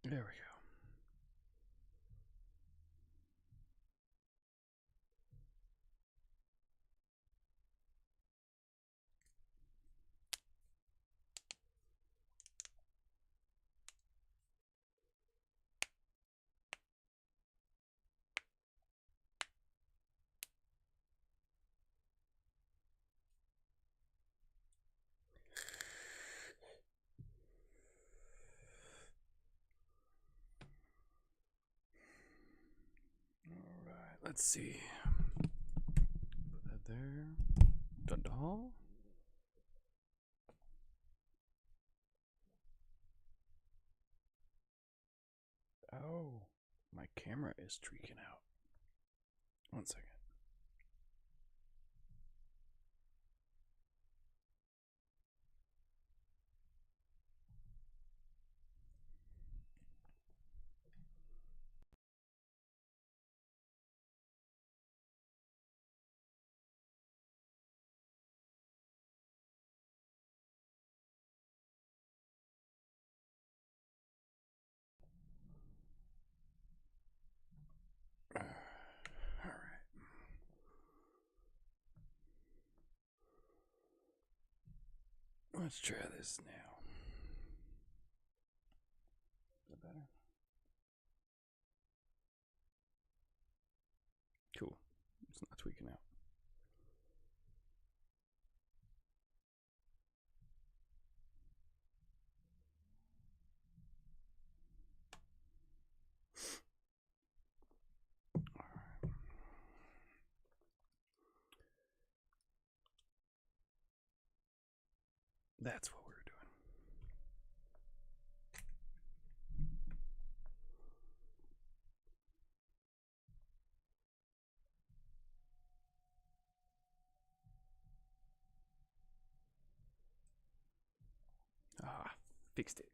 There we go. Let's see. Put that there. Da-da. Oh, my camera is tweaking out. 1 second. All right. Let's try this now. Is that better? Cool. It's not tweaking out. All right. That's what we're doing. Ah, fixed it.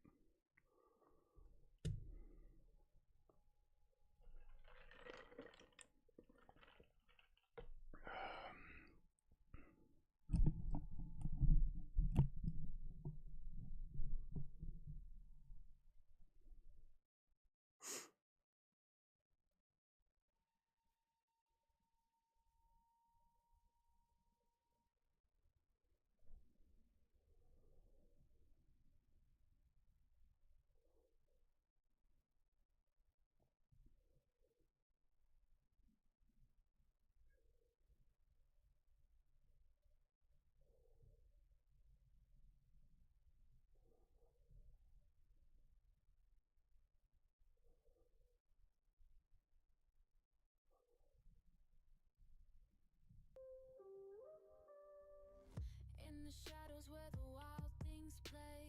In the shadows where the wild things play,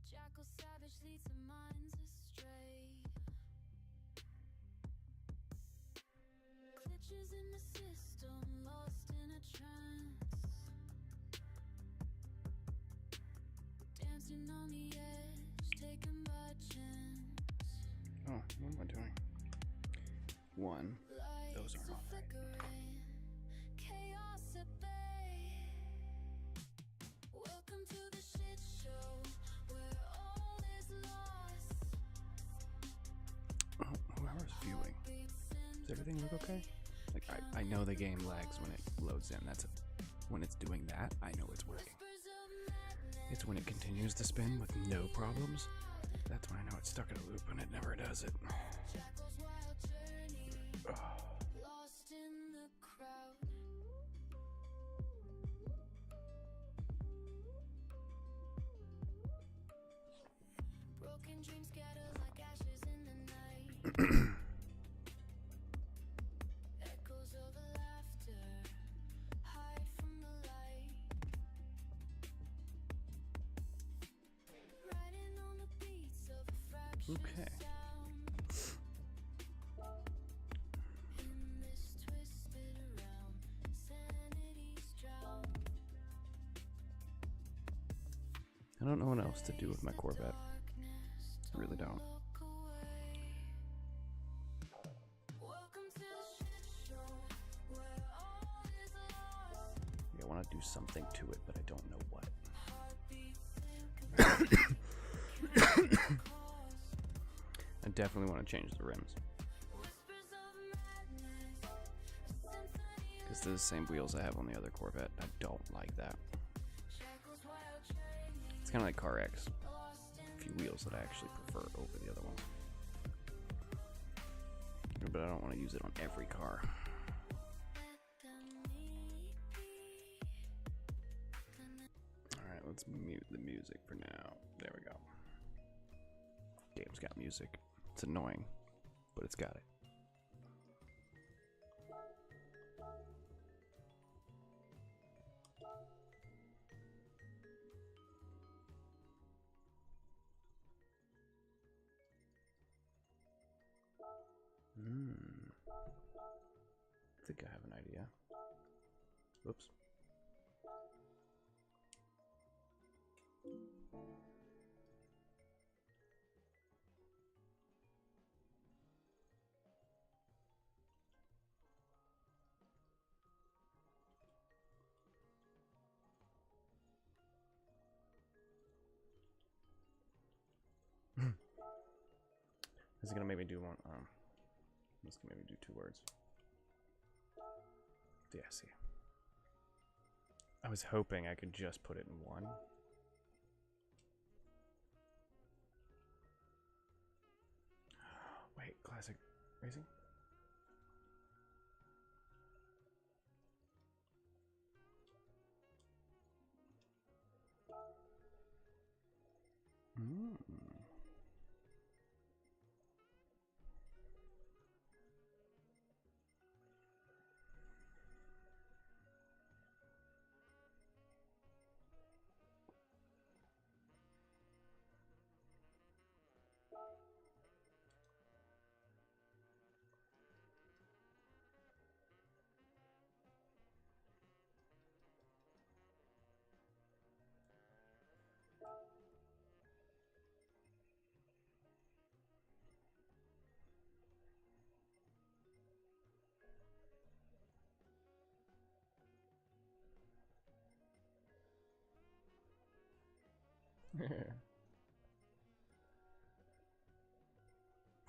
jackal savage leads the minds astray. Glitches in the system, lost in a trance, dancing on the edge, taken by chance. Oh, what am I doing? One. Those aren't on right. Chaos at bay. Welcome to the shit show where all is lost. Oh, whoever's viewing. Does everything look okay? Like, I know the game lags when it loads in. When it's doing that, I know it's working. It's when it continues to spin with no problems. That's when I know it's stuck in a loop and it never does it. Lost in the crowd. Broken dreams scatter like ashes in the night. Echoes of laughter hide from the light. Riding on the beats of a fraction Okay. sound. In this twisted round, sanity's drowned. I don't know what else to do with my Corvette. I really don't. Look away. Welcome to the shit show where all is lost. I want to do something to it, but I don't know what. Heartbeats sync I definitely want to change the rims. Because they're the same wheels I have on the other Corvette. I don't like that. It's kind of like Carx. A few wheels that I actually prefer over the other ones. But I don't want to use it on every car. Alright, let's mute the music for now. There we go. Game's got music. It's annoying, but it's got it. I think I have an idea. Oops. This is gonna make me do one. This is gonna make me do 2 words. Yeah, see. I was hoping I could just put it in one. Wait, classic racing?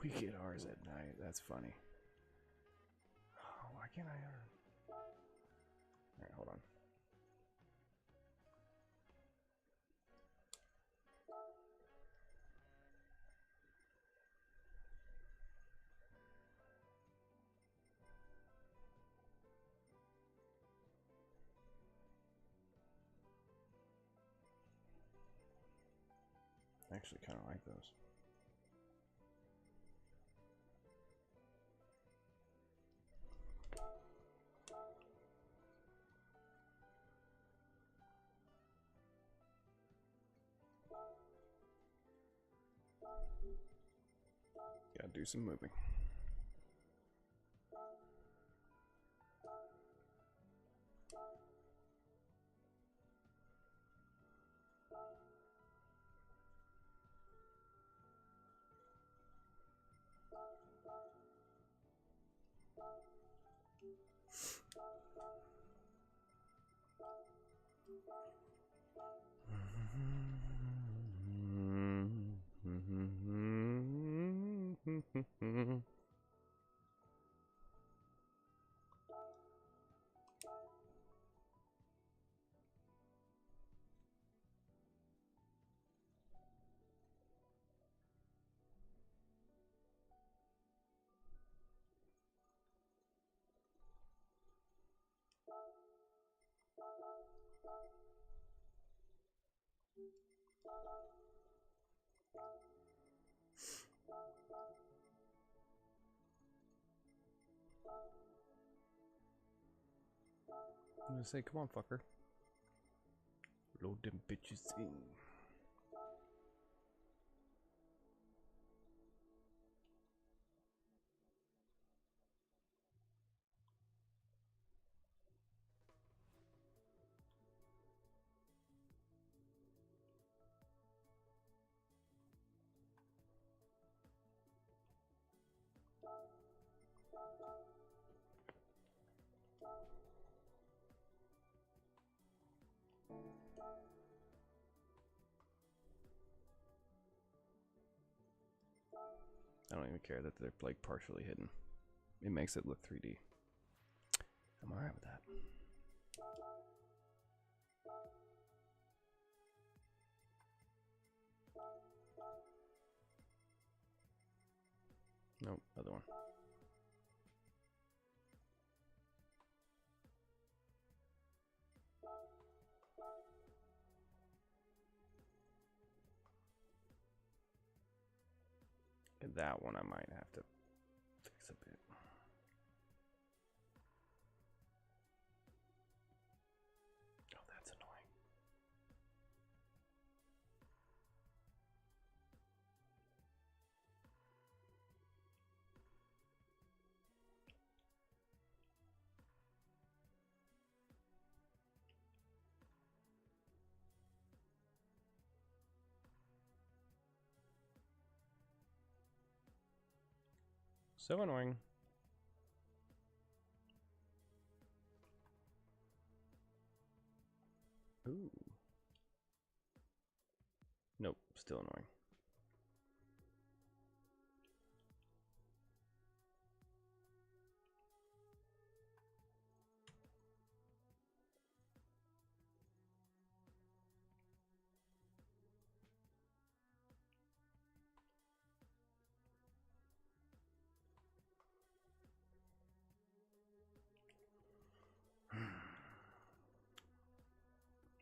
We get ours at night. That's funny. Oh, why can't I? Alright, hold on. I actually kind of like those. Gotta do some moving. I'm gonna say, come on, fucker. Load them bitches in. I don't even care that they're like partially hidden. It makes it look 3D. I'm alright with that. Nope, other one. And that one I might have to fix a bit. Oh, that's annoying. So annoying. Ooh. Nope, still annoying.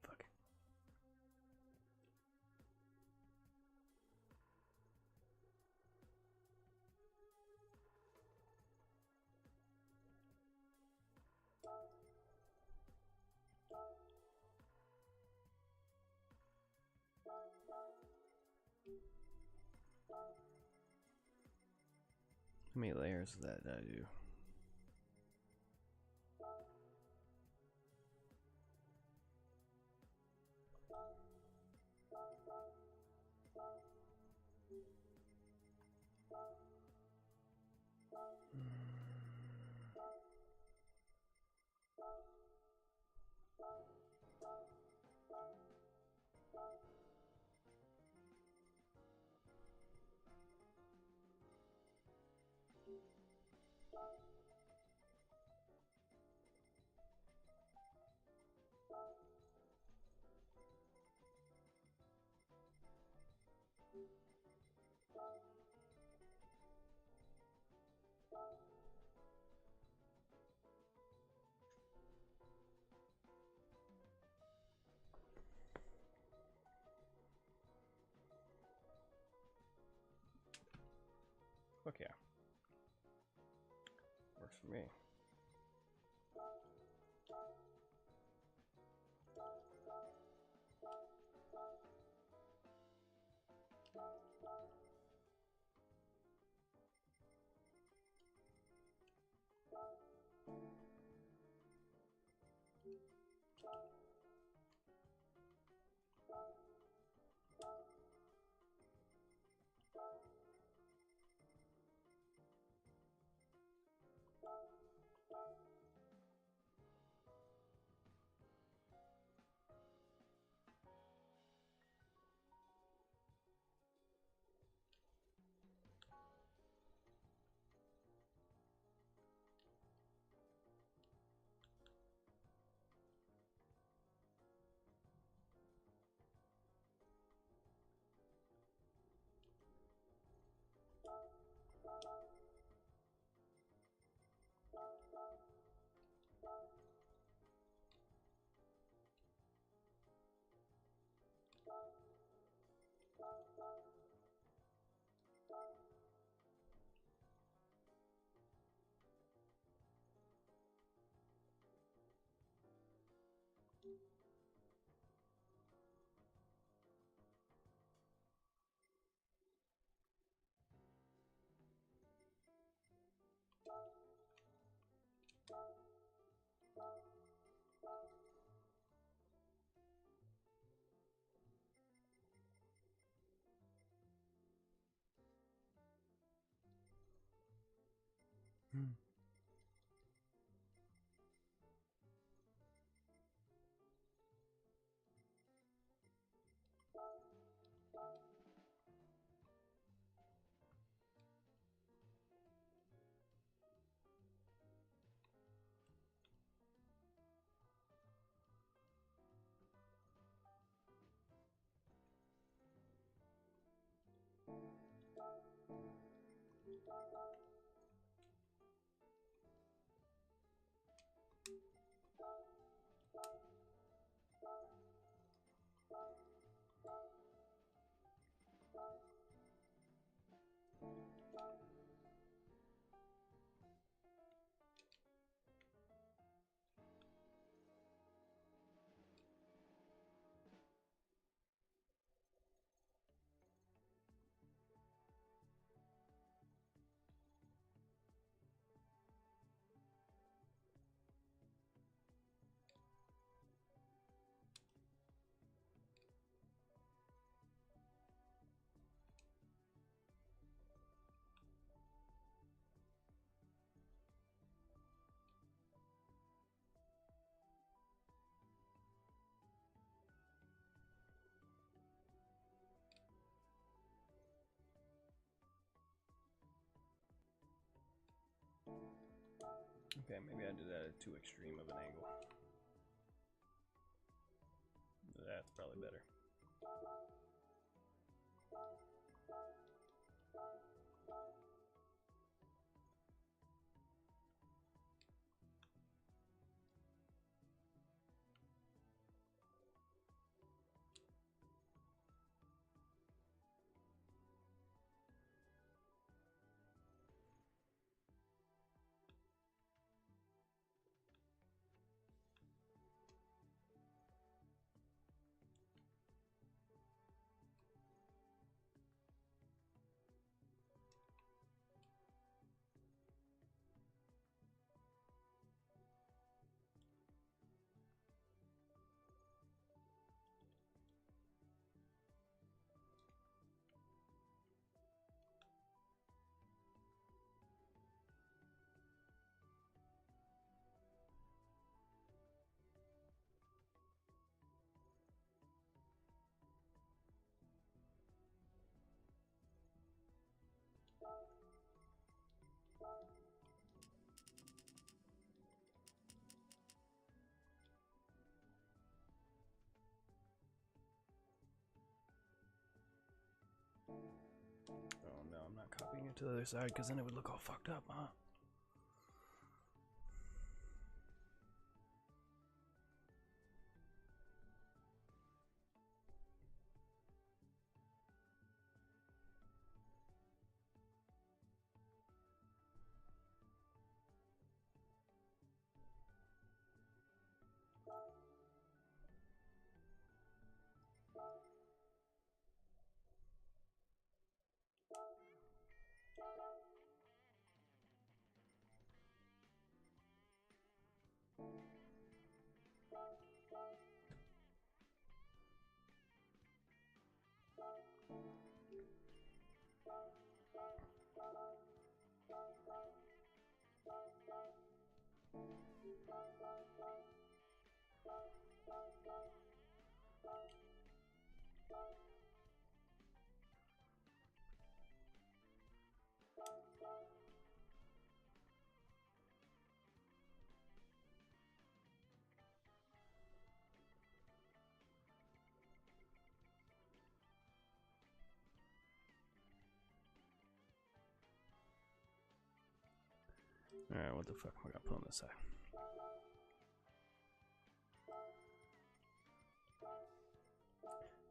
Fuck. How many layers does that do? Fuck yeah. Works for me. Okay, maybe I did that at too extreme of an angle. That's probably better. Oh no, I'm not copying it to the other side because then it would look all fucked up, huh? Alright, what the fuck am I gonna put on this side?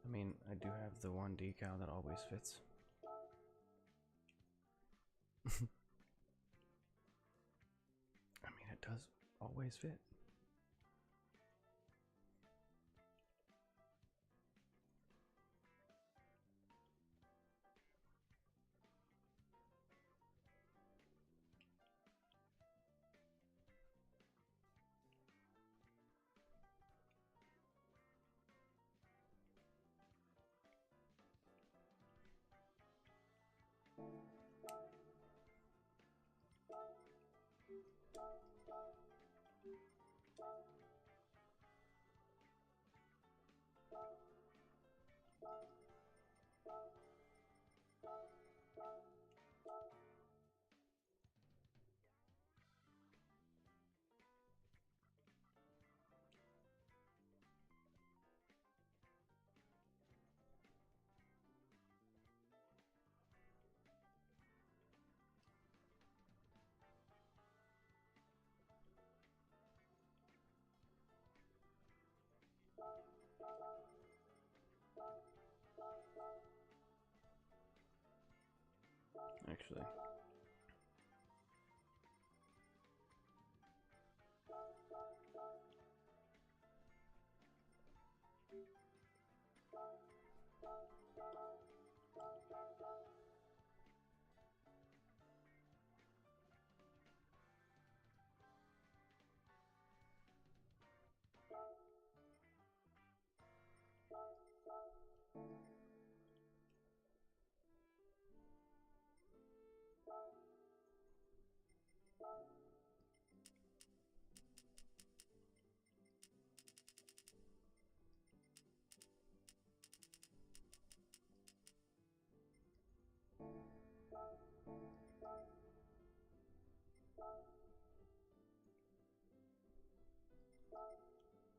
I mean, I do have the one decal that always fits. I mean, it does always fit. Actually.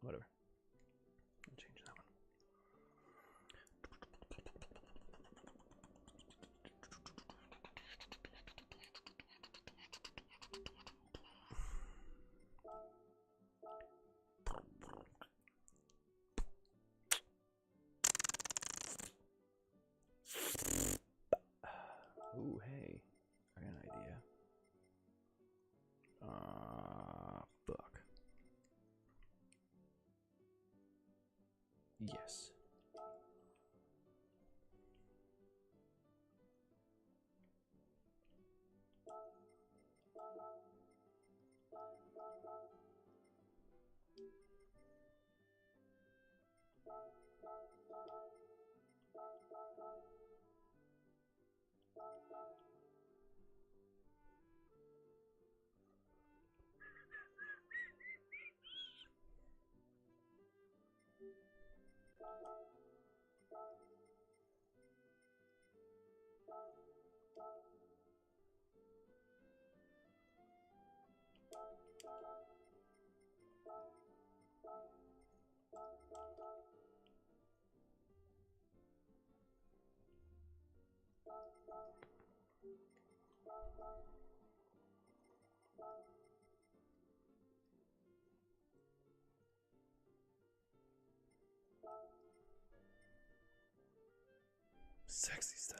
Whatever. I'll change that one. Ooh, hey. I got an idea. Fuck. Yes. Sexy style.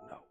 No.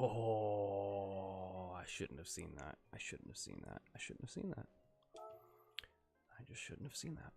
Oh, I shouldn't have seen that. I shouldn't have seen that. I shouldn't have seen that. I just shouldn't have seen that.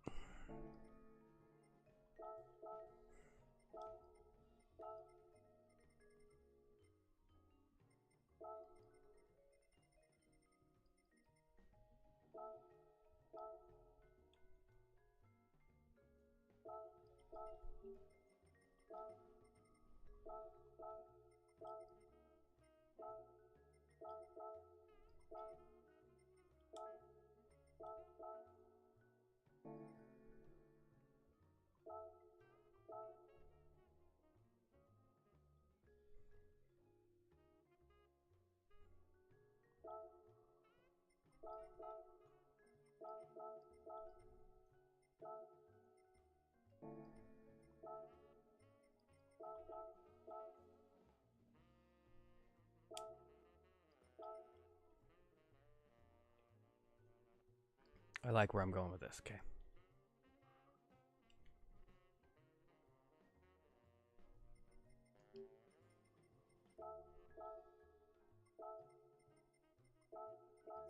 I like where I'm going with this, okay?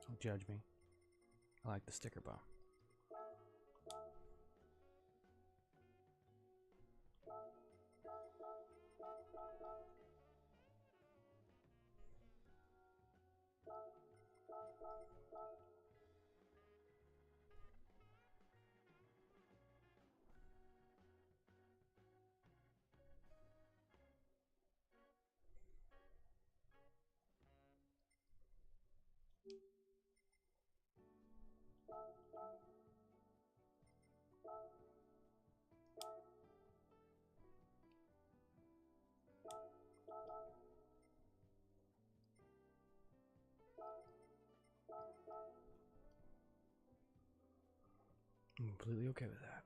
Don't judge me. I like the sticker bomb. I'm completely okay with that.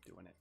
doing it.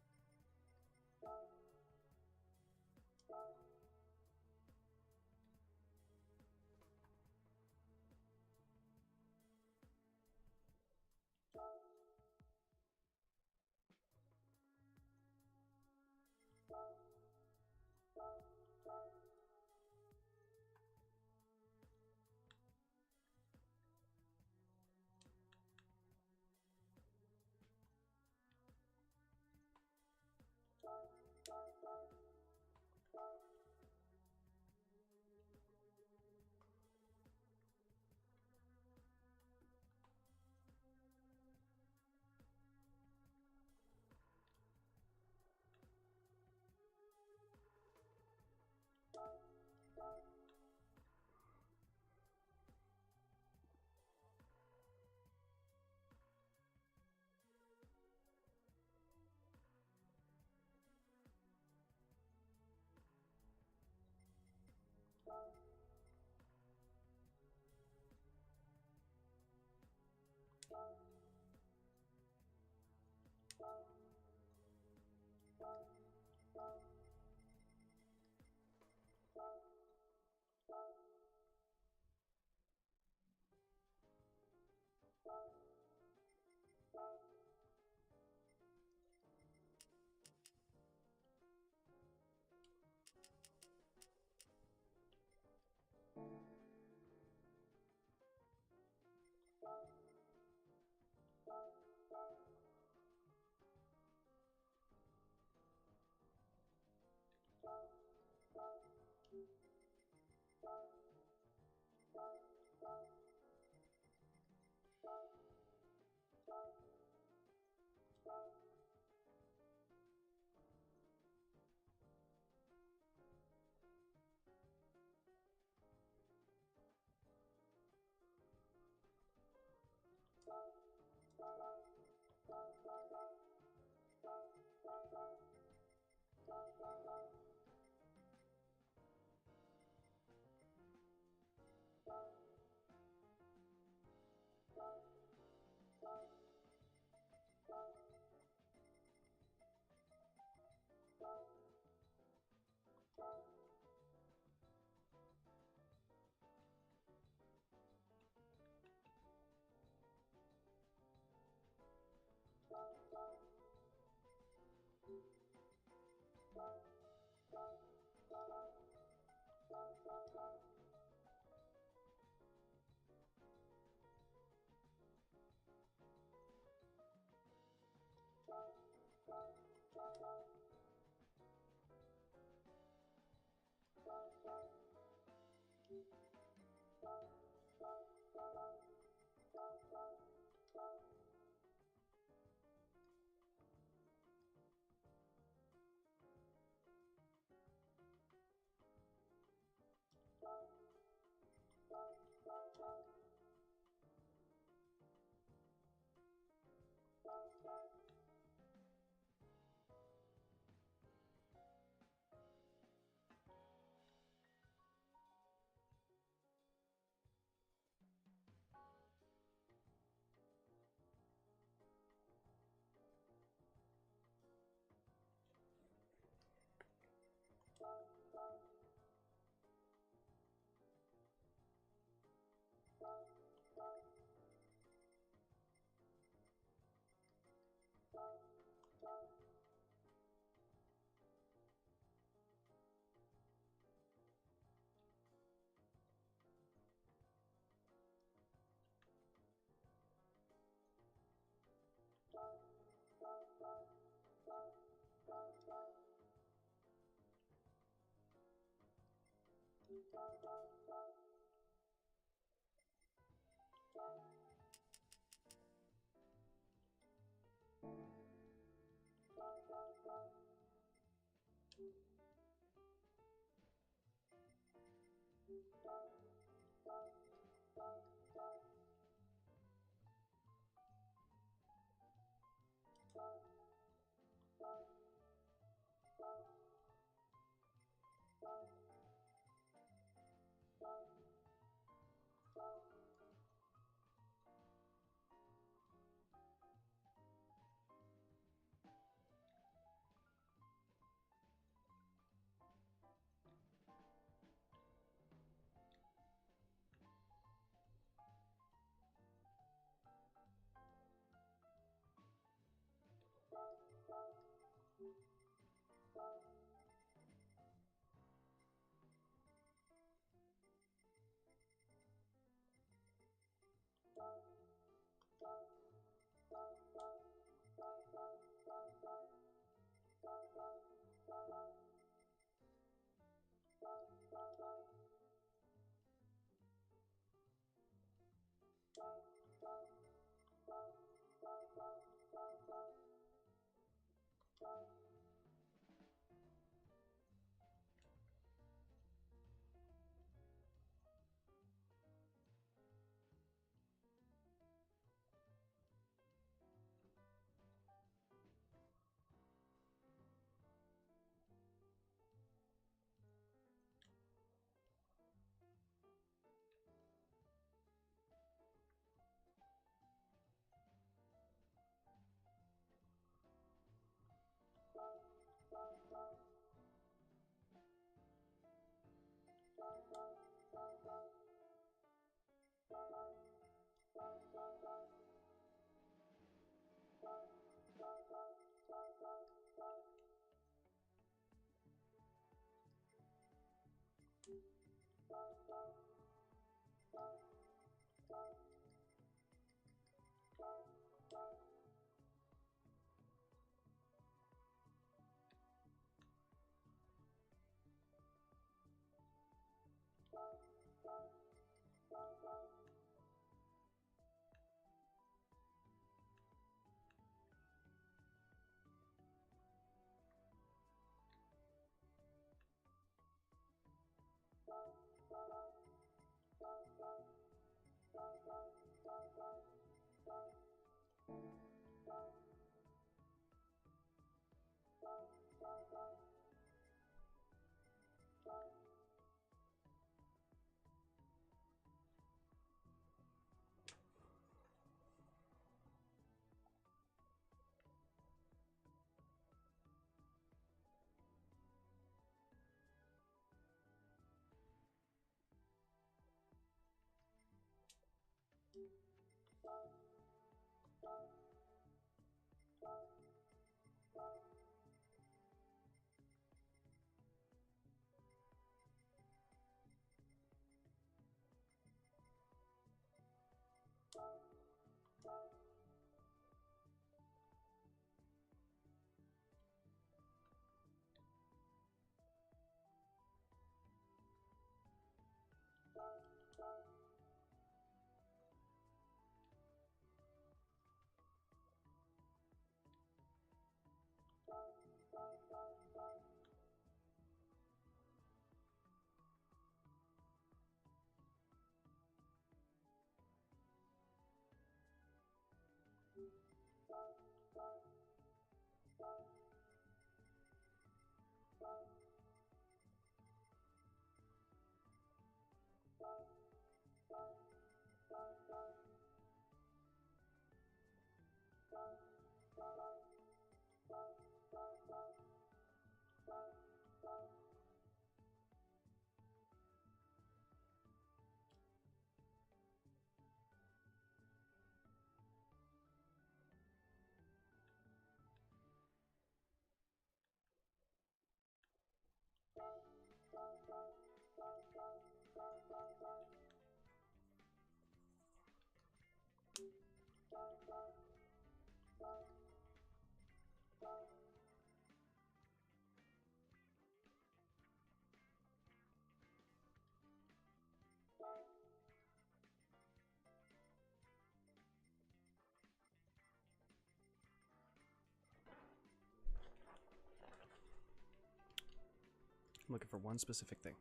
I'm looking for one specific thing.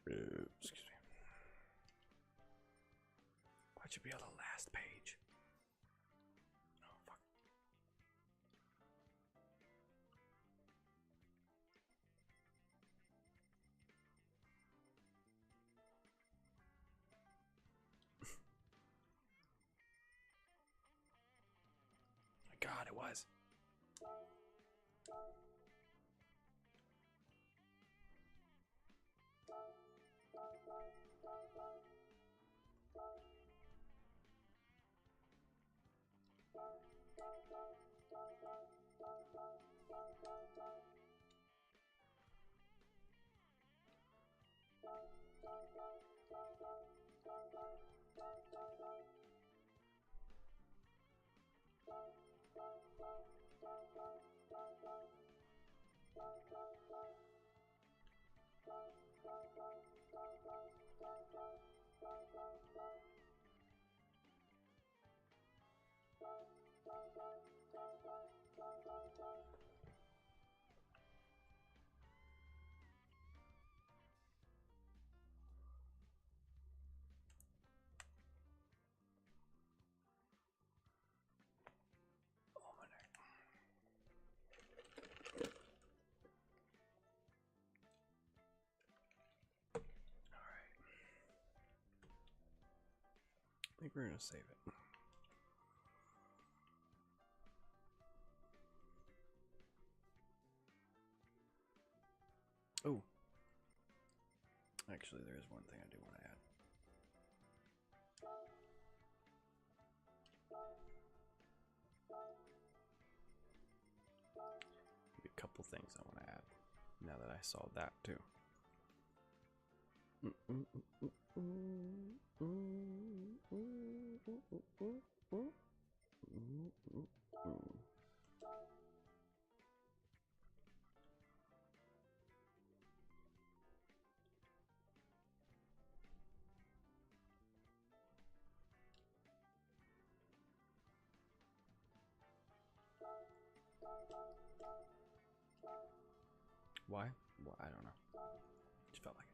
Excuse me. Why'd you be on the last page? Oh, fuck. My God, it was. Oh, my neck. Alright. I think we're gonna save it. Oh. Actually, there is one thing I do want to add. Maybe a couple things I want to add now that I saw that too. Why? Well, I don't know. Just felt like it.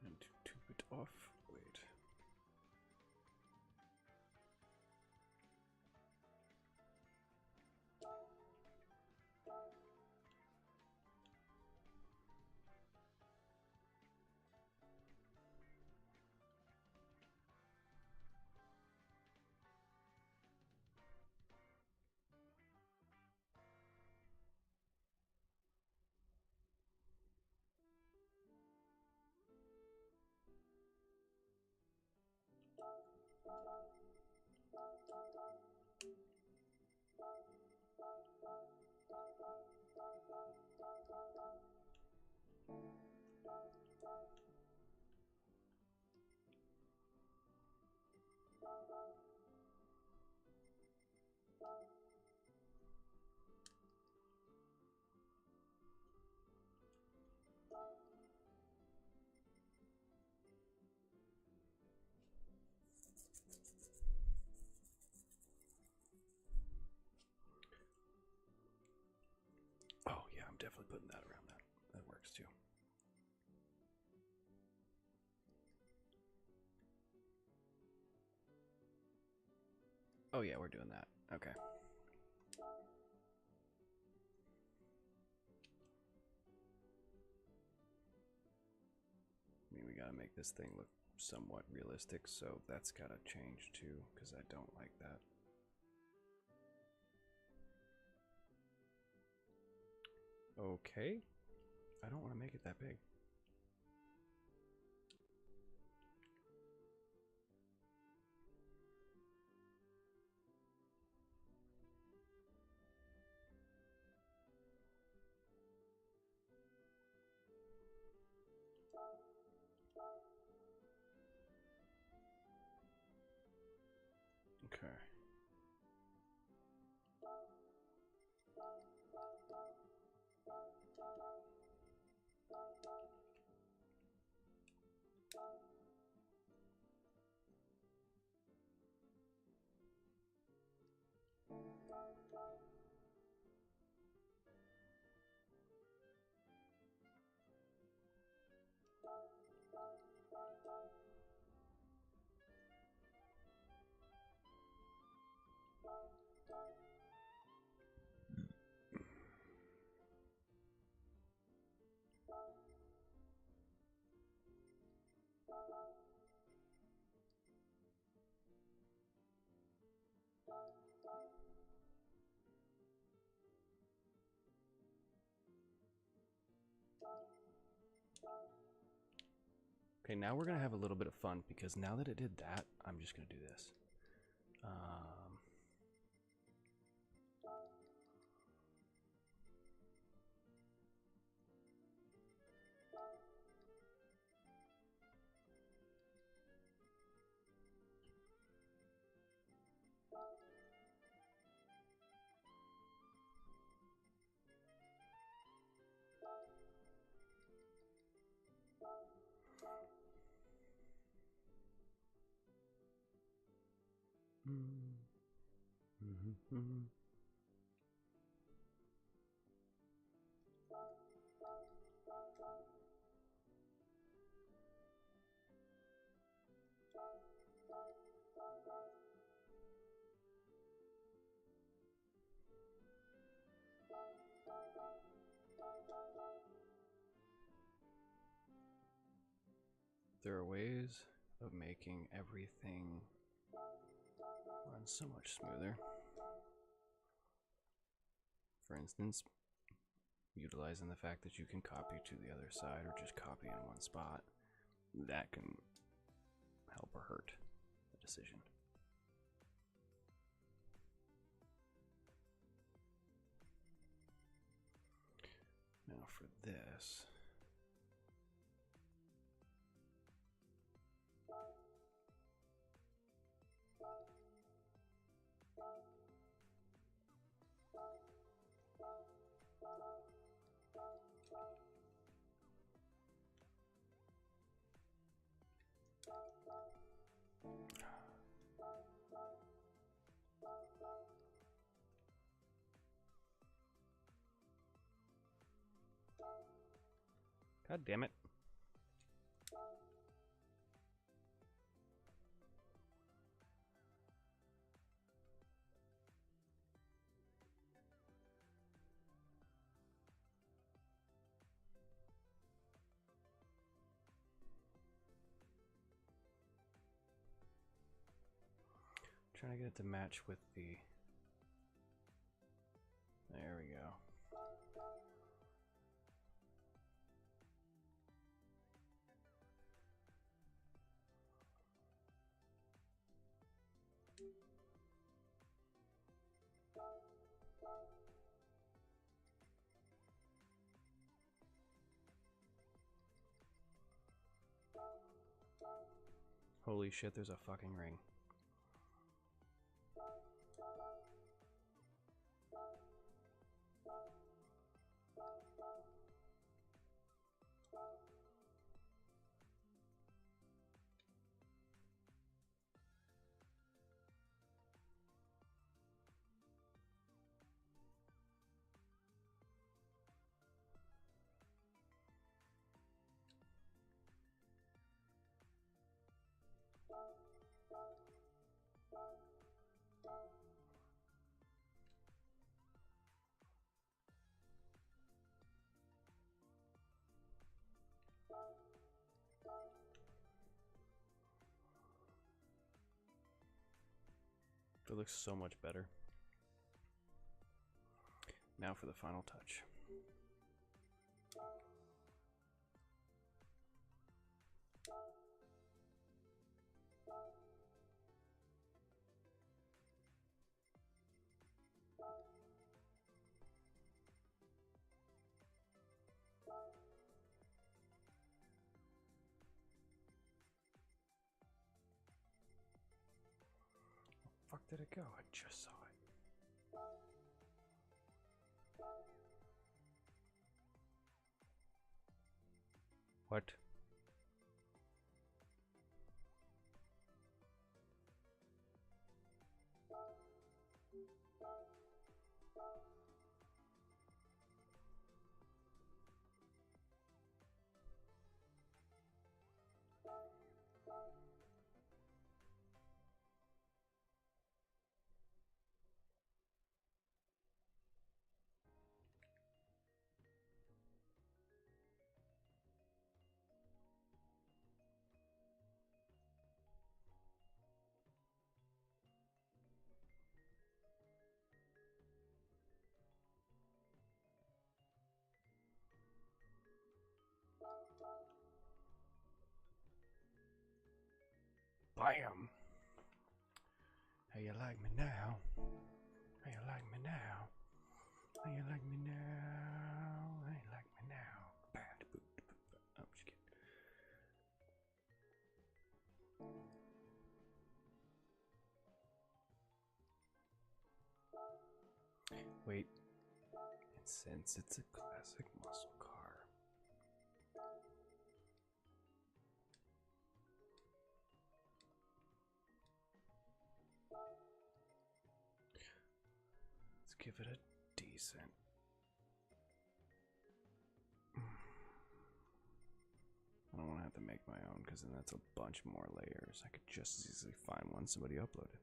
And to tube it off. Wait. Oh yeah, I'm definitely putting that around that. That works too. Oh yeah, we're doing that. Okay. I mean, we gotta make this thing look somewhat realistic, so that's gotta change too, because I don't like that. Okay. I don't want to make it that big. Okay. Okay, now we're gonna have a little bit of fun because now that it did that, I'm just gonna do this. There are ways of making everything run so much smoother. For instance, utilizing the fact that you can copy to the other side or just copy in one spot, that can help or hurt the decision. Now for this, God damn it. Trying to get it to match with the... There we go. Holy shit, there's a fucking ring. It looks so much better. Now for the final touch. Fuck did it go? I just saw it. What? Bam! How you like me now? How you like me now? How you like me now? How you like me now? Oh, just kidding. Wait, and since it's a classic muscle car, let's give it a decent. I don't want to have to make my own because then that's a bunch more layers. I could just as easily find one somebody uploaded.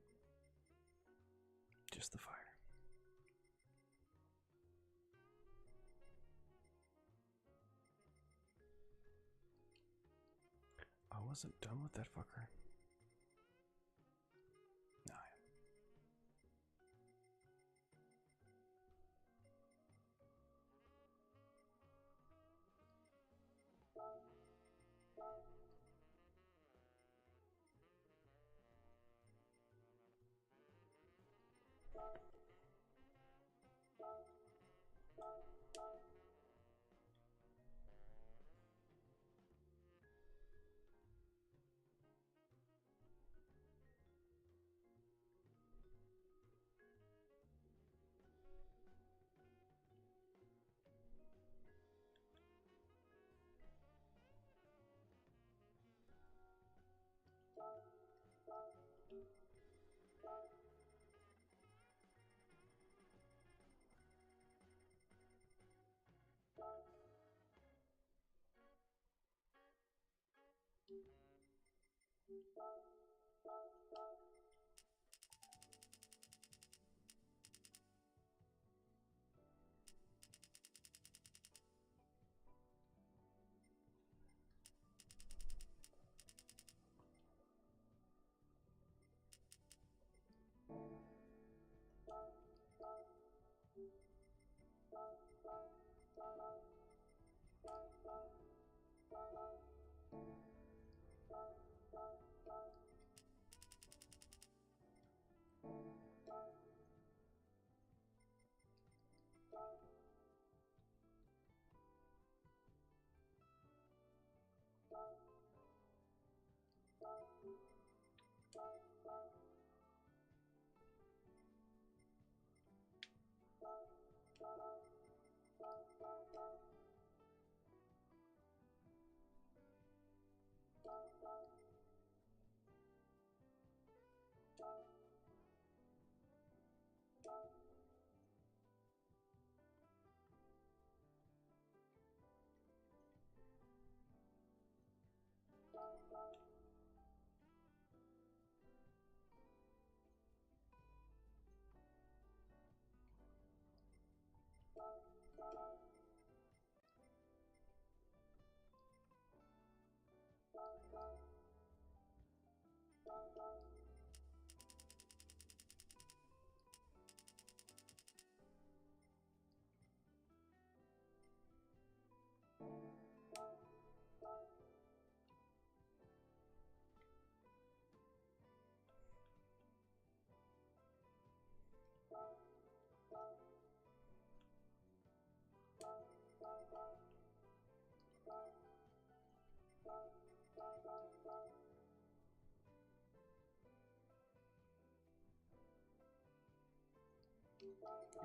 Just the fire. I wasn't done with that fucker. No.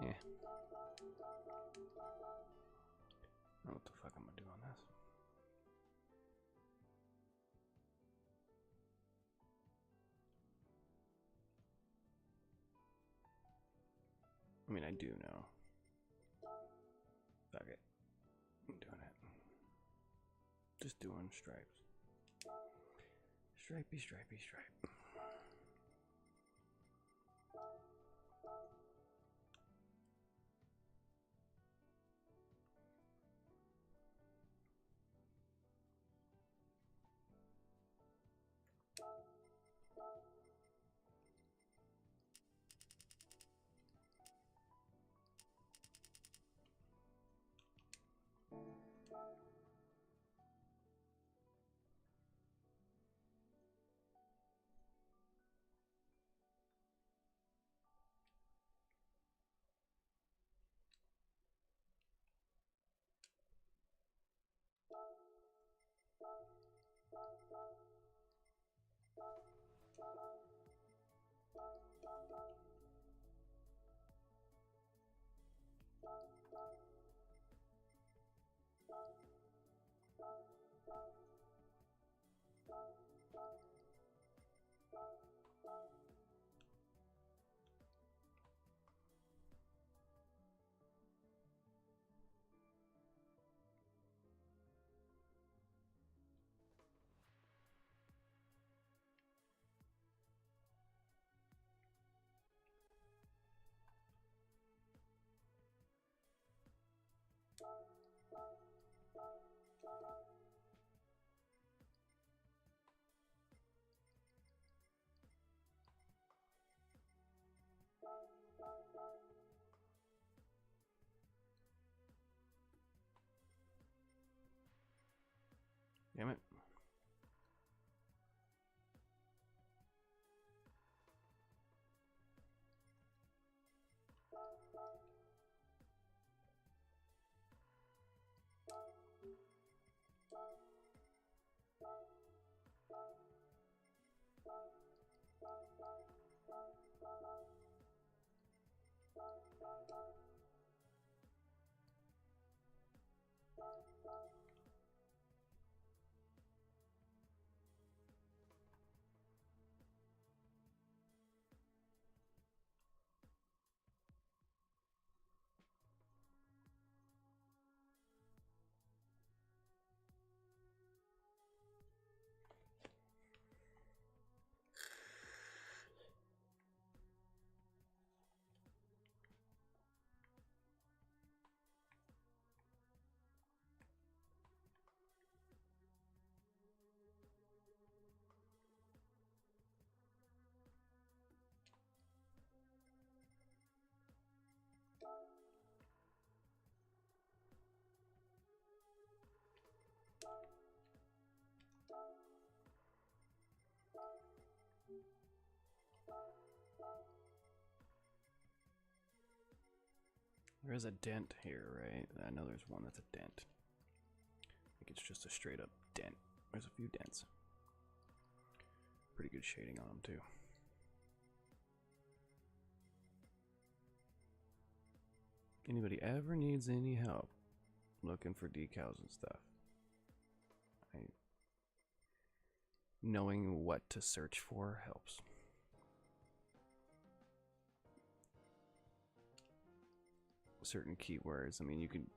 Yeah. I don't know what the fuck I'm gonna do on this. I mean, I do know. Fuck it. I'm doing it. Just doing stripes. Stripey, stripey, stripe. Damn it. There is a dent here, right? I know there's one that's a dent. I think it's just a straight up dent. There's a few dents. Pretty good shading on them, too. Anybody ever needs any help looking for decals and stuff? Knowing what to search for helps. Certain keywords. I mean, you can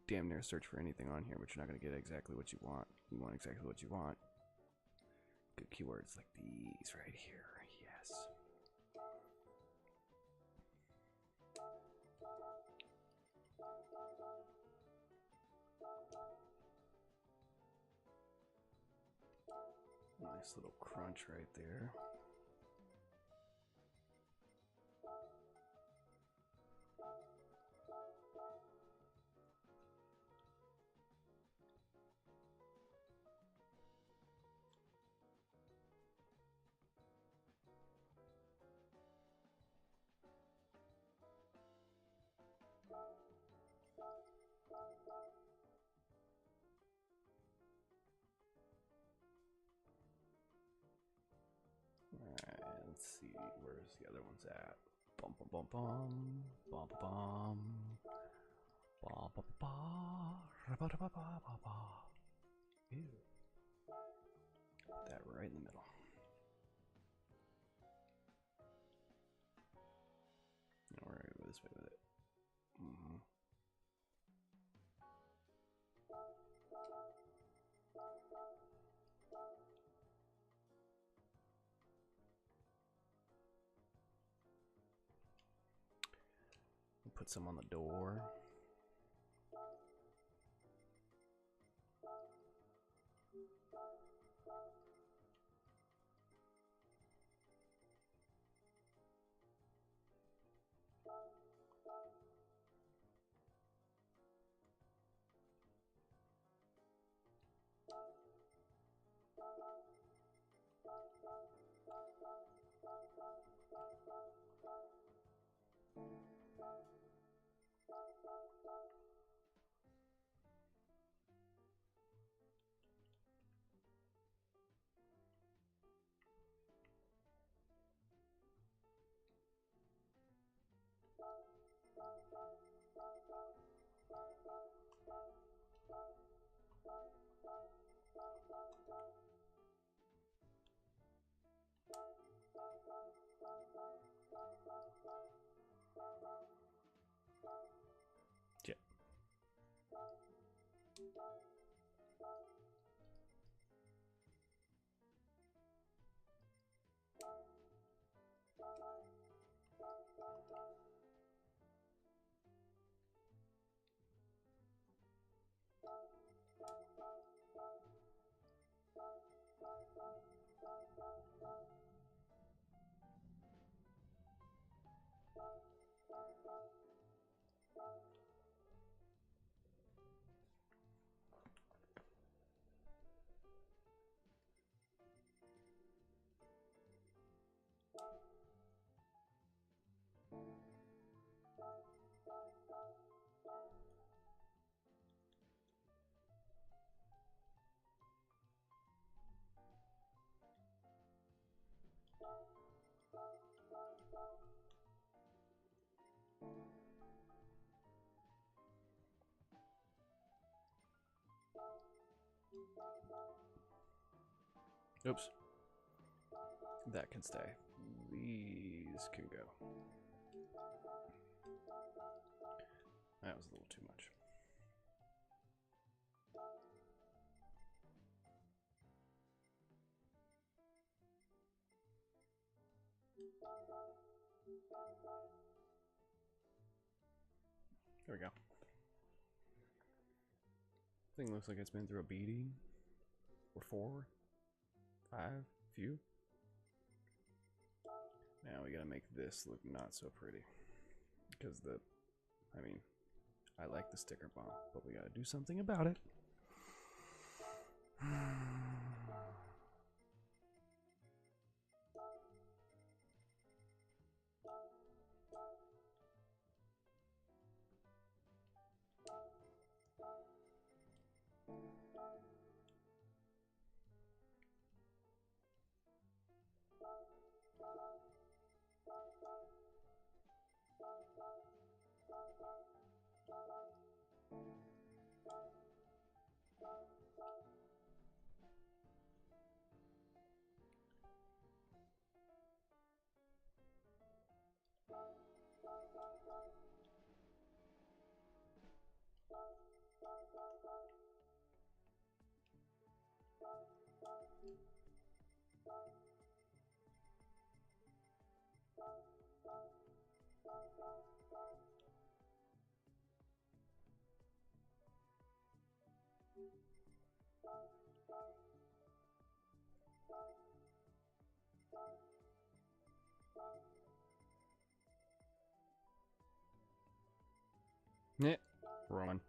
damn near search for anything on here, but you're not going to get exactly what you want. You want exactly what you want. Good keywords like these right here. Yes. Nice little crunch right there. Alright, let's see, where's the other ones at? Bum bum bum bum, bum bum bum, bum bum bum, ba ba ba ba. Ew. Put that right in the middle. Now we're gonna go this way with it. Put some on the door. Oops. That can stay. These can go. That was a little too much. There we go. Thing looks like it's been through a beating. Or 4, 5, few. Now we gotta make this look not so pretty. Because I mean, I like the sticker bomb, but we gotta do something about it. Yeah, Roman.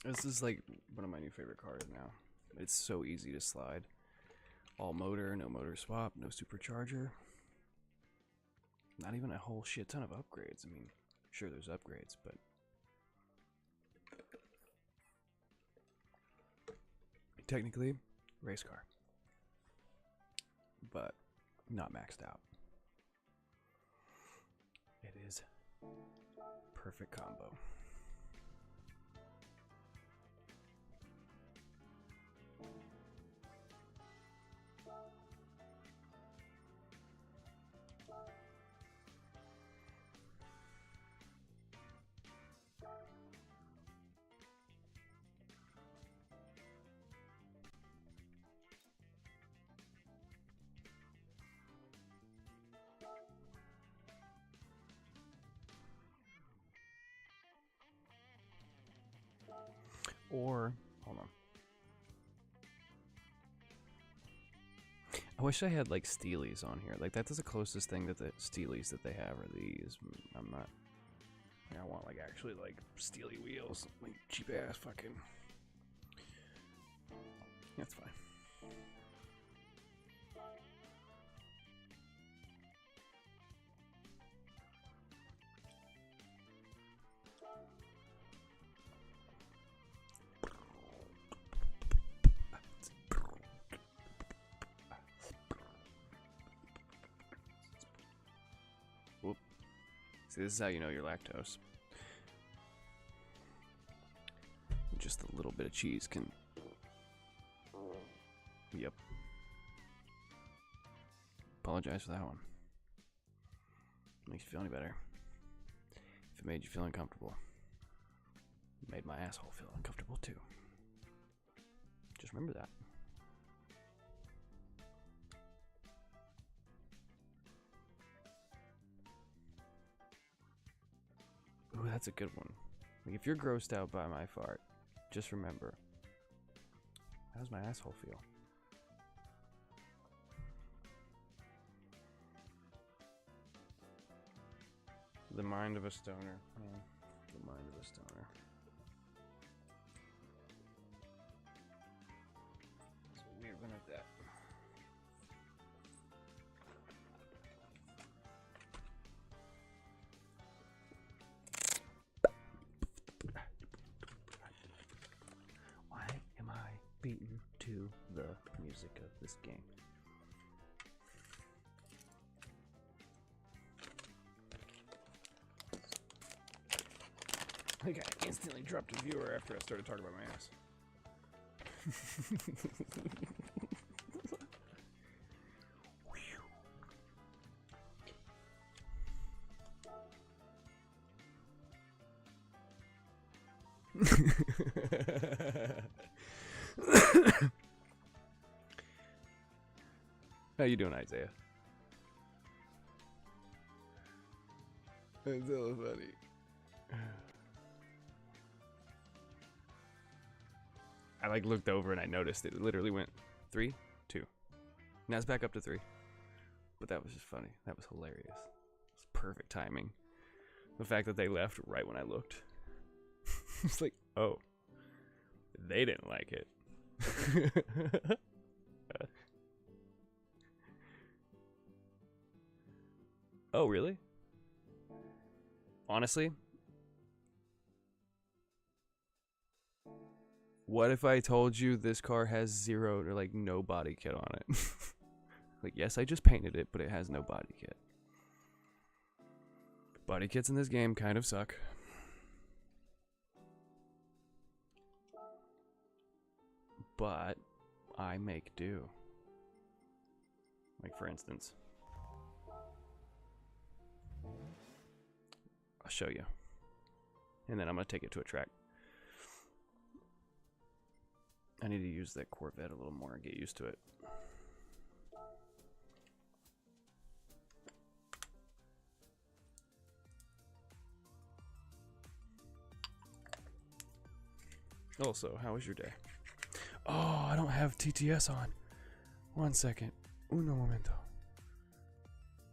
This is like one of my new favorite cars now. It's so easy to slide. All motor, no motor swap, no supercharger. Not even a whole shit ton of upgrades. I mean, sure there's upgrades, but technically, race car. But not maxed out. It is perfect combo. Or, hold on. I wish I had like steelies on here. Like that's the closest thing that the steelies that they have are these. I'm not. I want like actually like steely wheels, like cheap ass fucking. That's fine. Whoop. See, this is how you know you're lactose. Just a little bit of cheese can. Yep. Apologize for that one. Makes you feel any better. If it made you feel uncomfortable, it made my asshole feel uncomfortable too. Just remember that. Ooh, that's a good one. Like if you're grossed out by my fart, just remember, how does my asshole feel? The mind of a stoner. Yeah, the mind of a stoner. That's a weird one at that. Why am I beaten to the music of this game? I think I instantly dropped a viewer after I started talking about my ass. How you doing, Isaiah? That's so funny. I like looked over and I noticed it literally went 3, 2. Now it's back up to 3. But that was just funny. That was hilarious. It was perfect timing. The fact that they left right when I looked. It's like, oh, they didn't like it. Oh, really? Honestly? What if I told you this car has 0 or like no body kit on it? Like, yes, I just painted it, but it has no body kit. Body kits in this game kind of suck. But I make do. Like, for instance, I'll show you. And then I'm going to take it to a track. I need to use that Corvette a little more and get used to it. Also, how was your day? Oh, I don't have TTS on. 1 second. Uno momento.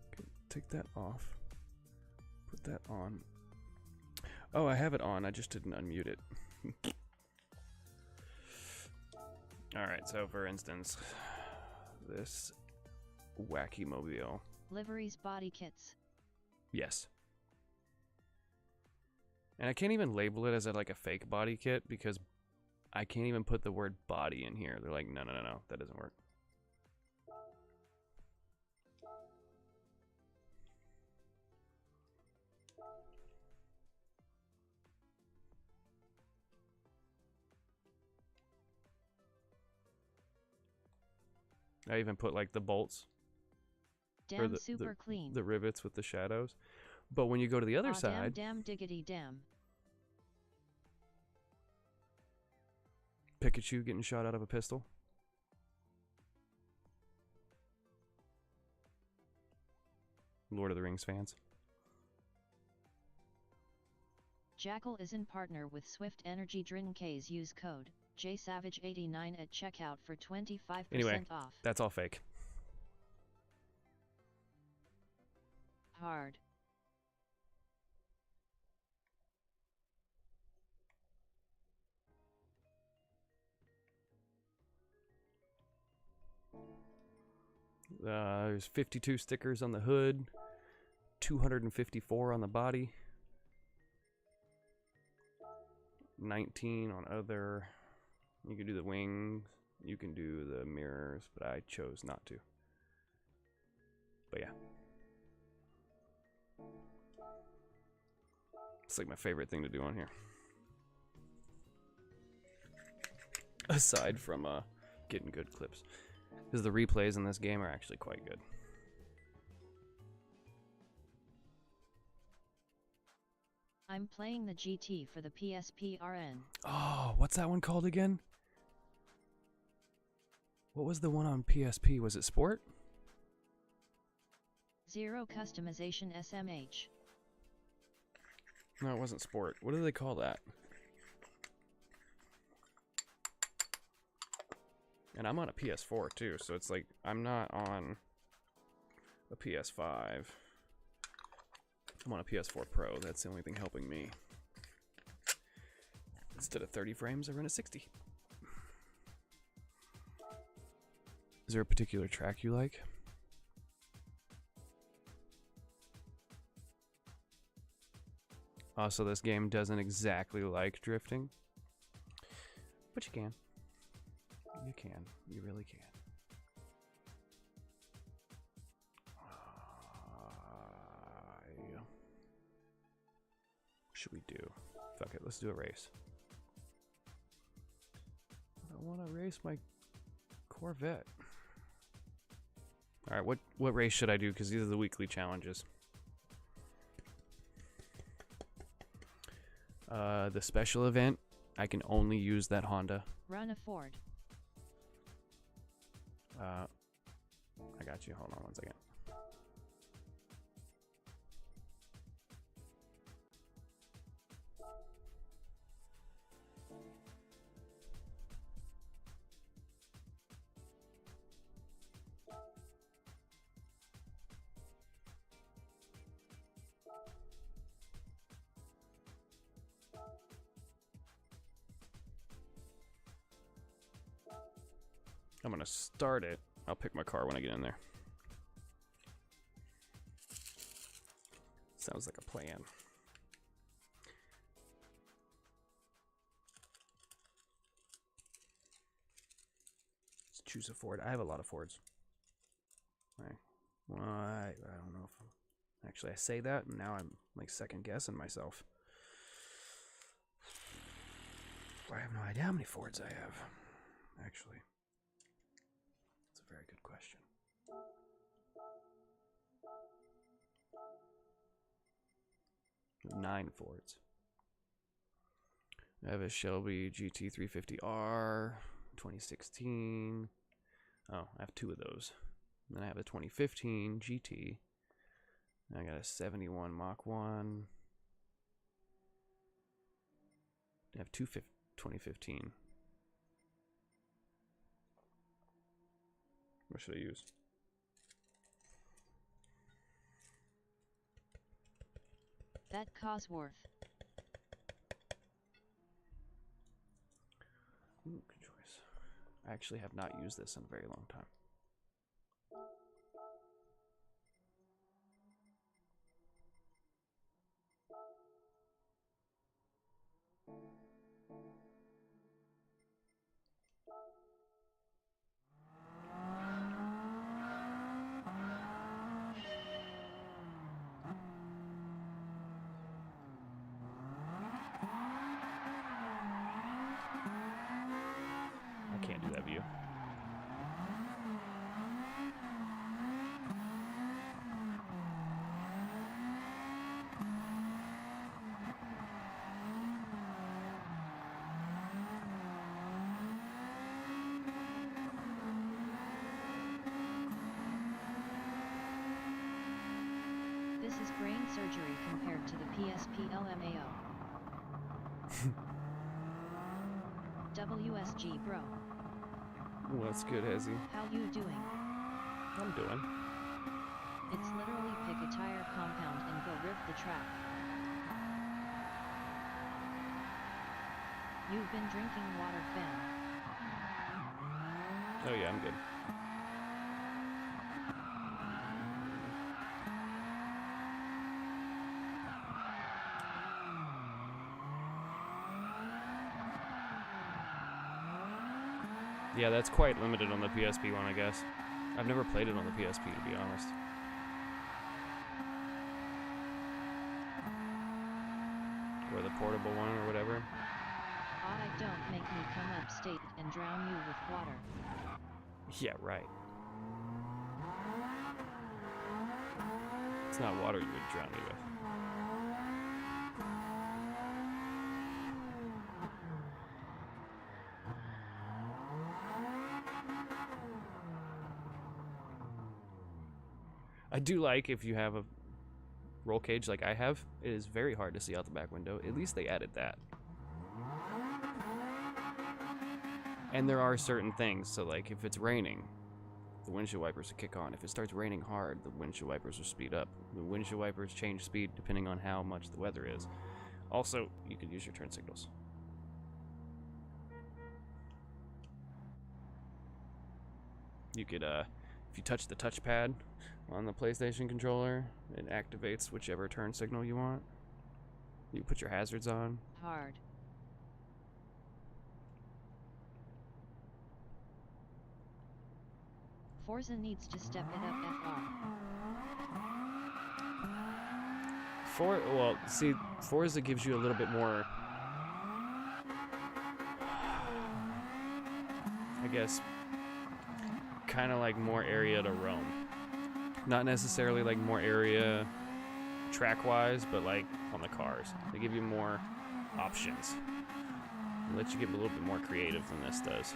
Okay, take that off. Put that on. Oh, I have it on. I just didn't unmute it. Alright, so for instance, this wacky mobile. Liveries body kits. Yes. And I can't even label it as like a fake body kit because I can't even put the word body in here. They're like, no, that doesn't work. I even put like the bolts. Damn, super clean. The rivets with the shadows. But when you go to the other side... Damn diggity damn. Pikachu getting shot out of a pistol. Lord of the Rings fans. Jackal is in partner with Swift Energy Drink's. Use code JSavage89 at checkout for 25% Anyway, off. that's all fake. Hard. There's 52 stickers on the hood, 254 on the body, 19 on other. You can do the wings, you can do the mirrors, but I chose not to. But yeah. It's like my favorite thing to do on here. Aside from getting good clips. Because the replays in this game are actually quite good. I'm playing the GT for the PSP-RN. Oh, what's that one called again? What was the one on PSP? Was it Sport? Zero customization SMH. No, it wasn't Sport. What do they call that? And I'm on a PS4 too, so it's like I'm not on a PS5. I'm on a PS4 Pro. That's the only thing helping me. Instead of 30 frames, I run at 60. Is there a particular track you like? Also, this game doesn't exactly like drifting, but you can. You can. You really can. What should we do? Fuck it. Let's do a race. I want to race my Corvette. All right. What race should I do? Because these are the weekly challenges. The special event. I can only use that Honda. Run a Ford. I got you. Hold on one second. I'm gonna start it. I'll pick my car when I get in there. Sounds like a plan. Let's choose a Ford. I have a lot of Fords. Right. Well, I don't know if actually I say that and now I'm like second guessing myself. I have no idea how many Fords I have, actually. That's a very good question. Nine Fords. I have a Shelby GT350R 2016. Oh, I have two of those. And then I have a 2015 GT. And I got a 71 Mach 1. I have two 2015. What should I use? That Cosworth. Ooh, good choice. I actually have not used this in a very long time. I can't do that view. This is brain surgery compared to the PSP LMAO. WSG bro. What's good, Hezzy? How you doing? I'm doing. It's literally pick a tire compound and go riv the track. You've been drinking water, fam. Oh yeah, I'm good. Yeah, that's quite limited on the PSP one, I guess. I've never played it on the PSP, to be honest. Or the portable one, or whatever. Don't make me come upstate and drown you with water. Yeah, right. It's not water you would drown me with. I do like if you have a roll cage like I have, it is very hard to see out the back window. At least they added that. And there are certain things, so like if it's raining, the windshield wipers will kick on. If it starts raining hard, the windshield wipers will speed up. The windshield wipers change speed depending on how much the weather is. Also, you can use your turn signals. You could, if you touch the touchpad on the PlayStation controller, it activates whichever turn signal you want. You put your hazards on. Hard. Forza needs to step it up, FR. Well, see, Forza gives you a little bit more, I guess, kind of like more area to roam. Not necessarily like more area track-wise, but like on the cars. They give you more options. They let you get a little bit more creative than this does.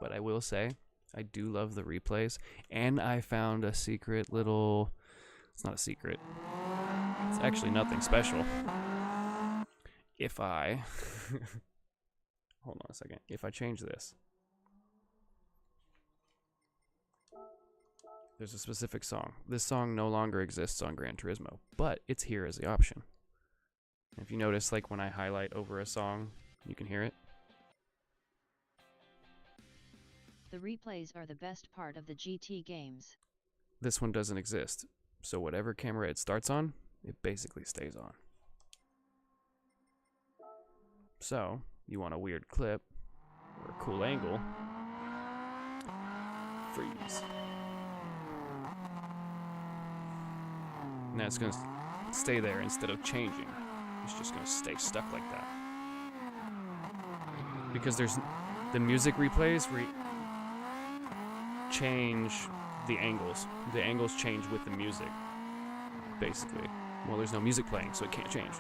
But I will say, I do love the replays, and I found a secret little... It's not a secret. It's actually nothing special. If I... Hold on a second. If I change this, there's a specific song. This song no longer exists on Gran Turismo, but it's here as the option. If you notice, like when I highlight over a song, you can hear it. The replays are the best part of the GT games. This one doesn't exist, so whatever camera it starts on, it basically stays on. So, you want a weird clip, or a cool angle, freeze. Now it's going to stay there instead of changing. It's just going to stay stuck like that. Because there's the music replays change the angles. The angles change with the music, basically. Well, there's no music playing, so it can't change.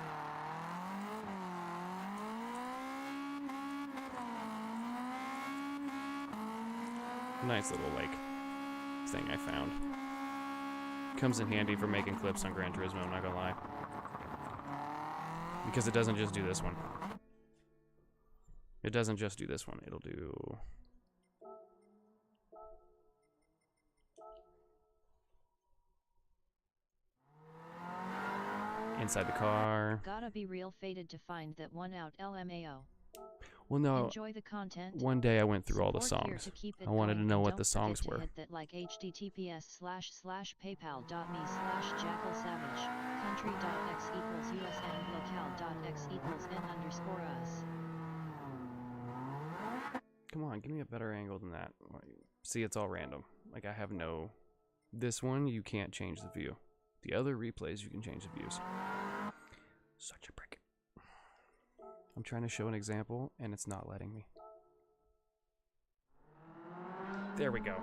Nice little, like, thing I found. Comes in handy for making clips on Gran Turismo, I'm not gonna lie. Because it doesn't just do this one. It doesn't just do this one, it'll do... inside the car. Gotta be real fated to find that one out, LMAO. Well, no. Enjoy the content. One day I went through all the Support here songs. to keep it I wanted to going, know and what don't the songs forget to were. hit that like https://paypal.me/jackalsavage, country.x equals us and locale.x equals n_us. Come on, give me a better angle than that. See, it's all random. Like, I have no... This one, you can't change the view. The other replays, you can change the views. Such a prick. I'm trying to show an example, and it's not letting me. There we go.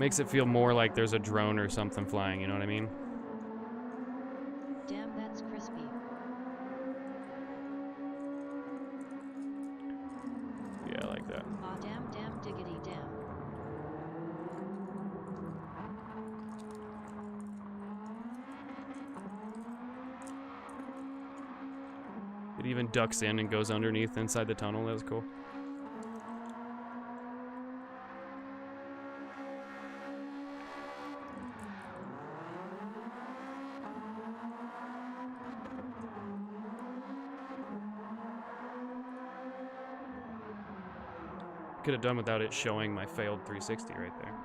Makes it feel more like there's a drone or something flying, you know what I mean? Damn, that's crispy. Yeah, I like that. Ah, damn, damn, diggity, damn. It even ducks in and goes underneath inside the tunnel. That was cool. Could have done without it showing my failed 360 right there.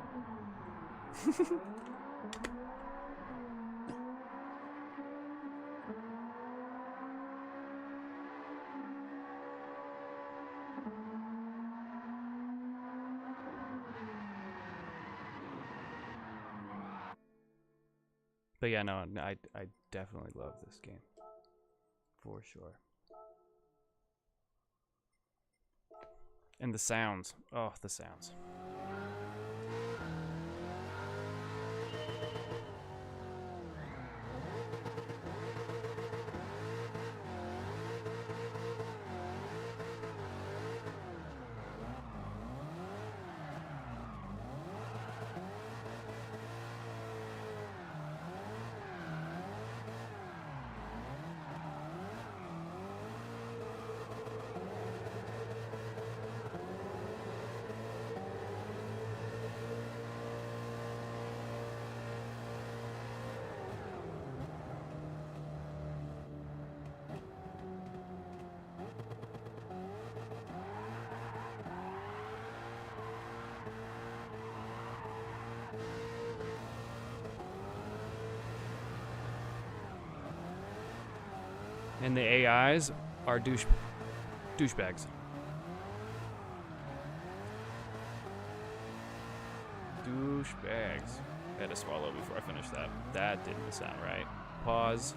But yeah, no, I definitely love this game. For sure. And the sounds. Oh, the sounds. And the AIs are douchebags. Douchebags. I had to swallow before I finished that. That didn't sound right. Pause.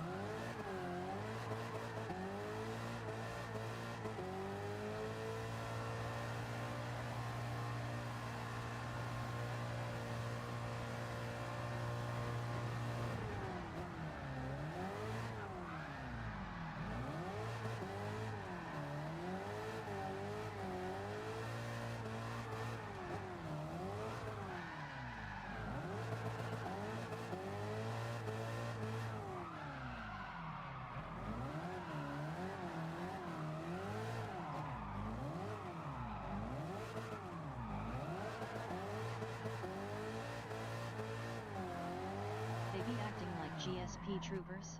They be acting like GSP troopers.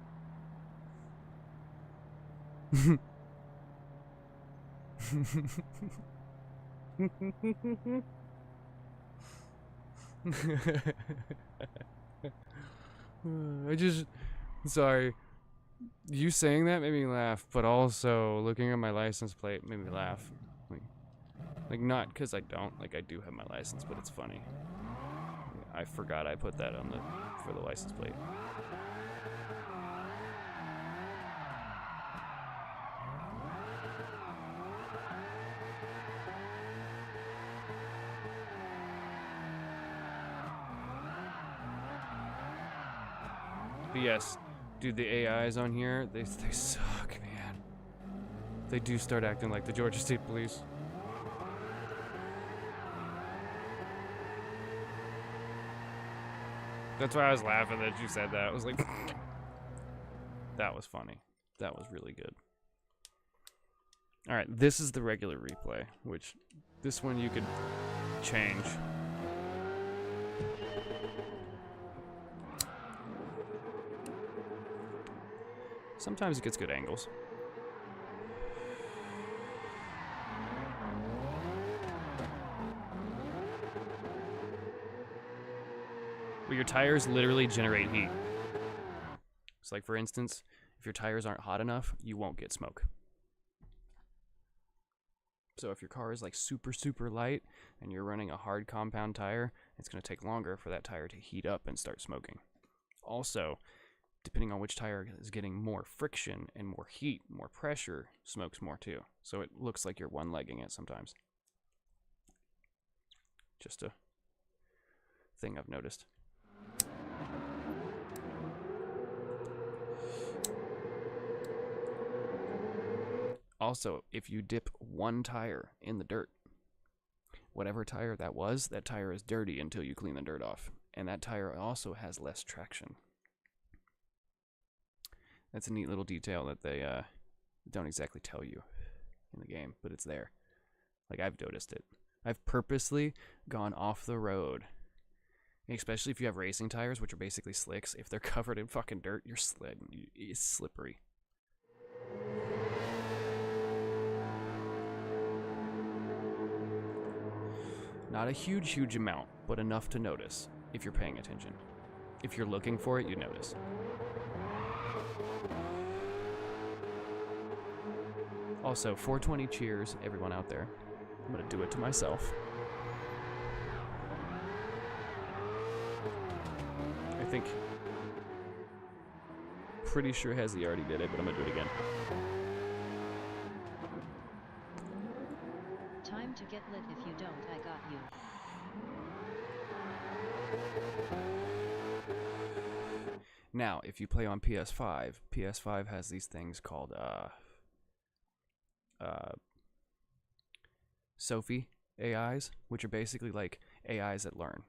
Sorry. You saying that made me laugh, but also looking at my license plate made me laugh. Like not because I don't, like I do have my license, but it's funny. I forgot I put that on for the license plate. But yes, dude, the AIs on here, they suck, man. They do start acting like the Georgia State Police. That's why I was laughing that you said that. I was like, that was funny. That was really good. All right, this is the regular replay, which this one you could change. Sometimes it gets good angles. But your tires literally generate heat. So like for instance, if your tires aren't hot enough, you won't get smoke. So if your car is like super, super light and you're running a hard compound tire, it's going to take longer for that tire to heat up and start smoking. Also, depending on which tire is getting more friction and more heat, more pressure, smokes more too. So it looks like you're one-legging it sometimes. Just a thing I've noticed. Also, if you dip one tire in the dirt, whatever tire that was, that tire is dirty until you clean the dirt off. And that tire also has less traction. That's a neat little detail that they don't exactly tell you in the game, but it's there. Like, I've noticed it. I've purposely gone off the road, especially if you have racing tires, which are basically slicks. If they're covered in fucking dirt, your sled is slippery. Not a huge amount, but enough to notice if you're paying attention. If you're looking for it, you notice. Also, 420 cheers, everyone out there. I'm gonna do it to myself. I think. Pretty sure Hezzy already did it, but I'm gonna do it again. Time to get lit. If you don't, I got you. Now, if you play on PS5, PS5 has these things called Sophie AIs, which are basically like AIs that learn.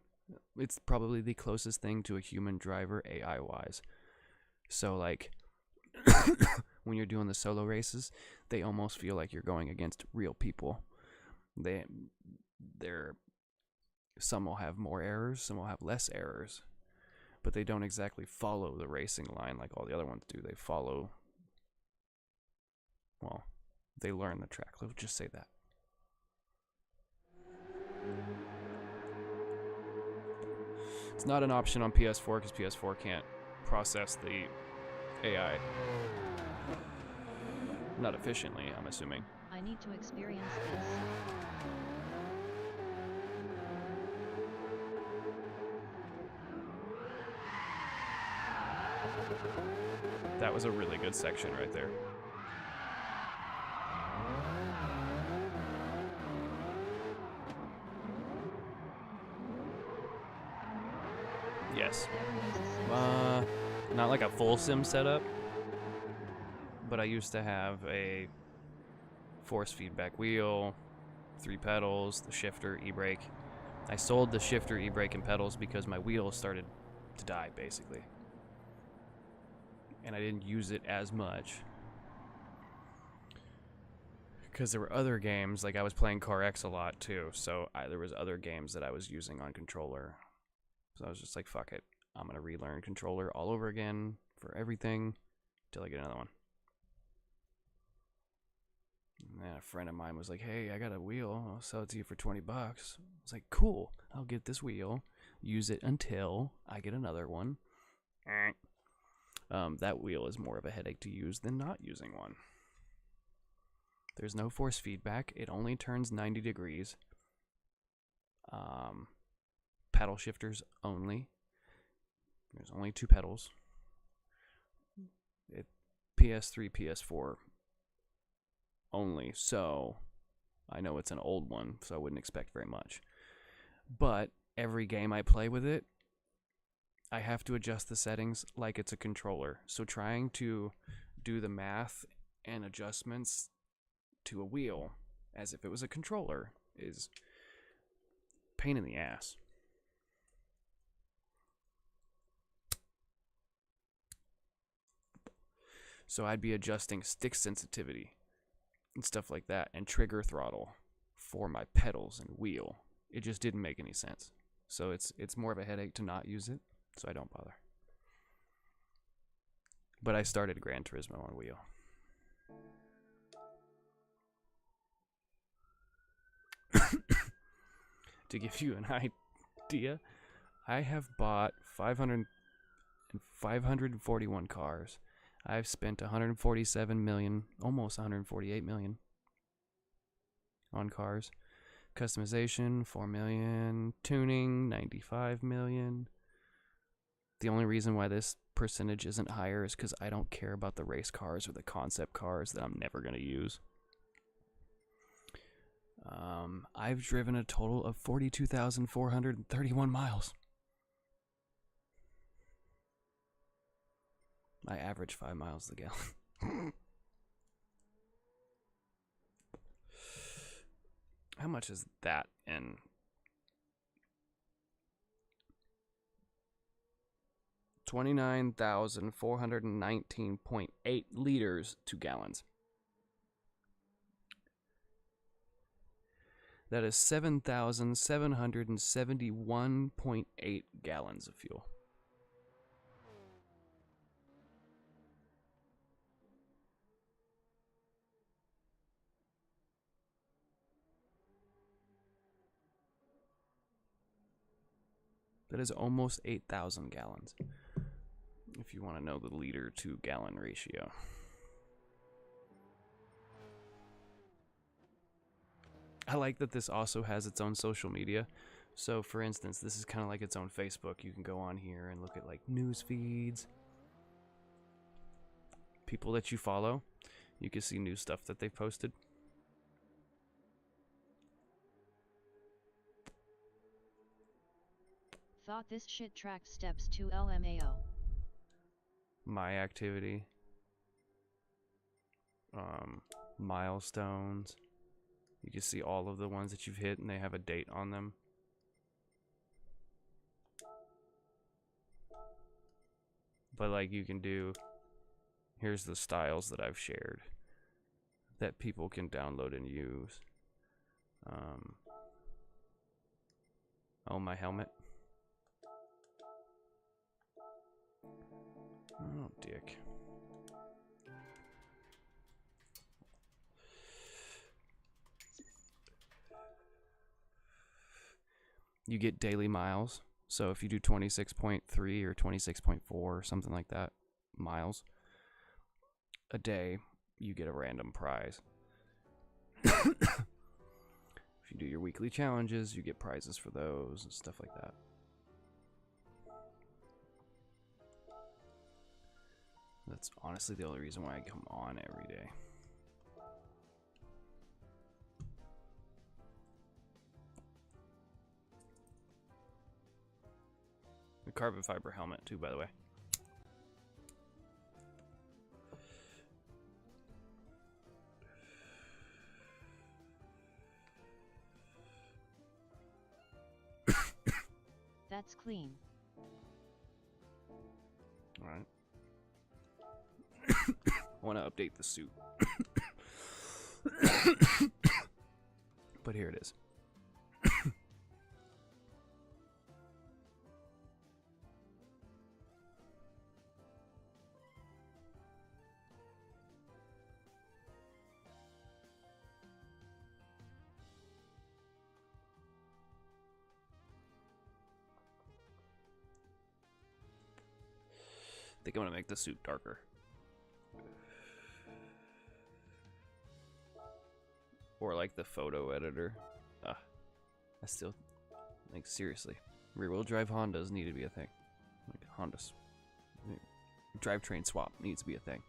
It's probably the closest thing to a human driver AI-wise. So, like, when you're doing the solo races, they almost feel like you're going against real people. Some will have more errors, some will have less errors, but they don't exactly follow the racing line like all the other ones do. They follow, well, they learn the track. Let's just say that. It's not an option on PS4 because PS4 can't process the AI. Not efficiently, I'm assuming. I need to experience this. That was a really good section right there. Yes. Not like a full sim setup, but I used to have a force feedback wheel, 3 pedals, the shifter, e-brake. I sold the shifter, e-brake, and pedals because my wheel started to die, basically. And I didn't use it as much. Because there were other games, like I was playing Carx a lot too, so there was other games that I was using on controller. So I was just like, fuck it. I'm going to relearn controller all over again for everything until I get another one. And then a friend of mine was like, hey, I got a wheel. I'll sell it to you for $20. I was like, cool. I'll get this wheel, use it until I get another one. That wheel is more of a headache to use than not using one. There's no force feedback. It only turns 90 degrees. Paddle shifters only. There's only 2 pedals. PS3, PS4 only, so I know it's an old one, so I wouldn't expect very much. But every game I play with it, I have to adjust the settings like it's a controller. So trying to do the math and adjustments to a wheel as if it was a controller is a pain in the ass. So I'd be adjusting stick sensitivity and stuff like that, and trigger throttle for my pedals and wheel. It just didn't make any sense. So it's more of a headache to not use it, so I don't bother. But I started Gran Turismo on wheel. To give you an idea, I have bought 541 cars. I've spent 147 million, almost 148 million on cars. Customization, 4 million. Tuning, 95 million. The only reason why this percentage isn't higher is because I don't care about the race cars or the concept cars that I'm never going to use. I've driven a total of 42,431 miles. I average 5 miles a gallon. How much is that in? $29,419.8 liters to gallons. That is 7,771.8 gallons of fuel. That is almost 8,000 gallons, if you want to know the liter to gallon ratio. I like that this also has its own social media. So, for instance, this is kind of like its own Facebook. You can go on here and look at like news feeds, people that you follow. You can see new stuff that they've posted. Thought this shit tracked steps to LMAO. My activity. Milestones. You can see all of the ones that you've hit and they have a date on them. But like you can do, here's the styles that I've shared that people can download and use. Oh, my helmet. Oh, dick. You get daily miles. So if you do 26.3 or 26.4 or something like that miles a day, you get a random prize. If you do your weekly challenges, you get prizes for those and stuff like that. That's honestly the only reason why I come on every day. The carbon fiber helmet too, by the way. That's clean. All right. I want to update the suit. But here it is. I think I'm going to make the suit darker. Or like the photo editor. I still, like, seriously. Rear-wheel drive Hondas need to be a thing. Like Hondas. Drivetrain swap needs to be a thing.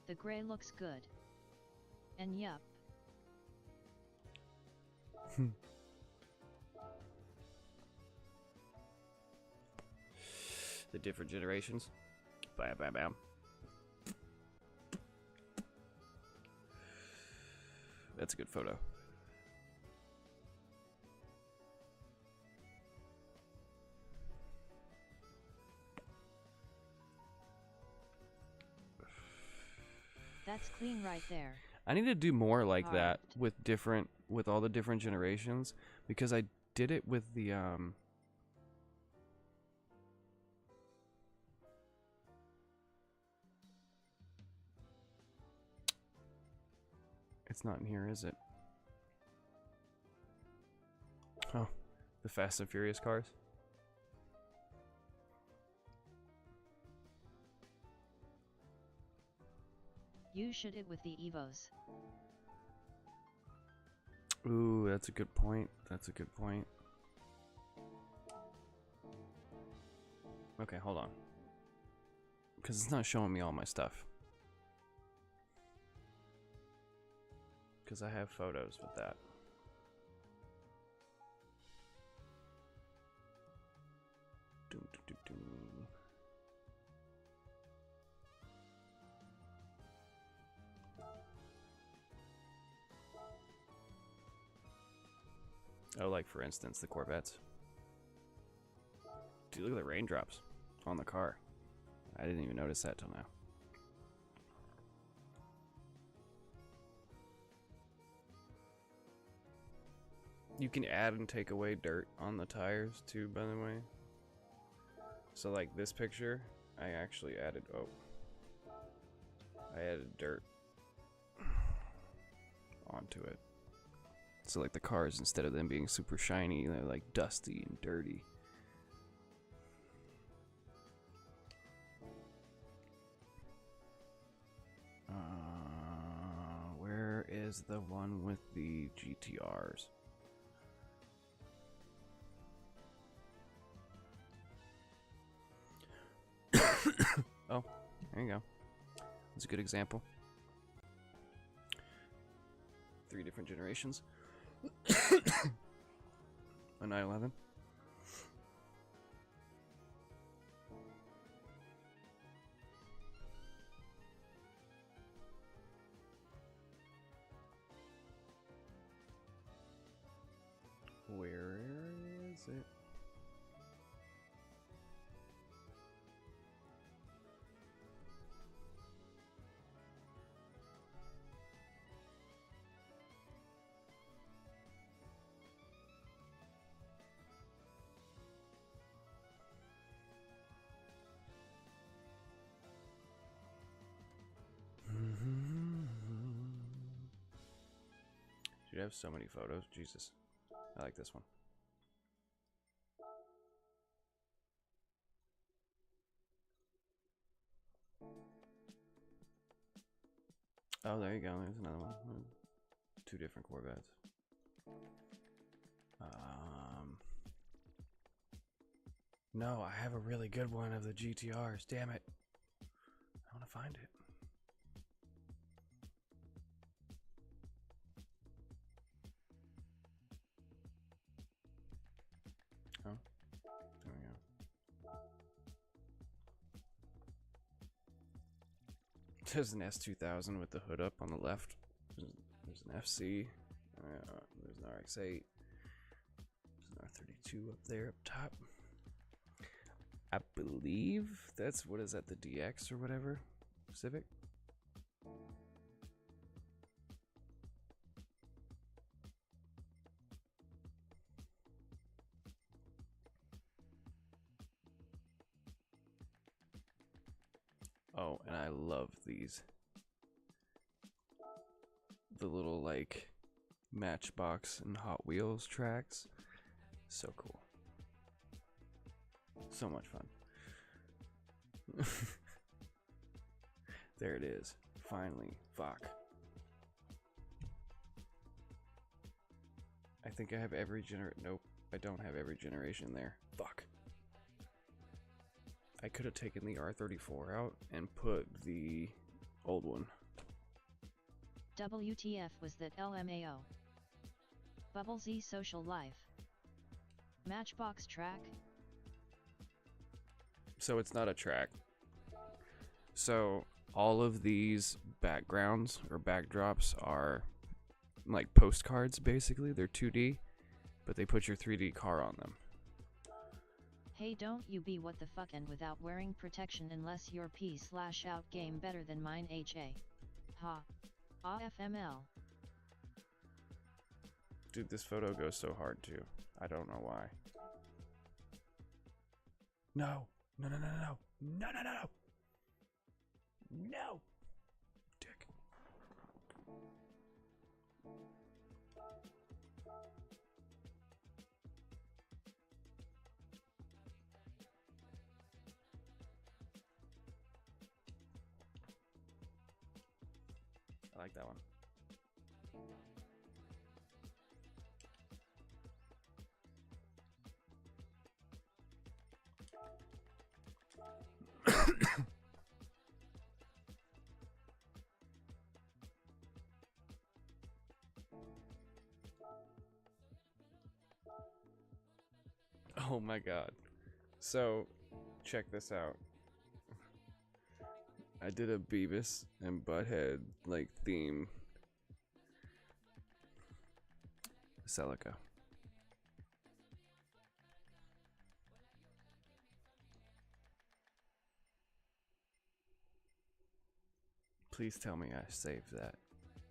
The gray looks good. And yup. The different generations. Bam, bam, bam. That's a good photo. That's clean right there. I need to do more like Hard. that with all the different generations, because I did it with the It's not in here, is it? Oh, the Fast and Furious cars. You should it with the Evos. Ooh, that's a good point. That's a good point. Okay, hold on. Because it's not showing me all my stuff. Because I have photos with that. Doom, doom, doom, doom. Oh, like for instance, the Corvettes. Dude, look at the raindrops on the car. I didn't even notice that till now. You can add and take away dirt on the tires too, by the way. So like this picture, I actually added, I added dirt onto it. So like the cars, instead of them being super shiny, they're like dusty and dirty. Where is the one with the GTRs? Oh, there you go. That's a good example. 3 different generations. A 911. Where is it? Dude, I have so many photos. Jesus. I like this one. Oh, there you go. There's another one. 2 different Corvettes. No, I have a really good one of the GTRs. Damn it. I want to find it. Oh, there we go. There's an S2000 with the hood up on the left. There's an FC. There's an RX-8. There's an R32 up there up top. I believe that's, what is that, the DX or whatever? Civic? Oh, and I love these. The little, like, Matchbox and Hot Wheels tracks. So cool. So much fun. There it is. Finally. Fuck. I think I have every Nope, I don't have every generation there. Fuck. I could have taken the R34 out and put the old one. WTF was that LMAO? Bubble Z social life. Matchbox track? So it's not a track. So all of these backgrounds or backdrops are like postcards basically. They're 2D, but they put your 3D car on them. Hey, don't you be what the fuck and without wearing protection unless your P/out game better than mine HA. Ha. AFML. Dude, this photo goes so hard too. I don't know why. No. No, no, no, no, no, no, no, no, no, dick. I like that one. Oh my god. So, check this out. I did a Beavis and Butthead like theme. Celica. Please tell me I saved that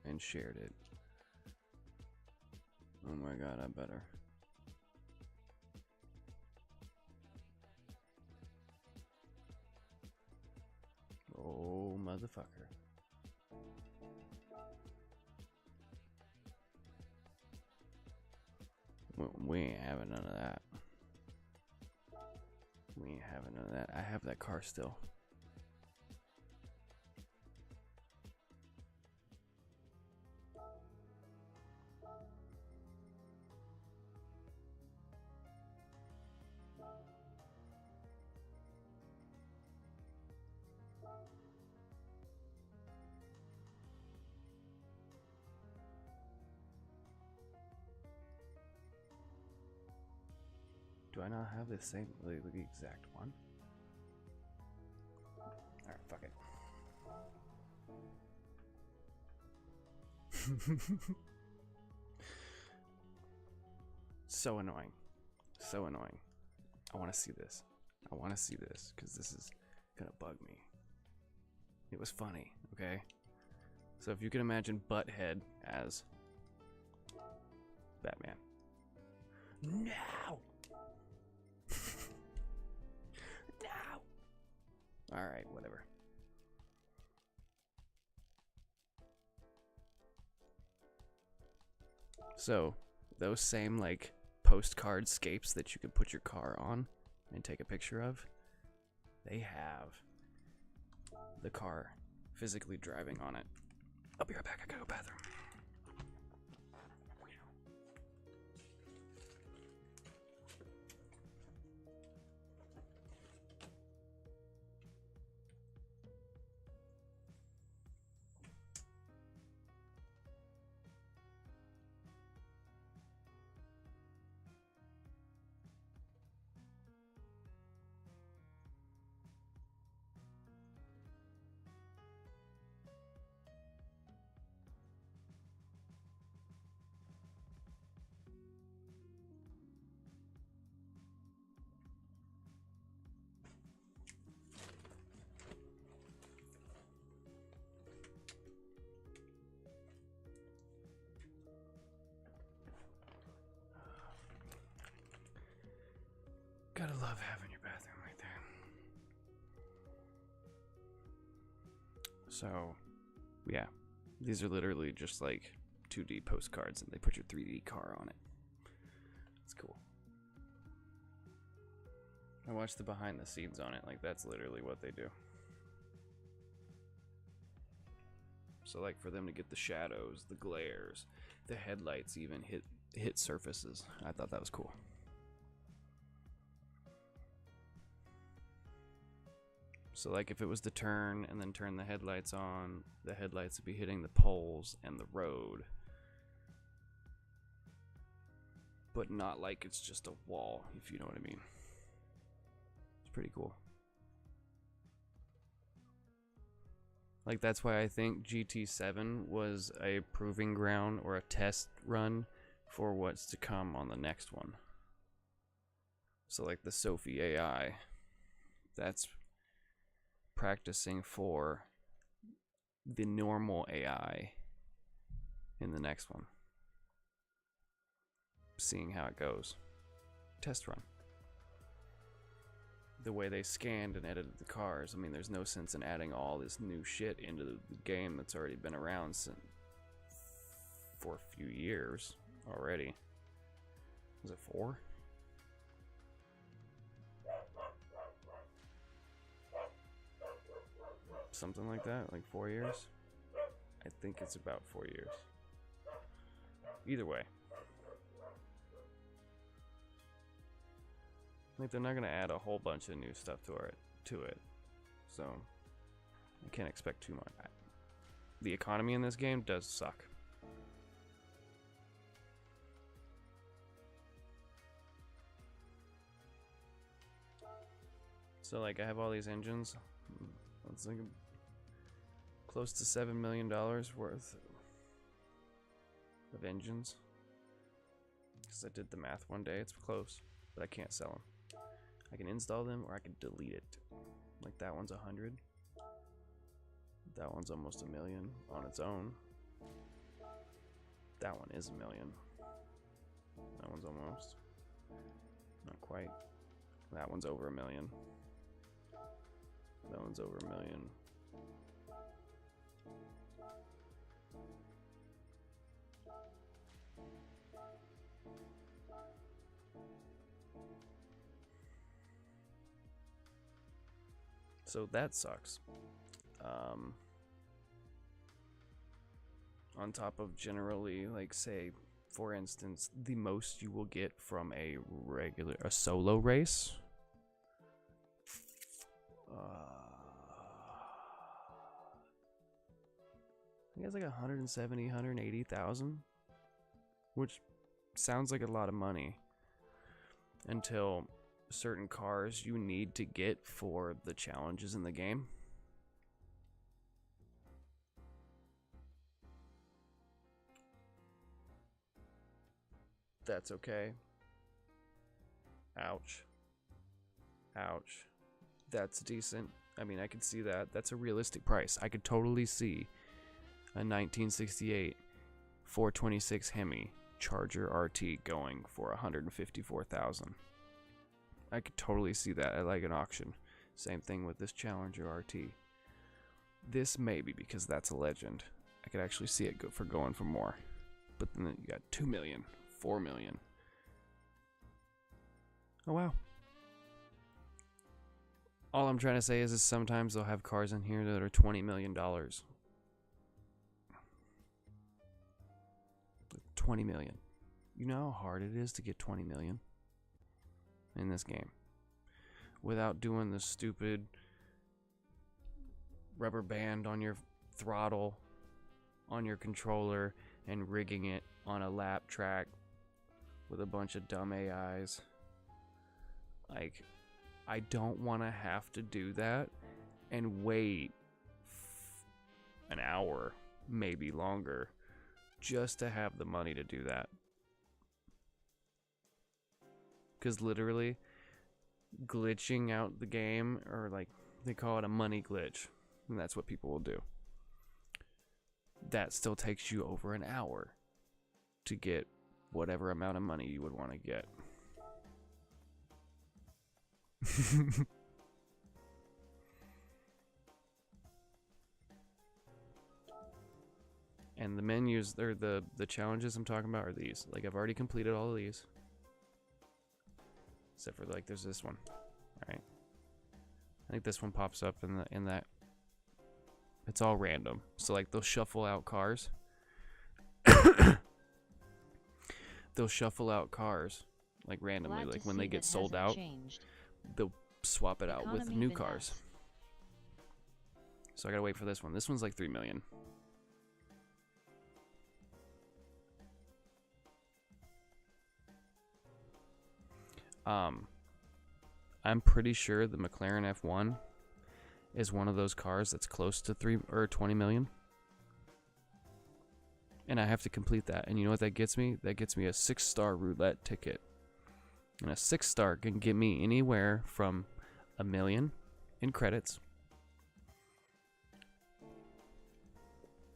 and shared it. Oh my god, I better. Oh, motherfucker. We ain't having none of that. We ain't having none of that. I have that car still. Do I not have the same, the exact one? Alright, fuck it. So annoying. So annoying. I want to see this. I want to see this, because this is gonna bug me. It was funny, okay? So if you can imagine Butthead as Batman. No! No! Alright, whatever. So, those same, like, postcard scapes that you could put your car on and take a picture of, they have the car physically driving on it. I'll be right back, I gotta go bathroom. Gotta love having your bathroom right there. So, yeah. These are literally just like 2D postcards and they put your 3D car on it. It's cool. I watched the behind the scenes on it, like that's literally what they do. So like for them to get the shadows, the glares, the headlights even hit surfaces. I thought that was cool. So like if it was to turn and then turn the headlights on, the headlights would be hitting the poles and the road. But not like it's just a wall, if you know what I mean. It's pretty cool. Like that's why I think GT7 was a proving ground or a test run for what's to come on the next one. So like the Sophie AI, that's practicing for the normal AI in the next one. Seeing how it goes. Test run. The way they scanned and edited the cars, I mean, there's no sense in adding all this new shit into the game that's already been around for a few years already. Was it 4? Something like that, like 4 years? I think it's about 4 years. Either way. Like they're not gonna add a whole bunch of new stuff to it. So I can't expect too much. The economy in this game does suck. So like I have all these engines. It's like close to $7 million worth of engines. Because I did the math one day. It's close, but I can't sell them. I can install them or I can delete it. Like that one's 100. That one's almost $1 million on its own. That one is $1 million. That one's almost. Not quite. That one's over $1 million. That one's over $1 million. So that sucks. On top of generally, like, say, for instance, the most you will get from a solo race. I think it's like 170, 180,000, which sounds like a lot of money until certain cars you need to get for the challenges in the game. That's okay. Ouch. Ouch. That's decent. I mean, I could see that. That's a realistic price. I could totally see a 1968 426 Hemi Charger RT going for 154,000. I could totally see that at like an auction. Same thing with this Challenger RT. This maybe because that's a legend. I could actually see it go for going for more. But then you got 2 million, 4 million. Oh wow. All I'm trying to say is sometimes they'll have cars in here that are $20 million. $20 million. You know how hard it is to get 20 million in this game without doing the stupid rubber band on your throttle, on your controller, and rigging it on a lap track with a bunch of dumb AIs. Like, I don't want to have to do that and wait an hour, maybe longer, just to have the money to do that. Because literally, glitching out the game, or like, they call it a money glitch, and that's what people will do. That still takes you over an hour to get whatever amount of money you would want to get. And the menus, or the challenges I'm talking about are these. Like, I've already completed all of these. Except for, like, there's this one. Alright. I think this one pops up in that. It's all random. So, like, they'll shuffle out cars. They'll shuffle out cars, like, randomly. Like, when they get sold out, they'll swap it out with new cars. So I gotta wait for this one. This one's like 3 million. I'm pretty sure the McLaren F1 is one of those cars that's close to 20 million. And I have to complete that. And you know what that gets me? That gets me a 6-star roulette ticket. And a 6-star can get me anywhere from $1 million in credits,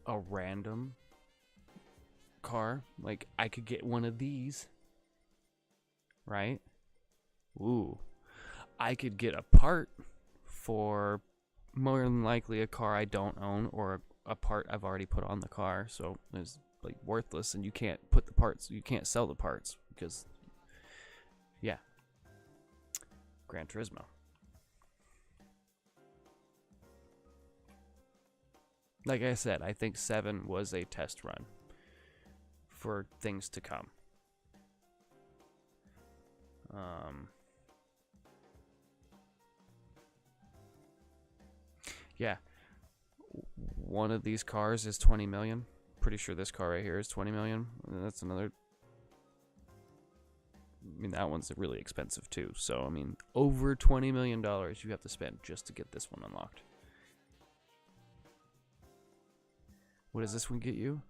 a random car, like I could get one of these, right? Ooh, I could get a part for more than likely a car I don't own, or a part I've already put on the car, so it's like worthless, and you can't put the parts, you can't sell the parts because, yeah, Gran Turismo. Like I said, I think 7 was a test run for things to come. Yeah, one of these cars is 20 million. Pretty sure this car right here is 20 million. And that's another I mean, that one's really expensive too. So, I mean, over $20 million you have to spend just to get this one unlocked. What does this one get you?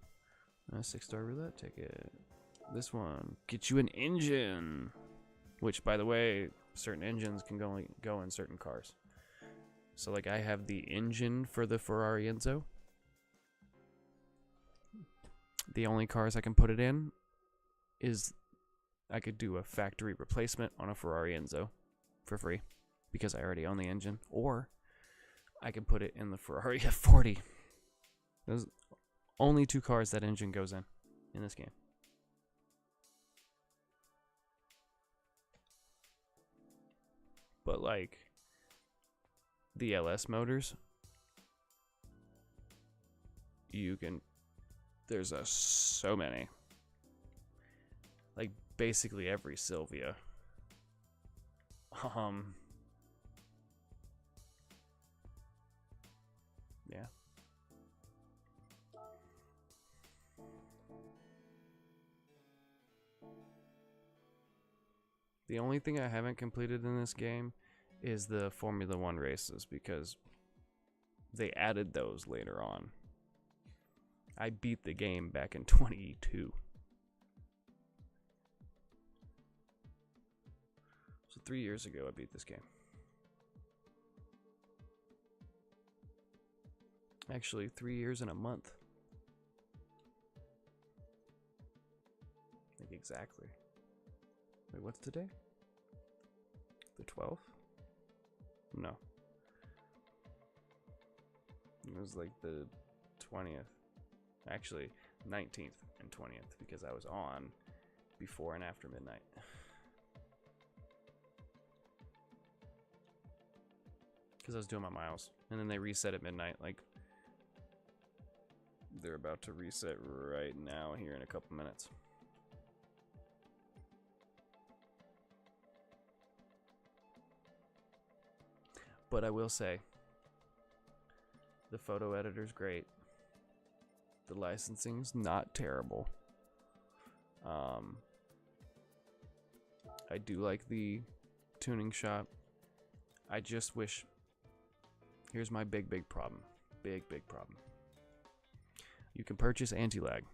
6-star roulette ticket. This one gets you an engine. Which, by the way, certain engines can go in certain cars. So, like, I have the engine for the Ferrari Enzo. The only cars I can put it in is I could do a factory replacement on a Ferrari Enzo for free because I already own the engine, or I could put it in the Ferrari F40. Those only 2 cars that engine goes in this game. But like the LS motors, there's so many. Like basically every Sylvia. Yeah. The only thing I haven't completed in this game is the Formula 1 races because they added those later on. I beat the game back in 22. So 3 years ago I beat this game. Actually, 3 years and a month. Like exactly. Wait, what's today? The 12th? No. It was like the 20th. Actually, 19th and 20th because I was on before and after midnight. Because I was doing my miles. And then they reset at midnight. Like, they're about to reset right now here in a couple minutes. But I will say, the photo editor's great. The licensing's not terrible. I do like the tuning shop. I just wish... Here's my big problem. Big problem. You can purchase anti-lag.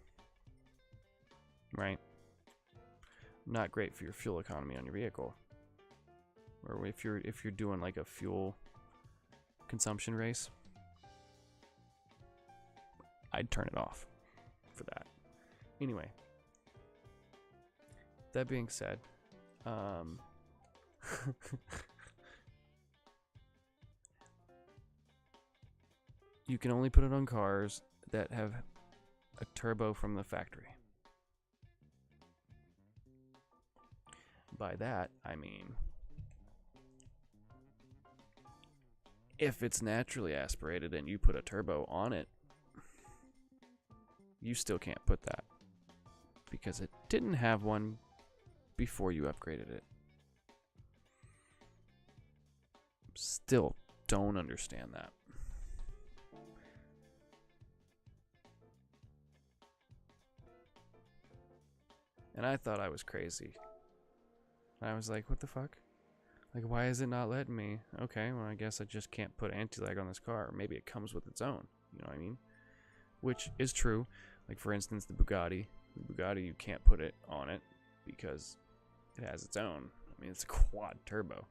Right? Not great for your fuel economy on your vehicle. Or if you're doing like a fuel consumption race, I'd turn it off for that. Anyway, that being said, you can only put it on cars that have a turbo from the factory. By that, I mean if it's naturally aspirated and you put a turbo on it, you still can't put that because it didn't have one before you upgraded it. Still don't understand that. And I thought I was crazy. I was like, what the fuck? Like, why is it not letting me? Okay, well, I guess I just can't put anti-lag on this car. Or maybe it comes with its own. You know what I mean? Which is true. Like, for instance, the Bugatti. The Bugatti, you can't put it on it because it has its own. I mean, it's a quad turbo.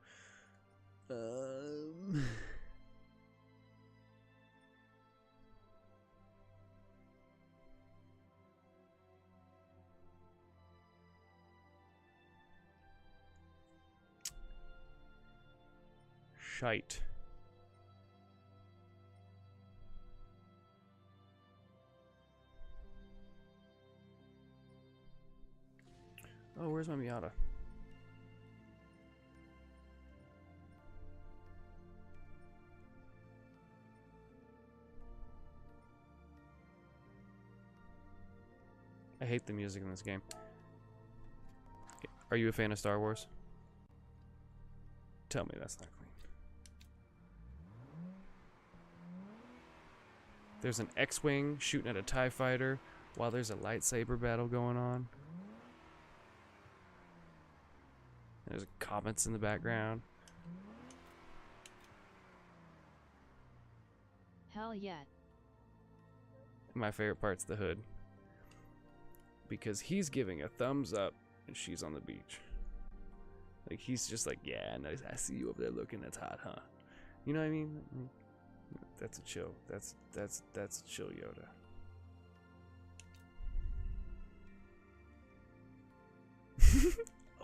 Shite. Oh, where's my Miata? I hate the music in this game. Are you a fan of Star Wars? Tell me that's not clean. There's an X-Wing shooting at a TIE fighter while there's a lightsaber battle going on. There's comments in the background. Hell yeah. My favorite part's the hood. Because he's giving a thumbs up and she's on the beach. Like, he's just like, yeah, nice. I see you over there looking. That's hot, huh? You know what I mean? That's a chill. That's a chill Yoda.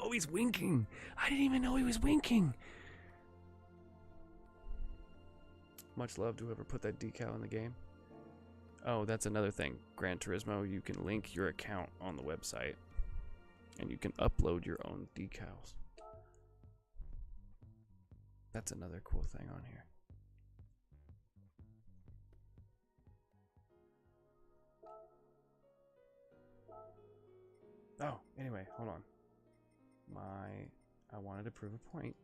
Oh, he's winking. I didn't even know he was winking. Much love to whoever put that decal in the game. Oh, that's another thing. Gran Turismo, you can link your account on the website. And you can upload your own decals. That's another cool thing on here. Oh, anyway, hold on. I wanted to prove a point.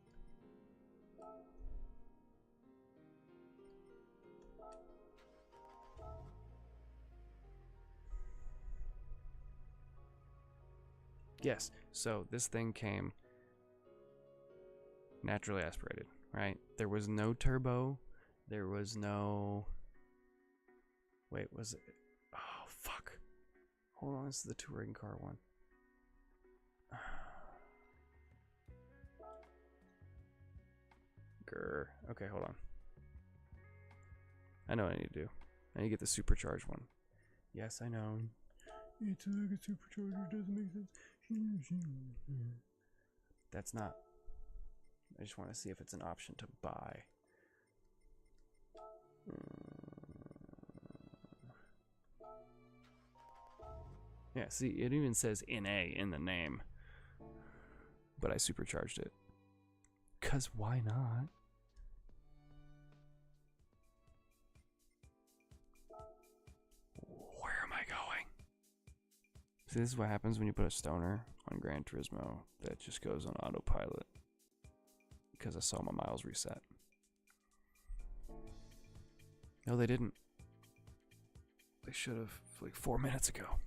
Yes, so this thing came naturally aspirated, right? There was no turbo. There was no... Wait, was it... Oh, fuck. Hold on, this is the touring car one. Grr. Okay, hold on. I know what I need to do. I need to get the supercharged one. Yes, I know. It's like a supercharger, doesn't make sense. That's not. I just want to see if it's an option to buy. Yeah, see, it even says NA in the name. But I supercharged it. 'Cause why not? Where am I going? See, this is what happens when you put a stoner on Gran Turismo that just goes on autopilot. Because I saw my miles reset. No, they didn't. They should have, like 4 minutes ago.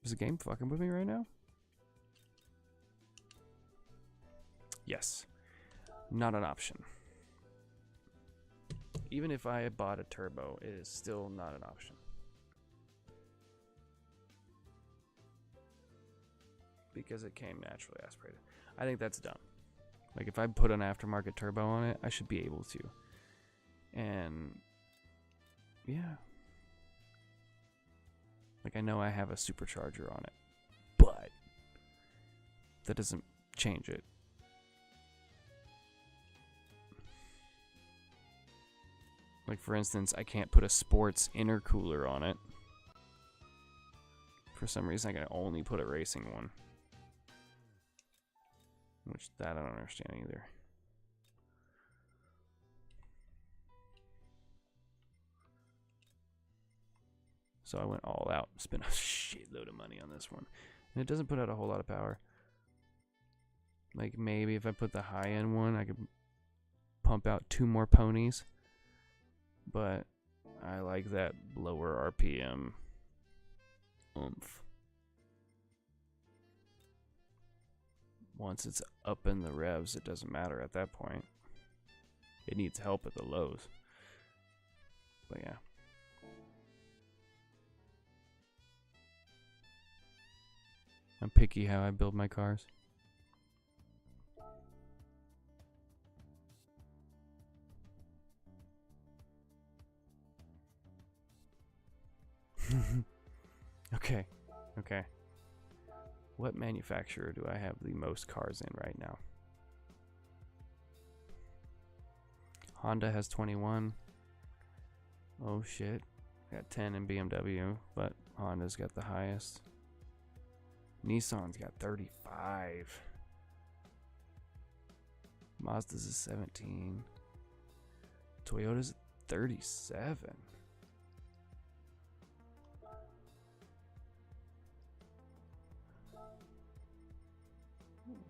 Is the game fucking with me right now? Yes. Not an option. Even if I had bought a turbo, it is still not an option. Because it came naturally aspirated. I think that's dumb. Like, if I put an aftermarket turbo on it, I should be able to. And yeah. Like, I know I have a supercharger on it, but that doesn't change it. Like, for instance, I can't put a sports intercooler on it. For some reason, I can only put a racing one. Which, that I don't understand either. So I went all out, spent a shitload of money on this one. And it doesn't put out a whole lot of power. Like, maybe if I put the high-end one, I could pump out 2 more ponies. But I like that lower RPM oomph. Once it's up in the revs, it doesn't matter at that point. It needs help at the lows. But yeah. I'm picky how I build my cars. Okay. What manufacturer do I have the most cars in right now? Honda has 21. Oh shit. Got 10 in BMW, but Honda's got the highest. Nissan's got 35. Mazda's is 17. Toyota's 37.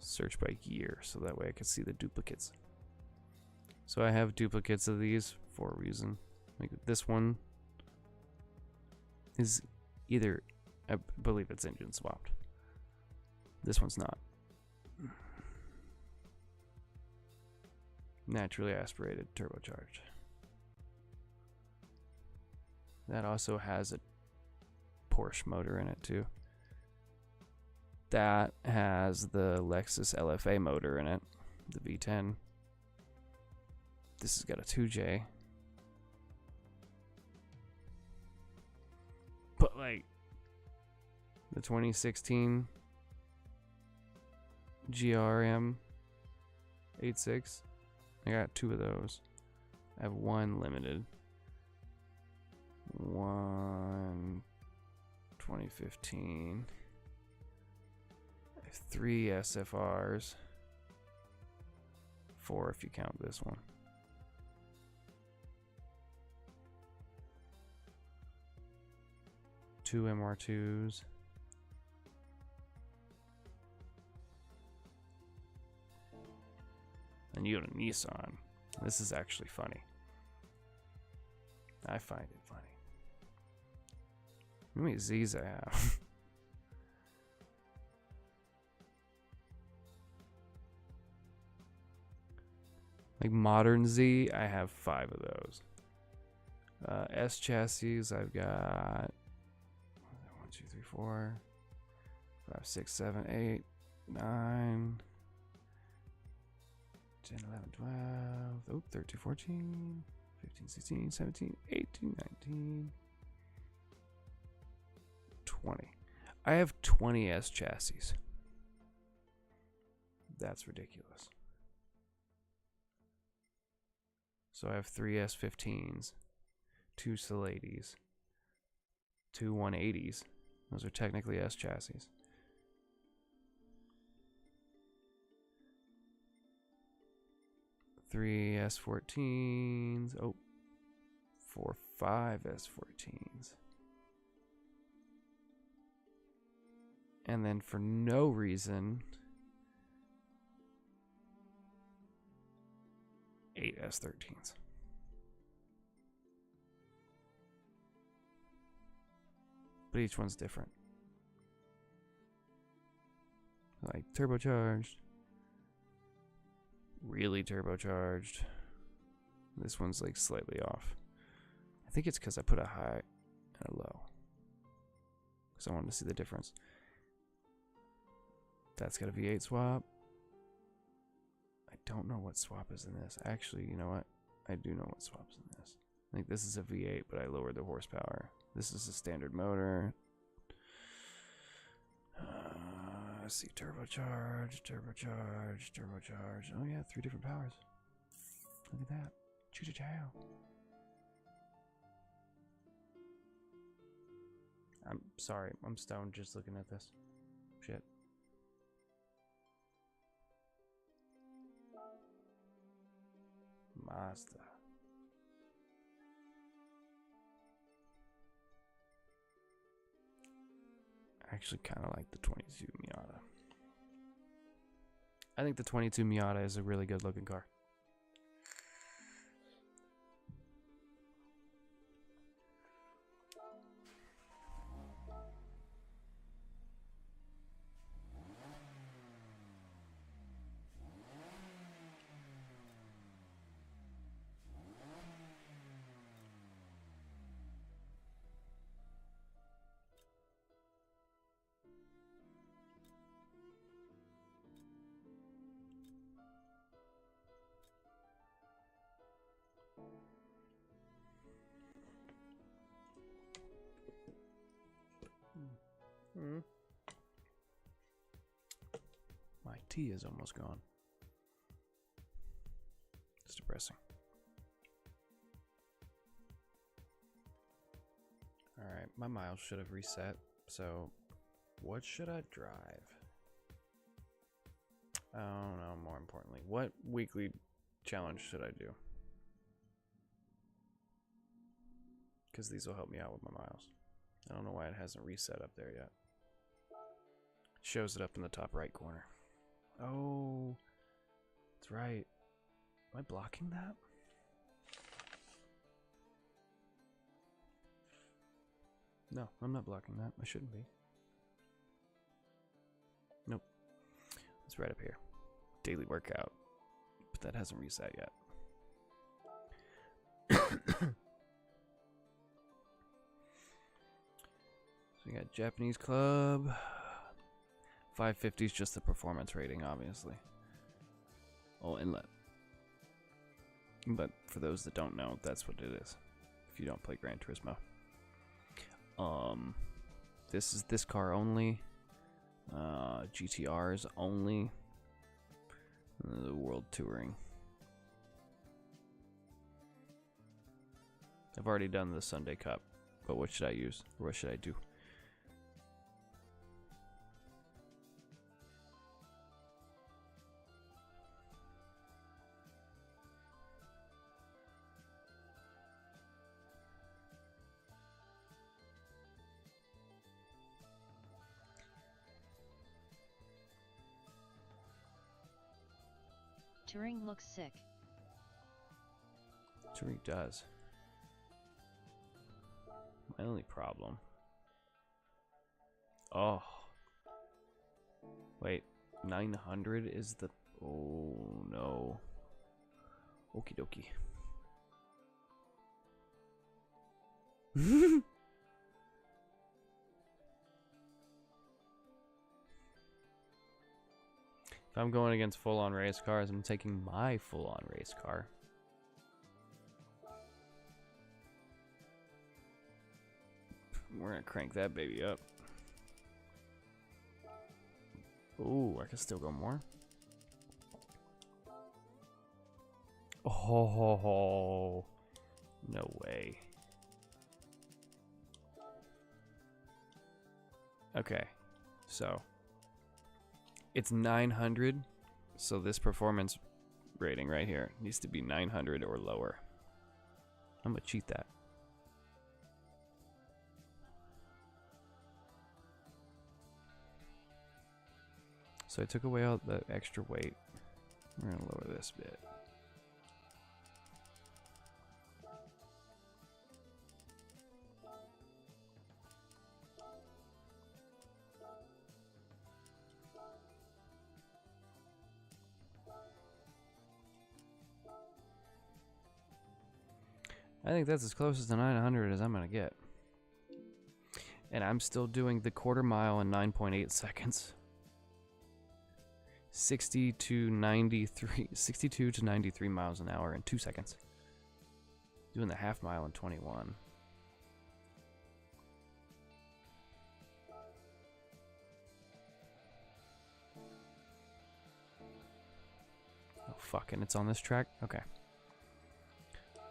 Search by year so that way I can see the duplicates. So I have duplicates of these for a reason. Like this one is either, I believe it's engine swapped. This one's not. Naturally aspirated, turbocharged. That also has a Porsche motor in it too. That has the Lexus LFA motor in it, the V10. This has got a 2J. But like the 2016 GRM 86, I got 2 of those. I have 1 limited. 1 2015. I have 3 SFRs. 4 if you count this one. Two MR2s. And you go to Nissan. This is actually funny. I find it funny. How many Z's I have? Like modern Z, I have 5 of those. S chassis, I've got 1, 2, 3, 4, 5, 6, 7, 8, 9, 10, 11, 12, oh, 13, 14, 15, 16, 17, 18, 19, 20. I have 20 S chassis. That's ridiculous. So I have 3 S15s, 2 Celades, 2 180s. Those are technically S chassis. 3 S14s. Oh, 4, 5 S14s. And then for no reason, 8 S13s. But each one's different. Like turbocharged. Really turbocharged. This one's like slightly off. I think it's because I put a high and a low. Because I wanted to see the difference. That's got a V8 swap. I don't know what swap is in this. Actually, you know what? I do know what swap's in this. I think this is a V8, but I lowered the horsepower. This is a standard motor. Let's see, turbocharged, turbocharged, turbocharged. Oh yeah, 3 different powers. Look at that. Choo-choo-chow. I'm sorry, I'm stoned just looking at this. Shit. Mazda. I actually kind of like the 22 Miata. I think the 22 Miata is a really good looking car. My tea is almost gone. It's depressing. Alright, my miles should have reset, so what should I drive? Oh no, more importantly, what weekly challenge should I do? Because these will help me out with my miles. I don't know why it hasn't reset up there yet. Shows it up in the top right corner. Oh, that's right. Am I blocking that? No, I'm not blocking that. I shouldn't be. Nope. It's right up here. Daily workout. But that hasn't reset yet. So we got Japanese club. 550 is just the performance rating, obviously. Oh, inlet. But for those that don't know, that's what it is. If you don't play Gran Turismo. This is this car only. GTRs only. The World Touring. I've already done the Sunday Cup, but what should I use? Or what should I do? Touring looks sick. Touring does. My only problem. Oh. Wait, 900 is the... Oh, no. Okie dokie. If I'm going against full-on race cars, I'm taking my full-on race car. We're gonna crank that baby up. Ooh, I can still go more. Oh, no way. Okay, so it's 900, so this performance rating right here needs to be 900 or lower. I'm gonna cheat that. So I took away all the extra weight. We're gonna lower this bit. I think that's as close as to 900 as I'm gonna get. And I'm still doing the quarter mile in 9.8 seconds. 62 to 93 miles an hour in 2 seconds. Doing the half mile in 21. Oh fuck, and it's on this track? Okay.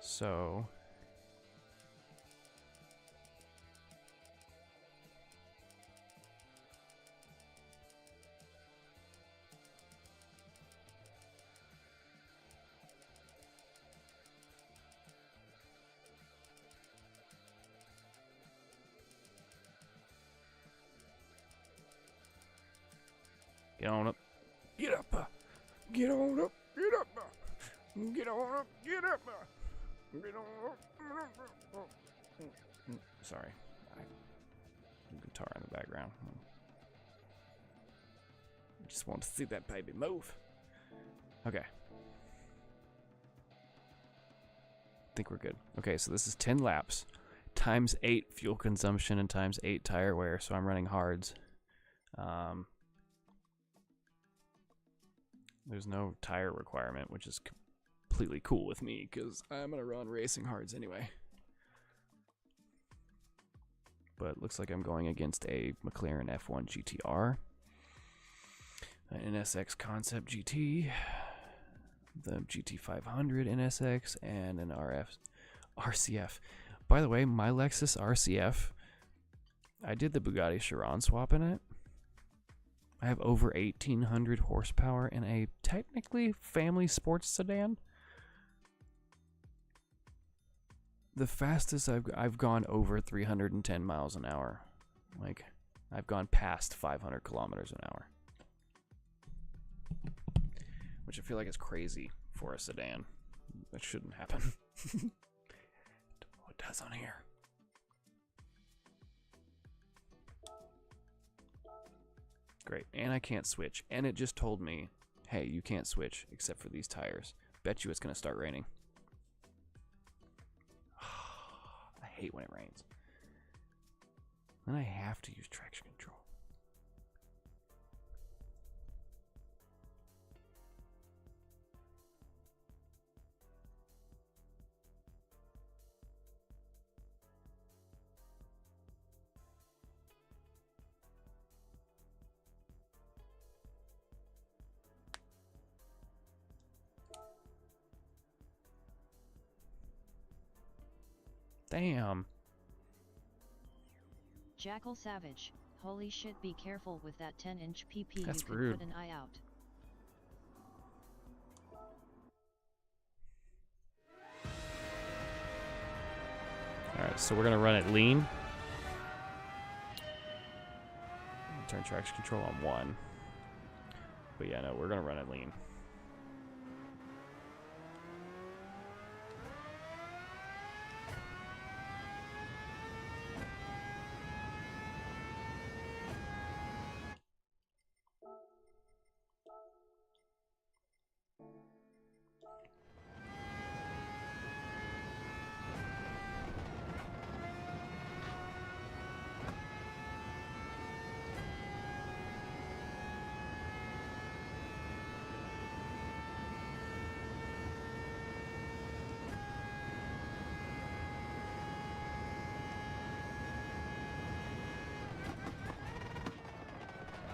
So get on up. Get up. Get on up. Get up. Get on up. Get up. Get on up. Sorry. Guitar in the background. Just want to see that baby move. Okay. I think we're good. Okay, so this is 10 laps. Times 8 fuel consumption and times 8 tire wear, so I'm running hards. There's no tire requirement, which is completely cool with me, because I'm going to run racing hards anyway. But it looks like I'm going against a McLaren F1 GTR, an NSX Concept GT, the GT500 NSX, and an RCF. By the way, my Lexus RCF, I did the Bugatti Chiron swap in it. I have over 1,800 horsepower in a technically family sports sedan. The fastest I've gone over 310 miles an hour. Like, I've gone past 500 kilometers an hour. Which I feel like is crazy for a sedan. That shouldn't happen. Don't know what it does on here. great. And I can't switch. And it just told me, hey, you can't switch except for these tires. Bet you it's going to start raining. I hate when it rains. Then I have to use traction control. Damn. Jackal Savage, holy shit, be careful with that 10-inch PP. That's You could rude. put an eye out. Alright, so we're gonna run it lean. Turn traction control on 1. But yeah, no, we're gonna run it lean.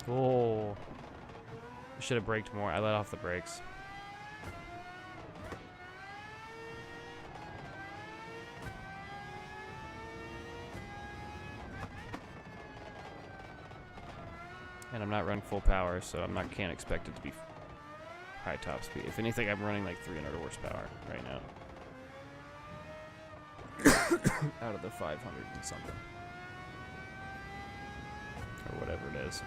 Oh, I should have braked more. I let off the brakes. And I'm not running full power, so can't expect it to be high top speed. If anything, I'm running like 300 horsepower right now. Out of the 500 and something. Or whatever it is.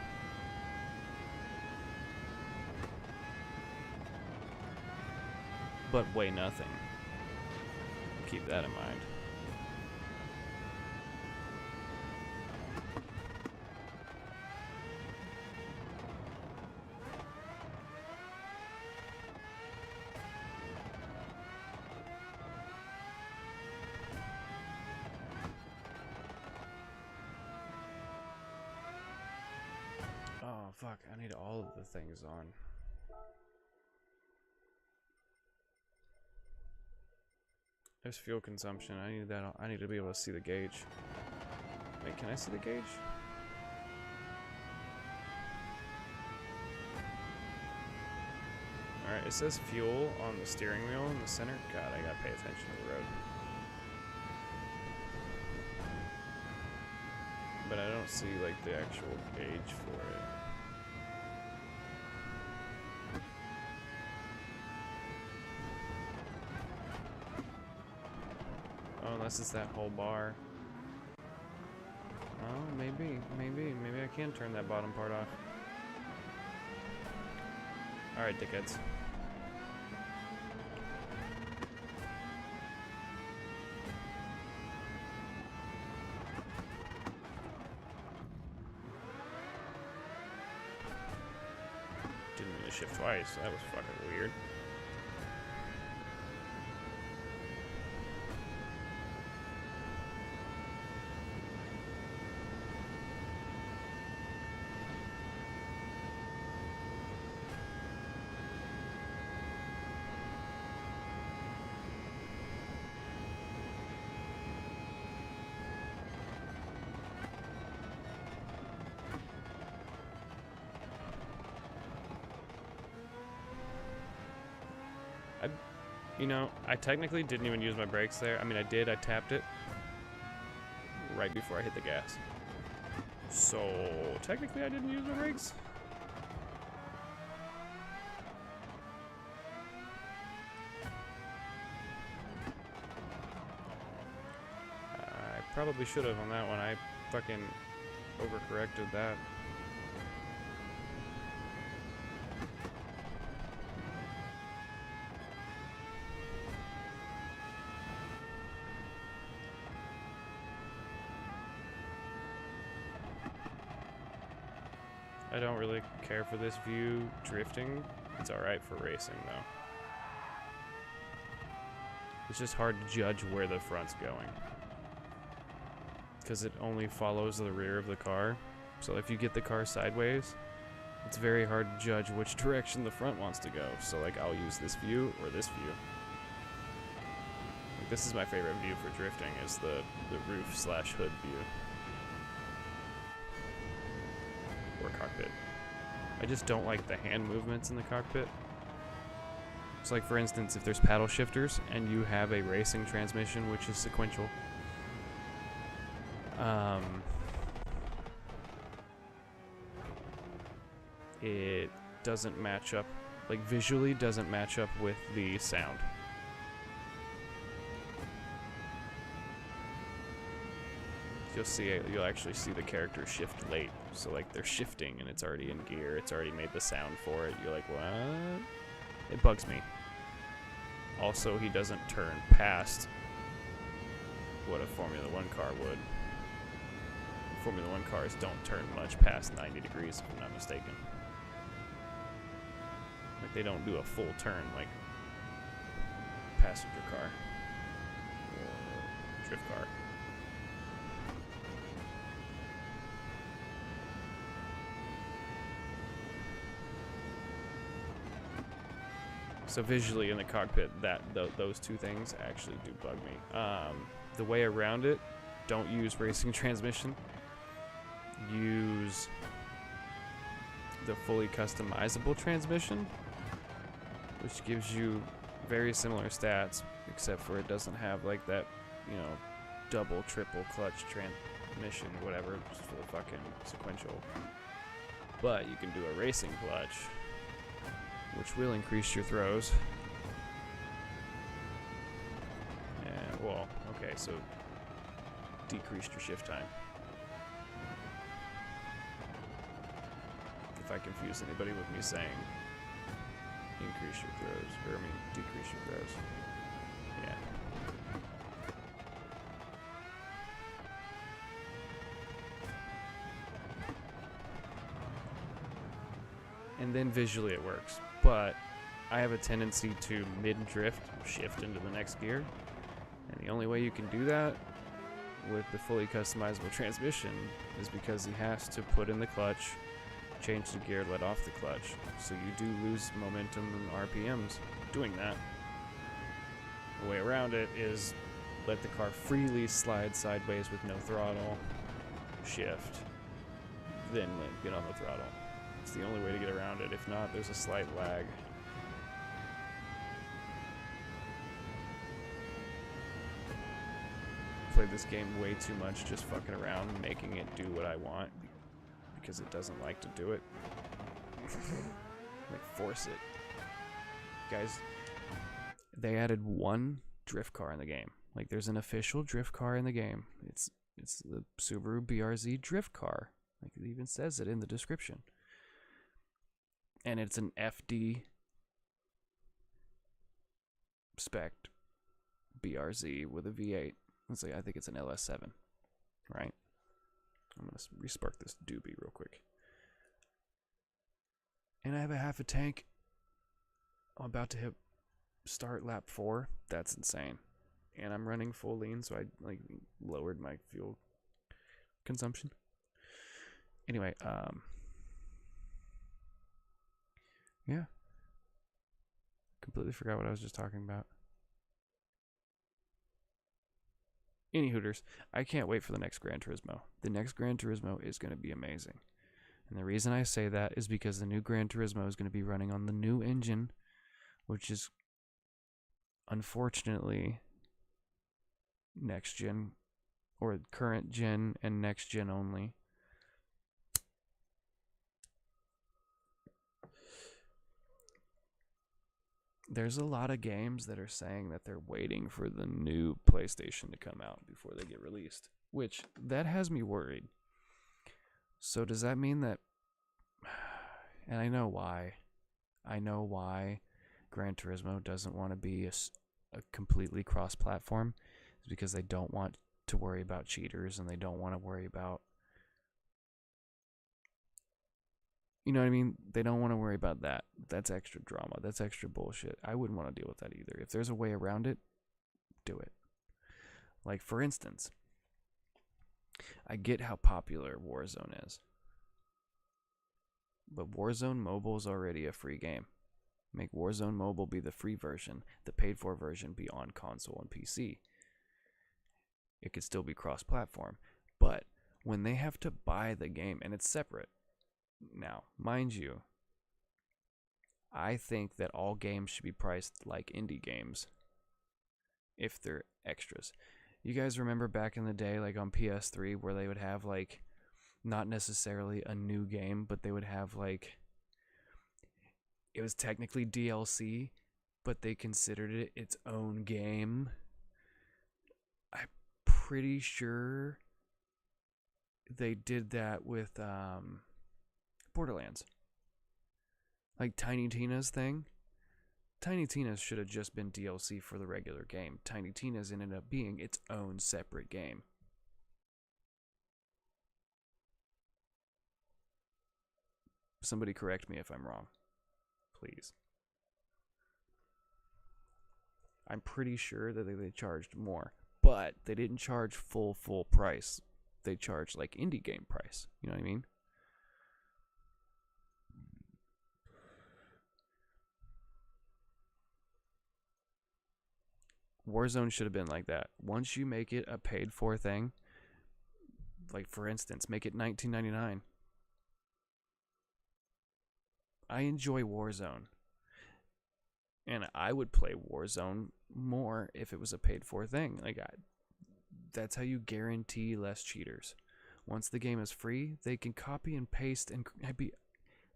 But weigh nothing. Keep that in mind. Oh, fuck. I need all of the things on. There's fuel consumption. I need that. I need to be able to see the gauge. Wait, can I see the gauge? Alright, it says fuel on the steering wheel in the center. God, I gotta pay attention to the road. But I don't see, like, the actual gauge for it. Oh, unless it's that whole bar. Oh, maybe I can turn that bottom part off. Alright, dickheads. Didn't mean to shift twice, that was fucking weird. You know, I technically didn't even use my brakes there. I mean, I did. I tapped it right before I hit the gas. So, technically I didn't use my brakes. I probably should have on that one. I fucking overcorrected that. I don't really care for this view drifting. It's alright for racing, though. It's just hard to judge where the front's going, because it only follows the rear of the car. So if you get the car sideways, it's very hard to judge which direction the front wants to go. So like, I'll use this view or this view. Like, this is my favorite view for drifting, is the roof/hood view. Or cockpit. I just don't like the hand movements in the cockpit. So like, for instance, if there's paddle shifters and you have a racing transmission which is sequential, it doesn't match up, like visually doesn't match up with the sound. You'll actually see the character shift late. So like, they're shifting and it's already in gear, it's already made the sound for it. You're like, what? It bugs me. Also, he doesn't turn past what a Formula 1 car would. Formula 1 cars don't turn much past 90 degrees, if I'm not mistaken. Like, they don't do a full turn like passenger car or drift car. So visually in the cockpit, those two things actually do bug me. The way around it, don't use racing transmission. Use the fully customizable transmission, which gives you very similar stats, except for it doesn't have like that, you know, double, triple clutch transmission, whatever, just for the fucking sequential. But you can do a racing clutch, which will increase your throws. And, well, okay, so decreased your shift time. If I confuse anybody with me saying increase your throws, or I mean decrease your throws. Yeah. And then visually it works. But I have a tendency to mid-drift shift into the next gear. And the only way you can do that with the fully customizable transmission is because he has to put in the clutch, change the gear, let off the clutch. So you do lose momentum and RPMs doing that. The way around it is let the car freely slide sideways with no throttle, shift, then get on the throttle. It's the only way to get around it. If not, there's a slight lag. Played this game way too much, just fucking around, making it do what I want because it doesn't like to do it. Like, force it. Guys, they added one drift car in the game. Like, there's an official drift car in the game. It's the Subaru BRZ drift car. Like, it even says it in the description. And it's an FD spec BRZ with a V8. Let's say I think it's an LS7, right? I'm gonna respark this doobie real quick. And I have a half a tank. I'm about to hit start lap 4. That's insane. And I'm running full lean, so I like lowered my fuel consumption. Anyway, yeah. Completely forgot what I was just talking about. Any hooters, I can't wait for the next Gran Turismo. The next Gran Turismo is going to be amazing. And the reason I say that is because the new Gran Turismo is going to be running on the new engine, which is unfortunately next gen, or current gen and next gen only. There's a lot of games that are saying that they're waiting for the new PlayStation to come out before they get released, which that has me worried. So does that mean that, and I know why Gran Turismo doesn't want to be a completely cross-platform, is because they don't want to worry about cheaters and they don't want to worry about You know what I mean? They don't want to worry about that. That's extra drama. That's extra bullshit. I wouldn't want to deal with that either. If there's a way around it, do it. Like, for instance, I get how popular Warzone is. But Warzone Mobile is already a free game. Make Warzone Mobile be the free version, the paid for version be on console and PC. It could still be cross-platform. But when they have to buy the game, and it's separate. Now, mind you, I think that all games should be priced like indie games if they're extras. You guys remember back in the day, like on PS3, where they would have like not necessarily a new game, but they would have like, it was technically DLC, but they considered it its own game. I'm pretty sure they did that with Borderlands. Like Tiny Tina's thing. Tiny Tina's should have just been DLC for the regular game. Tiny Tina's ended up being its own separate game. Somebody correct me if I'm wrong. Please. I'm pretty sure that they charged more. But they didn't charge full price. They charged like indie game price. You know what I mean? Warzone should have been like that. Once you make it a paid for thing, like for instance, make it $19.99. I enjoy Warzone. And I would play Warzone more if it was a paid for thing. Like that's how you guarantee less cheaters. Once the game is free, they can copy and paste and be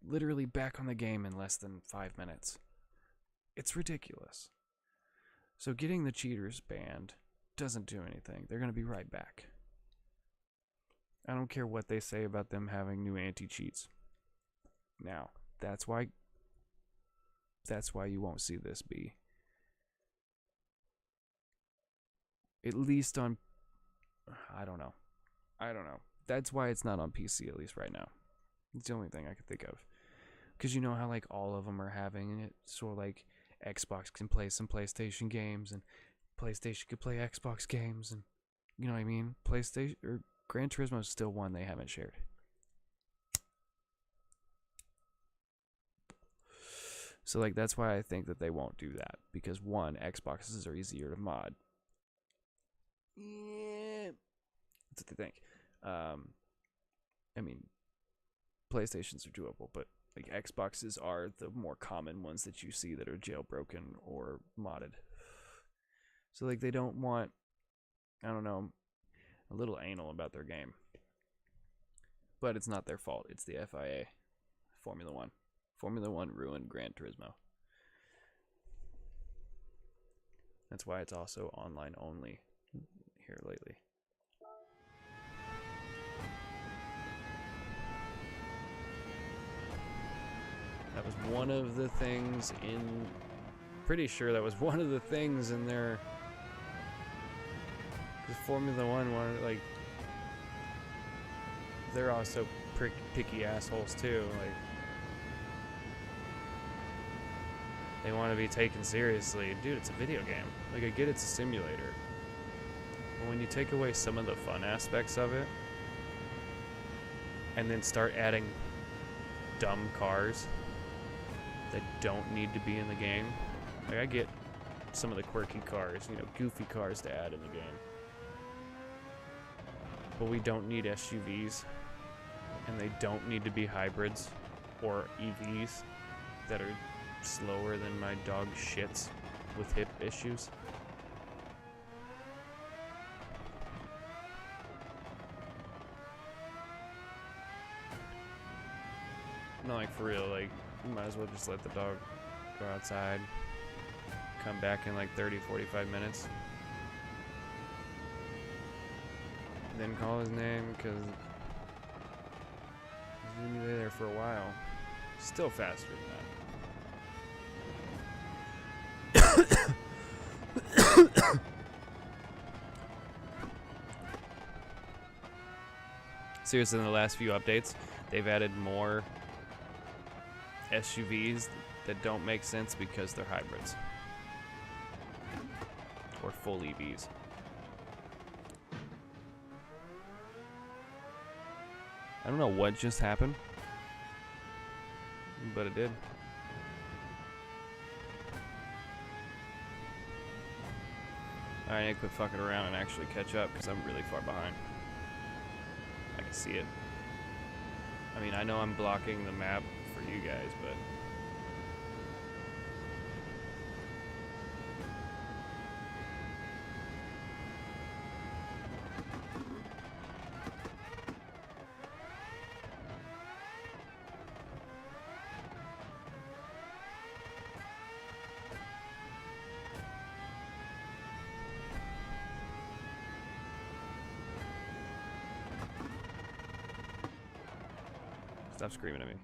literally back on the game in less than 5 minutes. It's ridiculous. So getting the cheaters banned doesn't do anything. They're going to be right back. I don't care what they say about them having new anti-cheats. Now, that's why you won't see this be. At least on, I don't know. That's why it's not on PC, at least right now. It's the only thing I could think of. Because you know how like all of them are having it, so like Xbox can play some PlayStation games, and PlayStation could play Xbox games, and you know what I mean? PlayStation or Gran Turismo is still one they haven't shared. So like that's why I think that they won't do that, because one, Xboxes are easier to mod. Yeah, that's what they think. I mean, PlayStations are doable, but like Xboxes are the more common ones that you see that are jailbroken or modded. So like they don't want, I don't know, a little anal about their game. But it's not their fault. It's the FIA, Formula One. Formula One ruined Gran Turismo. That's why it's also online only here lately. That was one of the things in... Pretty sure that was one of the things in their... Because Formula One wanted, like... They're also picky assholes, too. Like... They want to be taken seriously. Dude, it's a video game. Like, I get it's a simulator. But when you take away some of the fun aspects of it... And then start adding dumb cars that don't need to be in the game. Like, I get some of the quirky cars, you know, goofy cars to add in the game. But we don't need SUVs, and they don't need to be hybrids or EVs that are slower than my dog shits with hip issues. No, like, for real, like, you might as well just let the dog go outside, come back in like 30-45 minutes, then call his name, because he's gonna be there for a while. Still faster than that. Seriously, in the last few updates, they've added more SUVs that don't make sense because they're hybrids. Or full EVs. I don't know what just happened, but it did. Alright, I need to quit fucking around and actually catch up because I'm really far behind. I can see it. I mean, I know I'm blocking the map for you guys, but... Stop screaming at me.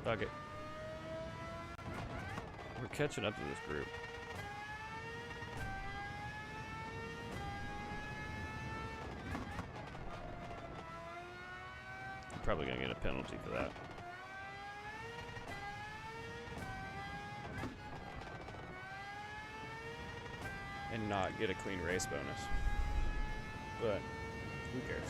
Fuck it. We're catching up to this group. I'm probably gonna get a penalty for that. And not get a clean race bonus. But who cares?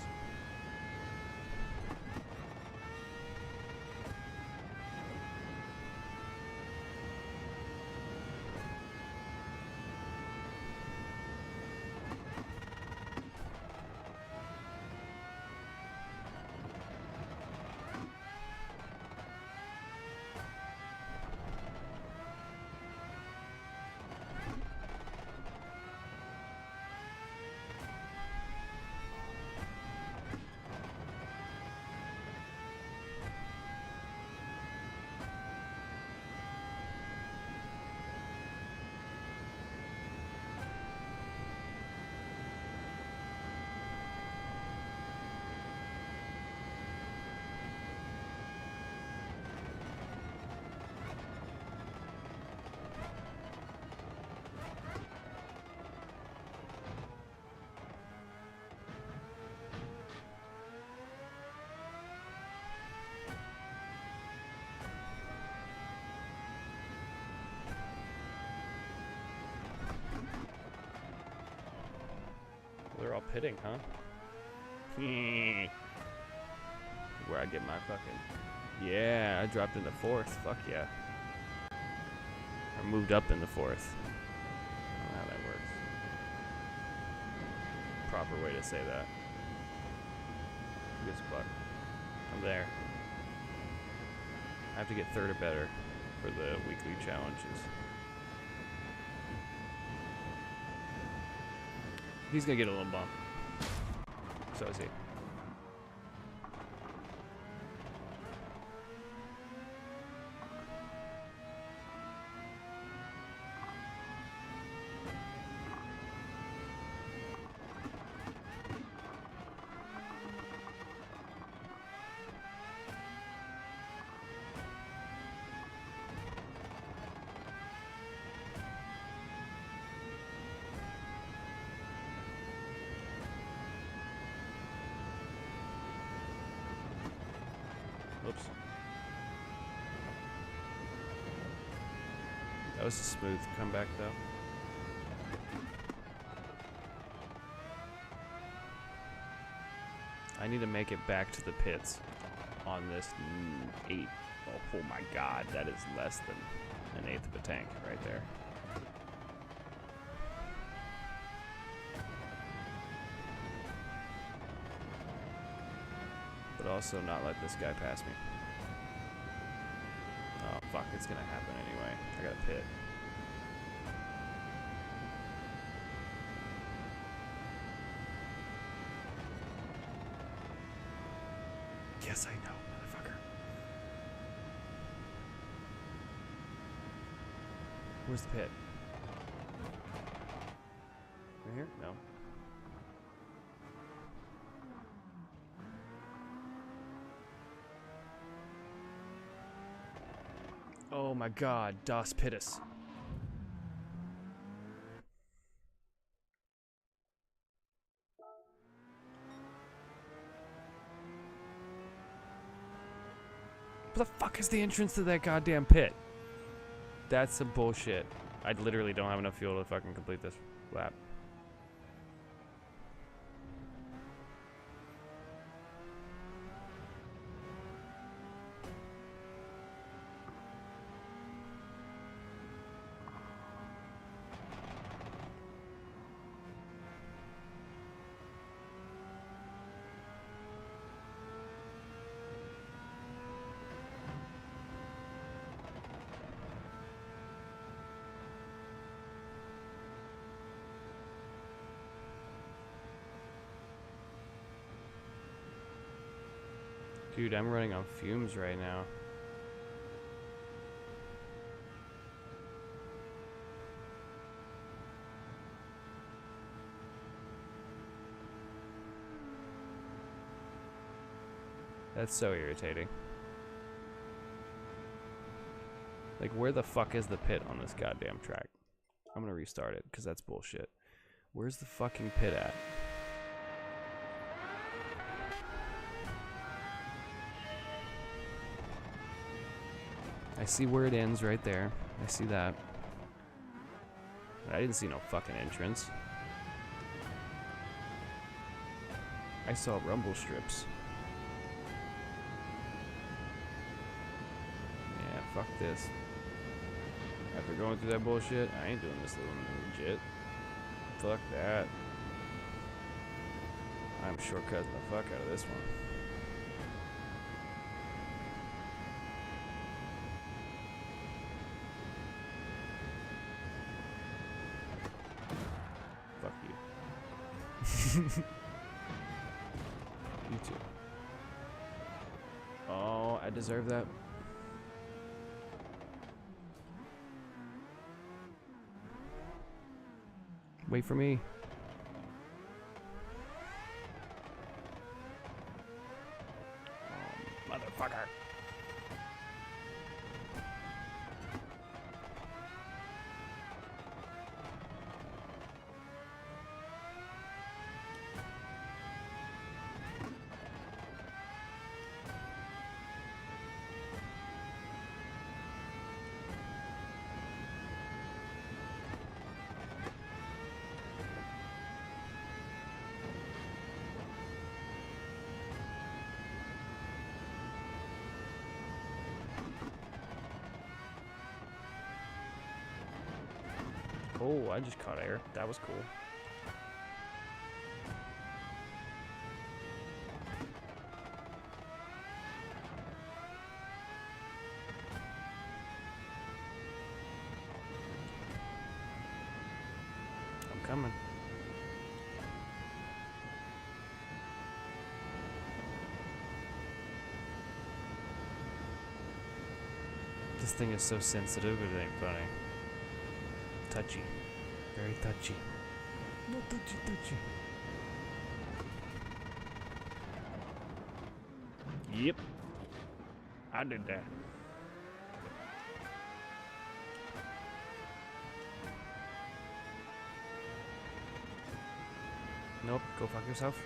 They're all pitting, huh? Where I get my fucking... Yeah, I dropped into 4th. Fuck yeah. I moved up in the 4th. I don't know how that works. Proper way to say that. Who gives a fuck? I'm there. I have to get 3rd or better for the weekly challenges. He's gonna get a little bump. So is he. Oops. That was a smooth comeback, though. I need to make it back to the pits on this 8. Oh my god, that is less than an 1/8 of a tank right there. But also not let this guy pass me. Oh fuck, it's gonna happen anyway. I gotta pit. Yes, I know, motherfucker. Where's the pit? Right here? No. Oh my god, Das Pittis. What the fuck is the entrance to that goddamn pit? That's some bullshit. I literally don't have enough fuel to fucking complete this lap. Dude, I'm running on fumes right now. That's so irritating. Like, where the fuck is the pit on this goddamn track? I'm gonna restart it, because that's bullshit. Where's the fucking pit at? I see where it ends right there. I see that. I didn't see no fucking entrance. I saw rumble strips. Yeah, fuck this. After going through that bullshit, I ain't doing this little legit. Fuck that. I'm shortcutting the fuck out of this one. You too. Oh, I deserve that. Wait for me. Oh, motherfucker. Oh, I just caught air. That was cool. I'm coming. This thing is so sensitive, it ain't funny. Touchy. Very touchy. No touchy. Yep. I did that. Nope, go fuck yourself.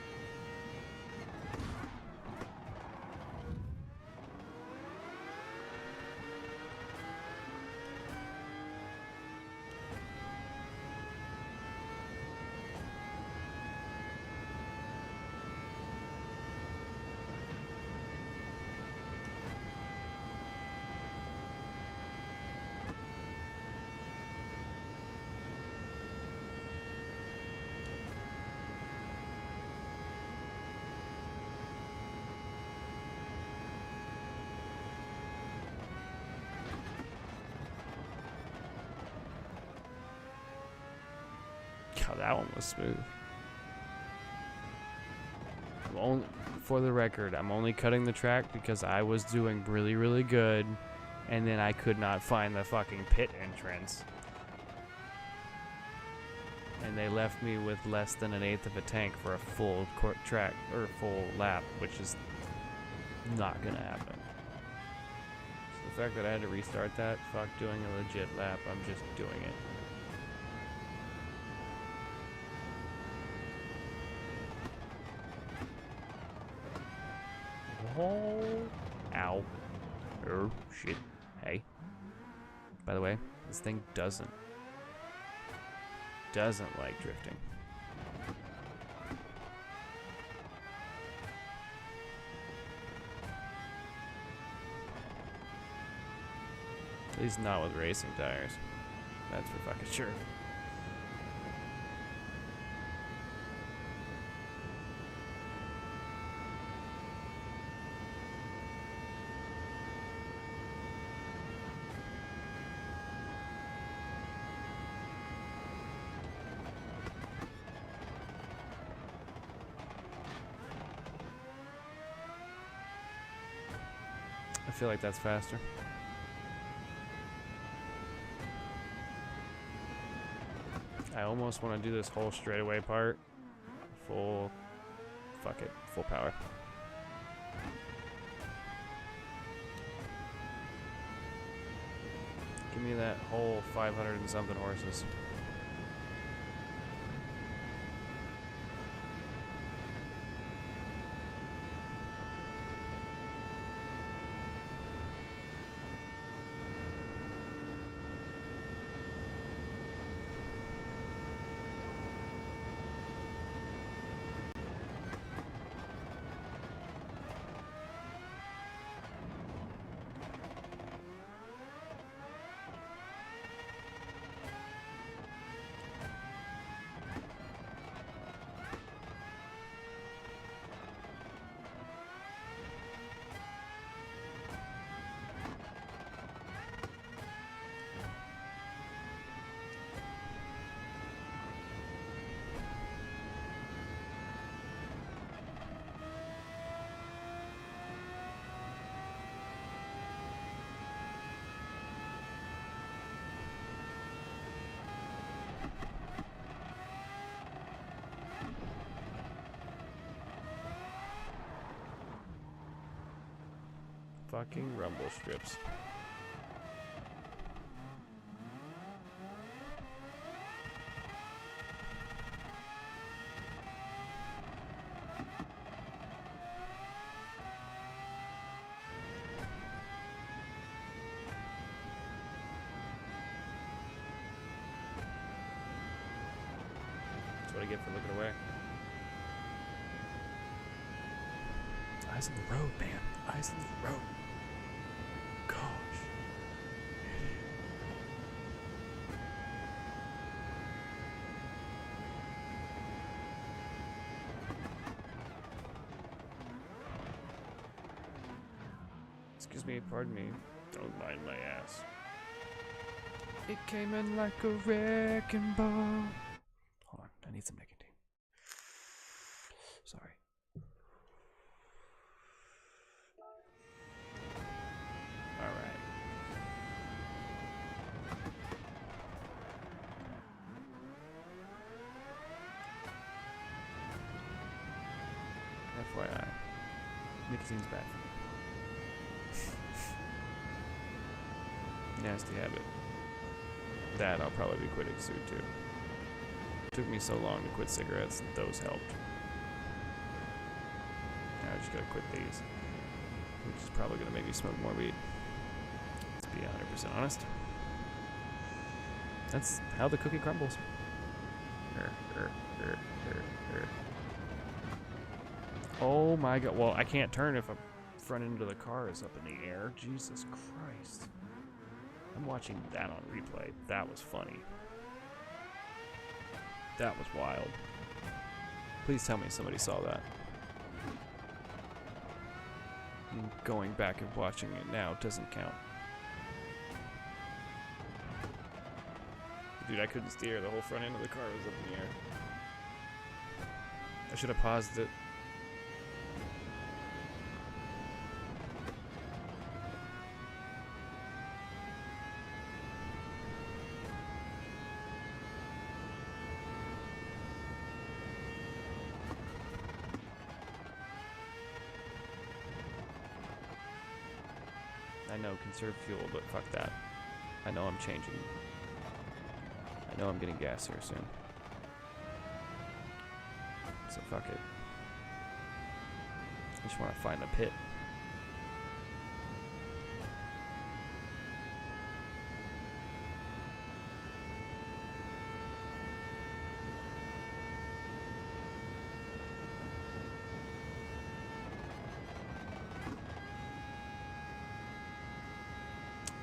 God, that one was smooth. For the record, I'm only cutting the track because I was doing really, really good, and then I could not find the fucking pit entrance. And they left me with less than an eighth of a tank for a full track, or full lap, which is not gonna happen. So the fact that I had to restart that, fuck doing a legit lap, I'm just doing it. Oh, ow. Oh, shit. Hey. By the way, this thing doesn't like drifting. At least not with racing tires. That's for fucking sure. I feel like that's faster. I almost want to do this whole straightaway part. Fuck it, full power. Give me that whole 500 and something horses. Fucking rumble strips. That's what I get for looking away. Eyes on the road, man. Eyes on the road. Gosh. Excuse me, pardon me. Don't mind my ass. It came in like a wrecking ball. Hold on, I need some nicotine. Sorry. Alright. FYI, nicotine's bad for me. Nasty habit. That I'll probably be quitting soon too. Took me so long to quit cigarettes, those helped. Now I just gotta quit these, which is probably gonna make me smoke more weed. Let's be 100% honest. That's how the cookie crumbles. Oh my god. Well, I can't turn if a front end of the car is up in the air. Jesus Christ. I'm watching that on replay. That was funny. That was wild. Please tell me somebody saw that. Going back and watching it now doesn't count. Dude, I couldn't steer. The whole front end of the car was up in the air. I should have paused it. I know, conserve fuel, but fuck that. I know I'm changing. I know I'm getting gas here soon. So fuck it. I just want to find a pit.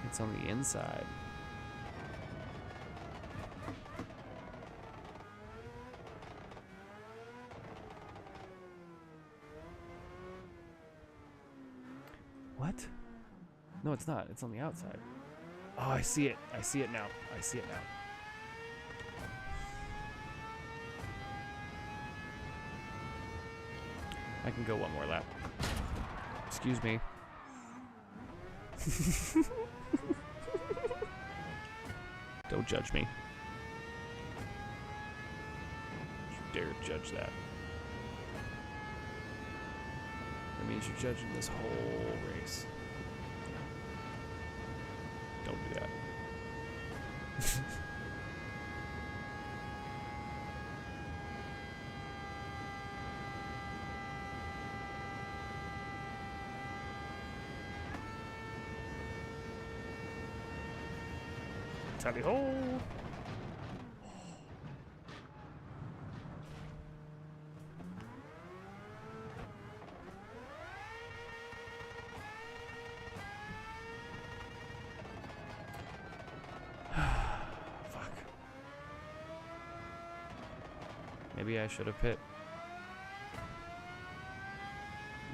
It's on the inside. What? No, it's not. It's on the outside. Oh, I see it. I see it now. I see it now. I can go one more lap. Excuse me. Don't judge me. You dare judge that. That means you're judging this whole race. Don't do that. Tally ho! Fuck. Maybe I should have pit.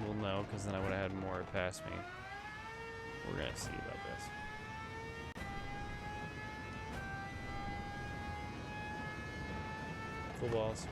We'll know, because then I would have had more past me. We're gonna see about this. Full balls.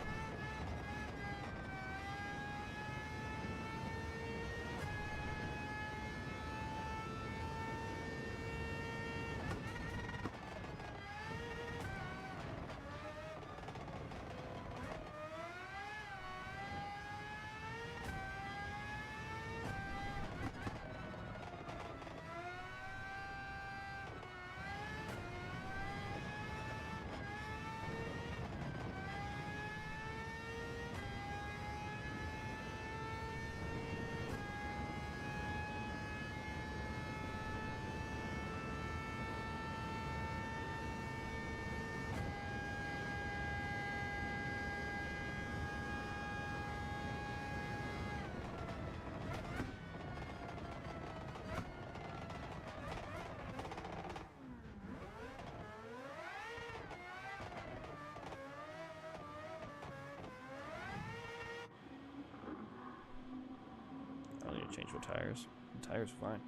Change what tires. The tires are fine.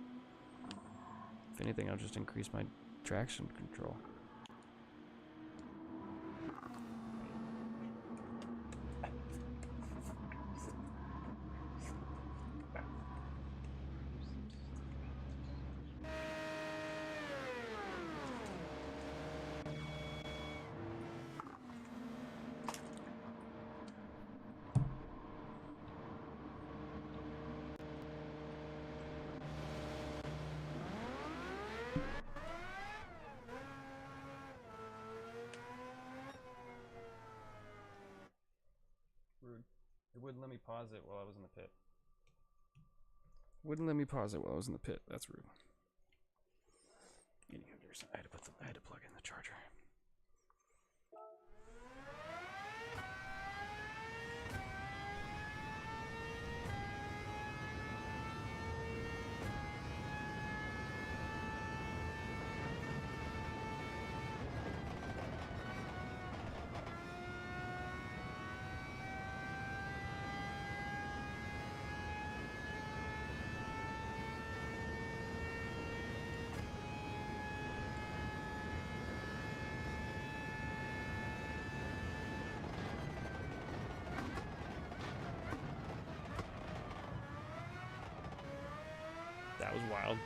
If anything, I'll just increase my traction control. Rude. It wouldn't let me pause it while I was in the pit. Wouldn't let me pause it while I was in the pit. That's rude. I had to plug in the charger. That was wild.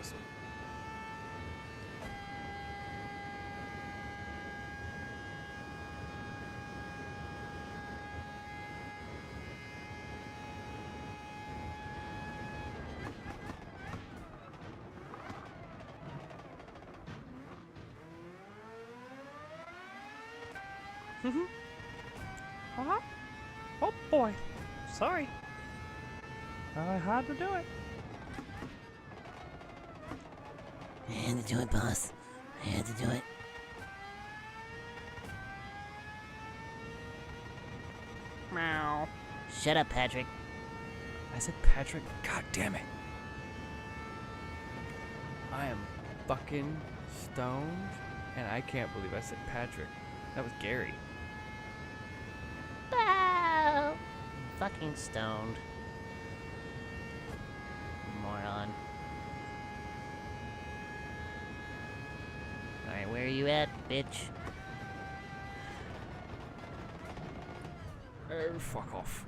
whistle. Oh boy. Sorry. I had to do it. I had to do it, boss. I had to do it. Meow. Shut up, Patrick. I said Patrick. God damn it. I am fucking stoned, and I can't believe I said Patrick. That was Gary. Bow! Fucking stoned. Moron. Alright, where are you at, bitch? Oh, fuck off.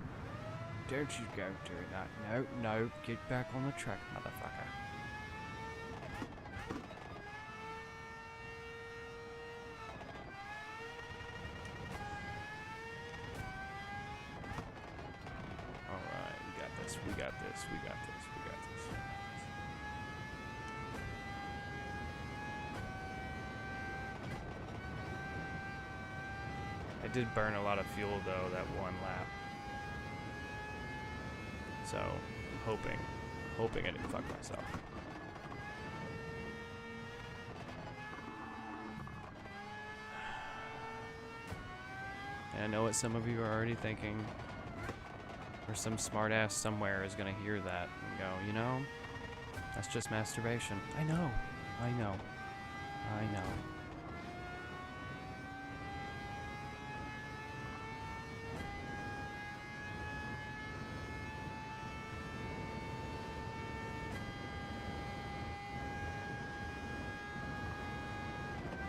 Don't you go doing that. No, no, get back on the track, motherfucker. Alright, we got this, we got this, we got this, we got this. I did burn a lot of fuel though that one lap. So, I'm hoping I didn't fuck myself. And I know what some of you are already thinking, or some smartass somewhere is gonna hear that and go, you know, that's just masturbation. I know, I know, I know.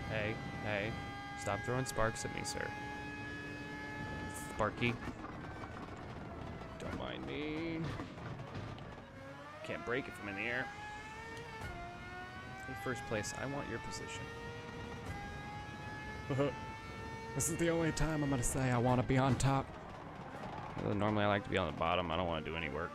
Hey, hey, stop throwing sparks at me, sir. Sparky. Don't mind me. Can't break it from in the air. In first place, I want your position. This is the only time I'm gonna say I want to be on top. Normally I like to be on the bottom. I don't want to do any work.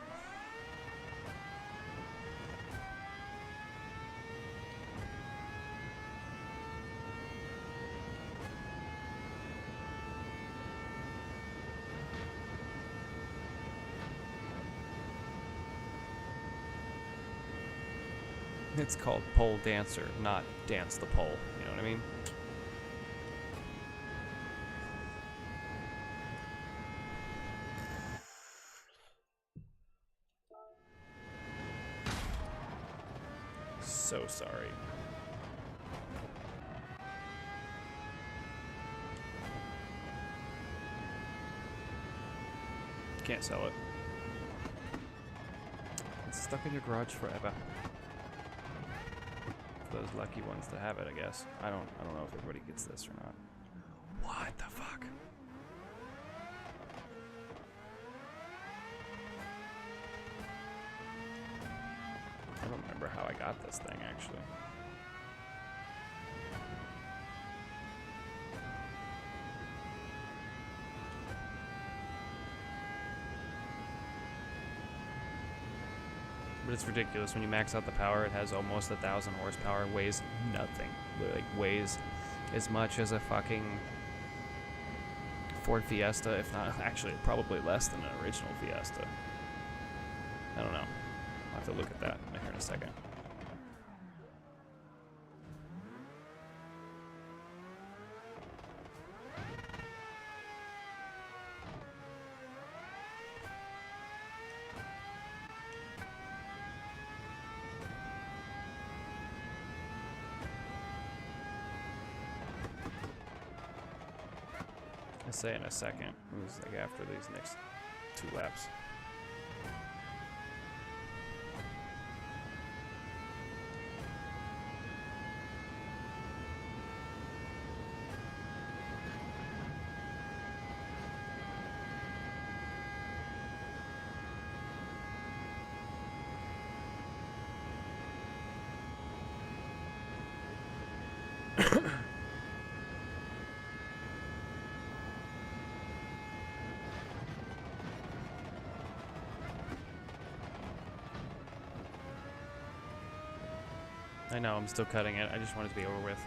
It's called pole dancer, not dance the pole. You know what I mean? So sorry. Can't sell it. It's stuck in your garage forever. For those lucky ones that have it, I guess. I don't know if everybody gets this or not. What the fuck? I don't remember how I got this thing actually. But it's ridiculous. When you max out the power, it has almost 1,000 horsepower, weighs nothing. Like, weighs as much as a fucking Ford Fiesta, if not, actually, probably less than an original Fiesta. I don't know. I'll have to look at that here in a second. I'll say in a second. It was like after these next 2 laps. I know, I'm still cutting it. I just want it to be over with.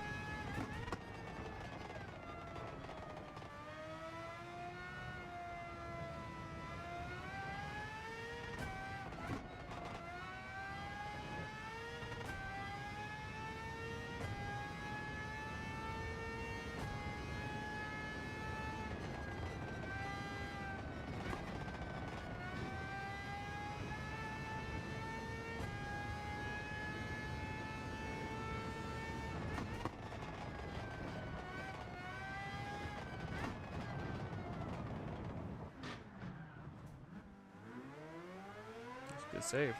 Good save.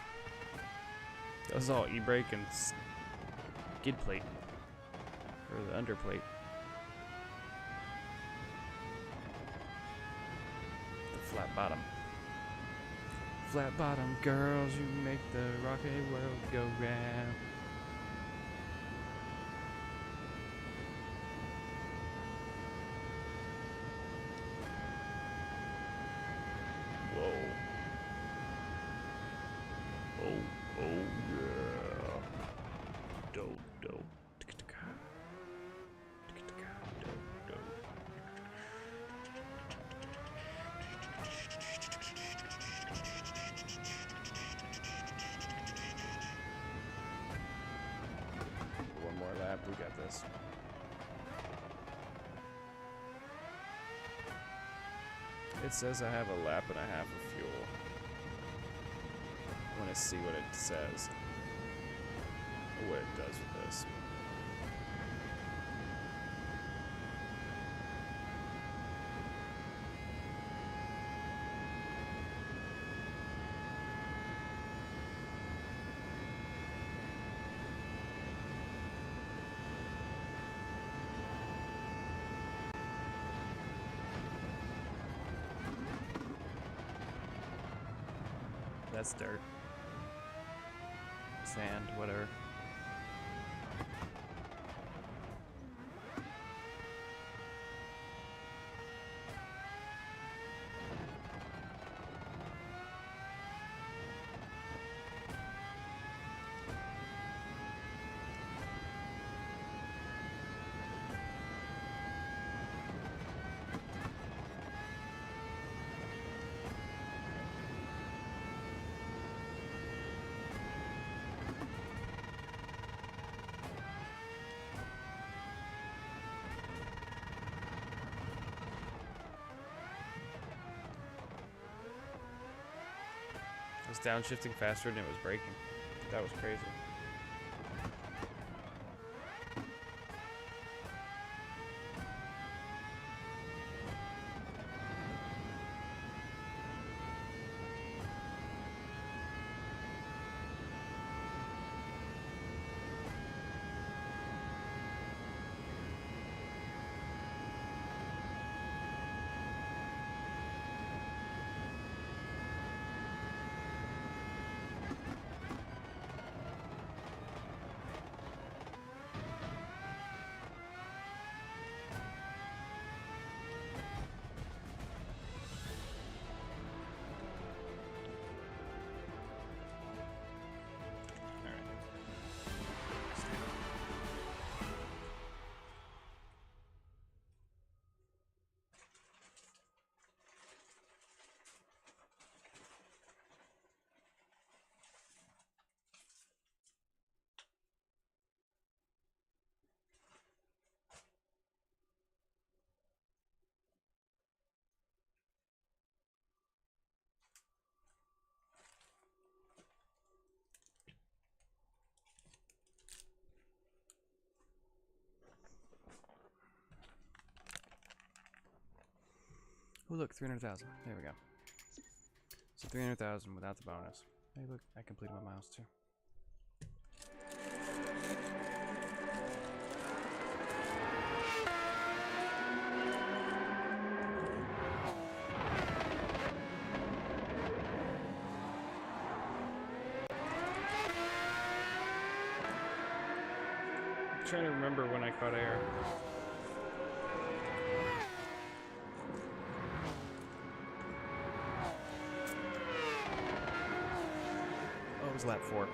That was all e-brake and skid plate. Or the underplate. The flat bottom. Flat bottom girls, you make the rocket world go round. Whoa. Oh yeah. Dope, dope. One more lap, we got this. It says I have a lap and a half of fuel. I want to see what it says. Or what it does with this. That's dirt. Sand, whatever. It was downshifting faster than it was braking. That was crazy. Oh look, 300,000. There we go. So 300,000 without the bonus. Hey look, I completed my miles too. I'm trying to remember when I caught air. Oh, it was lap 4.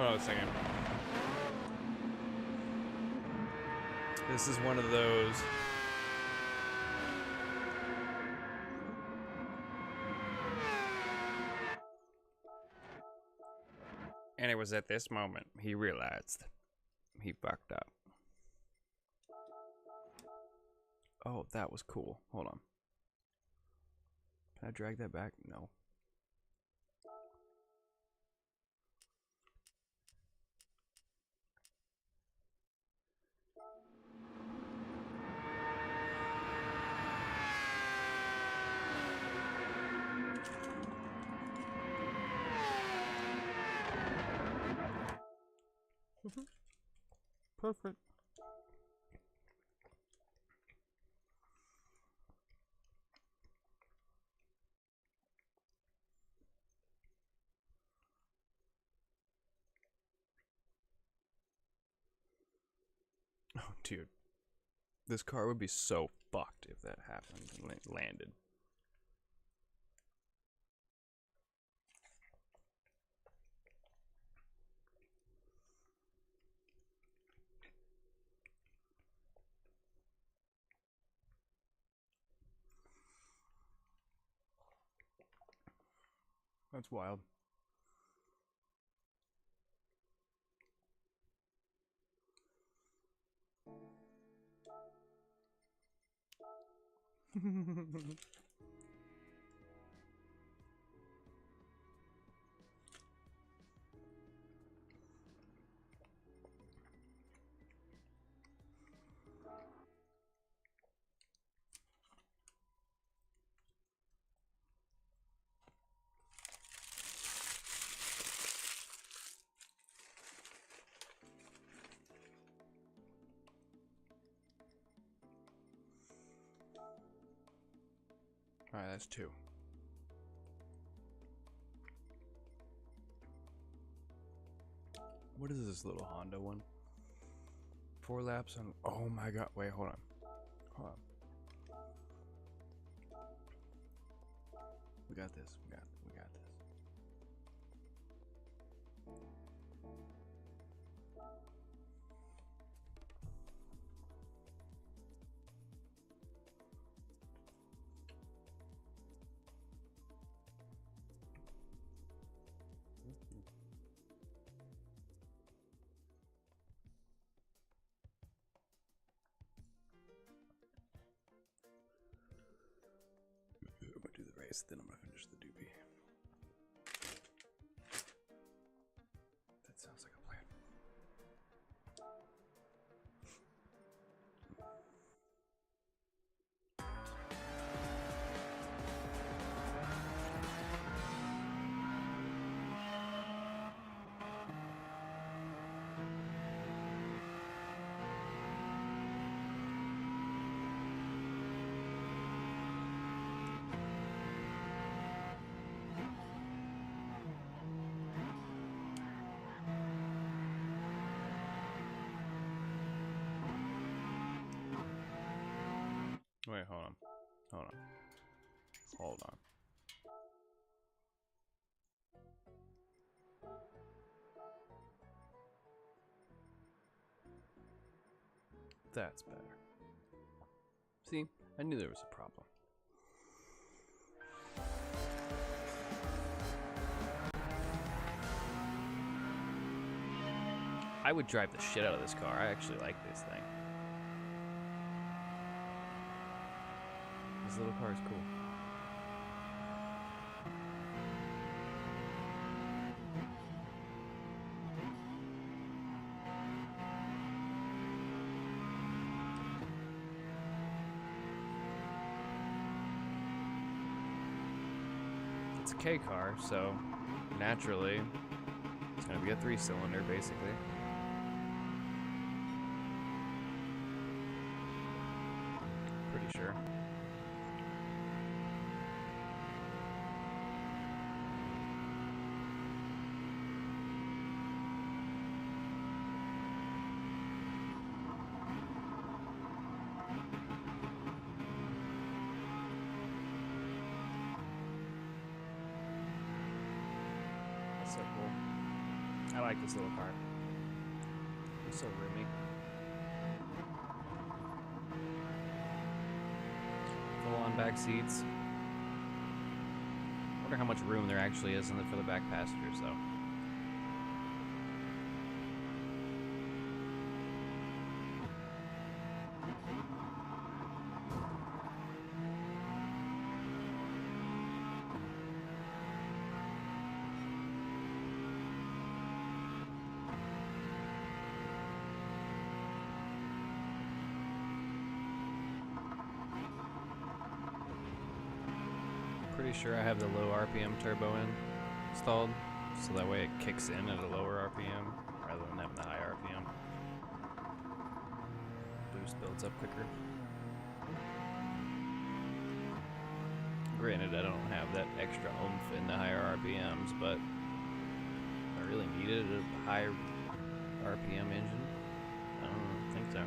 What I was thinking. This is one of those. And it was at this moment he realized he fucked up. Oh, that was cool. Hold on. Can I drag that back? No. Perfect. Oh, dude. This car would be so fucked if that happened and landed. That's wild. Alright, that's 2. What is this little Honda one? 4 laps on. Oh my god. Wait, hold on. Hold on. We got this. We got this. I'm gonna do the race, then I'm gonna finish the doobie. That sounds like a plan. Wait, hold on. Hold on. Hold on. That's better. See, I knew there was a problem. I would drive the shit out of this car. I actually like this thing. This little car is cool. It's a K car, so naturally it's gonna be a 3-cylinder basically. Pretty sure. That's so cool. I I like this little car. It's so roomy. Full on back seats. Wonder how much room there actually is in it for the back passengers, though. Pretty sure I have the low RPM turbo installed, so that way it kicks in at a lower RPM rather than having the high RPM. Boost builds up quicker. Granted, I don't have that extra oomph in the higher RPMs, but I really needed a high RPM engine. I don't think so.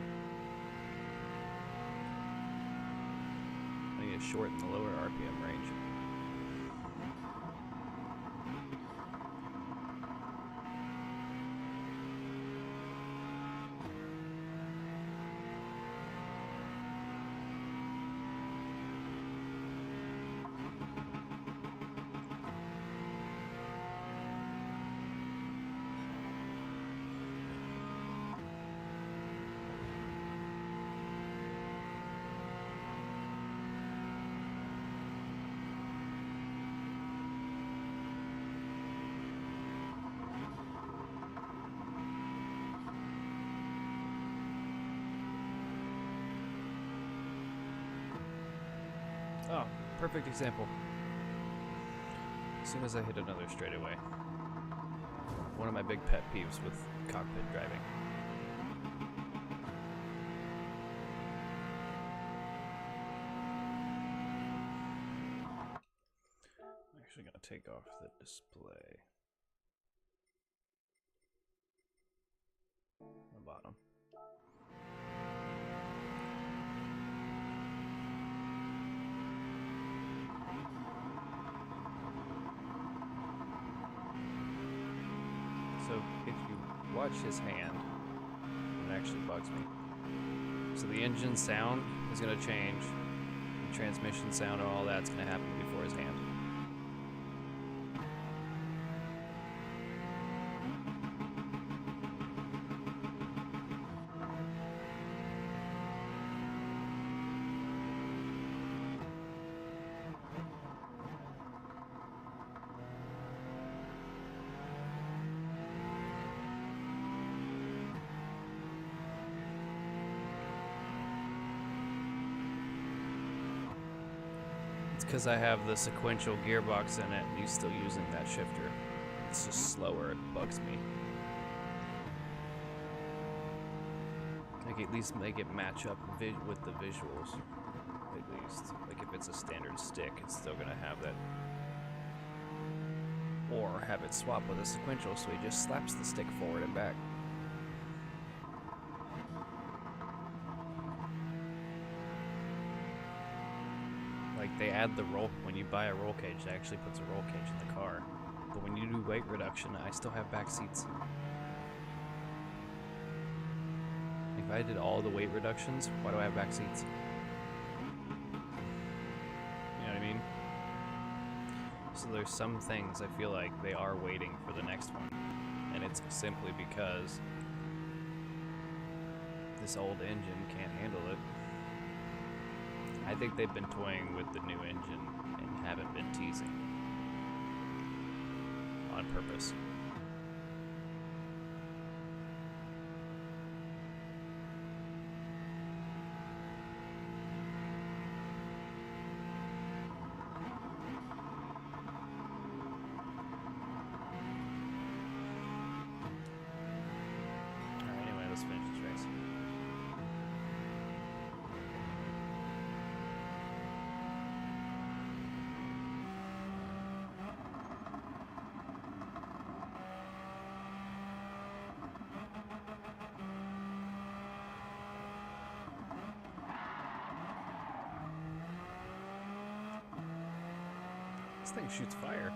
I need to shorten the lower RPM range. Oh, perfect example. As soon as I hit another straightaway. One of my big pet peeves with cockpit driving. I'm actually going to take off the display. On the bottom. So if you watch his hand, it actually bugs me. So the engine sound is going to change, the transmission sound and all that's going to happen before his hand. Because I have the sequential gearbox in it and he's still using that shifter. It's just slower, it bugs me. Like at least make it match up with the visuals. At least. Like if it's a standard stick, it's still gonna have that. Or have it swap with a sequential so he just slaps the stick forward and back. Like they add the roll, when you buy a roll cage, it actually puts a roll cage in the car. But when you do weight reduction, I still have back seats. If I did all the weight reductions, why do I have back seats? You know what I mean? So there's some things I feel like they are waiting for the next one. And it's simply because this old engine can't handle it. I think they've been toying with the new engine and haven't been teasing. On purpose. Alright, anyway, let's finish this race. This thing shoots fire.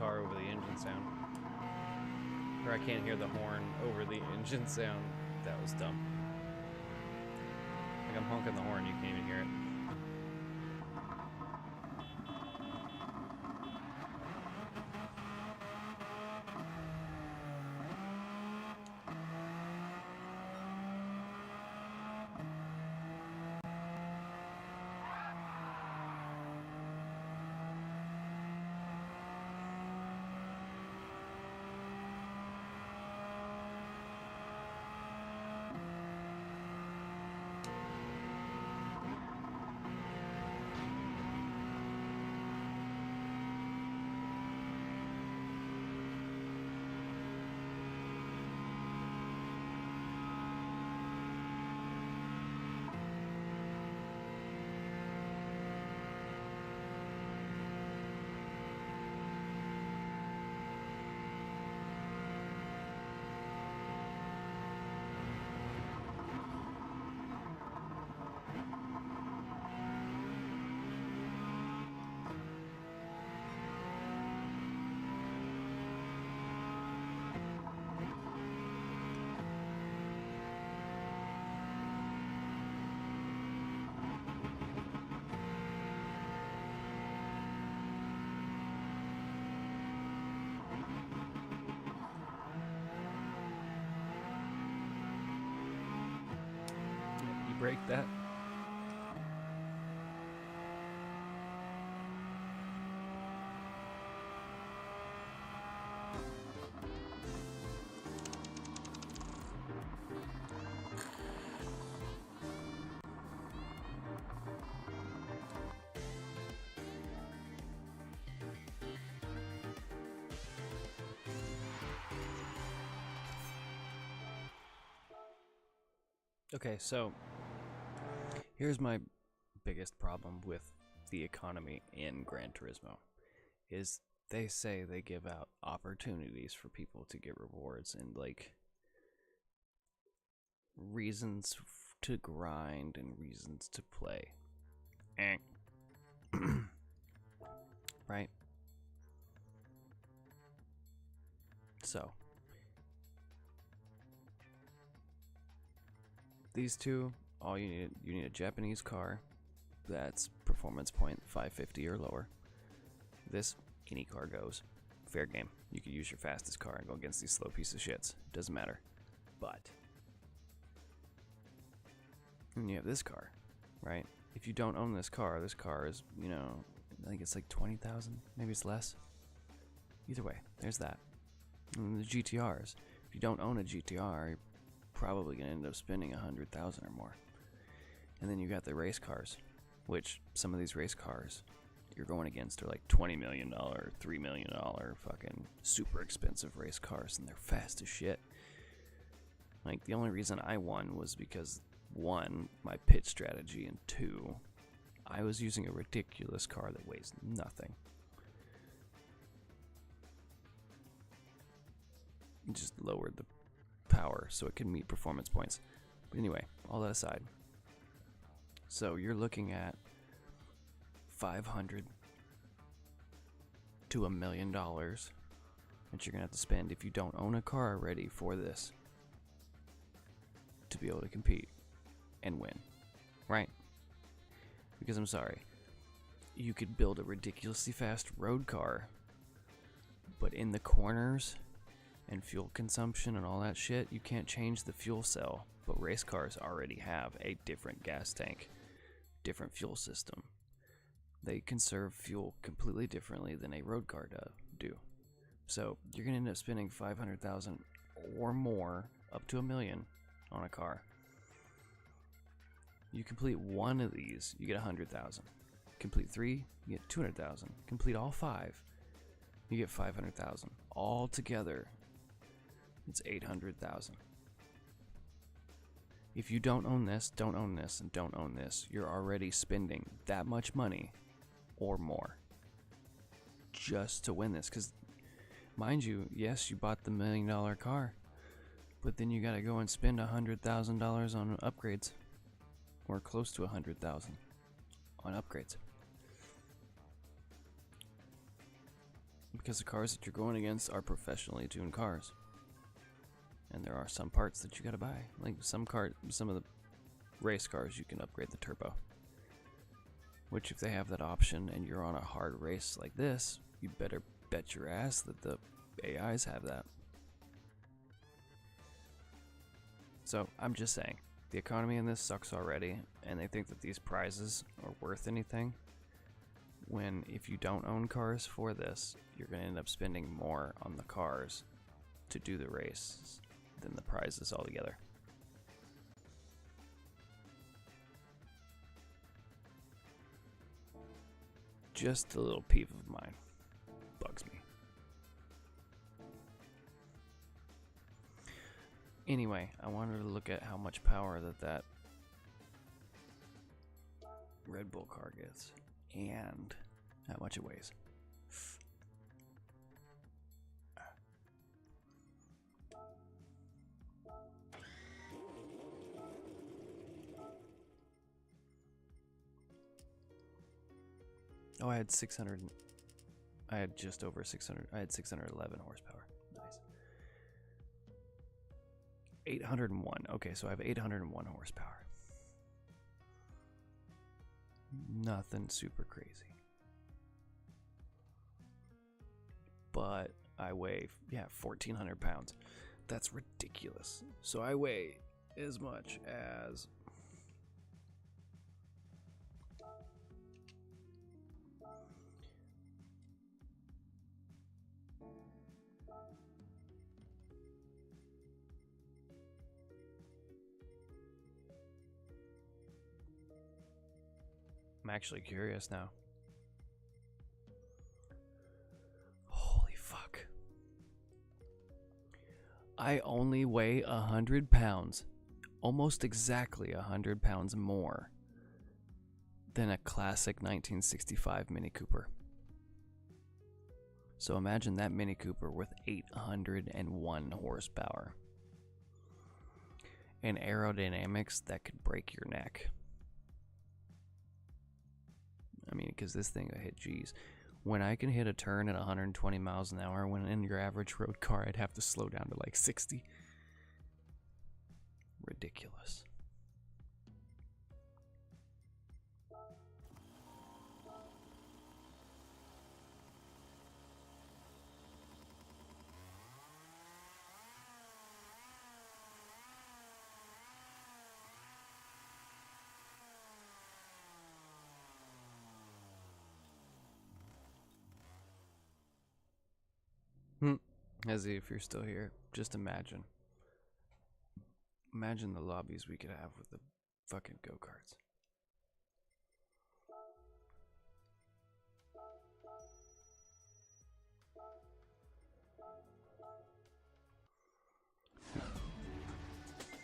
car over the engine sound. Or I can't hear the horn over the engine sound. That was dumb. Like I'm honking the horn, you can't even hear it. Break that. Okay, so here's my biggest problem with the economy in Gran Turismo is they say they give out opportunities for people to get rewards and like reasons to grind and reasons to play. Right? So these two, all you need a Japanese car that's performance point 550 or lower. This, any car goes. Fair game. You could use your fastest car and go against these slow pieces of shits. Doesn't matter. But and you have this car, right? If you don't own this car is, you know, I think it's like 20,000, maybe it's less. Either way, there's that. And the GTRs. If you don't own a GTR, you're probably gonna end up spending 100,000 or more. And then you got the race cars, which some of these race cars you're going against are like $20 million, $3 million fucking super expensive race cars, and they're fast as shit. Like, the only reason I won was because, one, my pit strategy, and two, I was using a ridiculous car that weighs nothing. Just lowered the power so it can meet performance points. But anyway, all that aside. So you're looking at $500 to $1 million that you're gonna have to spend if you don't own a car already for this to be able to compete and win, right? Because I'm sorry, you could build a ridiculously fast road car, but in the corners and fuel consumption and all that shit, you can't change the fuel cell. But race cars already have a different gas tank, different fuel system. They conserve fuel completely differently than a road car do. So you're gonna end up spending 500,000 or more, up to $1 million, on a car. You complete one of these, you get 100,000. Complete 3, you get 200,000. Complete all 5, you get 500,000. All together, it's 800,000. If you don't own this, don't own this, and don't own this, you're already spending that much money or more just to win this. Because, mind you, yes, you bought the $1 million car, but then you gotta go and spend $100,000 on upgrades, or close to $100,000 on upgrades. Because the cars that you're going against are professionally tuned cars. And there are some parts that you gotta buy. Like some of the race cars, you can upgrade the turbo. Which if they have that option and you're on a hard race like this, you better bet your ass that the AIs have that. So I'm just saying, the economy in this sucks already, and they think that these prizes are worth anything. When if you don't own cars for this, you're gonna end up spending more on the cars to do the race than the prizes altogether. Just a little peeve of mine. Bugs me. Anyway, I wanted to look at how much power that Red Bull car gets and how much it weighs. Oh, I had just over 600. I had 611 horsepower. Nice. 801. Okay, so I have 801 horsepower. Nothing super crazy. But I weigh, 1,400 pounds. That's ridiculous. So I weigh as much as... I'm actually curious now. Holy fuck. I only weigh 100 pounds. Almost exactly 100 pounds more than a classic 1965 Mini Cooper. So imagine that Mini Cooper with 801 horsepower. And aerodynamics that could break your neck. I mean, because this thing I hit, geez. When I can hit a turn at 120 miles an hour, when in your average road car, I'd have to slow down to like 60. Ridiculous. As if you're still here, just imagine. Imagine the lobbies we could have with the fucking go-karts.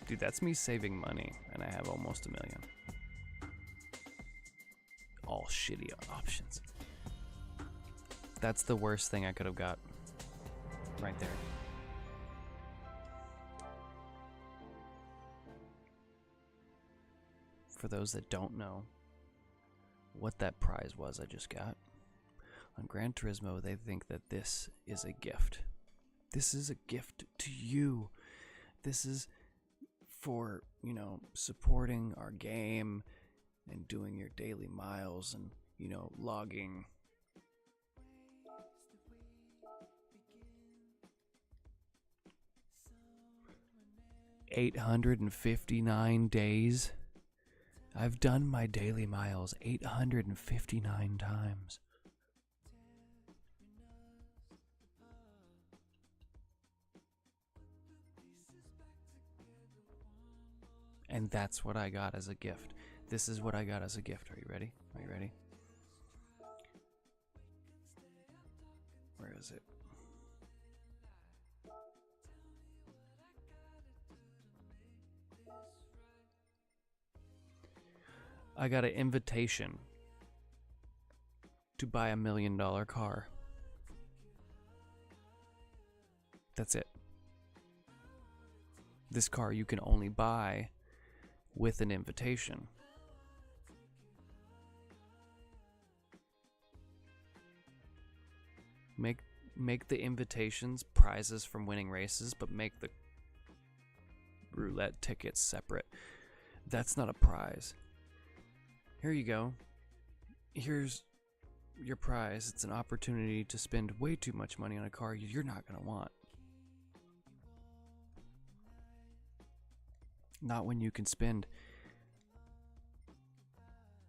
Dude, that's me saving money, and I have almost $1 million. All shitty options. That's the worst thing I could have got. Right there. For those that don't know what that prize was I just got, on Gran Turismo they think that this is a gift. This is a gift to you. This is for, supporting our game and doing your daily miles and, logging. $859 days. I've done my daily miles 859 times. And that's what I got as a gift. This is what I got as a gift. Are you ready? Are you ready? Where is it? I got an invitation to buy $1 million car. That's it. This car you can only buy with an invitation. make the invitations prizes from winning races, but make the roulette tickets separate. That's not a prize. Here you go. Here's your prize. It's an opportunity to spend way too much money on a car you're not going to want. Not when you can spend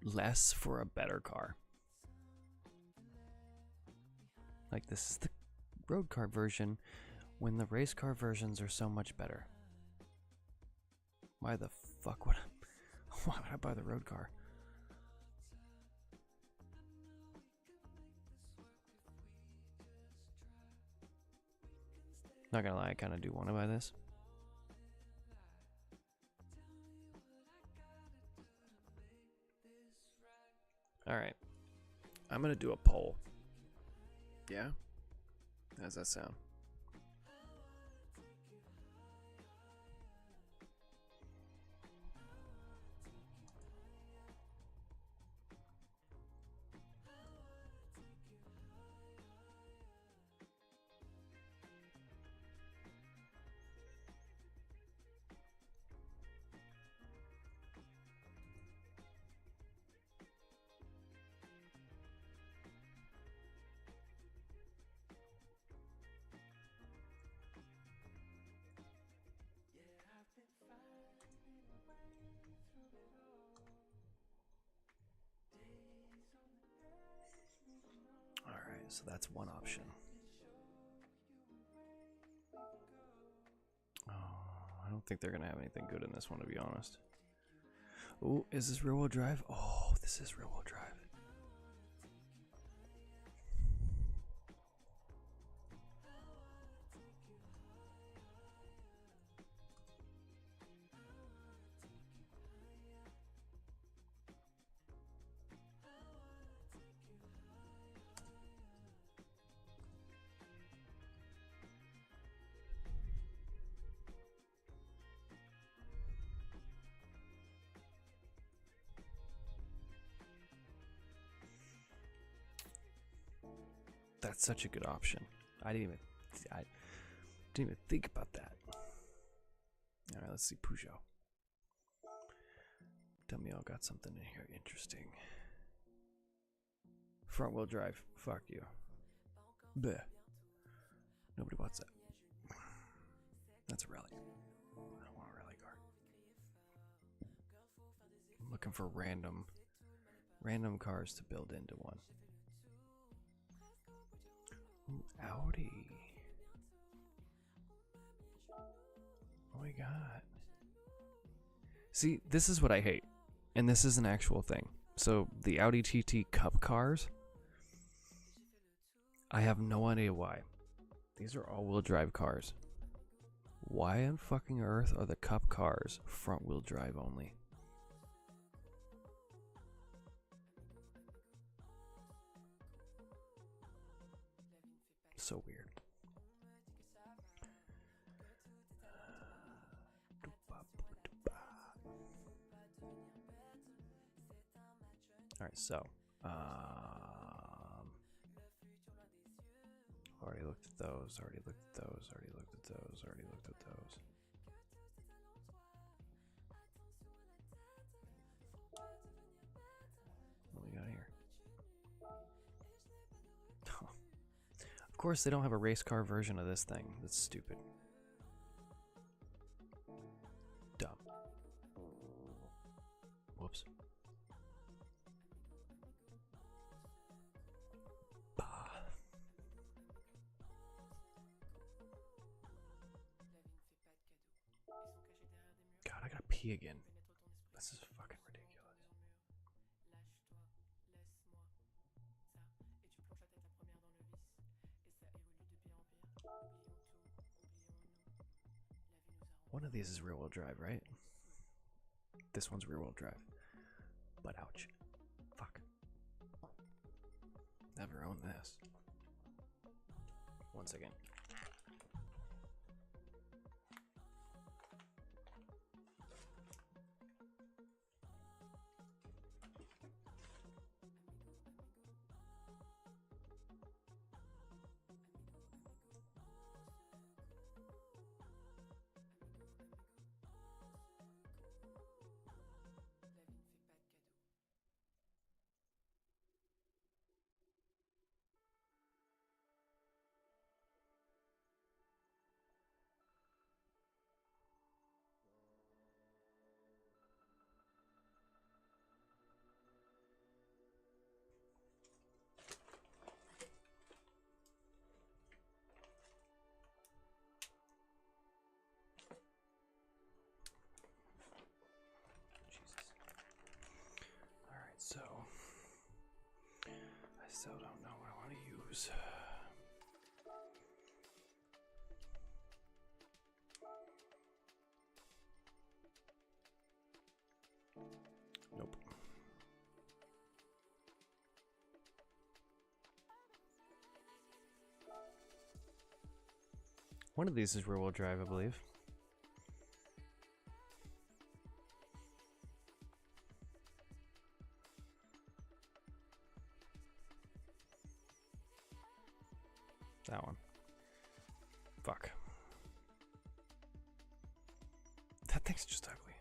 less for a better car. Like, this is the road car version when the race car versions are so much better. Why the fuck would why would I buy the road car? Not gonna lie, I kind of do want to buy this. Alright. I'm gonna do a poll. Yeah? How does that sound? Alright, so that's one option. Oh, I don't think they're gonna have anything good in this one, to be honest. Oh, is this rear wheel drive? Oh, this is rear wheel drive. That's such a good option. I didn't even think about that. All right, let's see Peugeot. Tell me I got something in here interesting. Front wheel drive. Fuck you. Bleh. Nobody wants that. That's a rally. I don't want a rally car. I'm looking for random cars to build into one. Ooh, Audi. Oh my god. See, this is what I hate. And this is an actual thing. So, the Audi TT Cup cars, I have no idea why. These are all-wheel drive cars. Why in fucking earth are the Cup cars front-wheel drive only? So weird. Alright, so already looked at those, already looked at those, already looked at those, already looked at those. What do we got here? Of course, they don't have a race car version of this thing. That's stupid. Dumb. Whoops. Bah. God, I gotta pee again. This is fucking ridiculous. One of these is rear wheel drive, right? This one's rear wheel drive. But ouch. Fuck. Never owned this. Once again. still don't know what I want to use. Nope. One of these is rear-wheel drive, I believe. That one. Fuck. That thing's just ugly.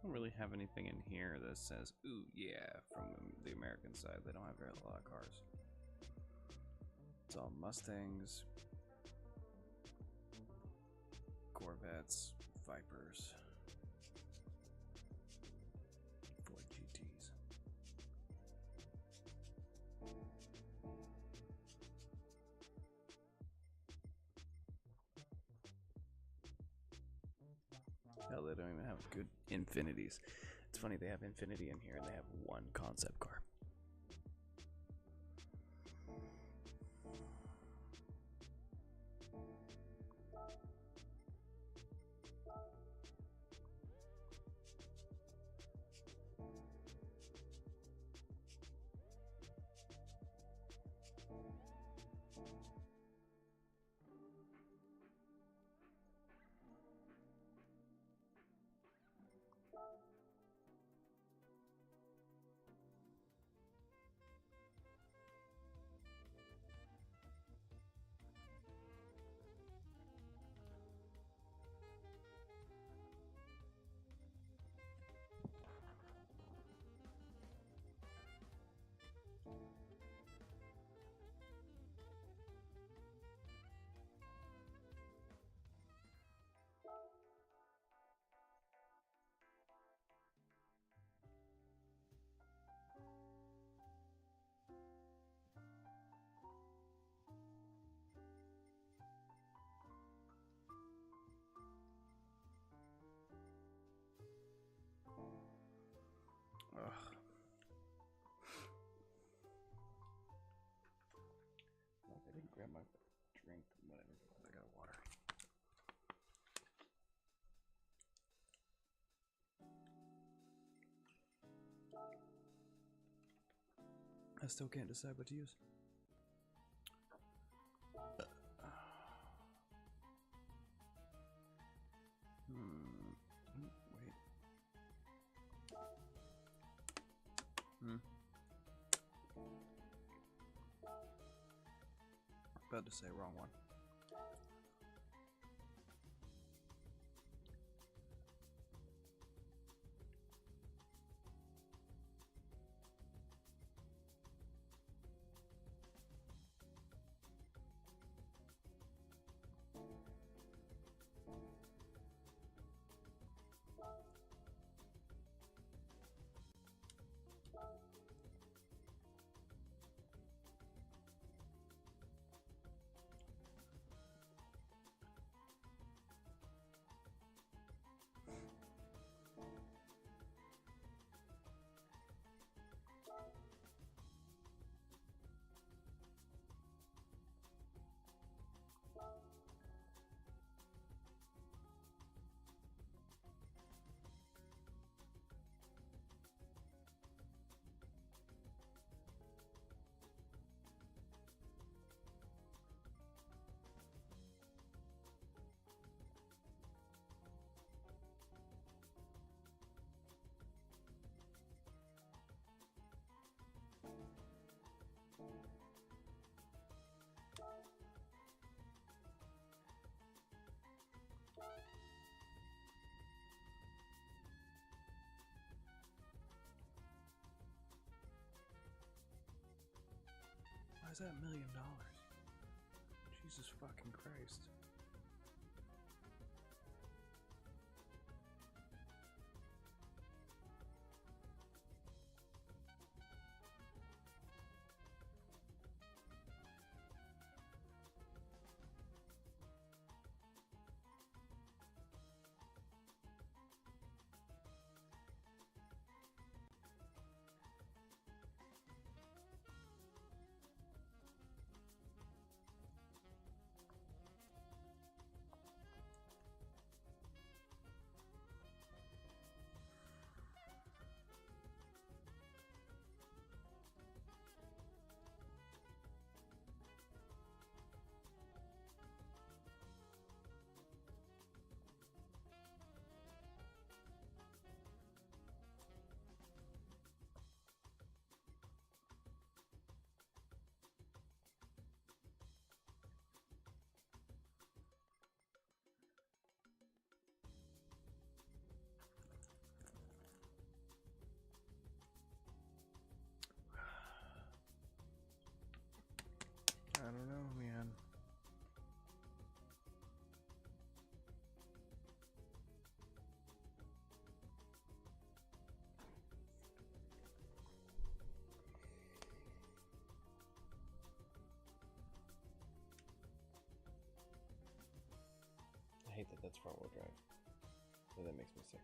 I don't really have anything in here that says, ooh, yeah, from the American side. They don't have very a lot of cars. It's all Mustangs, Corvettes, Vipers, Ford GTs. Hell, they don't even have good Infinities. It's funny, they have Infinity in here and they have one concept car. I still can't decide what to use. Wait. About to say wrong one. Why is that $1 million? Jesus fucking Christ. I don't know, man. I hate that that's front wheel drive. Yeah, that makes me sick.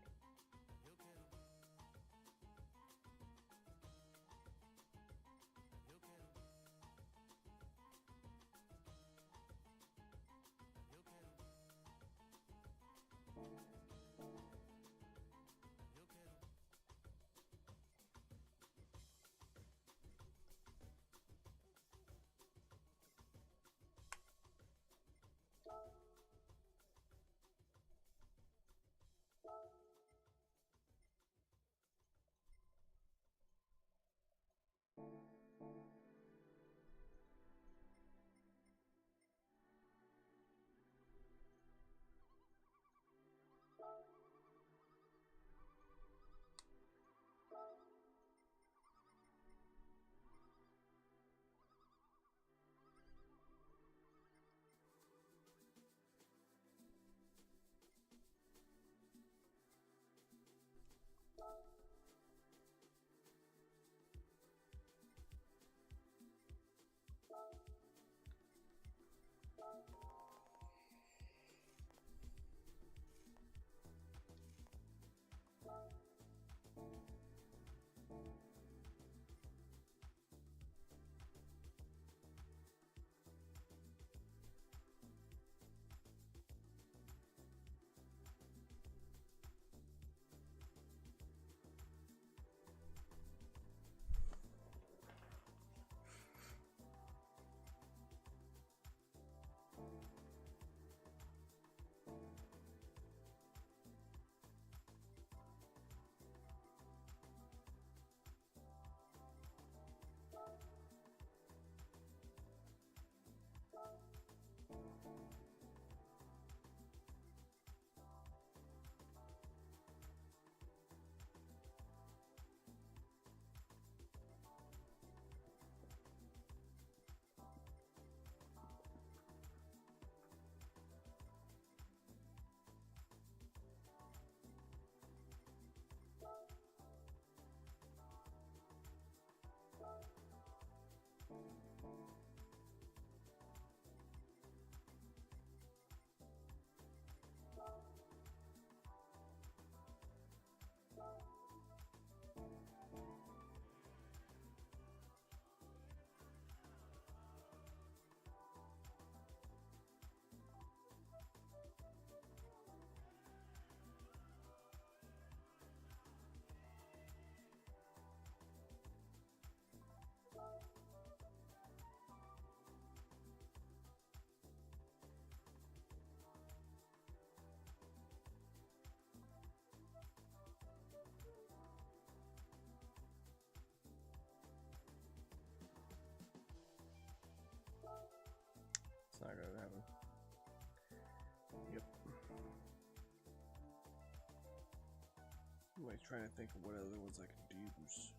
trying to think of what other ones I could use.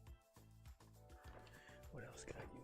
What else could I use?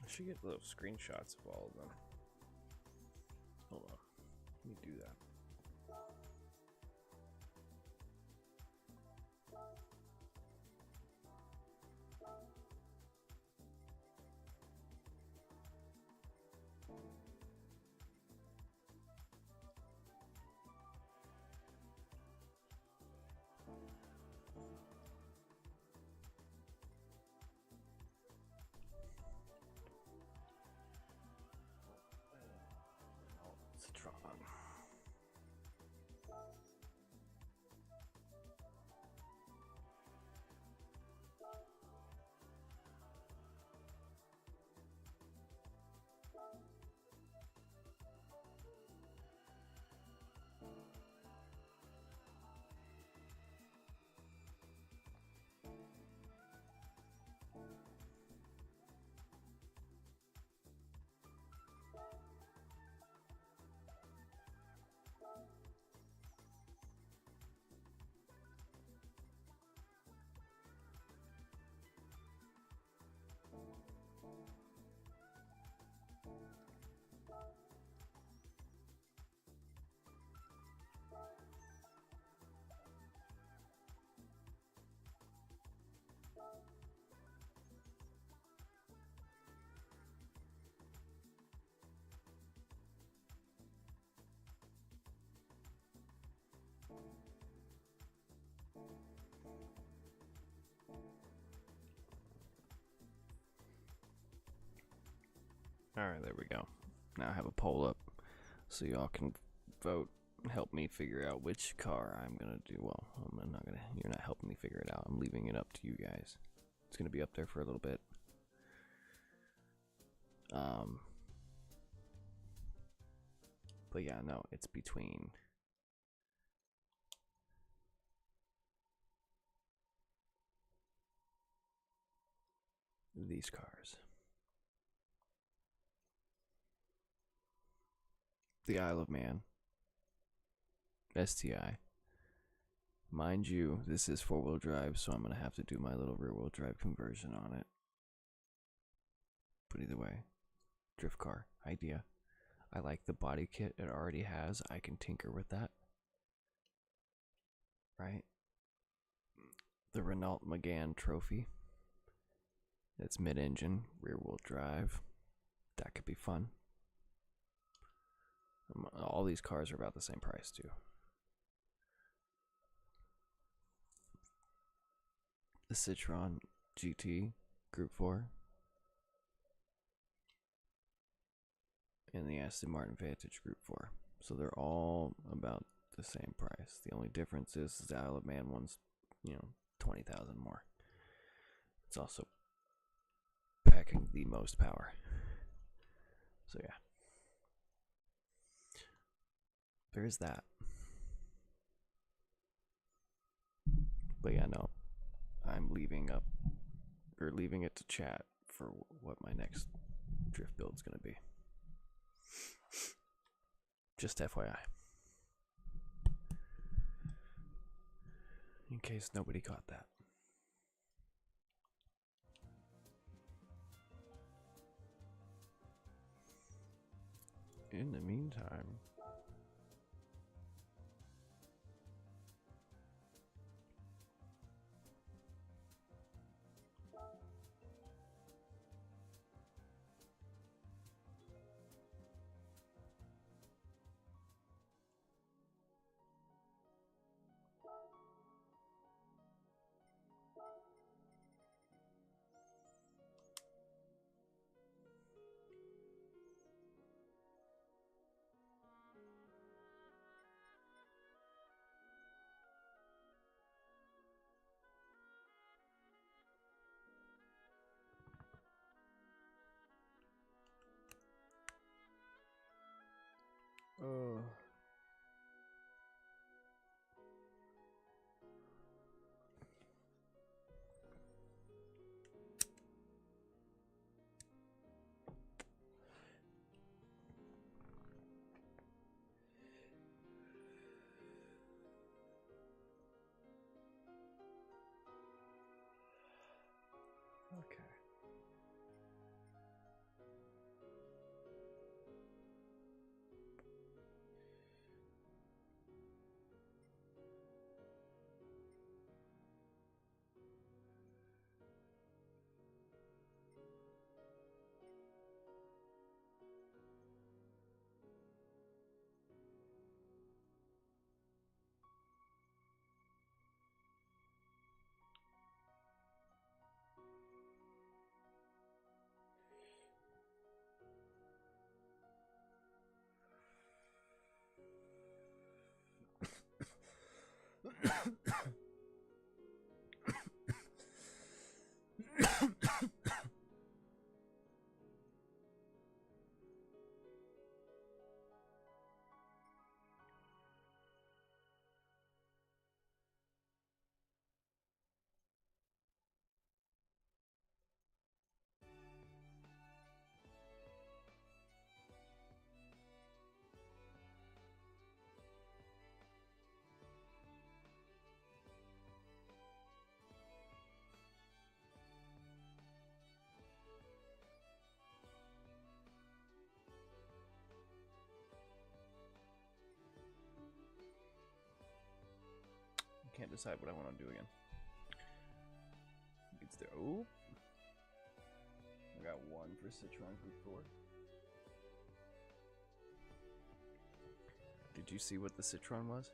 I should get little screenshots of all of them. Hold on. Let me do that. Let's draw. Alright, there we go. Now I have a poll up so y'all can vote and help me figure out which car I'm gonna do. Well, you're not helping me figure it out. I'm leaving it up to you guys. It's gonna be up there for a little bit. But yeah, no, it's between these cars. the Isle of Man. STI. Mind you, this is 4-wheel drive, so I'm going to have to do my little rear-wheel drive conversion on it. But either way, drift car idea. I like the body kit it already has. I can tinker with that. Right? The Renault Megane Trophy. It's mid-engine, rear-wheel drive. That could be fun. All these cars are about the same price too. The Citroen GT Group 4 and the Aston Martin Vantage Group 4. So they're all about the same price. The only difference is the Isle of Man one's, 20,000 more. It's also packing the most power. So yeah. There's that. But yeah, no. I'm leaving it to chat for what my next drift build's gonna be. Just FYI. In case nobody caught that. In the meantime, okay. Can't decide what I want to do again. It's there. Oh, I got one for Citroen Group 4. Did you see what the Citroen was?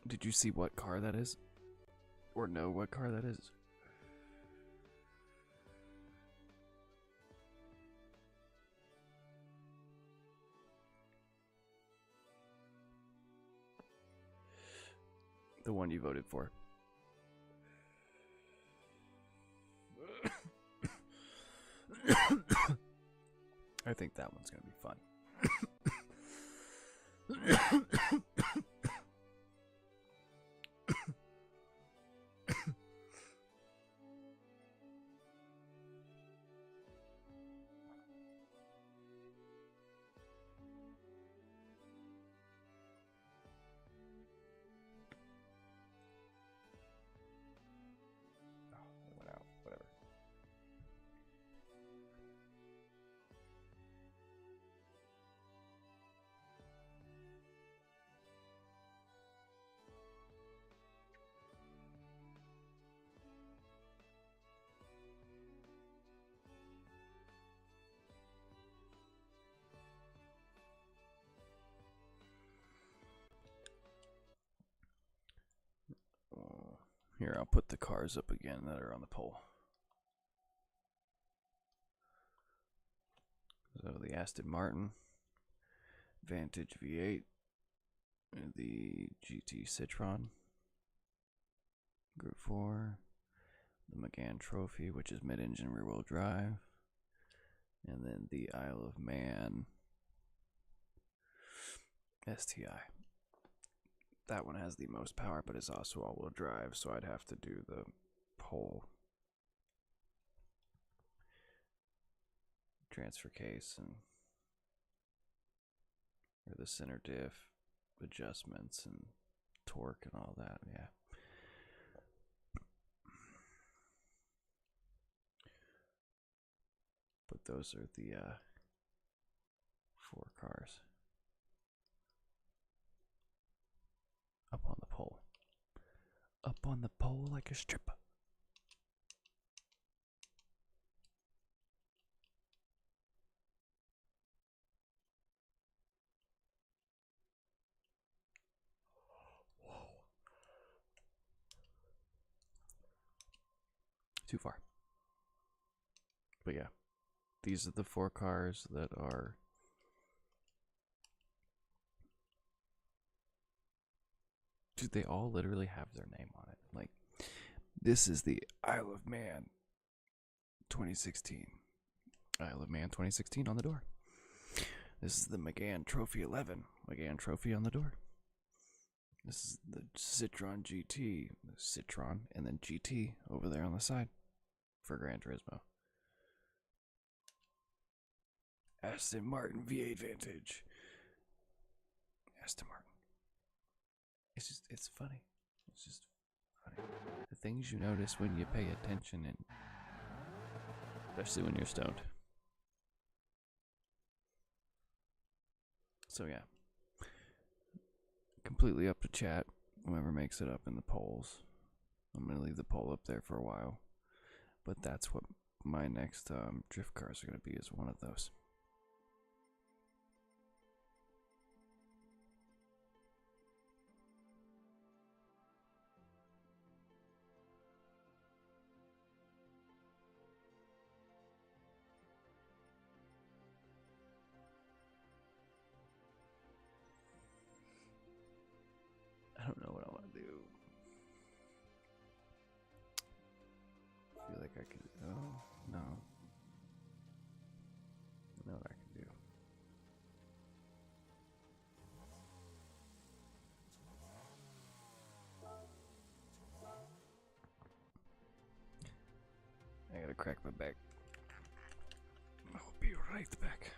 Did you see what car that is? Or know what car that is? The one you voted for. I think that one's gonna be fun. Here, I'll put the cars up again that are on the pole. So the Aston Martin, Vantage V8, the GT Citroen, Group 4, the McGann Trophy, which is mid-engine rear-wheel drive, and then the Isle of Man STI. That one has the most power, but it's also all-wheel drive, so I'd have to do the pole transfer case and or the center diff adjustments and torque and all that. Yeah. But those are the 4 cars up on the pole. Up on the pole like a stripper. Too far. But yeah, these are the 4 cars that are dude, they all literally have their name on it. Like, this is the Isle of Man 2016. Isle of Man 2016 on the door. This is the McGann Trophy 11. McGann Trophy on the door. This is the Citroen GT. Citroen and then GT over there on the side for Gran Turismo. Aston Martin V8 Vantage. Aston Martin. It's funny. It's just funny. The things you notice when you pay attention, and especially when you're stoned. So yeah. Completely up to chat. Whoever makes it up in the polls. I'm going to leave the poll up there for a while. But that's what my next drift cars are going to be, is one of those. I don't know what I want to do. I feel like I could. Oh, no. I know what I can do. I gotta crack my back. I'll be right back.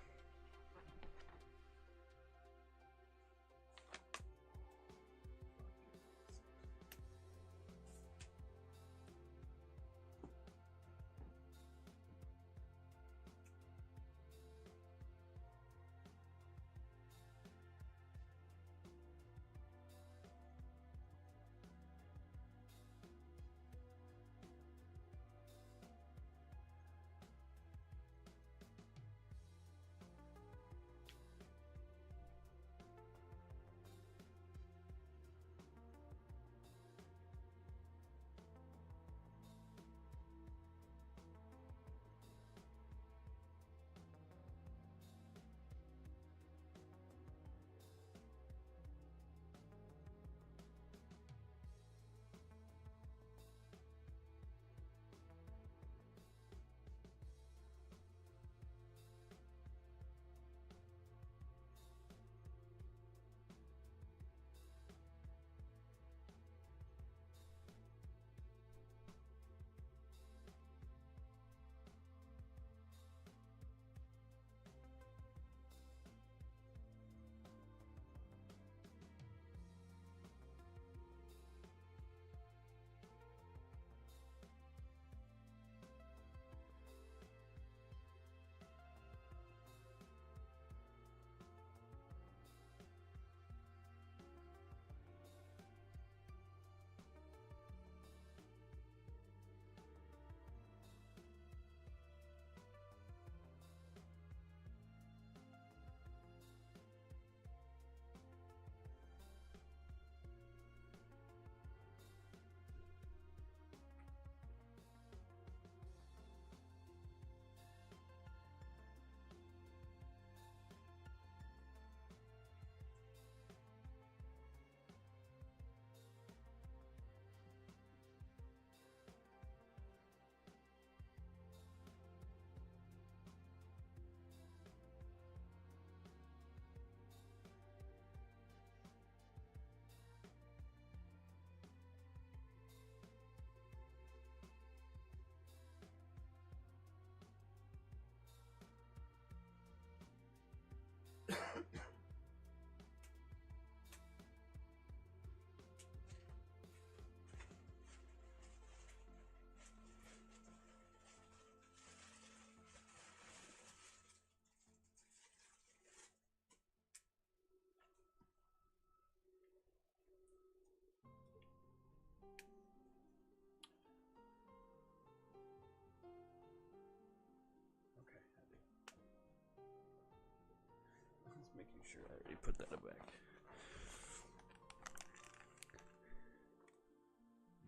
Making sure I already put that back.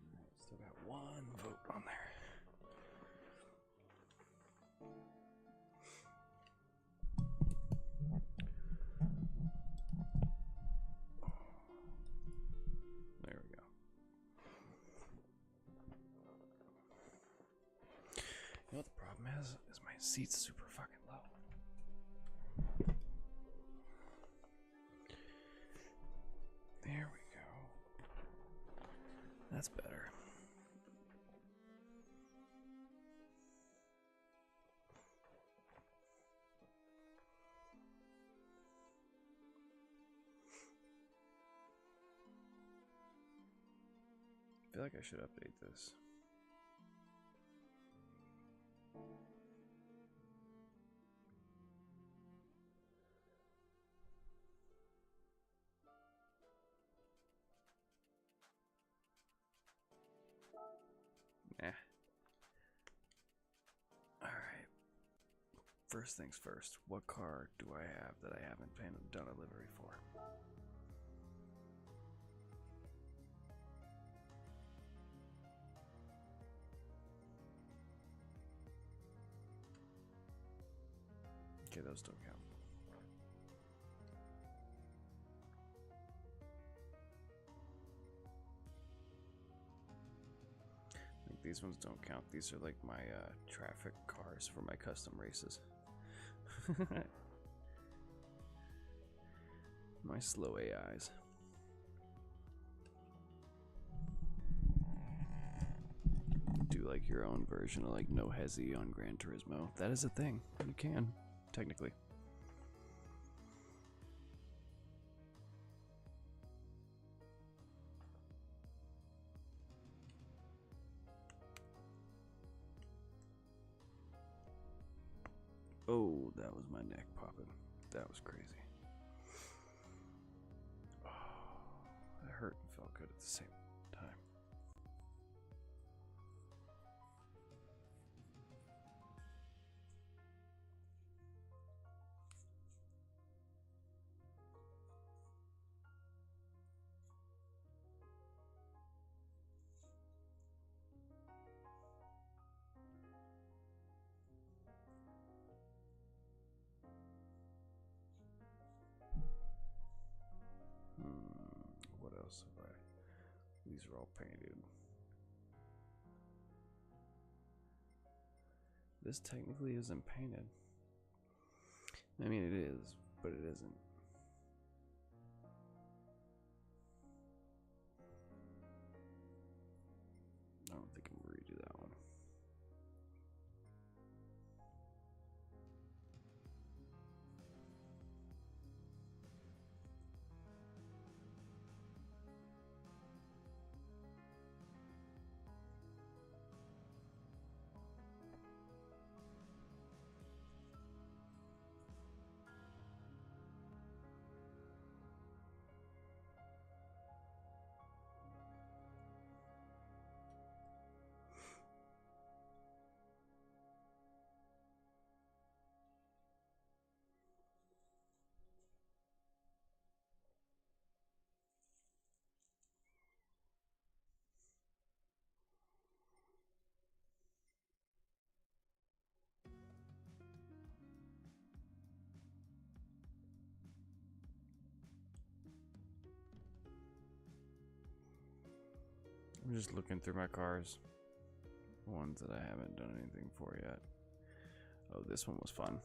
Alright, still got one vote on there. There we go. You know what the problem is my seat's super fucking low. There we go. That's better. I feel like I should update this. Nah. Alright. First things first, what car do I have that I haven't done a livery for? Okay, those don't count. I think these ones don't count. These are like my traffic cars for my custom races. My slow AIs. Do like your own version of like no hezzy on Gran Turismo. That is a thing. You can, technically. Oh, that was my neck popping. That was crazy. Oh, that hurt and felt good at the same time. What else have I? These are all painted. This technically isn't painted. I mean, it is, but it isn't. I don't think I'm gonna redo that one. I'm just looking through my cars. Ones that I haven't done anything for yet. Oh, this one was fun.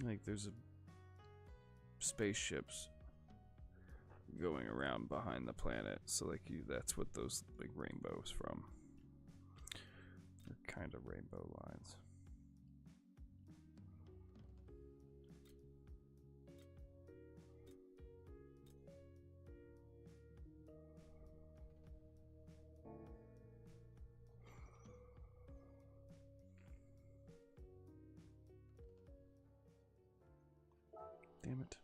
Like there's a spaceships going around behind the planet, so like that's what those like rainbows from. They're kind of rainbow lines. Damn it.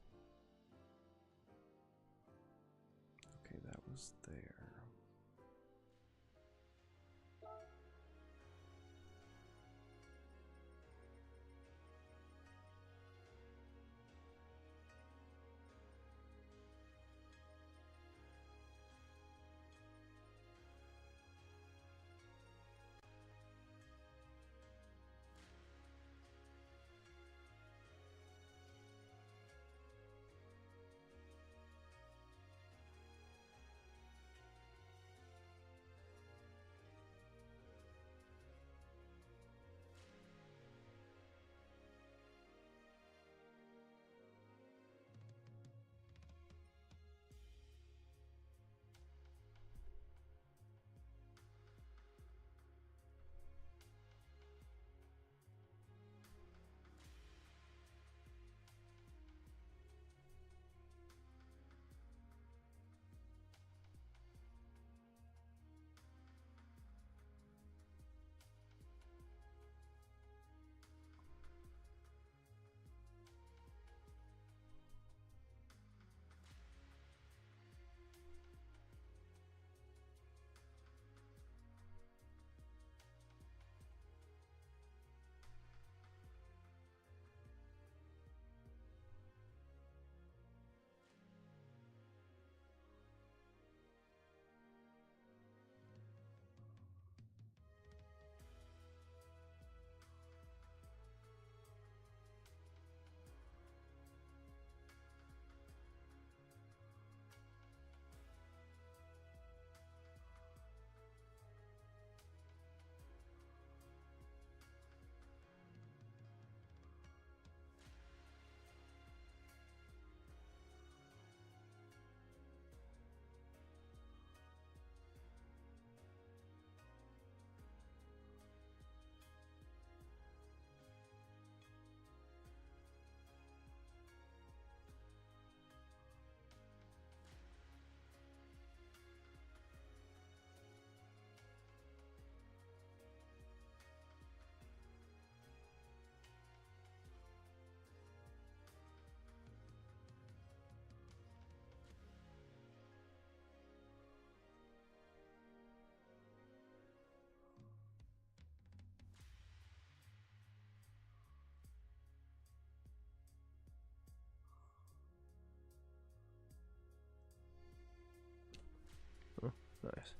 Nice.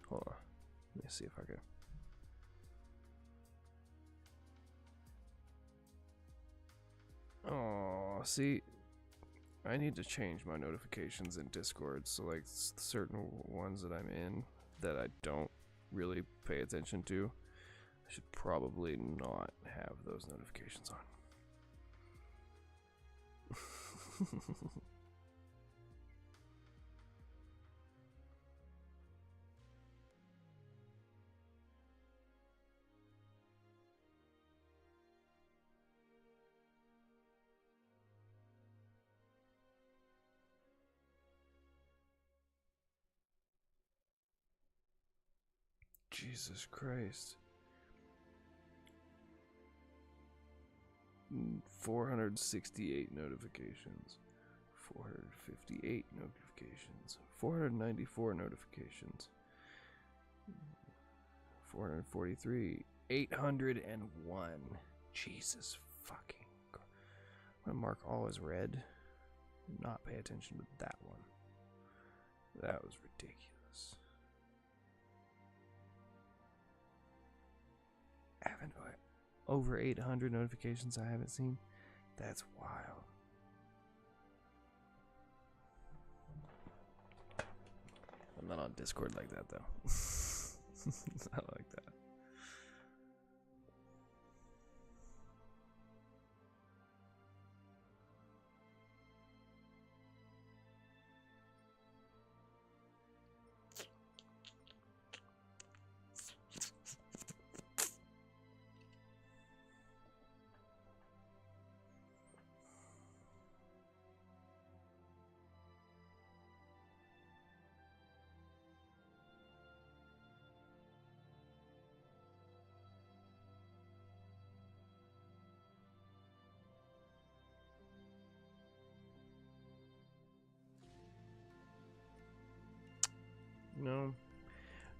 Hold on. Let me see if I can. Oh, see, I need to change my notifications in Discord. So, like, certain ones that I'm in that I don't really pay attention to, I should probably not have those notifications on. Jesus Christ. 468 notifications. 458 notifications. 494 notifications. 443. 801. Jesus fucking Christ. I'm gonna mark all as red. Not pay attention to that one. That was ridiculous. Haven't over 800 notifications I haven't seen? That's wild. I'm not on Discord like that though. Not like that. No,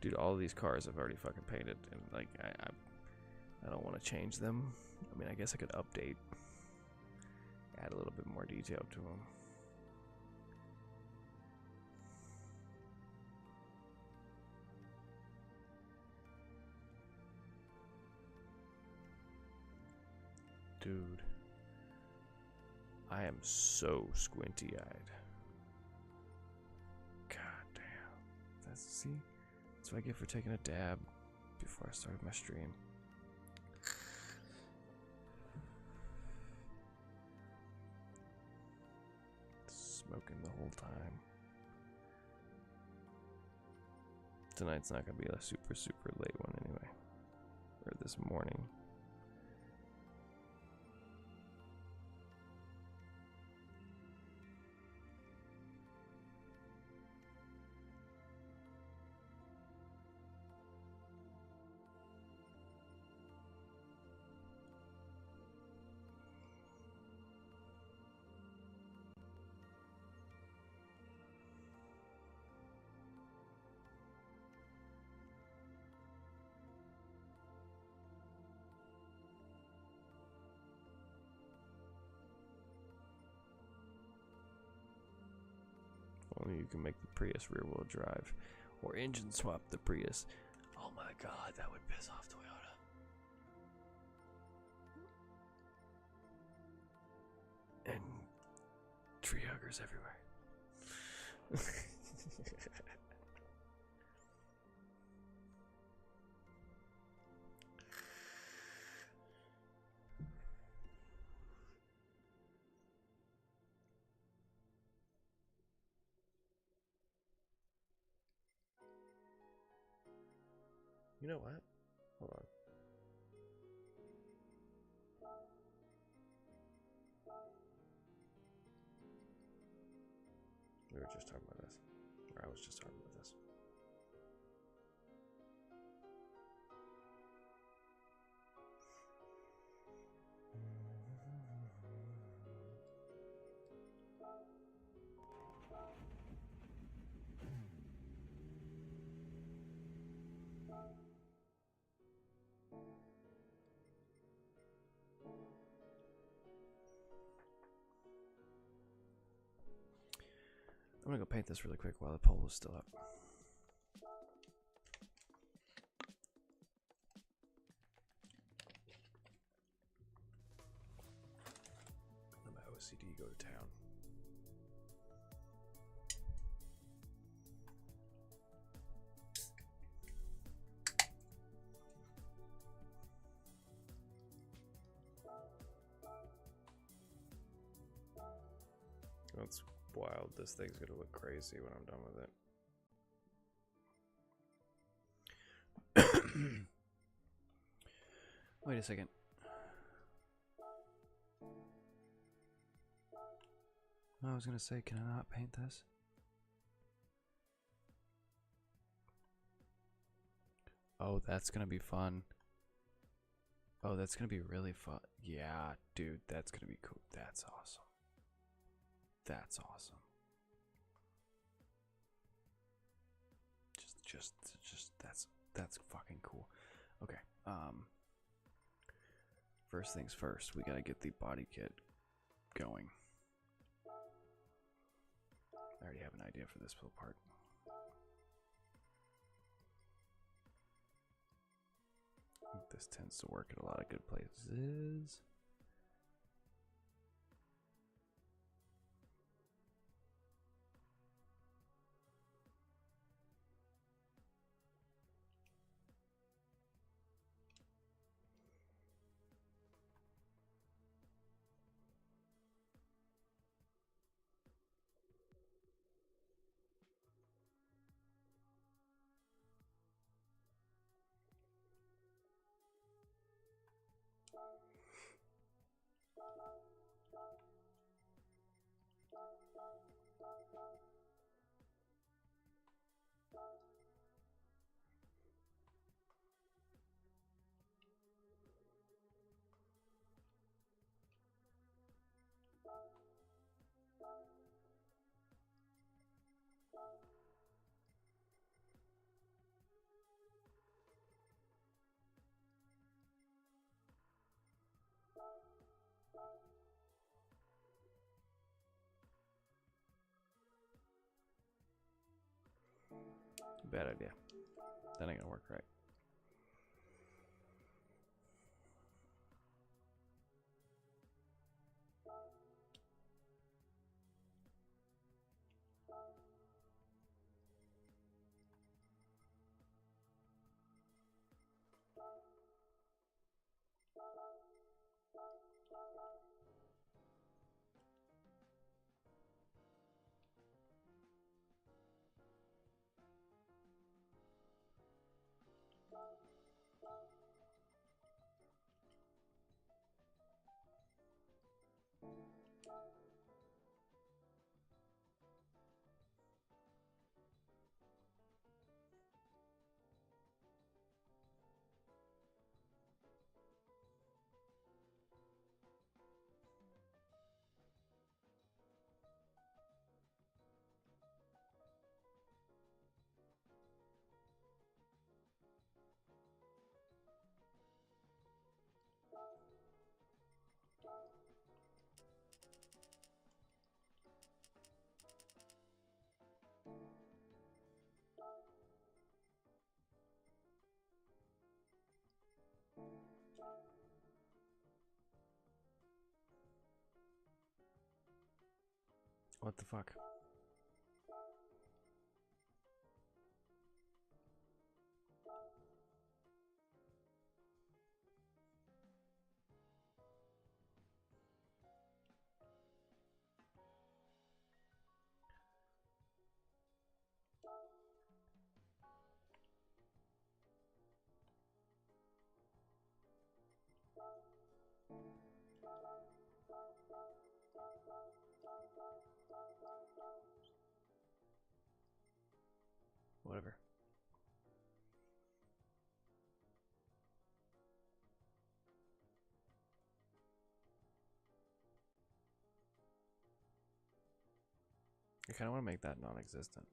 dude, all of these cars I've already fucking painted, and like I don't want to change them. I mean, I guess I could update, add a little bit more detail to them. Dude, I am so squinty-eyed. God damn. See? That's what I get for taking a dab before I started my stream. Smoking the whole time. Tonight's not gonna be a super late one anyway. Or this morning. Only you can make the Prius rear wheel drive or engine swap the Prius. Oh my god, that would piss off Toyota. And tree huggers everywhere. You know what? Hold on. We were just talking about this. Or I was just talking about this. I'm gonna go paint this really quick while the poll is still up. OCD go to town. That's wild. This thing's gonna look crazy when I'm done with it. Wait a second. I was gonna say, can I not paint this? Oh, that's gonna be fun. Oh, that's gonna be really fun. Yeah, dude, that's gonna be cool. That's awesome. That's awesome. Just that's fucking cool. Okay. First things first, we gotta get the body kit going. I already have an idea for this little part. I think this tends to work at a lot of good places. Bad idea. That ain't gonna work right. What the fuck? Whatever. I kind of want to make that non-existent.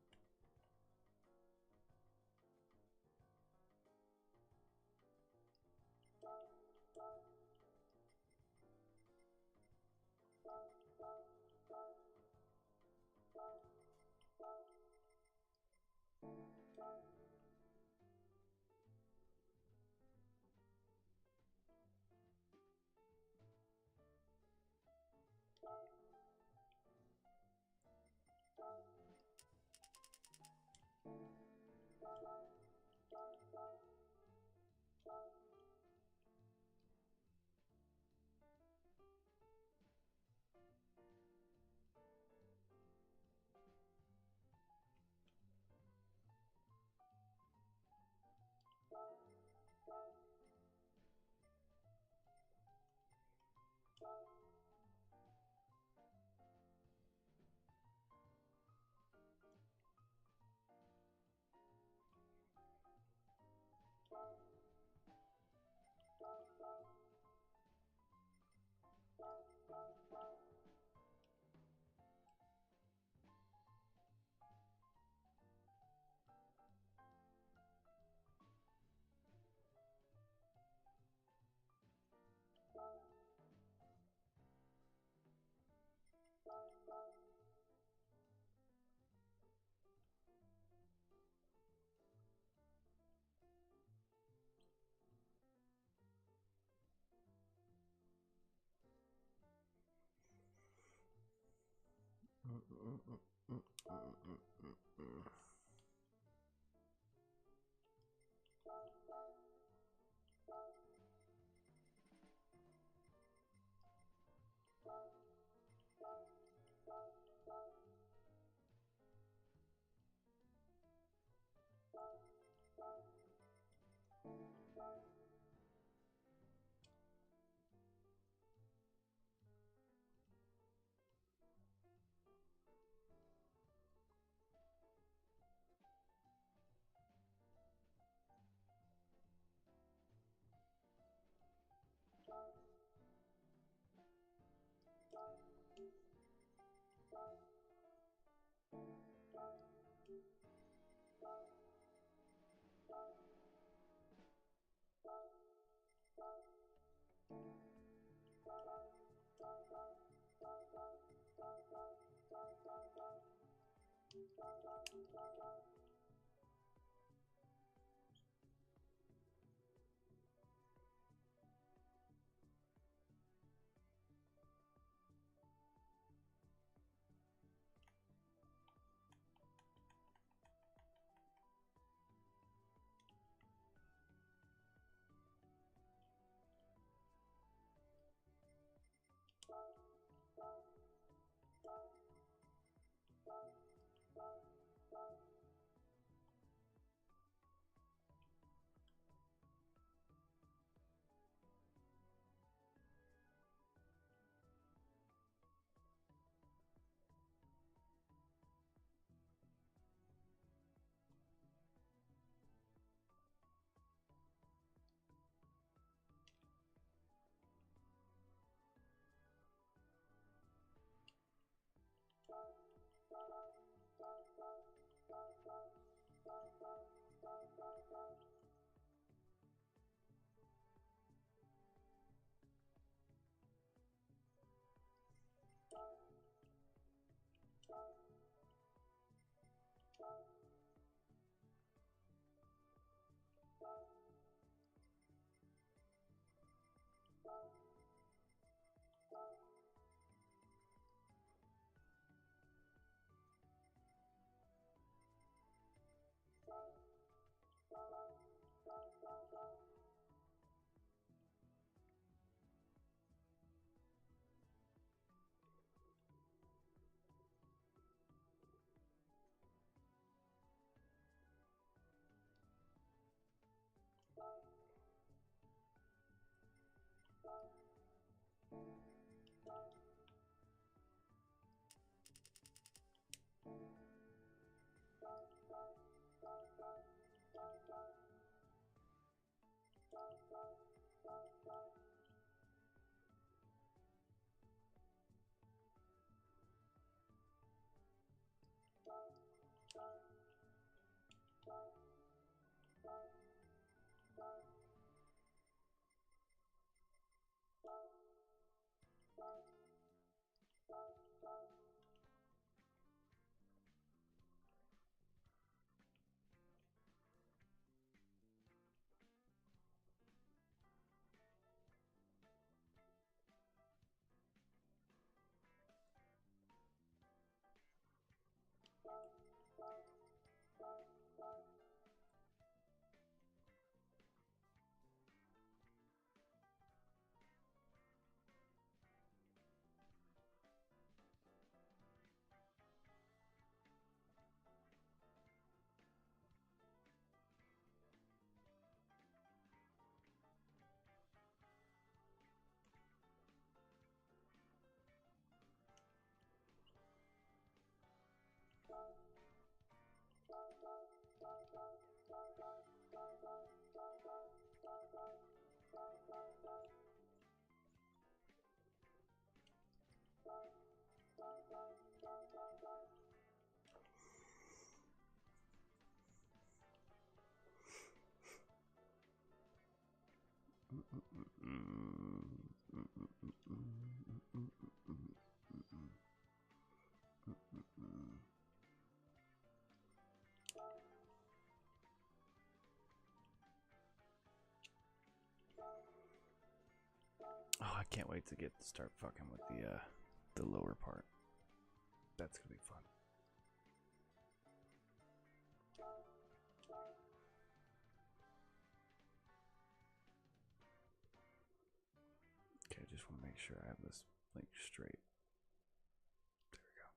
Oh, I can't wait to start fucking with the lower part. That's gonna be fun. Okay, I just want to make sure I have this link straight. There we go.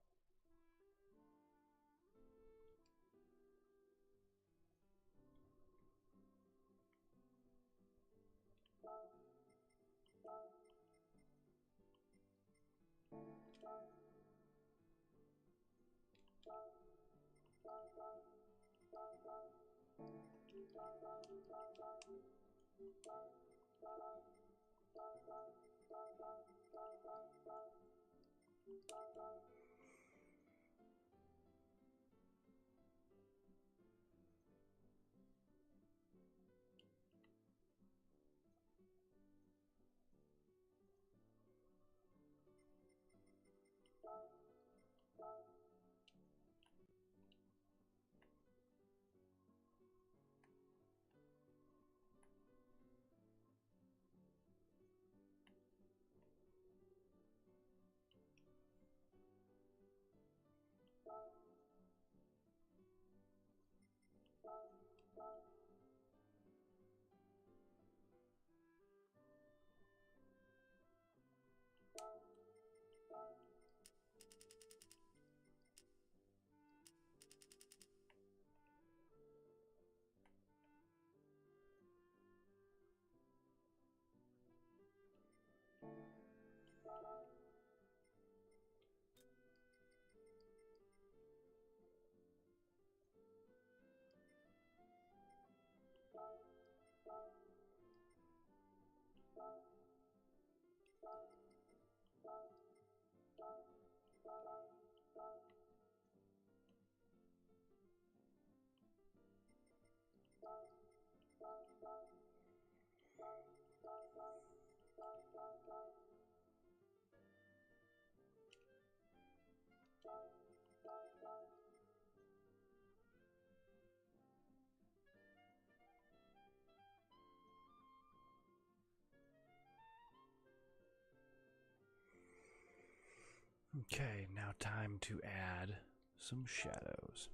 Okay, now time to add some shadows.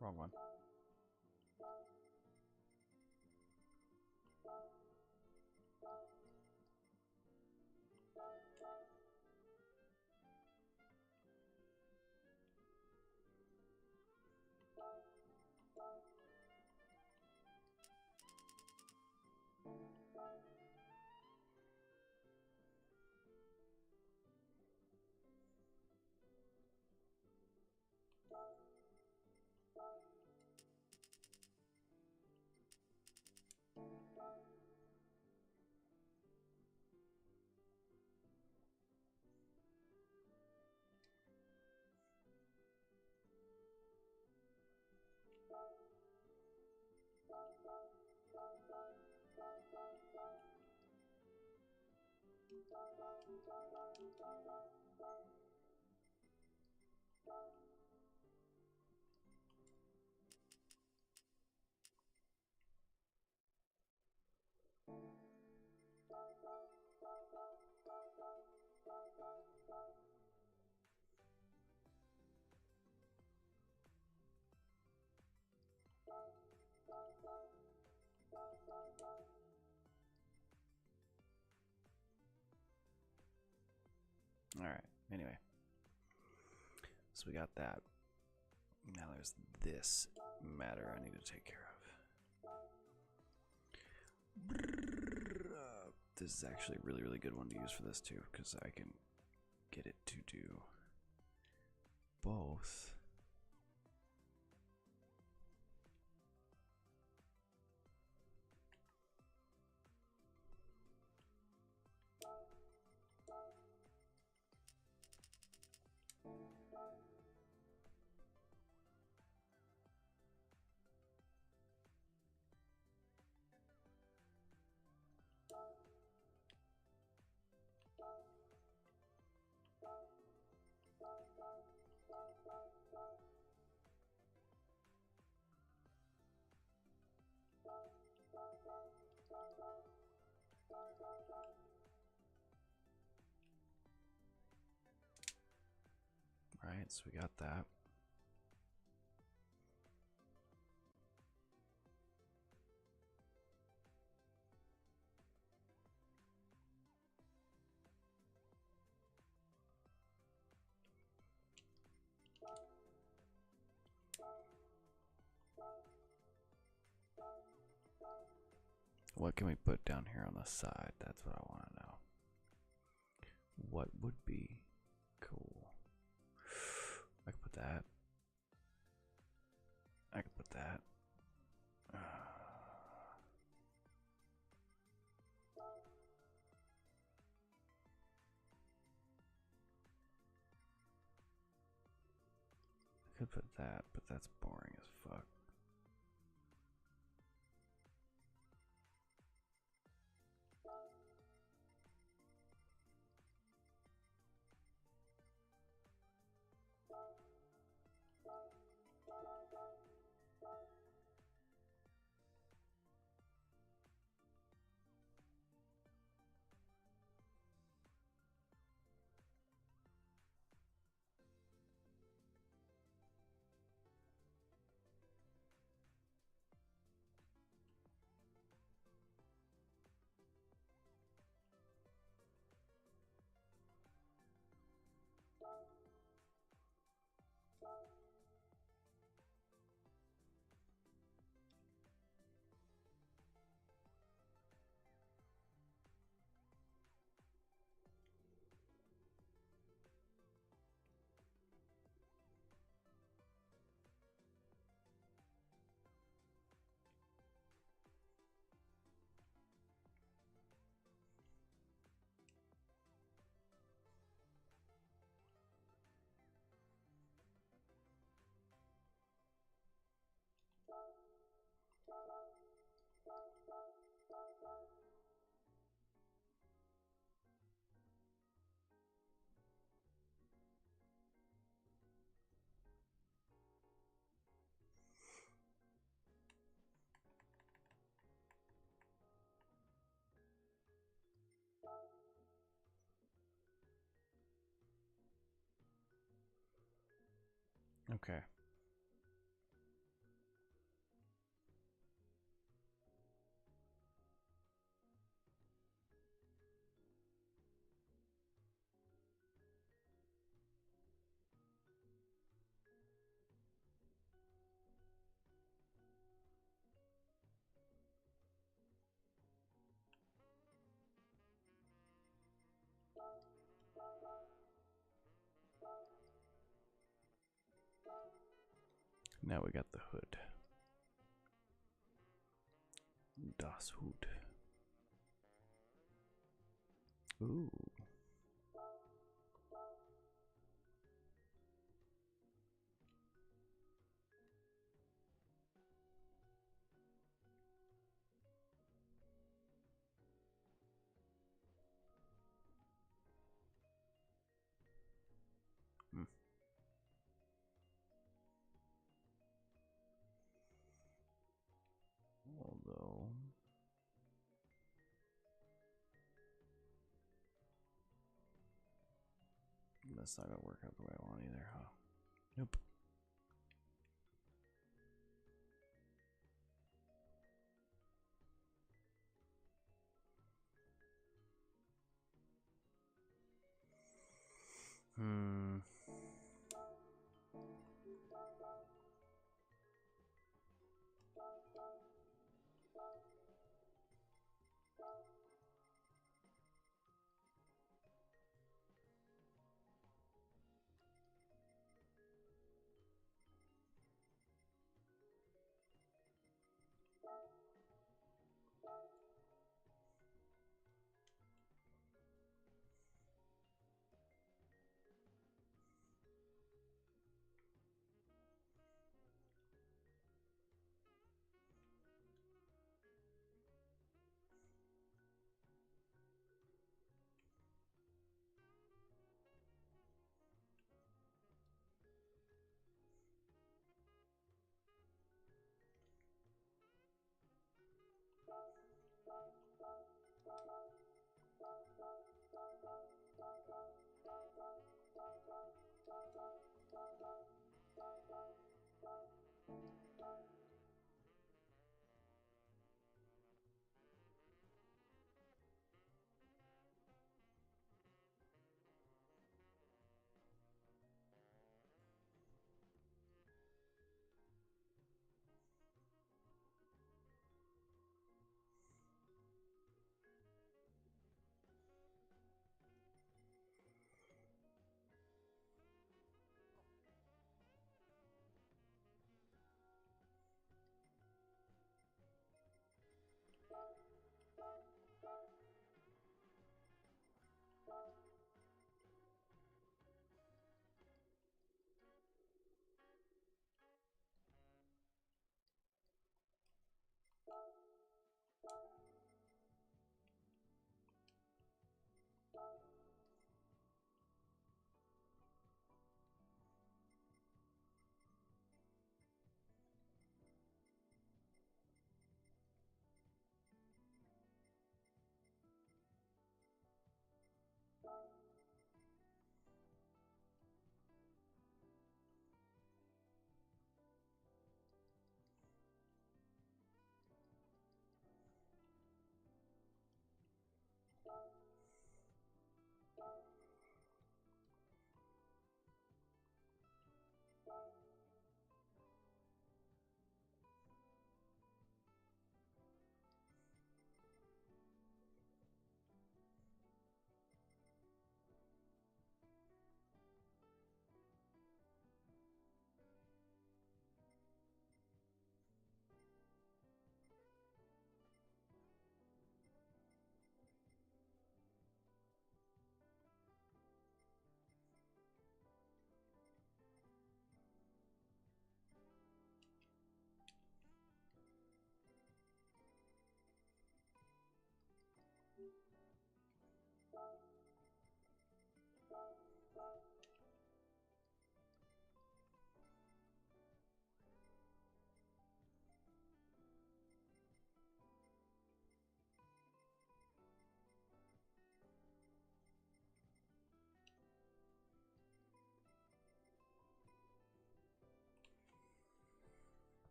Wrong one. All right. Anyway, so we got that. Now there's this matter I need to take care of. This is actually a really, really good one to use for this too, because I can get it to do both. Alright, so we got that. What can we put down here on the side? That's what I want to know. What would be cool? I could put that. I could put that. I could put that, but that's boring as fuck. Okay. Now we got the hood. Das Hut. Ooh. Hmm. Although that's not gonna work out the way I want either, huh? Nope. Hmm.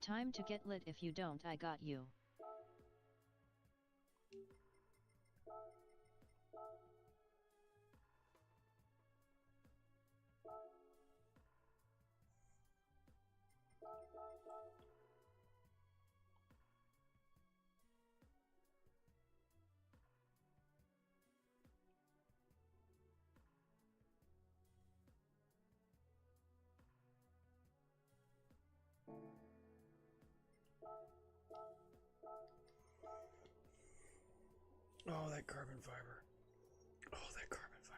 Time to get lit. If you don't, I got you. Oh, that carbon fiber. Oh, that carbon fiber.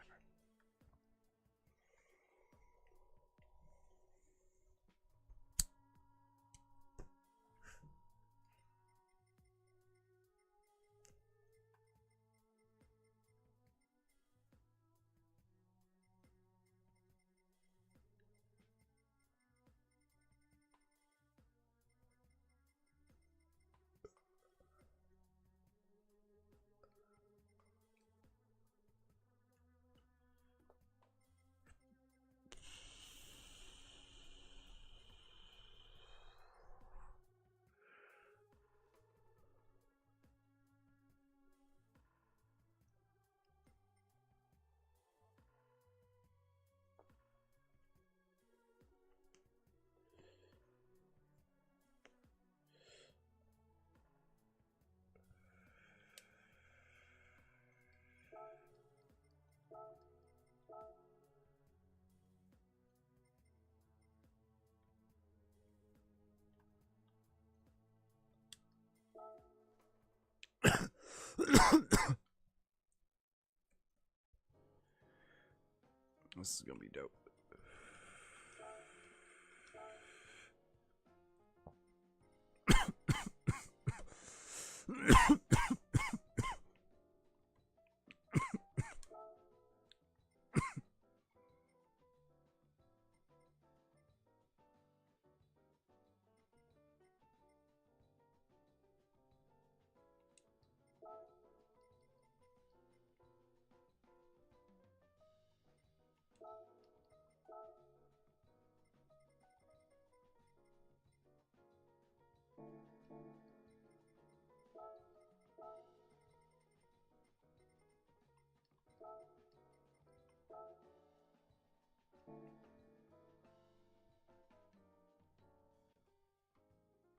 This is gonna be dope.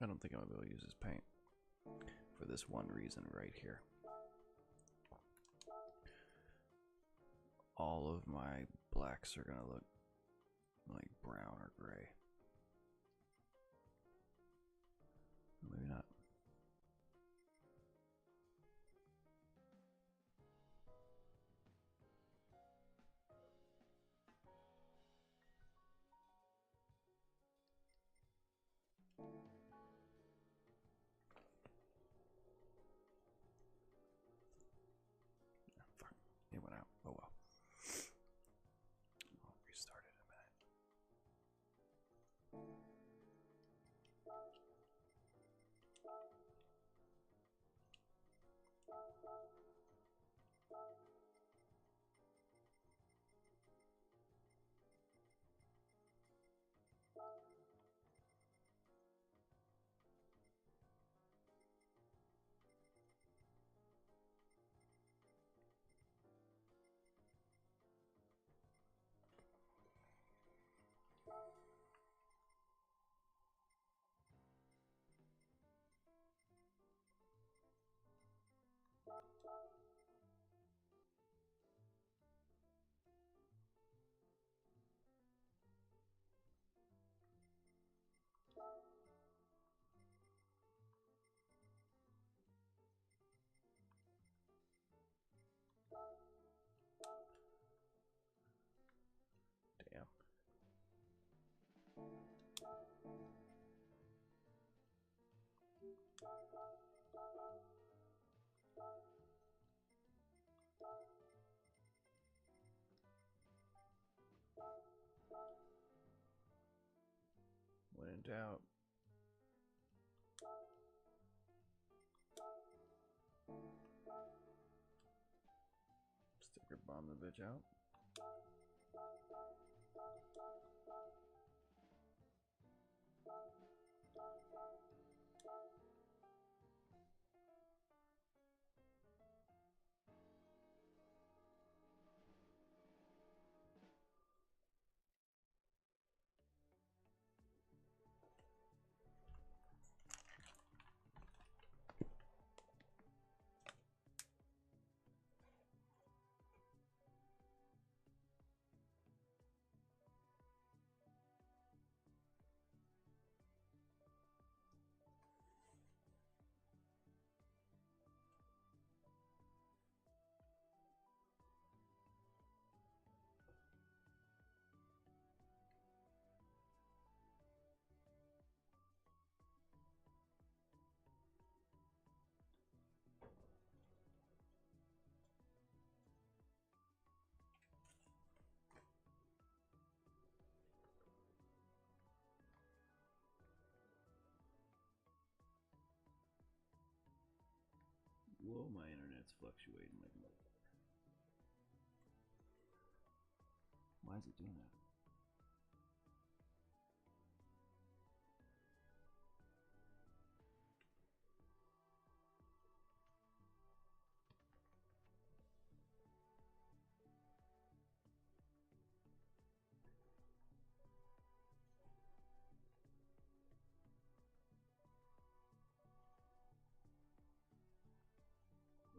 I don't think I'm gonna be able to use this paint for this one reason right here. All of my blacks are gonna look like brown or gray. Maybe not. Fuck. It went out. Oh well. I'll restart it in a minute. Damn. When in doubt. Sticker bomb the bitch out. fluctuating like milk. Why is it doing that?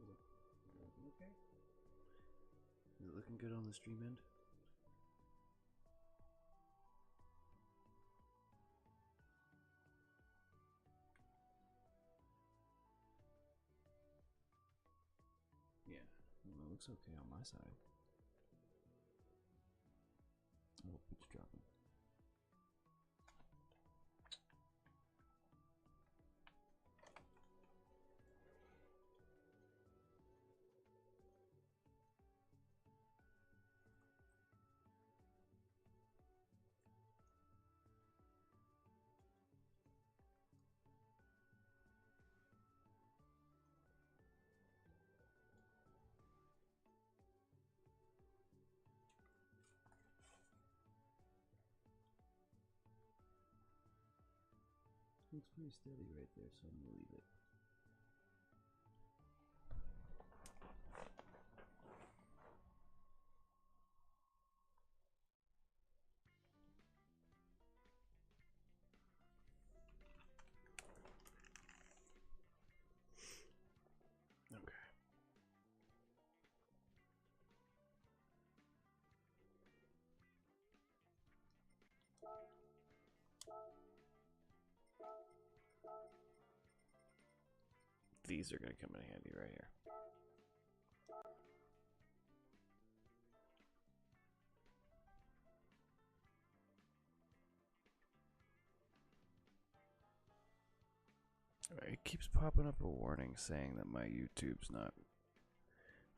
Is it looking okay? Is it looking good on the stream end? Yeah, well, it looks okay on my side. Oh, it's dropping. Looks pretty steady right there, so I'm gonna leave it. Okay. These are gonna come in handy right here. Alright, it keeps popping up a warning saying that my YouTube's not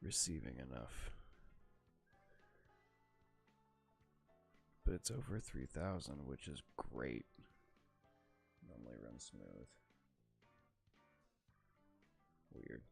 receiving enough. But it's over 3,000, which is great. Normally runs smooth. Weird.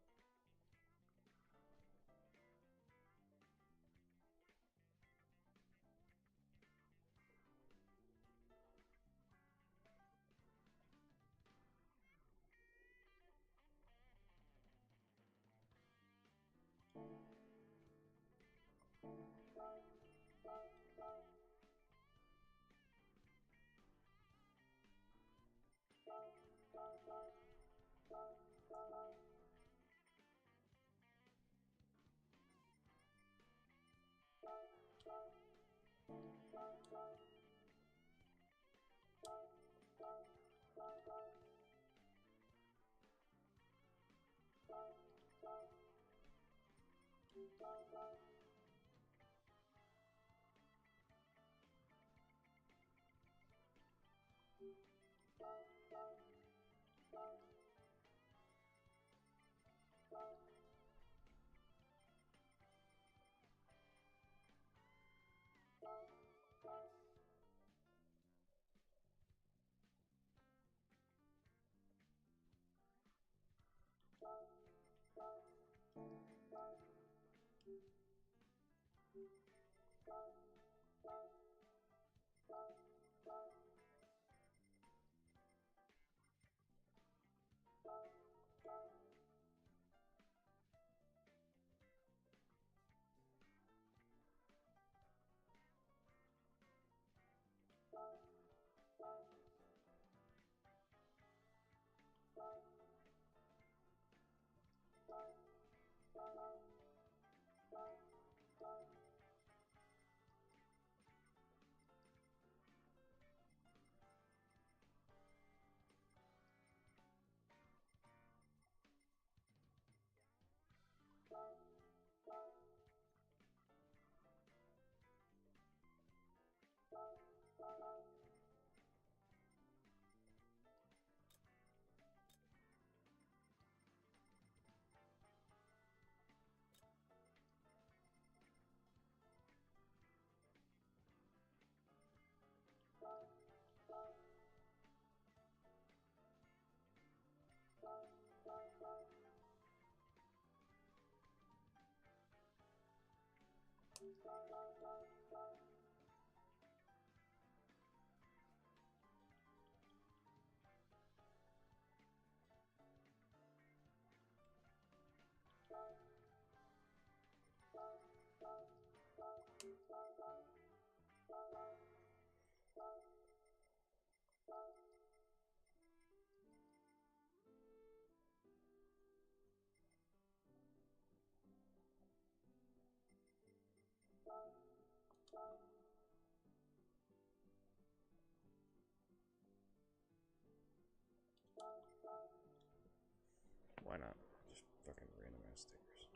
Why not? Just fucking random ass stickers.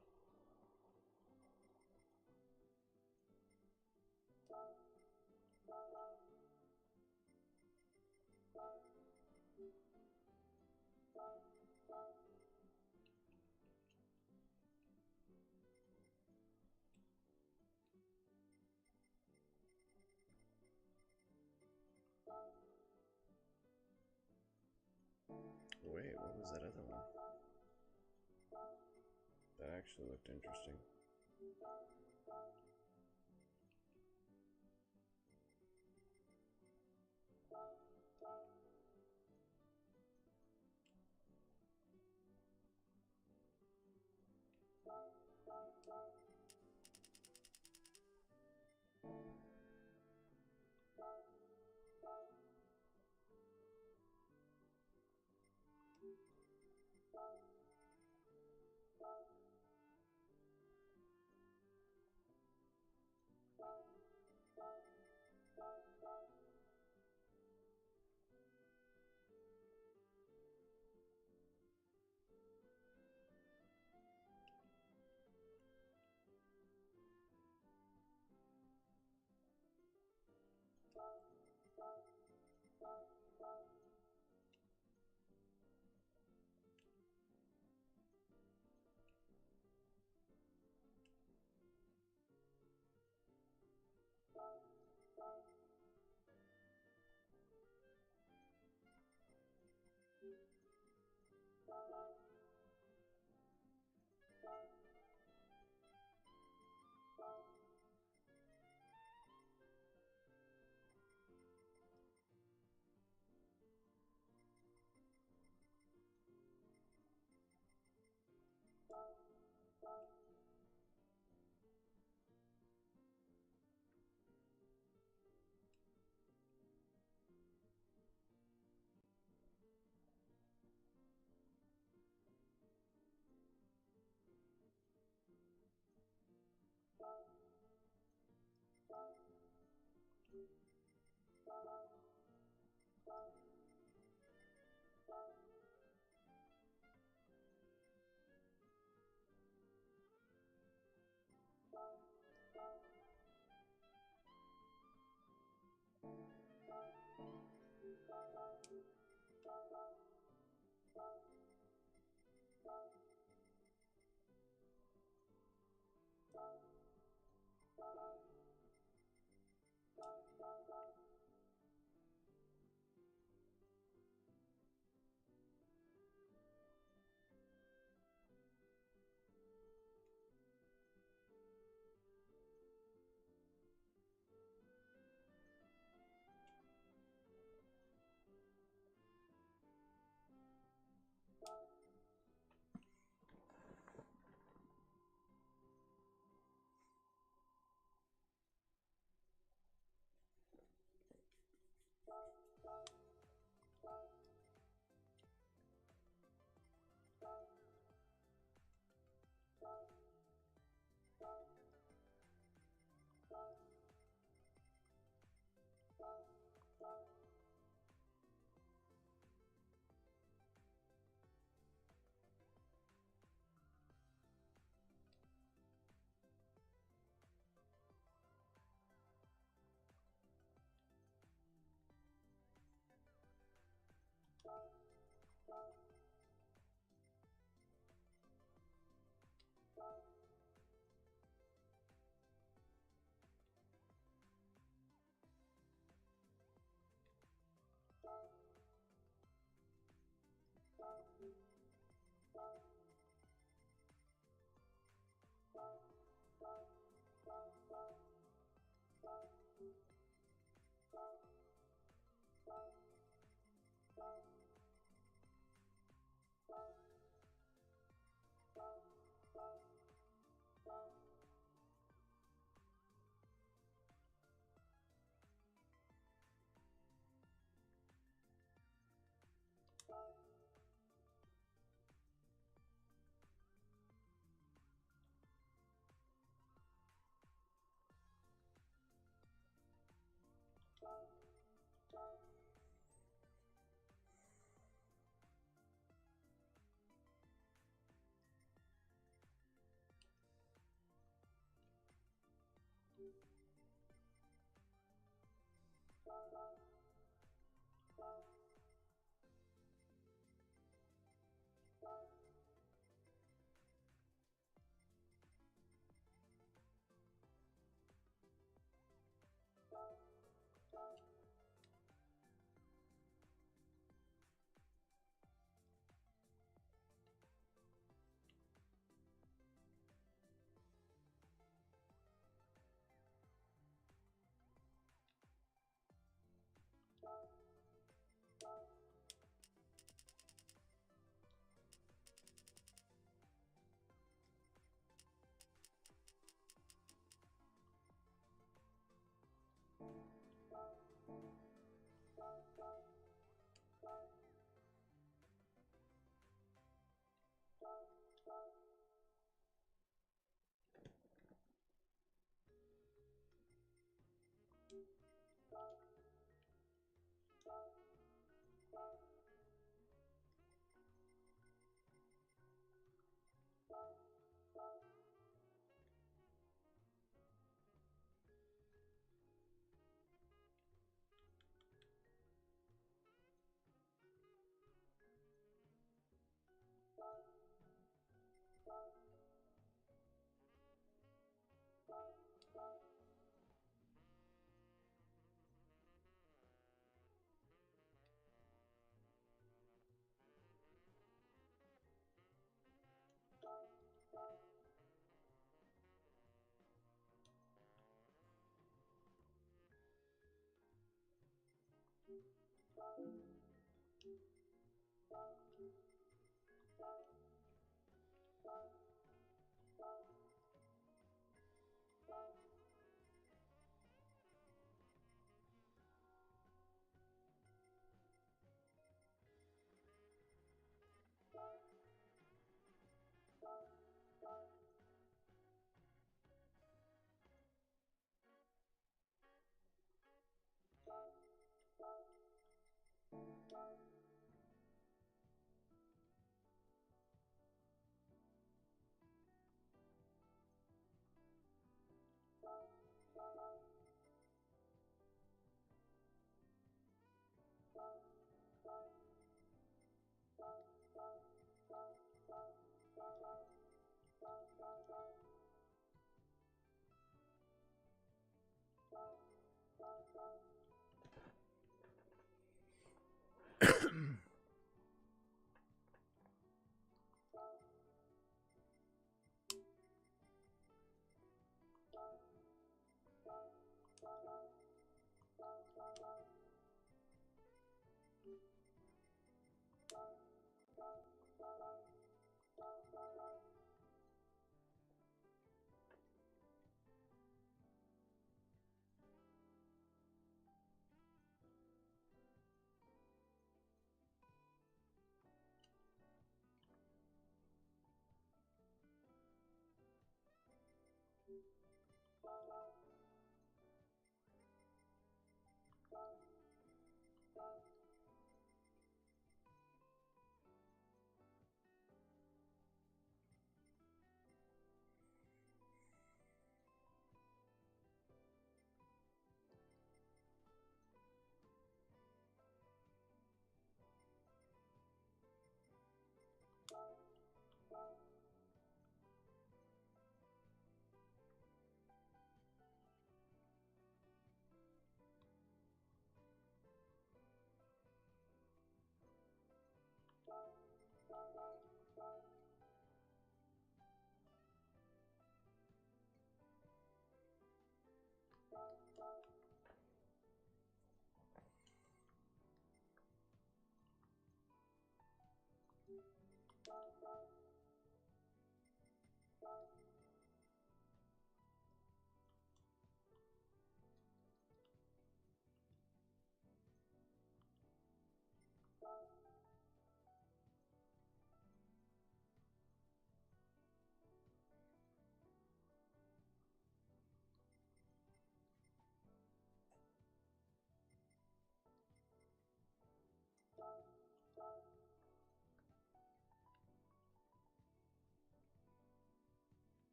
Wait, what was that other one? That actually looked interesting.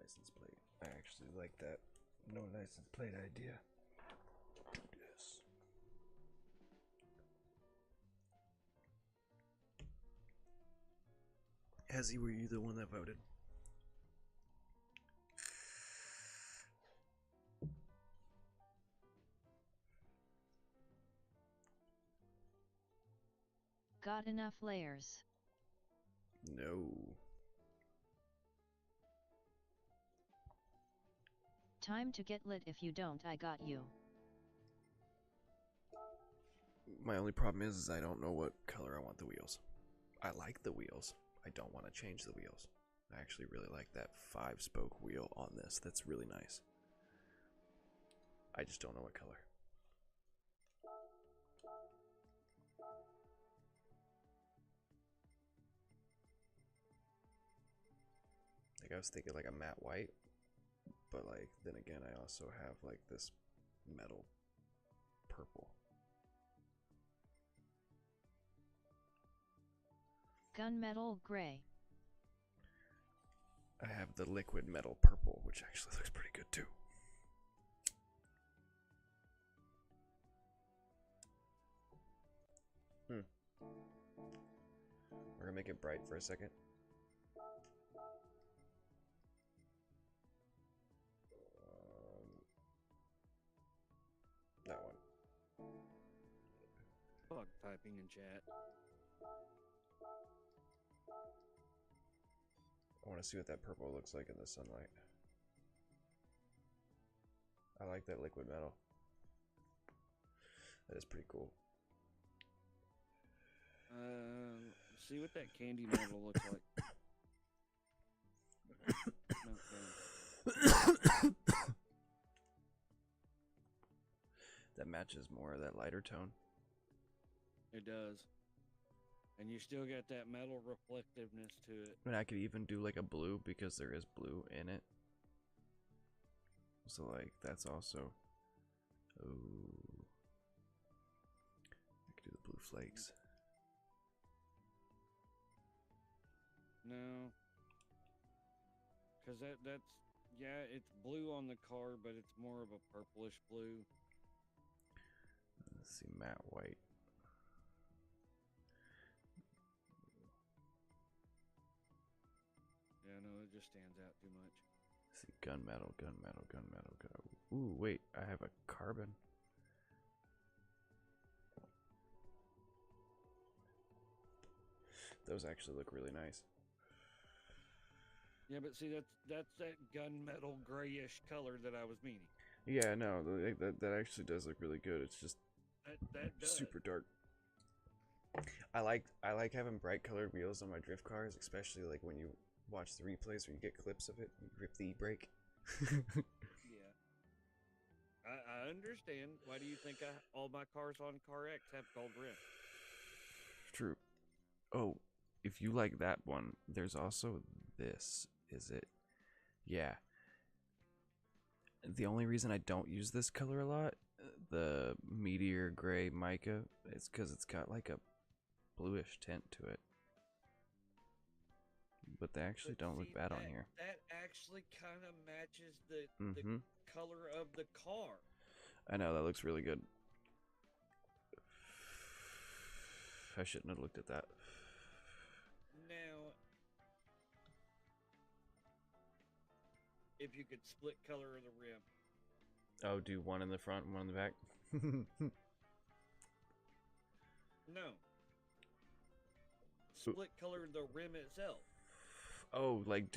license plate. I actually like that. No license plate idea. Yes. Hezzy, were you the one that voted? Got enough layers? No. Time to get lit. If you don't, I got you. My only problem is I don't know what color I want the wheels. I like the wheels. I don't want to change the wheels. I actually really like that 5-spoke wheel on this. That's really nice. I just don't know what color. Like I was thinking like a matte white, but like then again I also have like this metal purple. Gunmetal gray. I have the liquid metal purple, which actually looks pretty good too. We're gonna make it bright for a second. That one. Fuck typing in chat. I want to see what that purple looks like in the sunlight. I like that liquid metal. That is pretty cool. See what that candy metal looks like. No, That matches more of that lighter tone. it does. And you still got that metal reflectiveness to it. And I could even do like a blue because there is blue in it. So like that's also. Ooh. I could do the blue flakes. No. Because that's, yeah, it's blue on the car, but it's more of a purplish blue. Let's see, matte white. Yeah, no, it just stands out too much. Let's see, gunmetal, gunmetal, gunmetal, gun. Ooh, wait, I have a carbon. Those actually look really nice. Yeah, but see, that's that gunmetal grayish color that I was meaning. Yeah, no, that actually does look really good. It's just That does. super dark. I like having bright colored wheels on my drift cars, especially like when you watch the replays where you get clips of it, you rip the e-brake. Yeah. I understand. Why do you think all my cars on Carx have gold rim? True. Oh, if you like that one, there's also this. Is it? Yeah. The only reason I don't use this color a lot, the meteor gray mica, is because it's got like a bluish tint to it. But they actually don't look bad on here. That actually kind of matches the color of the car. I know, that looks really good. I shouldn't have looked at that. Now, if you could split color of the rim. Oh, do one in the front and one in the back? No. Split color of the rim itself. Oh, like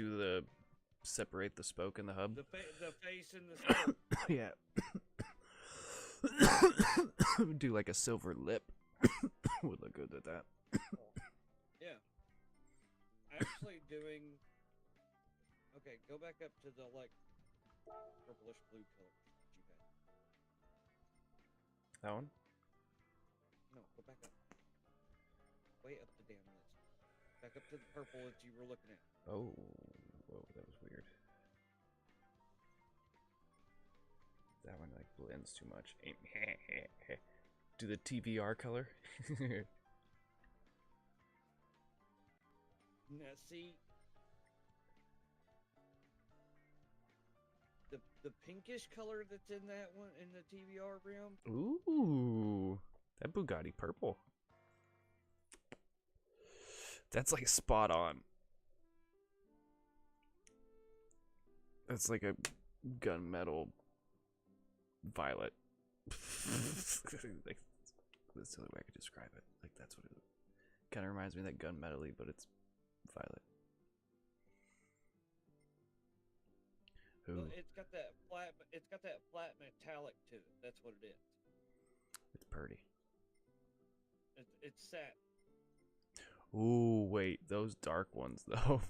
separate the spoke and the hub? The face and the spoke. Yeah. Do like a silver lip. Would look good with that. Yeah. Actually doing... Okay, go back up to the, like, purplish blue color that you had. That one? No, go back up. Way up the damn list. Back up to the purple that you were looking at. Oh, whoa, that was weird. That one like blends too much. Do the TVR color? Now, see... the pinkish color that's in that one in the TBR rim. Ooh, that Bugatti purple. That's like spot on. That's like a gunmetal violet. Like, that's the only way I could describe it. Like that's what it kind of reminds me of that gunmetal-y, but it's violet. Ooh, Well, it's got that flat. It's got that flat metallic to it. That's what it is. it's pretty. It's satin. Ooh, wait, those dark ones though.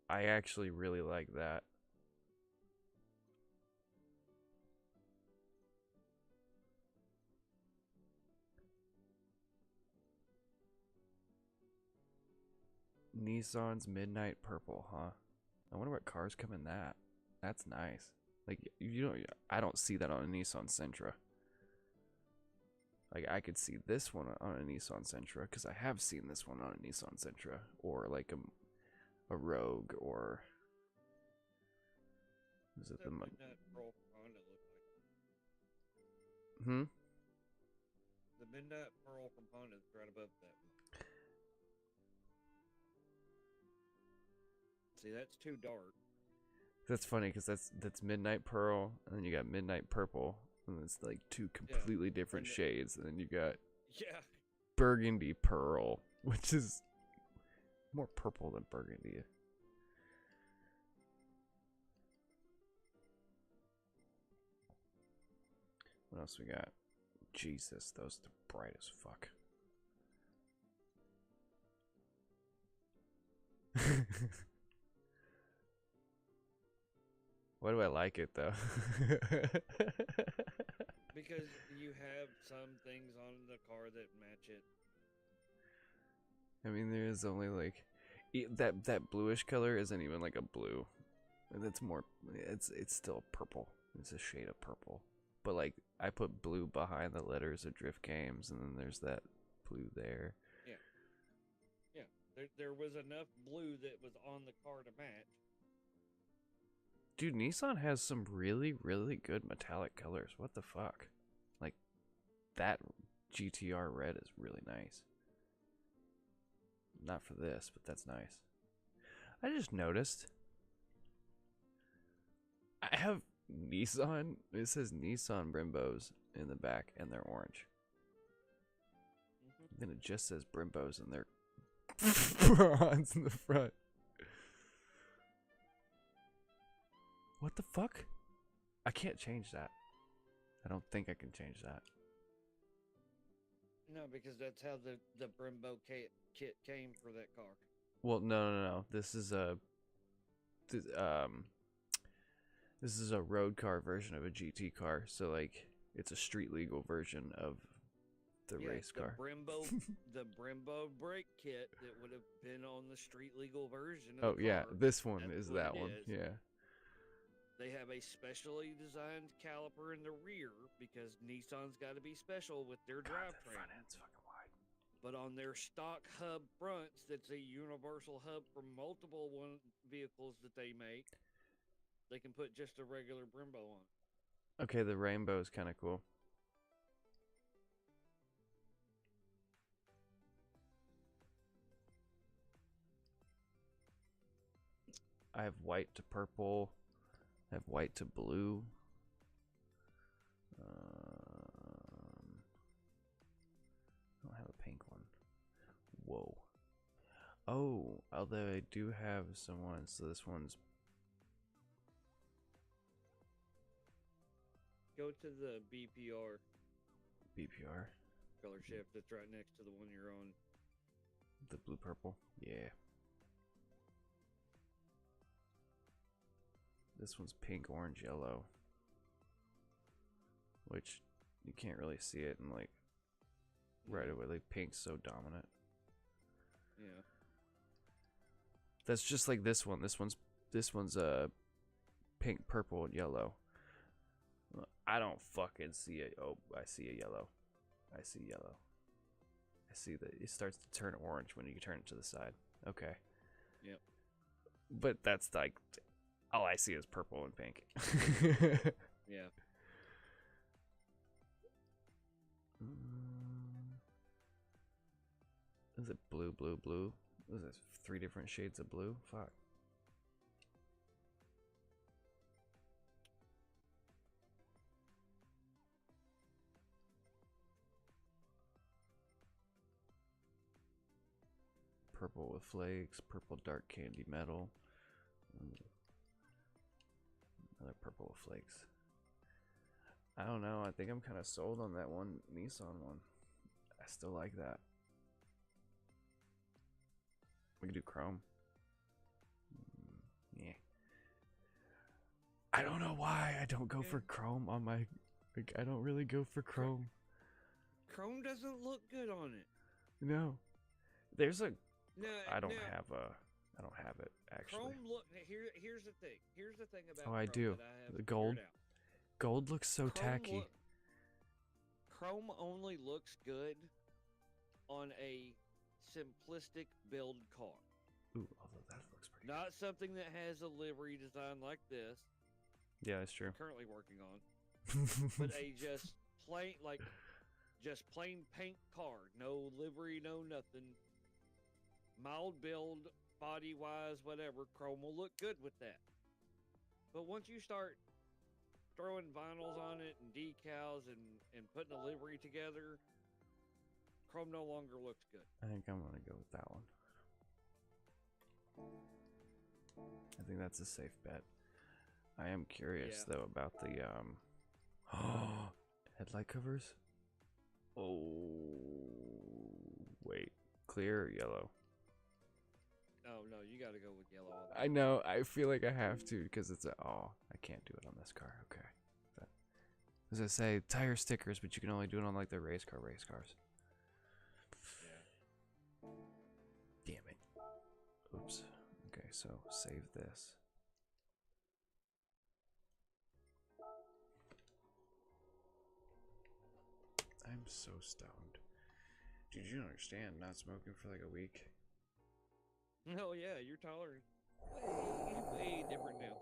I actually really like that. Nissan's Midnight Purple, huh? I wonder what cars come in that. That's nice. Like you don't, I don't see that on a Nissan Sentra. Like I could see this one on a Nissan Sentra because I have seen this one on a Nissan Sentra, or like a Rogue, or is it That the midnight pearl from Honda look like. hmm? The midnight pearl from Honda is right above that. See, that's too dark. That's funny because that's Midnight Pearl, and then you got Midnight Purple, and it's like two completely different And shades. And then you got Yeah. Burgundy Pearl, which is more purple than burgundy. What else we got? Jesus, those are bright as fuck. Why do I like it though? Because you have some things on the car that match it. I mean, there is only like that bluish color isn't even like a blue. It's more. It's still purple. It's a shade of purple. But like I put blue behind the letters of Drift Games, and then there's that blue there. Yeah. Yeah. There was enough blue that was on the car to match. Dude, Nissan has some really, really good metallic colors. What the fuck? Like, that GTR red is really nice. Not for this, but that's nice. I just noticed. I have Nissan. It says Nissan Brimbos in the back, and they're orange. Then it just says Brimbos, and they're bronze in the front. What the fuck? I can't change that. I don't think I can change that. No, because that's how the Brembo kit came for that car. Well, no. This is a this is a road car version of a GT car. So like it's a street legal version of the race car. The Brembo brake kit that would have been on the street legal version of Oh the yeah, car. this one That's is what that it one. is. Yeah. They have a specially designed caliper in the rear because Nissan's got to be special with their God, that drivetrain. front end's fucking wide. But on their stock hub fronts, that's a universal hub for multiple vehicles that they make. They can put just a regular Brembo on. Okay, the rainbow is kind of cool. I have white to purple. I have white to blue. I don't have a pink one. Whoa. Oh, although I do have someone. So this one's. Go to the BPR BPR. color shift that's right next to the one you're on. The blue purple. Yeah. This one's pink, orange, yellow. Which you can't really see it in like right away. Like pink's so dominant. Yeah. That's just like this one. This one's pink, purple, and yellow. I don't fucking see it. Oh, I see a yellow. I see yellow. I see that it starts to turn orange when you turn it to the side. Okay. Yep. But that's like, all I see is purple and pink. Yeah. Is it blue, blue, blue? What is this? 3 different shades of blue? Fuck. Purple with flakes, purple dark candy metal. Another purple with flakes. I don't know. I think I'm kind of sold on that one Nissan one. I still like that. We can do chrome. Yeah. I don't know why I don't go for chrome on my. Like, I don't really go for chrome. Chrome doesn't look good on it. No. There's a. No, I don't no. have a. I don't have it actually. Chrome look. Here's the thing. Here's the thing about. Oh, I Chrome do. that I have The gold. figured out. Gold looks so tacky. Chrome only looks good on a simplistic build car. Ooh, although that looks pretty. Not something that has a livery design like this. Yeah, that's true. Currently working on, but a just plain paint car, no livery, no nothing. Mild build, body wise, whatever. Chrome will look good with that. But once you start throwing vinyls on it and decals and putting a livery together, Chrome no longer looks good. I think I'm gonna go with that one. I think that's a safe bet. I am curious though about the headlight covers. Oh wait, clear or yellow? Oh no, you gotta go with yellow. I know. I feel like I have to because it's a. Oh, I can't do it on this car. Okay. But, as I say, tire stickers, but you can only do it on like the race cars. Yeah. Damn it. Oops. Okay, so save this. I'm so stoned. Dude, you don't understand. Not smoking for like a week. Oh yeah, your tolerance way different now.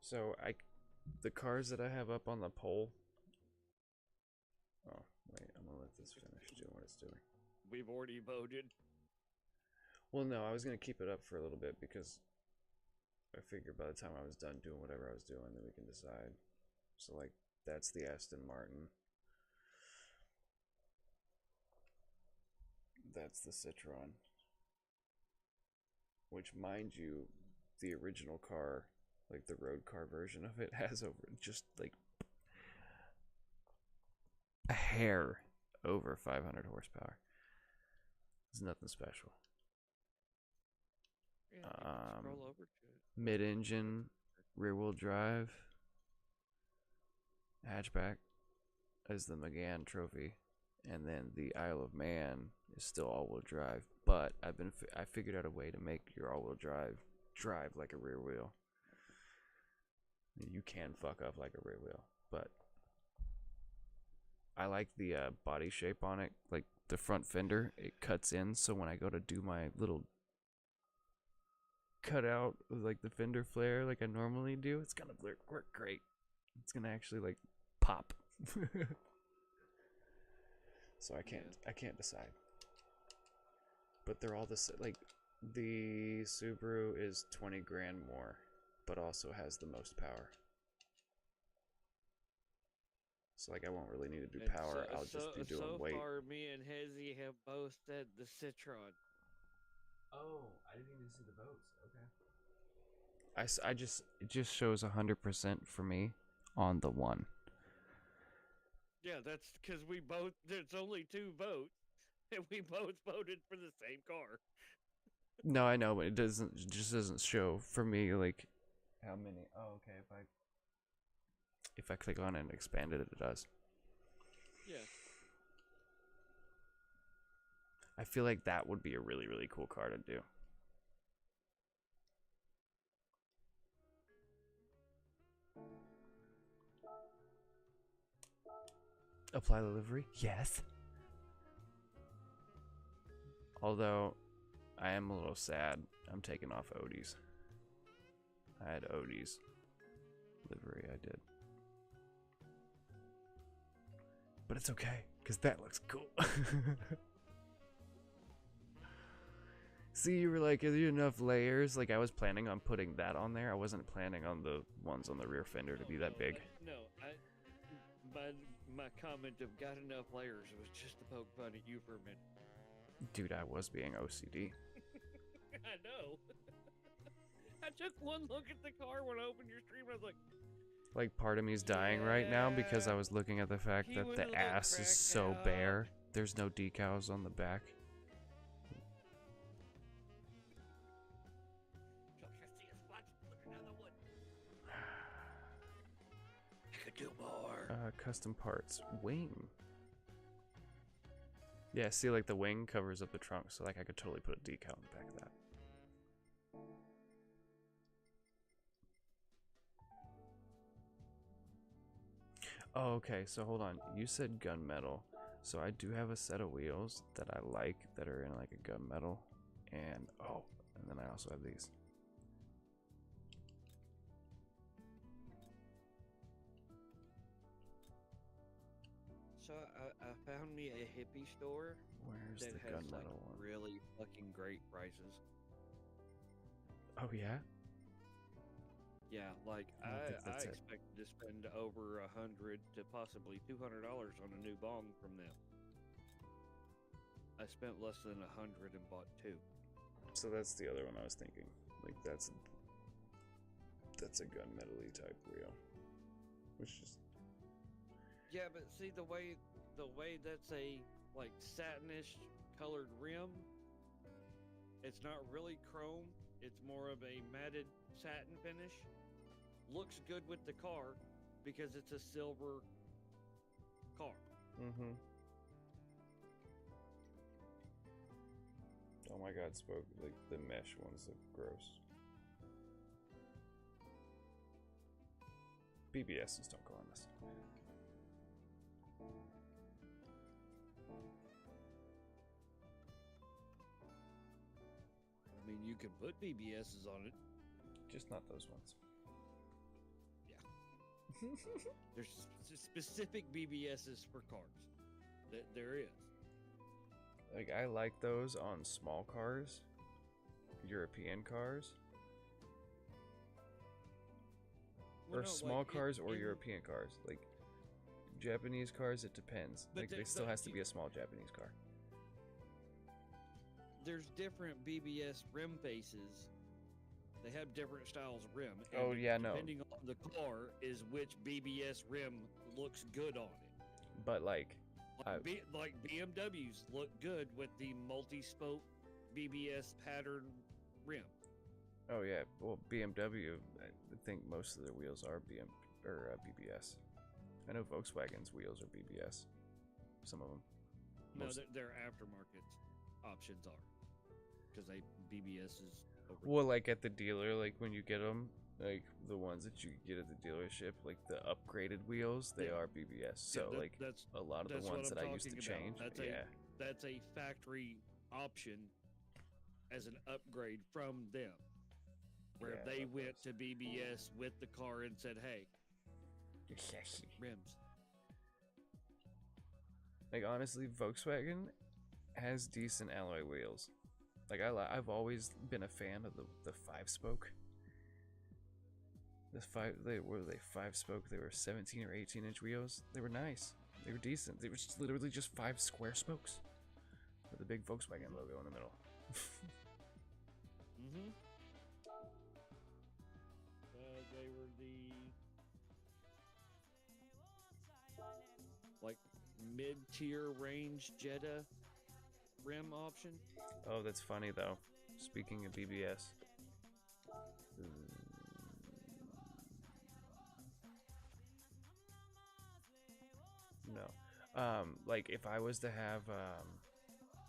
So the cars that I have up on the pole. Oh wait, I'm gonna let this finish doing what it's doing. We've already voted. Well, no, I was gonna keep it up for a little bit because I figured by the time I was done doing whatever I was doing, then we can decide. So like, that's the Aston Martin. That's the Citroen. Which, mind you, the original car, like the road car version of it, has over just like a hair over 500 horsepower. It's nothing special. Yeah, you can scroll over to it. Mid-engine, rear-wheel drive, hatchback is the McGann trophy, and then the Isle of Man is still all-wheel drive. But I figured out a way to make your all-wheel drive like a rear wheel. You can fuck up like a rear wheel, but I like the body shape on it. Like the front fender, it cuts in, so when I go to do my little cut out with like the fender flare like I normally do, it's gonna work great. It's gonna actually like pop. So I can't decide. But they're all the same. Like the Subaru is 20 grand more, but also has the most power. So like I won't really need to do power. I'll just be doing weight. So far, me and Hezzy have both said the Citron. Oh, I didn't even see the votes. Okay. It just shows 100% for me on the one. Yeah, that's because there's only 2 votes, and we both voted for the same car. No, I know, but it just doesn't show for me like how many. Oh, okay. If I click on it and expand it, it does. Yeah. I feel like that would be a really, really cool car to do. Apply the livery? Yes. Although, I am a little sad. I'm taking off Odie's. I had Odie's livery, I did. But it's okay, because that looks cool. See, you were like, are there enough layers? Like, I was planning on putting that on there. I wasn't planning on the ones on the rear fender to be that big. My comment of got enough layers was just to poke fun at you for a minute. Dude, I was being OCD. I know. I took one look at the car when I opened your stream and I was like, Like, part of me's dying right now because I Yeah. was looking at the fact He that was a the little ass is cracked so out. bare. There's no decals on the back. I see a spot. Put another one. You could do more. Custom parts. Wing. Yeah, see, like, the wing covers up the trunk, so, like, I could totally put a decal on the back of that. Oh, okay, so hold on. You said gunmetal. So I do have a set of wheels that I like that are in, like, a gunmetal. And, oh, and then I also have these. So I found me a hippie store Where's that the has like gunmetal one? really fucking great prices. Oh, yeah? Yeah, like I don't think I that's it. expected to spend over $100 to possibly $200 on a new bong from them. I spent less than $100 and bought two. So that's the other one I was thinking. Like, that's a gunmetal-y type wheel. Which is... Yeah, but see the way that's a like satinish colored rim. It's not really chrome. It's more of a matted satin finish. Looks good with the car because it's a silver car. Mm-hmm. Oh my god, spoke like the mesh ones look gross. BBSs don't go on this. I mean, you can put BBSs on it. Just not those ones. There's specific BBSs for cars. That there is. Like, I like those on small cars, European cars, Well, or no, small like, cars or in- European cars. Like, Japanese cars, it depends. But Like, the- it still but has to you- be a small Japanese car. There's different BBS rim faces. They have different styles of rim. Oh, yeah, no. Depending on the car, is which BBS rim looks good on it. But, like, Like BMWs look good with the multi-spoke BBS pattern rim. oh yeah, well, BMW, I think most of their wheels are BBS. I know Volkswagen's wheels are BBS. Some of them. No, Most- their aftermarket options are. Because BBS is over. Well, like at the dealer, like when you get them, like the ones that you get at the dealership, like the upgraded wheels, they Yeah. are BBS. So Yeah, like that's a lot of that's the what ones I'm that I used to talking about. change, That's yeah. that's a factory option as an upgrade from them. Where Yeah, I they love went those. to BBS with the car and said, hey, rims. Like honestly, Volkswagen has decent alloy wheels. Like I've always been a fan of the 5-spoke. They were 5-spoke. They were 17 or 18-inch wheels. They were nice. They were decent. They were just literally just 5 square spokes with a big Volkswagen logo in the middle. Mm-hmm. They were the like mid-tier range Jetta rim option. Oh, that's funny though. Speaking of BBS. No. Like if I was to have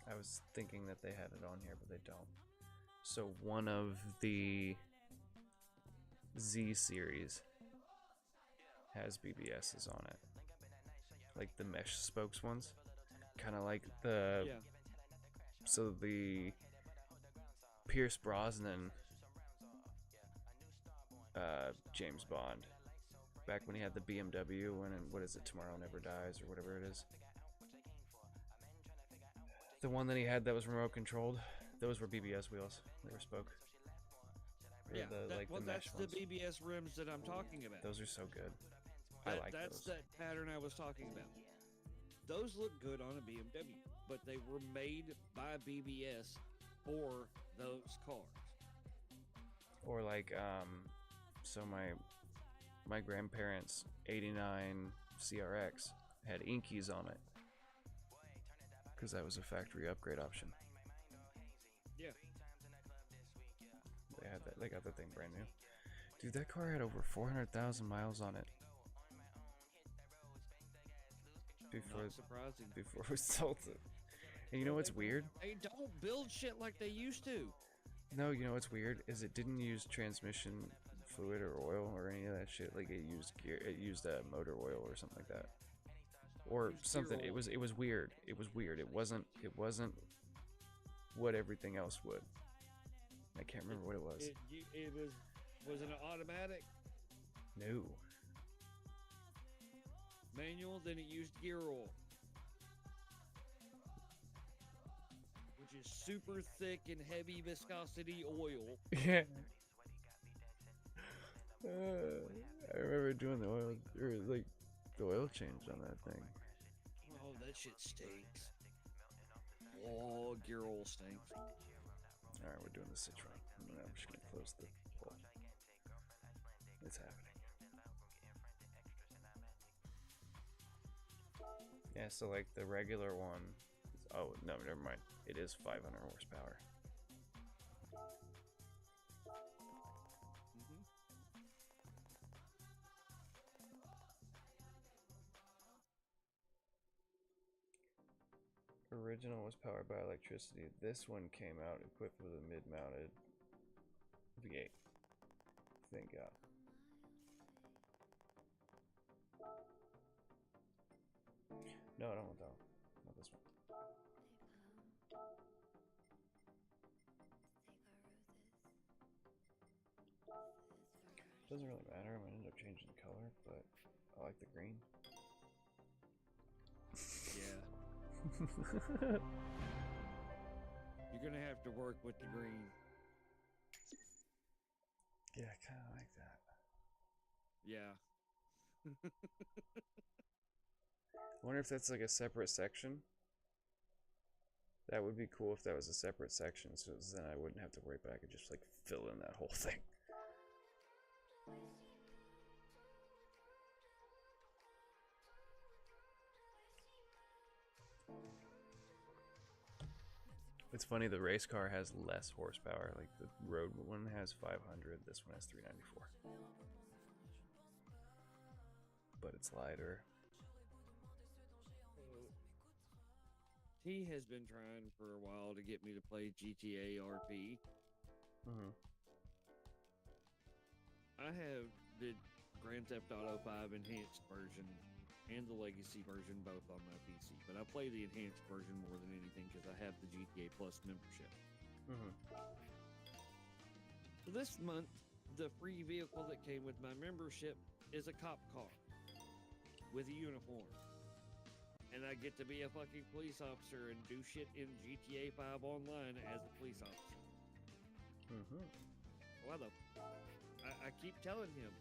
I was thinking that they had it on here, but they don't. So one of the Z series has BBSs on it. Like the mesh spokes ones. Kind of like the Yeah. So the Pierce Brosnan James Bond, back when he had the BMW, when what is it, Tomorrow Never Dies or whatever it is. The one that he had that was remote controlled, those were BBS wheels. They were spoke. Or Yeah, the, like the that's mesh the ones. BBS rims that I'm talking about. Those are so good. I like That's those. that pattern I was talking about. Those look good on a BMW, but they were made by BBS for those cars. Or like, so my grandparents' '89 CRX had Inkies on it because that was a factory upgrade option. Yeah. They got that thing brand new. Dude, that car had over 400,000 miles on it. Not surprising. Before we sold it. And you know what's weird? They don't build shit like they used to. No, you know what's weird is it didn't use transmission fluid or oil or any of that shit. Like it used gear, it used motor oil or something like that, or something. It was weird. It was weird. It wasn't what everything else would. I can't remember what it was. It was it an automatic No. manual? Then it used gear oil, which is super thick and heavy viscosity oil. Yeah. I remember doing the oil or like the oil change on that thing. Oh, that shit stinks. Oh, gear oil stinks. All right, we're doing the Citroen. I'm just gonna close the hole. It's happening. Yeah, so like the regular one. Oh no, never mind. It is 500 horsepower. Mm-hmm. Original was powered by electricity. This one came out equipped with a mid-mounted V8. Thank God. No, I don't want that one. Not this one. Doesn't really matter. I'm gonna end up changing the color, but I like the green. Yeah. You're gonna have to work with the green. Yeah, I kind of like that. Yeah. I wonder if that's like a separate section. That would be cool if that was a separate section, so then I wouldn't have to worry, but I could just like fill in that whole thing. It's funny, the race car has less horsepower. Like the road one has 500, this one has 394. But it's lighter. He has been trying for a while to get me to play GTA RP. Mm-hmm. I have the Grand Theft Auto 5 enhanced version and the legacy version both on my PC, but I play the enhanced version more than anything because I have the GTA Plus membership. Mm-hmm. So this month, the free vehicle that came with my membership is a cop car with a uniform. And I get to be a fucking police officer and do shit in GTA 5 online as a police officer. Mm-hmm. Why the... I keep telling him,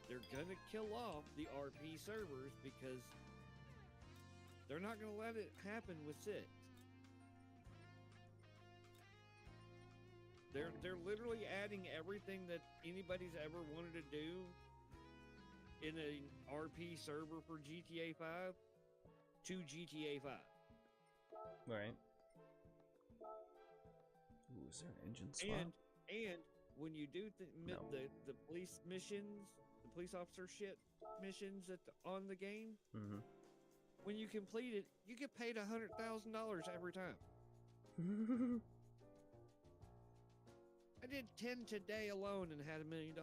they're gonna kill off the RP servers because they're not gonna let it happen with 6. They're literally adding everything that anybody's ever wanted to do in an RP server for GTA 5 to GTA 5. Right. Ooh, is there an engine swap? And when you do No. the police missions, the police officer shit missions on the game, Mm-hmm. when you complete it, you get paid $100,000 every time. I did 10 today alone and had $1 million.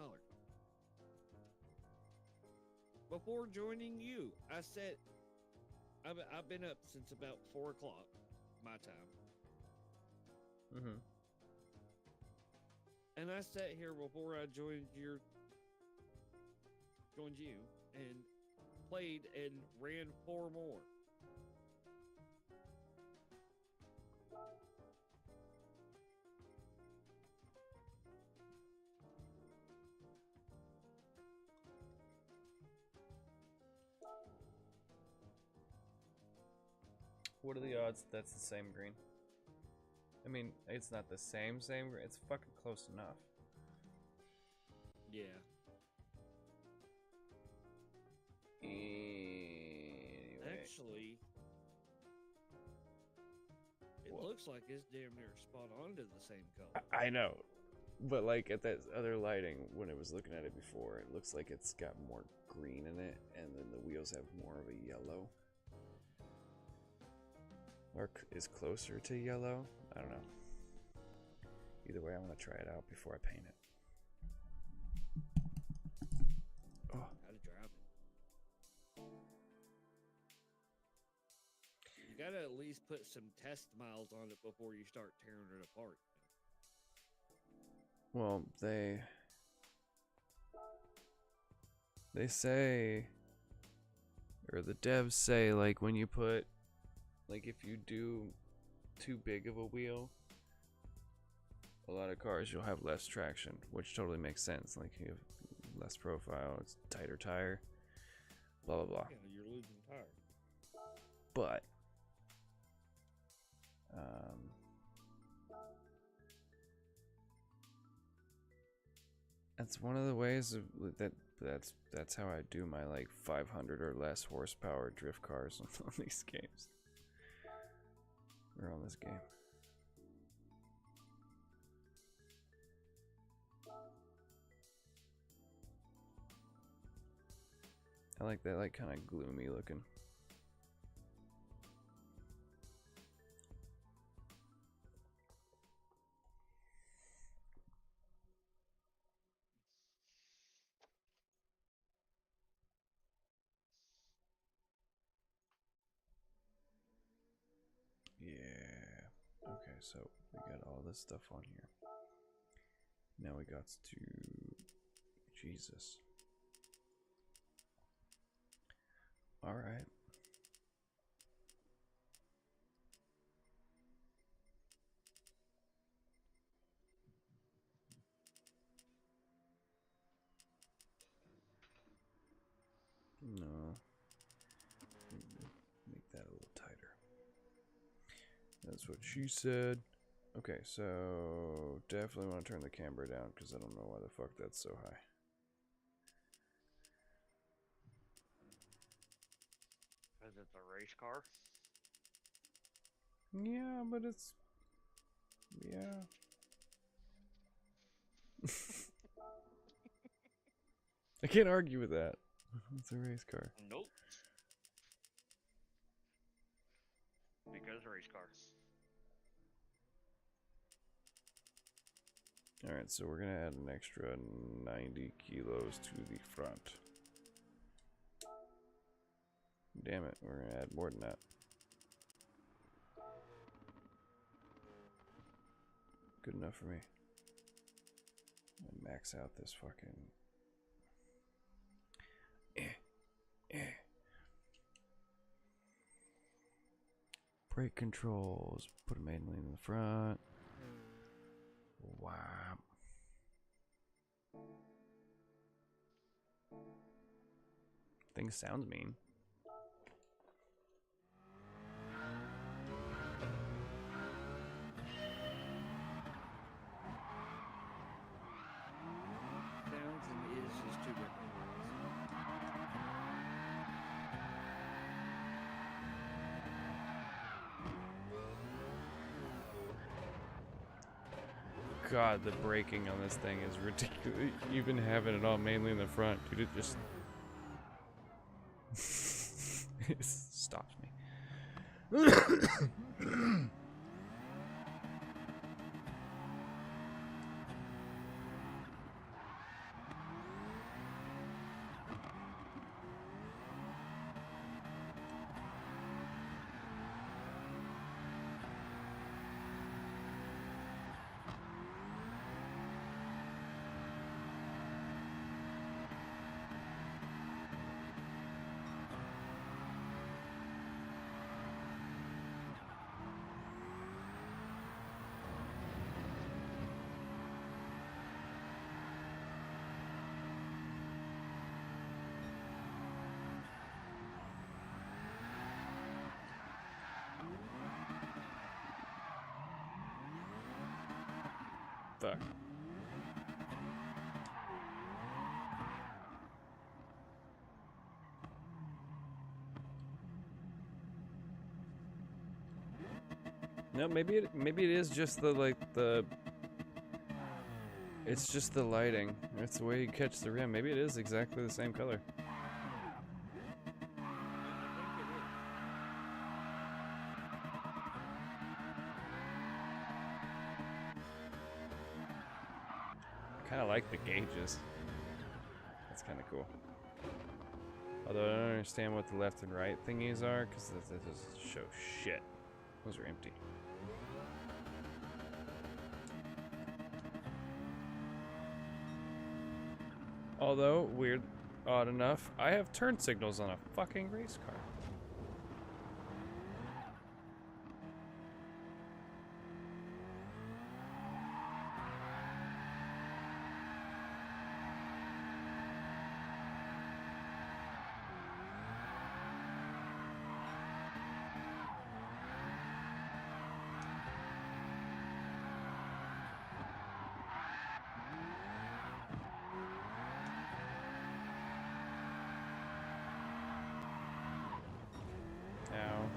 Before joining you, I said I've been up since about 4 o'clock my time, Mm-hmm. And I sat here before I joined you and played and ran 4 more. What are the odds that's the same green? I mean, it's not the same green. It's fucking close enough. Yeah. Anyway. Actually, it looks like it's damn near spot on to the same color. I know. But like at that other lighting, when I was looking at it before, it looks like it's got more green in it, and then the wheels have more of a yellow. Or is closer to yellow. I don't know. Either way, I want to try it out before I paint it. Oh. Gotta drive it. You gotta at least put some test miles on it before you start tearing it apart. Well, they say, or the devs say, like when you put, like if you do too big of a wheel, a lot of cars you'll have less traction, which totally makes sense. Like you have less profile, it's tighter tire, blah blah blah. Yeah, you're losing tire. But that's one of the ways of that's how I do my like 500 or less horsepower drift cars on these games. Or on this game. I like that like kind of gloomy looking. Yeah. Okay, so we got all this stuff on here. Now we got to Jesus. All right. No. Make that a little tighter. That's what she said. Okay, so definitely want to turn the camera down because I don't know why the fuck that's so high. Because it's a race car? Yeah, but it's... Yeah. I can't argue with that. It's a race car. Nope. Because race car. Alright, so we're gonna add an extra 90 kilos to the front. Damn it, we're gonna add more than that. Good enough for me. And max out this fucking... Brake controls, put them manually in the front. Wow. Thing sounds mean. Sounds and is just two different God, the braking on this thing is ridiculous. Even having it all mainly in the front, dude, it just it stops me. Fuck. No, maybe it is just it's just the lighting. It's the way you catch the rim. Maybe it is exactly the same color. I kind of like the gauges. That's kind of cool. Although I don't understand what the left and right thingies are, because that doesn't show shit. Those are empty. Although, weird, odd enough, I have turn signals on a fucking race car. Ow.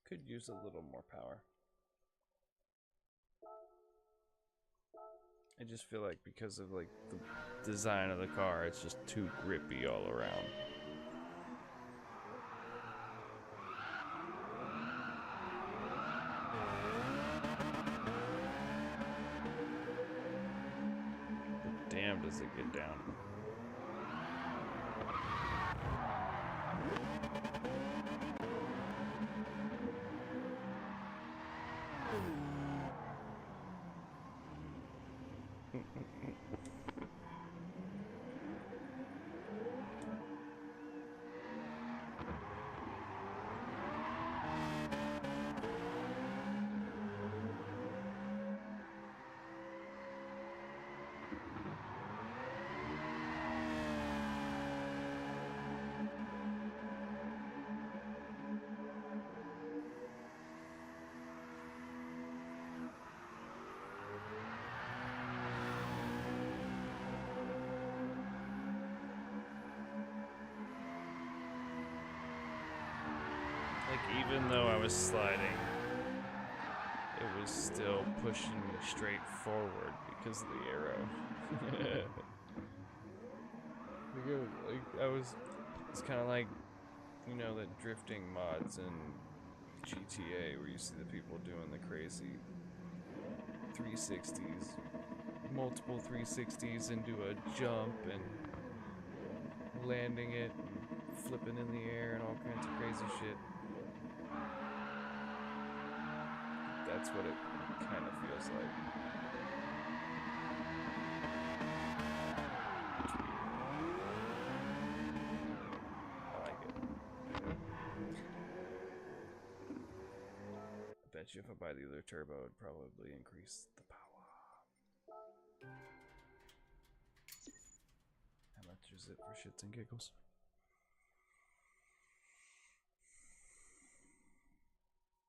Could use a little more power. I just feel like because of like the design of the car, it's just too grippy all around. But damn, does it get down. Like, even though I was sliding, it was still pushing me straight forward because of the arrow. It's kind of like, you know, the drifting mods in GTA where you see the people doing the crazy 360s, multiple 360s into a jump and landing it and flipping in the air and all kinds of crazy shit. That's what it kind of feels like. I like it. I bet you if I buy the other turbo, it'd probably increase the power. How much is it for shits and giggles?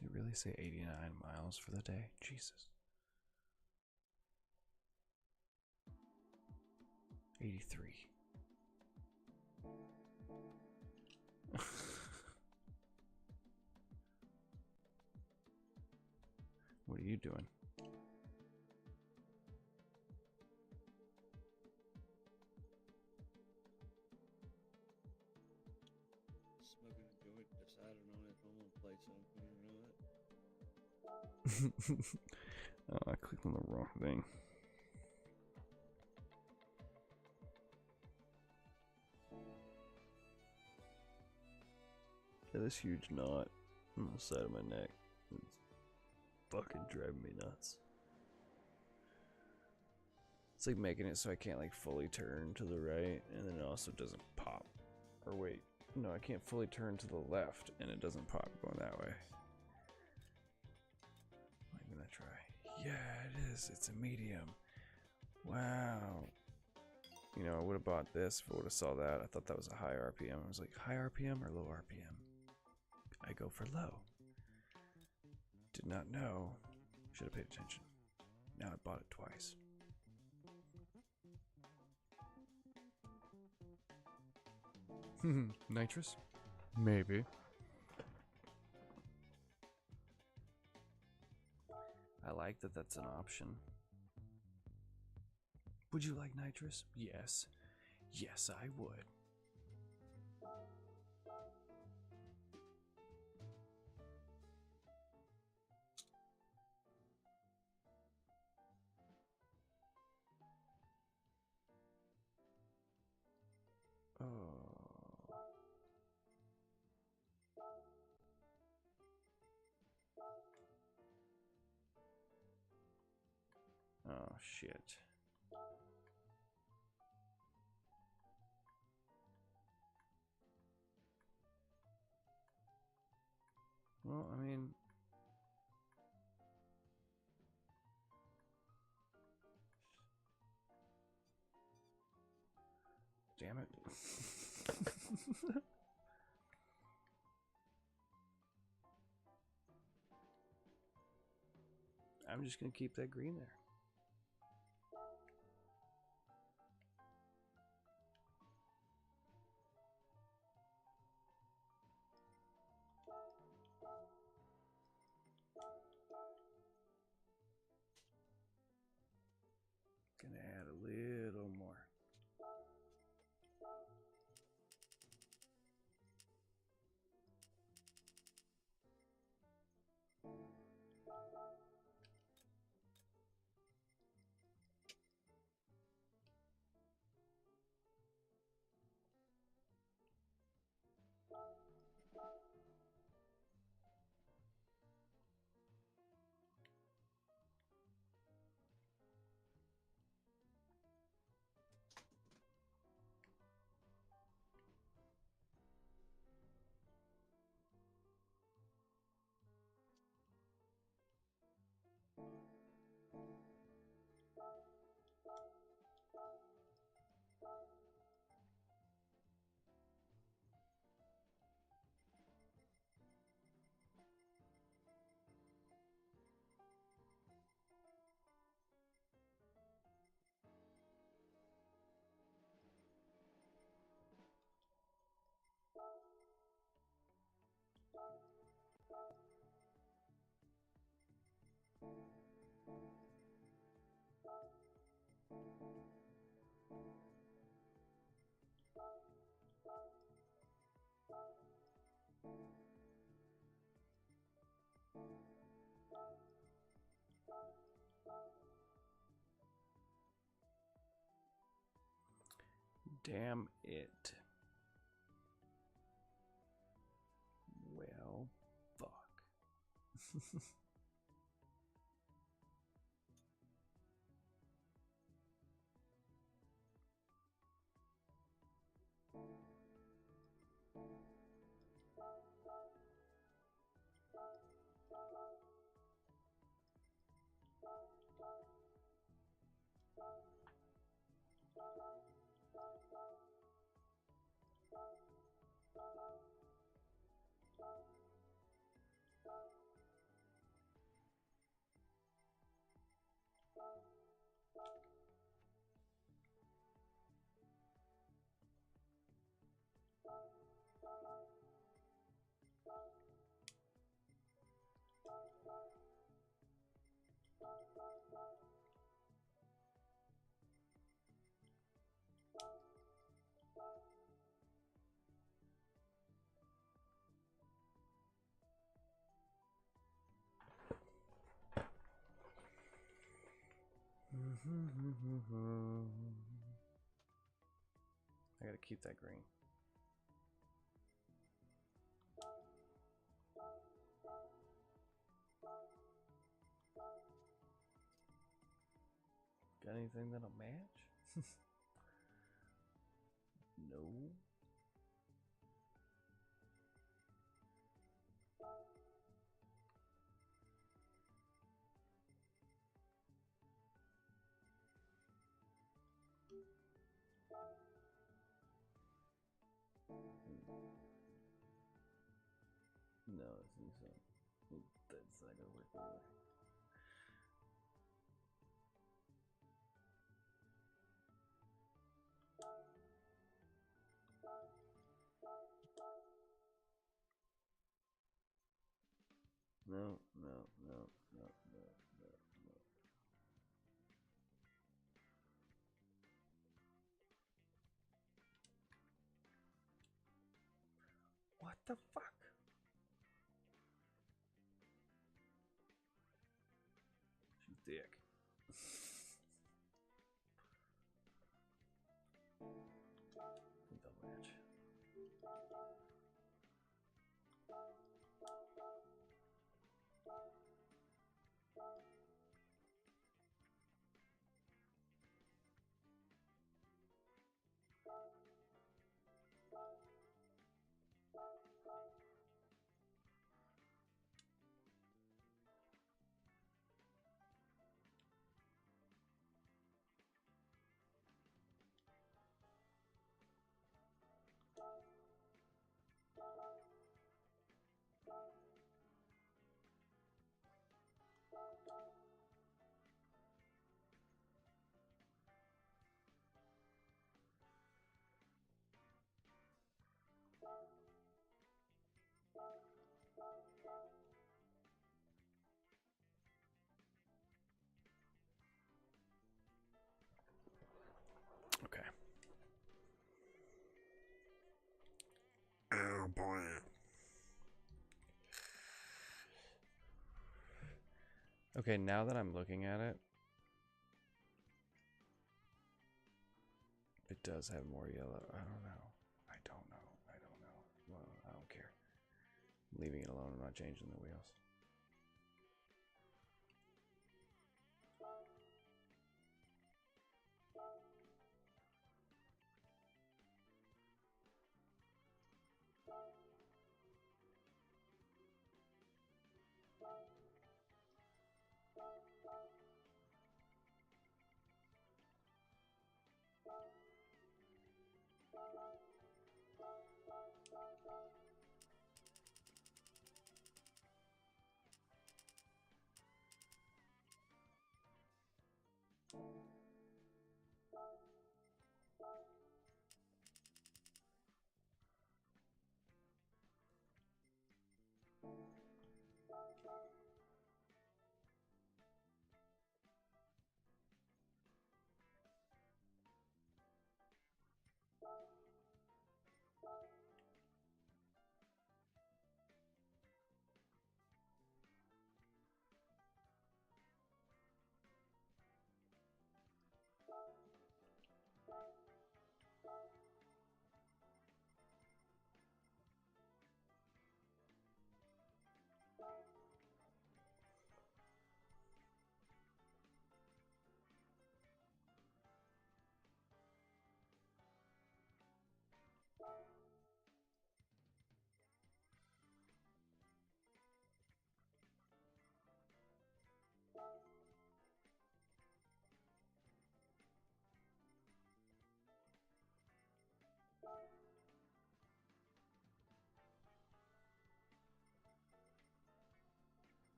They really say 89 miles for the day? Jesus. 83. What are you doing? Smoking a joint, deciding on if I'm gonna play something or not. Oh, I clicked on the wrong thing. Yeah, this huge knot on the side of my neck. It's fucking driving me nuts. It's like making it so I can't like fully turn to the right, and then it also doesn't pop. Or wait, no, I can't fully turn to the left, and it doesn't pop going that way. I'm gonna try. Yeah, it is. It's a medium. Wow. You know, I would have bought this if I would have saw that. I thought that was a high RPM. I was like, high RPM or low RPM? I go for low. Did not know. Should have paid attention. Now I bought it twice. Nitrous? Maybe. I like that that's an option. Would you like nitrous? Yes. Yes, I would. Oh. Oh, shit. Well, I mean... Damn it. I'm just gonna keep that green there. Gonna add a little more. Damn it. Well, fuck. I gotta keep that green. Got anything that'll match? No. No, that's not gonna work anyway. No, no, no, no, no, no, no. What the fuck? She's dick. Double match. Okay. Oh boy. Okay, now that I'm looking at it, it does have more yellow. I don't know. I don't know. I don't know. Well, I don't care. I'm leaving it alone. I'm not changing the wheels.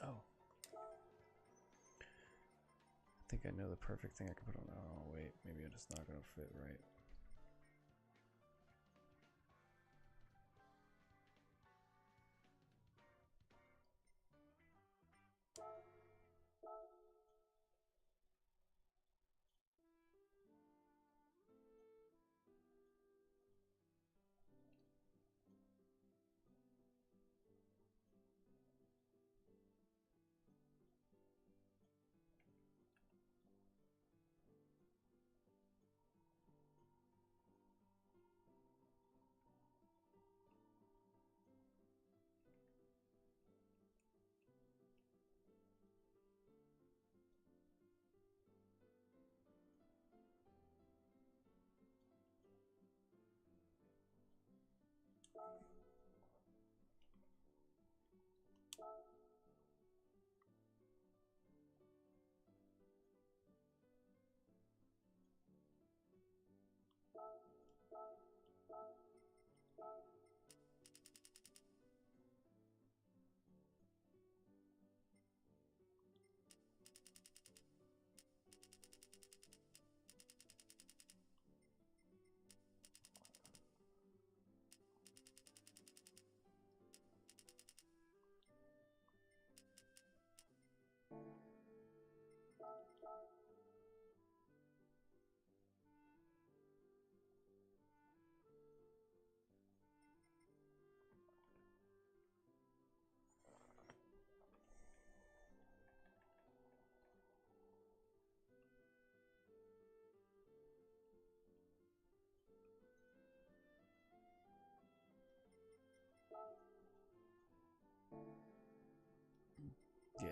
Oh. I think I know the perfect thing I can put on. Oh, wait. Maybe it's not going to fit right.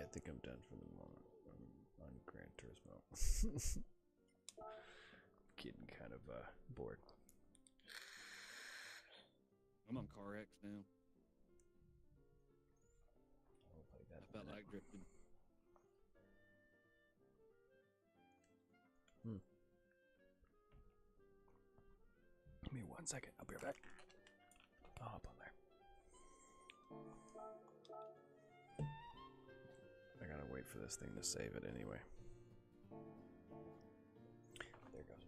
think I'm done for the moment. I'm on Gran Turismo. Getting kind of bored. I'm on Carx now. I'll play that. I felt like drifting. Give me 1 second. I'll be right back. I'll hop on there. I gotta wait for this thing to save it anyway. There it goes.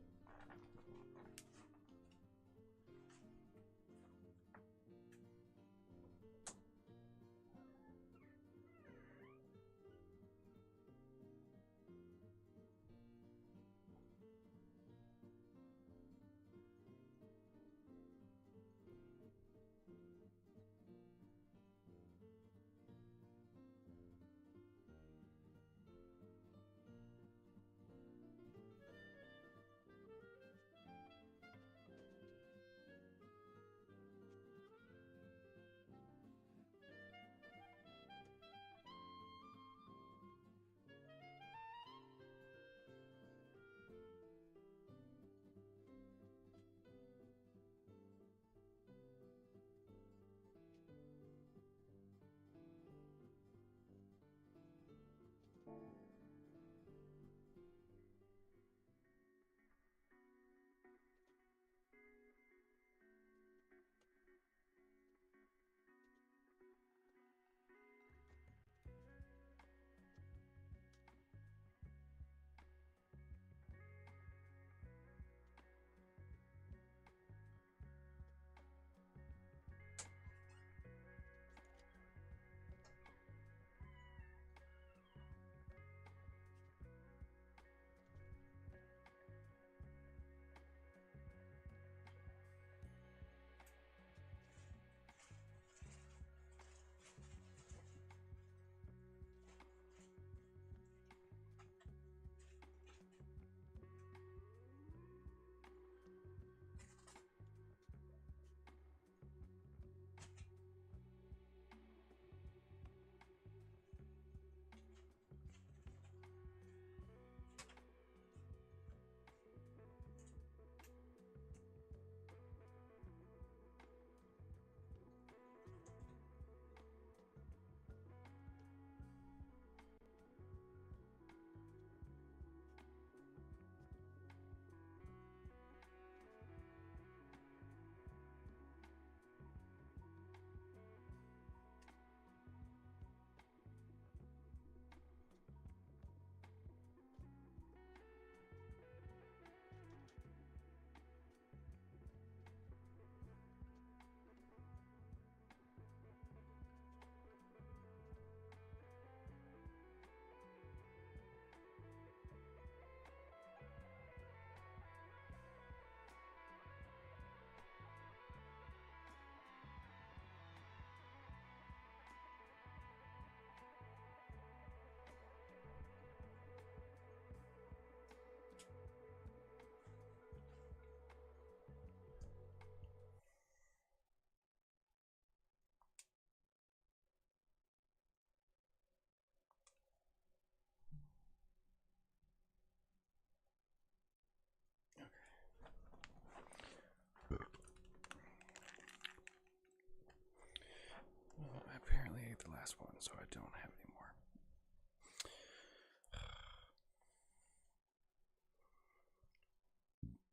Well, I apparently ate the last one, so I don't have any more.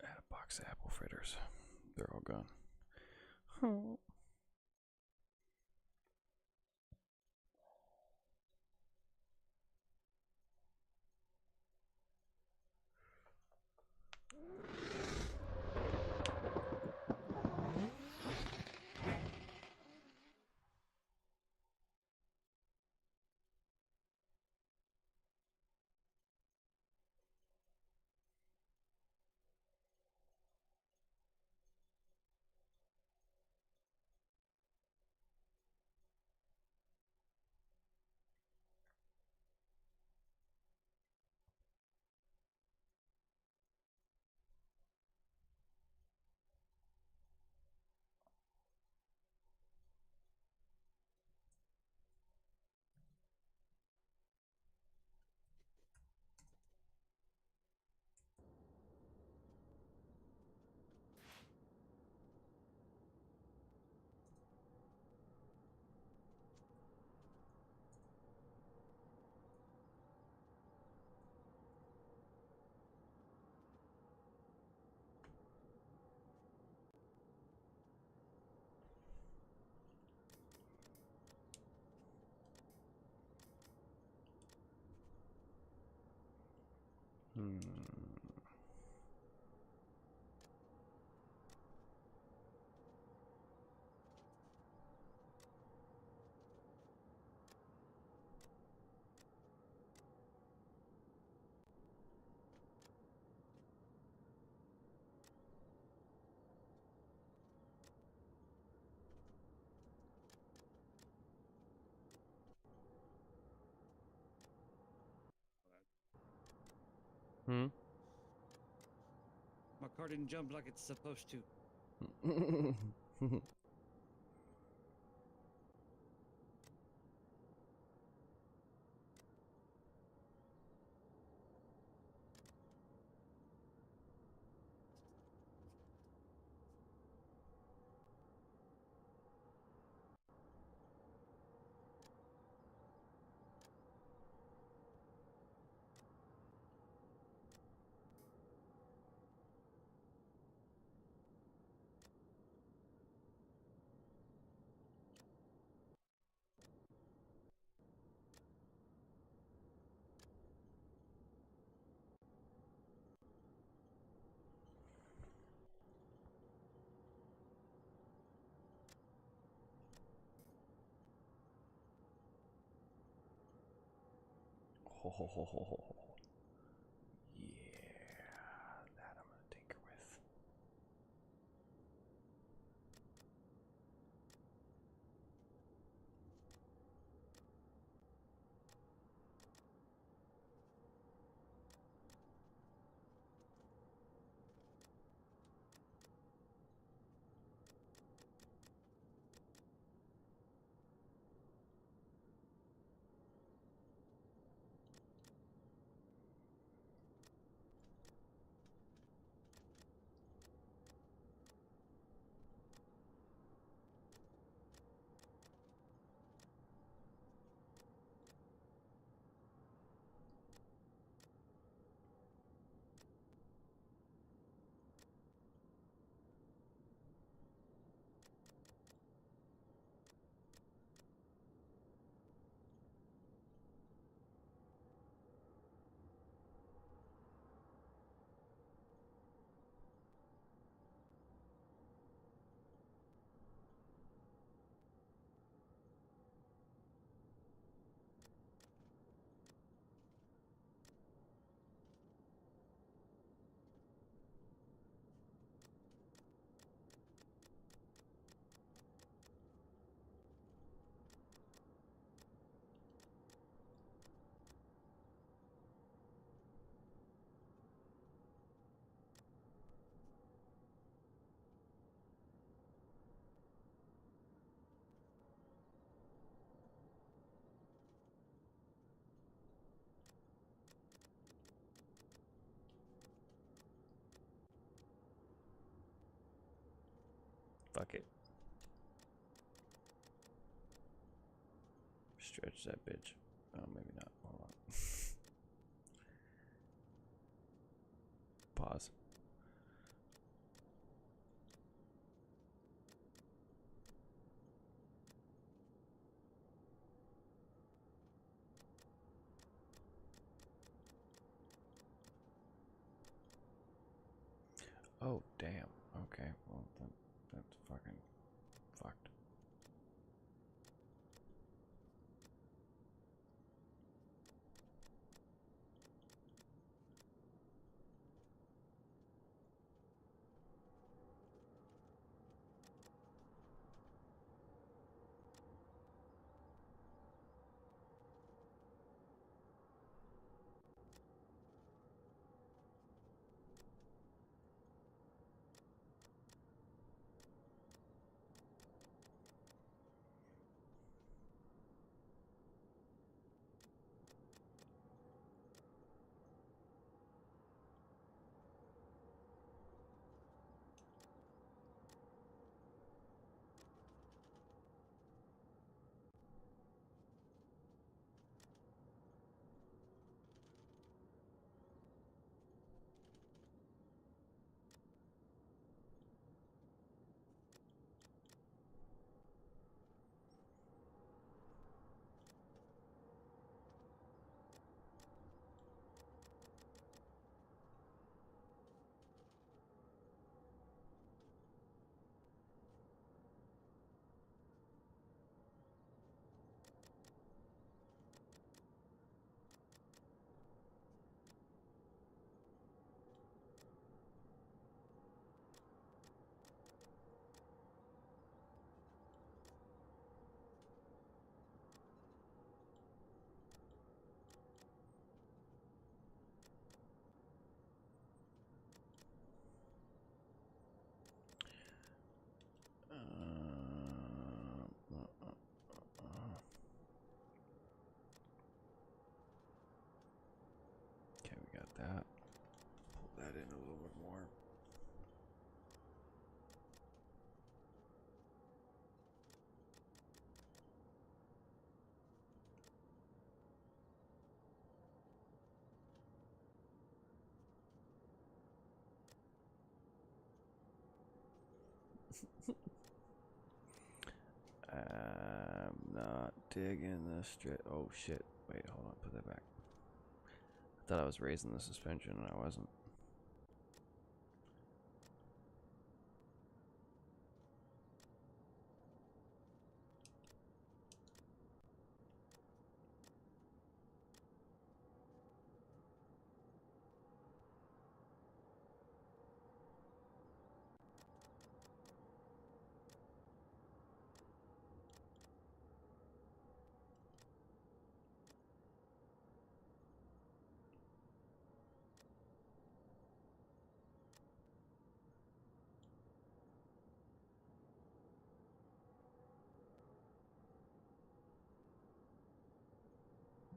I had a box of apple fritters. They're all gone. Oh. Hmm? My car didn't jump like it's supposed to. Ho, ho, ho, ho, ho, ho. Yeah, that I'm gonna tinker with. Fuck it. Stretch that bitch. Oh, maybe not. Hold on. Pause. Oh, damn. Okay, well, that's fucking fucked. I'm not digging this straight. Oh shit. Wait, hold on. Put that back. I thought I was raising the suspension and I wasn't.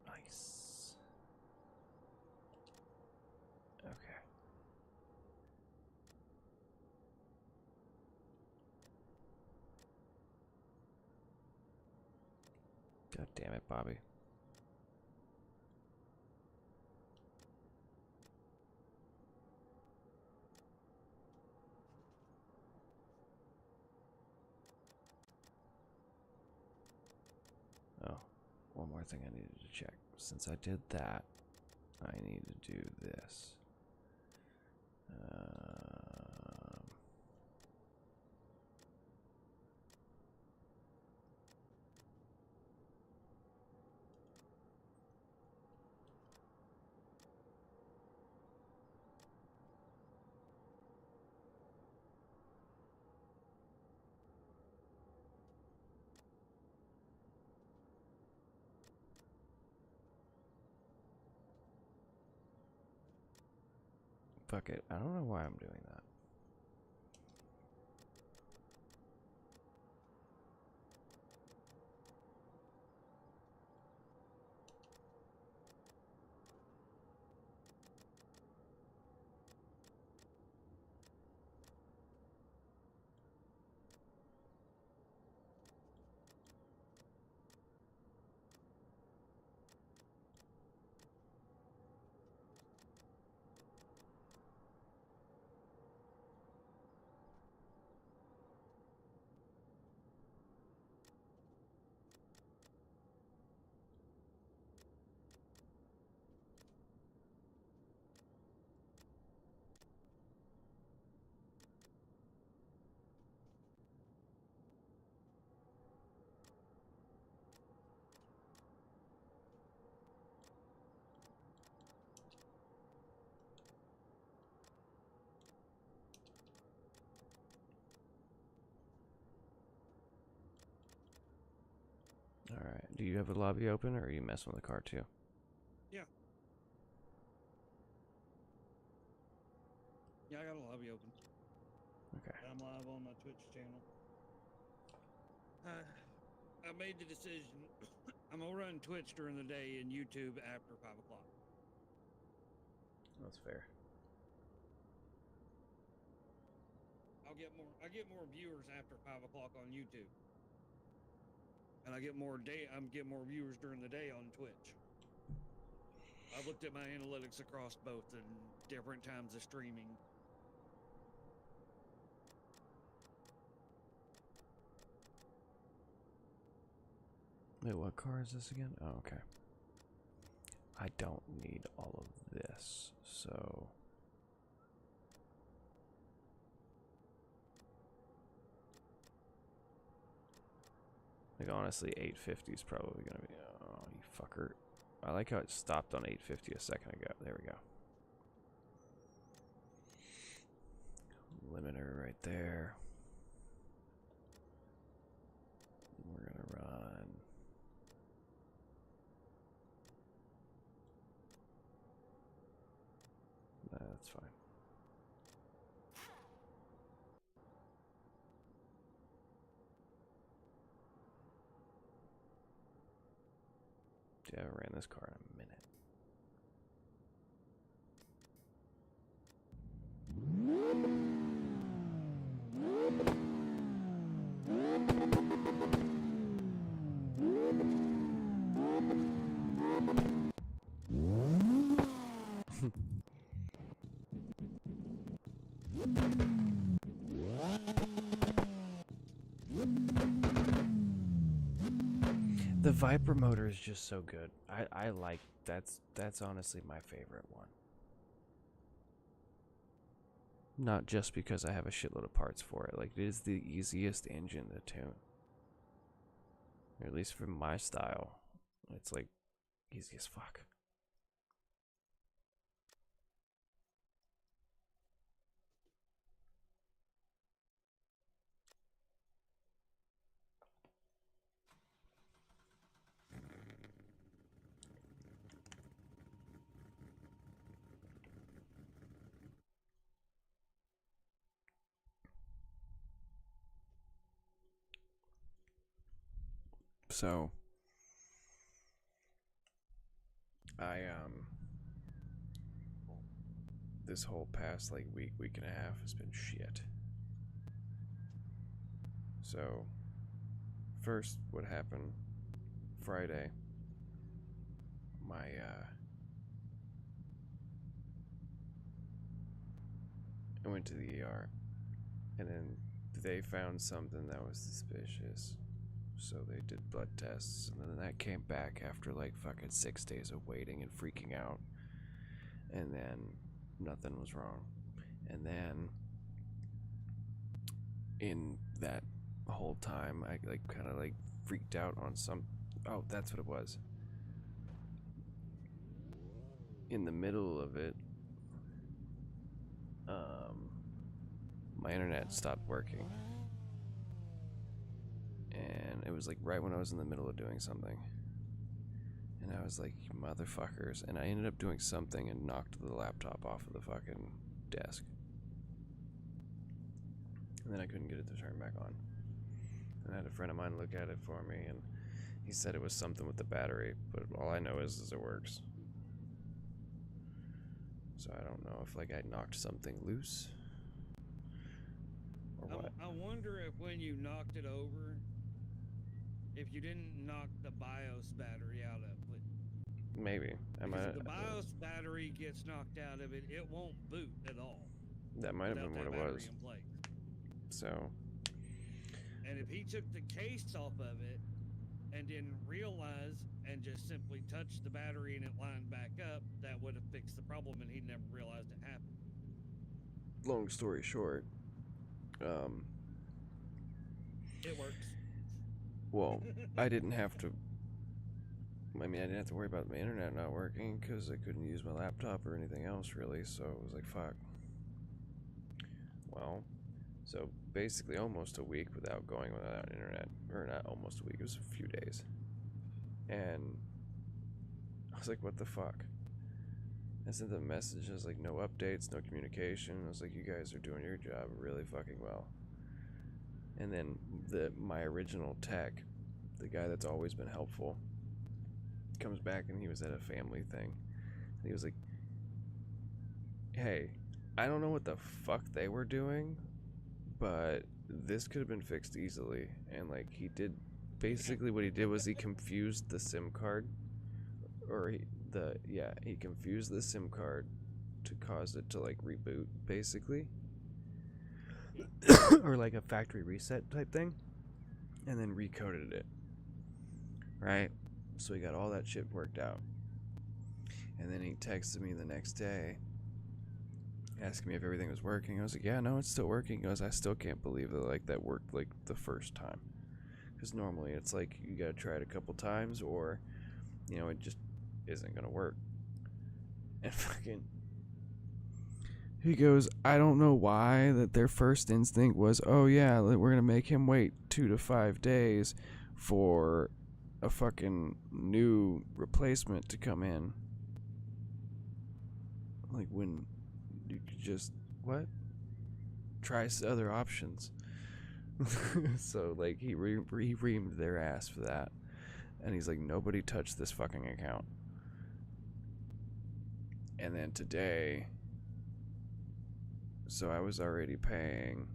Nice. Okay. God damn it, Bobby. Oh, one more thing I needed to check. Since I did that, I need to do this. Fuck it. I don't know why I'm doing that. Alright. Do you have a lobby open or are you messing with the car too? Yeah. Yeah, I got a lobby open. Okay. I'm live on my Twitch channel. I made the decision. I'm gonna run Twitch during the day and YouTube after 5 o'clock. That's fair. I get more viewers after 5 o'clock on YouTube, and I get more viewers during the day on Twitch. I've looked at my analytics across both and different times of streaming. Wait, what car is this again? Oh, okay. I don't need all of this, so... Like, honestly, 850 is probably gonna be... Oh, you fucker. I like how it stopped on 850 a second ago. There we go. Limiter right there. We're gonna run... That's fine. Dude, I haven't ran this car in a minute. The Viper motor is just so good. I like that's honestly my favorite one. Not just because I have a shitload of parts for it. Like, it is the easiest engine to tune. Or at least for my style. It's like easy as fuck. So I this whole past like week and a half has been shit. So first what happened Friday, my I went to the ER and then they found something that was suspicious. So they did blood tests, and then that came back after like fucking 6 days of waiting and freaking out. And then nothing was wrong. And then in that whole time, I like kind of like freaked out on some. Oh, that's what it was. In the middle of it, my internet stopped working. And it was like right when I was in the middle of doing something. And I was like, you motherfuckers. And I ended up doing something and knocked the laptop off of the fucking desk. And then I couldn't get it to turn back on. And I had a friend of mine look at it for me, and he said it was something with the battery, but all I know is it works. So I don't know if like I knocked something loose or what. I wonder if when you knocked it over, if you didn't knock the BIOS battery out of it. Maybe. Because if the BIOS battery gets knocked out of it, it won't boot at all. That might have been what it was. In place. So. And if he took the case off of it and didn't realize and just simply touched the battery and it lined back up, that would have fixed the problem, and he never realized it happened. Long story short, it works. Well, I didn't have to. I mean, I didn't have to worry about my internet not working because I couldn't use my laptop or anything else really. So it was like, fuck. Well, so basically almost a week without going without internet, or not almost a week. It was a few days, and I was like, what the fuck? I sent the message. I was like, no updates, no communication. I was like, you guys are doing your job really fucking well. And then my original tech, the guy that's always been helpful, comes back and he was at a family thing. And he was like, hey, I don't know what the fuck they were doing, but this could have been fixed easily. And like he did, basically what he did was he confused the SIM card, or he confused the SIM card to cause it to like reboot basically. Or like a factory reset type thing, and then recoded it, right? So he got all that shit worked out, and then he texted me the next day asking me if everything was working. I was like, yeah, no, it's still working. He goes, I still can't believe that like that worked like the first time, because normally it's like you gotta try it a couple times, or you know, it just isn't gonna work. And fucking he goes, I don't know why that their first instinct was, oh yeah, we're gonna make him wait 2 to 5 days for a fucking new replacement to come in. Like, when you could just, what? Try other options. So like he reamed their ass for that, and he's like, nobody touched this fucking account. And then today, so I was already paying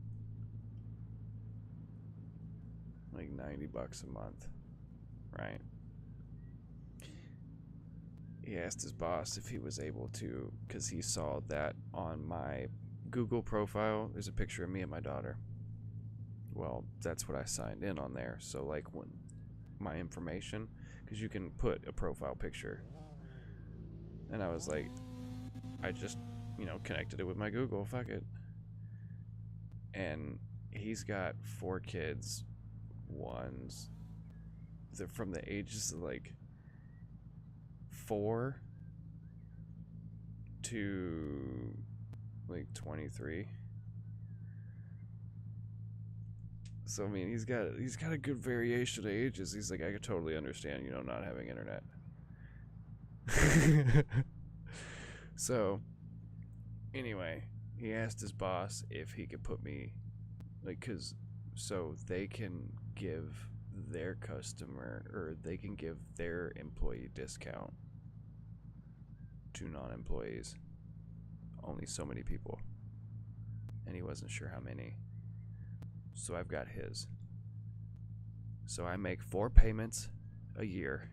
like $90 a month, right? He asked his boss if he was able to, because he saw that on my Google profile there's a picture of me and my daughter. Well, that's what I signed in on there. So like when my information, because you can put a profile picture. And I was like, I just, you know, connected it with my Google, fuck it. And he's got 4 kids. They're from the ages of like 4 to like 23. So I mean, he's got a good variation of ages. He's like, I could totally understand, you know, not having internet. So anyway, he asked his boss if he could put me, like, so they can give their customer, or they can give their employee discount to non-employees. Only so many people. And he wasn't sure how many. So I've got his. So I make 4 payments a year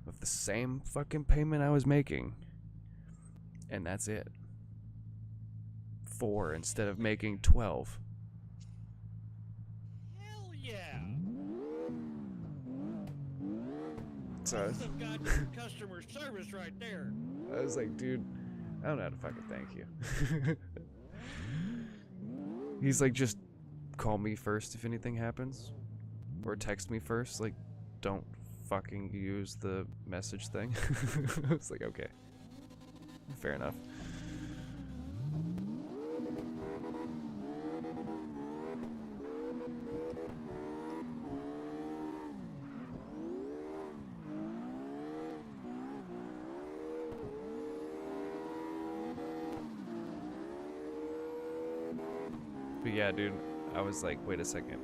of the same fucking payment I was making. And that's it. 4 instead of making 12. Hell yeah! So That's some goddamn customer service right there. I was like, dude, I don't know how to fucking thank you. He's like, just call me first if anything happens. Or text me first. Like, don't fucking use the message thing. I was like, okay. Fair enough. But yeah, dude, I was like, wait a second.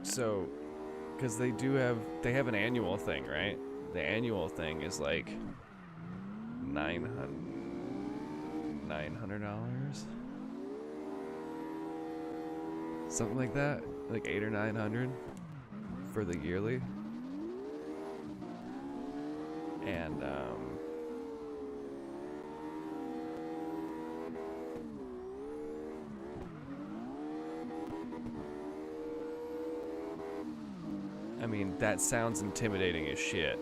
So, because they have an annual thing, right? The annual thing is like $900. Something like that, like 800 or 900 for the yearly. And I mean, that sounds intimidating as shit,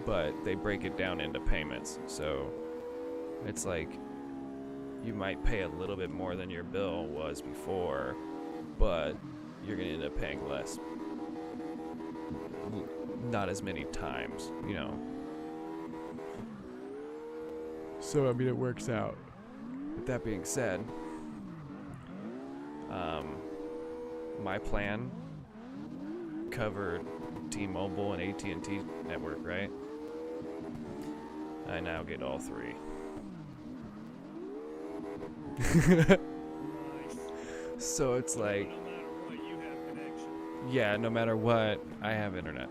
but they break it down into payments. So it's like you might pay a little bit more than your bill was before, but you're going to end up paying less. Not as many times, you know. So, I mean, it works out. With that being said, my plan covered T-Mobile and AT&T network, right? I now get all 3. Nice. So it's like, No matter what, you have connection. yeah, no matter what, I have internet.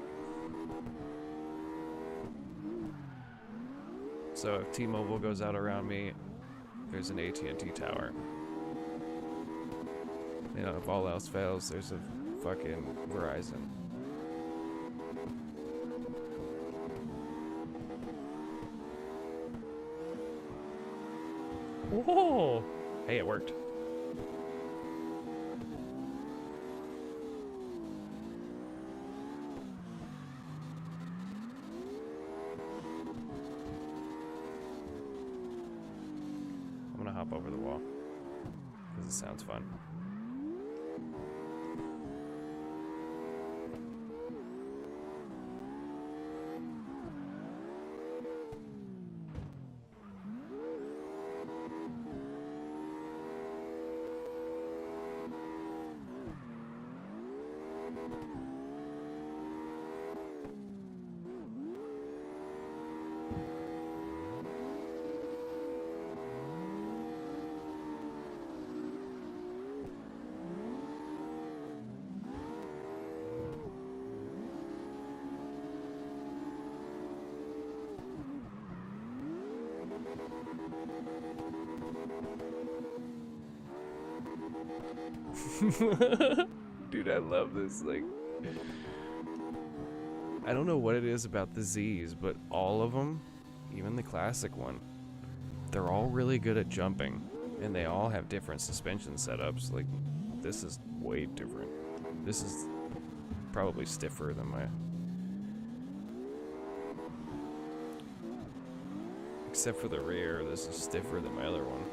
So if T-Mobile goes out around me, there's an AT&T tower. You know, if all else fails, there's a fucking Verizon. Whoa! Hey, it worked. I'm gonna hop over the wall because it sounds fun. Dude, I love this. Like, I don't know what it is about the Z's, but all of them, even the classic one, they're all really good at jumping, and they all have different suspension setups. Like, this is way different. This is probably stiffer than my... Except for the rear, this is stiffer than my other one.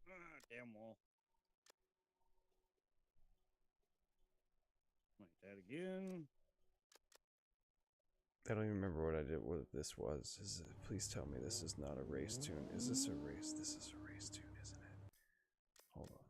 Ah, damn wall. Like that again. I don't even remember what I did, what this was. Please tell me this is not a race tune. Is this a race? This is a race tune, isn't it? Hold on.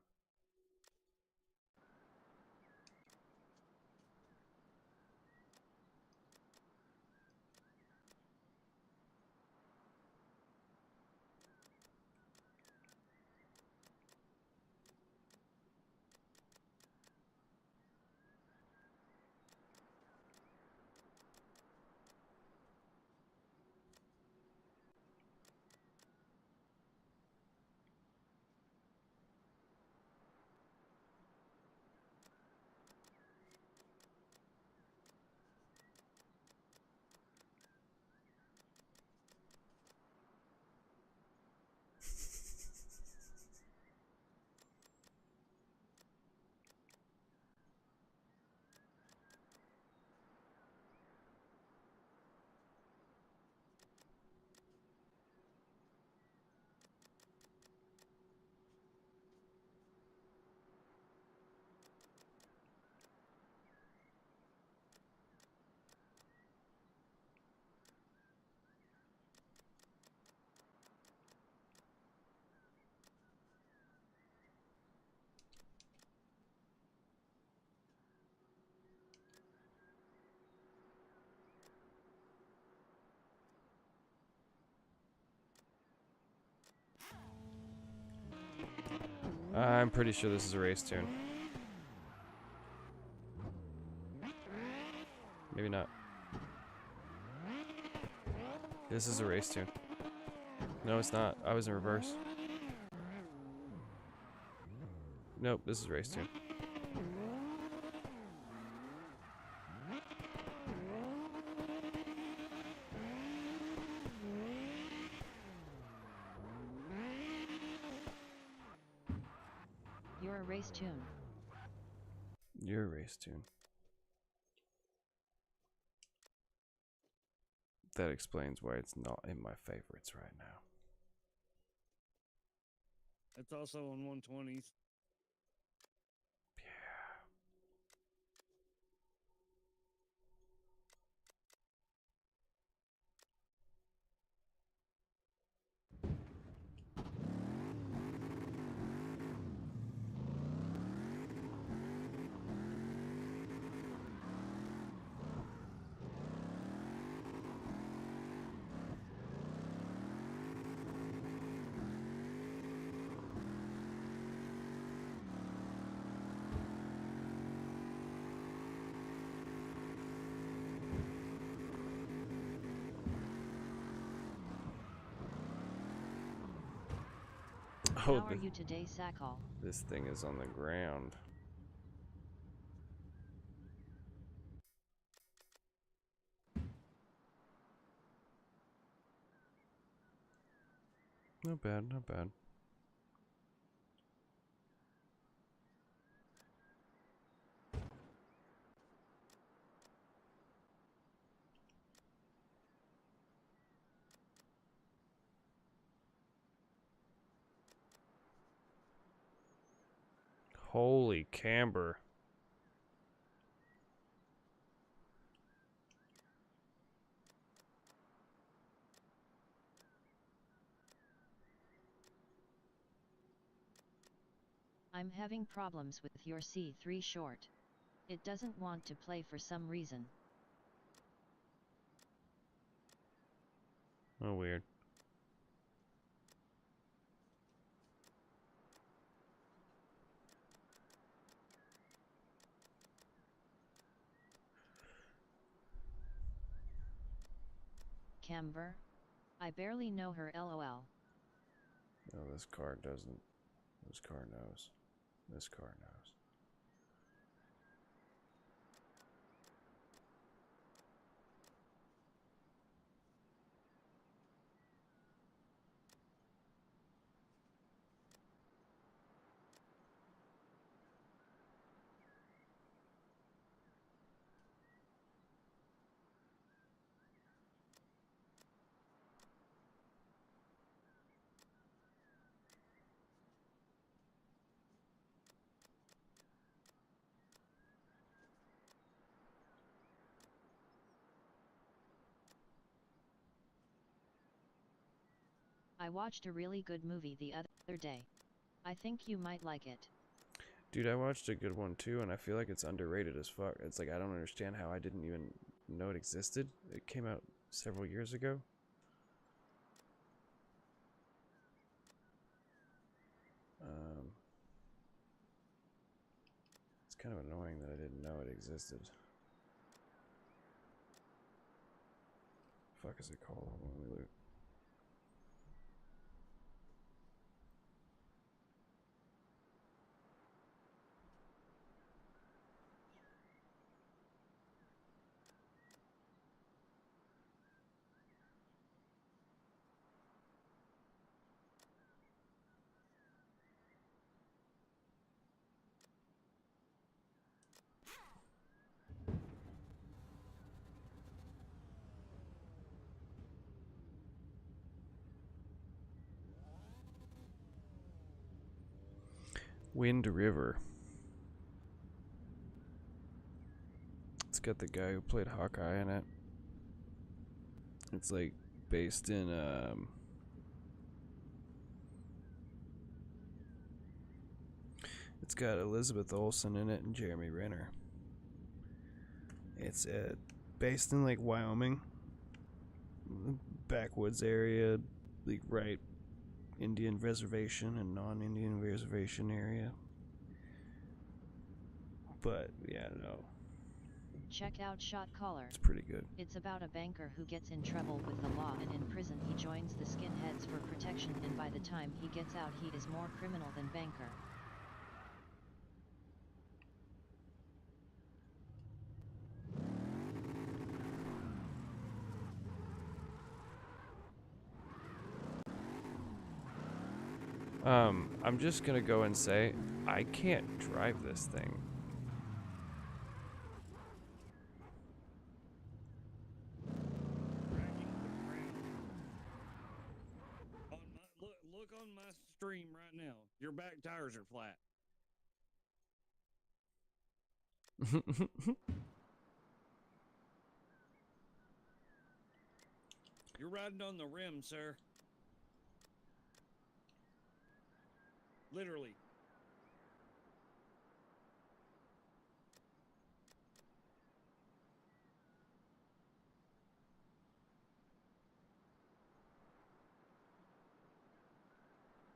I'm pretty sure this is a race tune. Maybe not. This is a race tune. No, it's not. I was in reverse. Nope, this is a race tune. You're a race tune. You're a race tune. That explains why it's not in my favorites right now. It's also on 120s. Oh, How are you today, Sakal? this thing is on the ground. Not bad, not bad. Holy camber. I'm having problems with your C3 short. It doesn't want to play for some reason. Oh, weird. Camber? I barely know her lol. No, this car doesn't. This car knows. This car knows. I watched a really good movie the other day. I think you might like it. Dude, I watched a good one too, and I feel like it's underrated as fuck. It's like I don't understand how I didn't even know it existed. It came out several years ago. It's kind of annoying that I didn't know it existed. Fuck is it called? Hold on, let me look. Wind River. It's got the guy who played Hawkeye in it. It's like based in it's got Elizabeth Olsen in it and Jeremy Renner. It's based in like Wyoming, backwoods area, like right Indian reservation and non-Indian reservation area. But yeah, no, Check out Shot Caller. it's pretty good. It's about a banker who gets in trouble with the law, and in prison he joins the skinheads for protection, and by the time he gets out he is more criminal than banker. I'm just gonna go and say I can't drive this thing. Look on my stream right now. Your back tires are flat. You're riding on the rim, sir. Literally.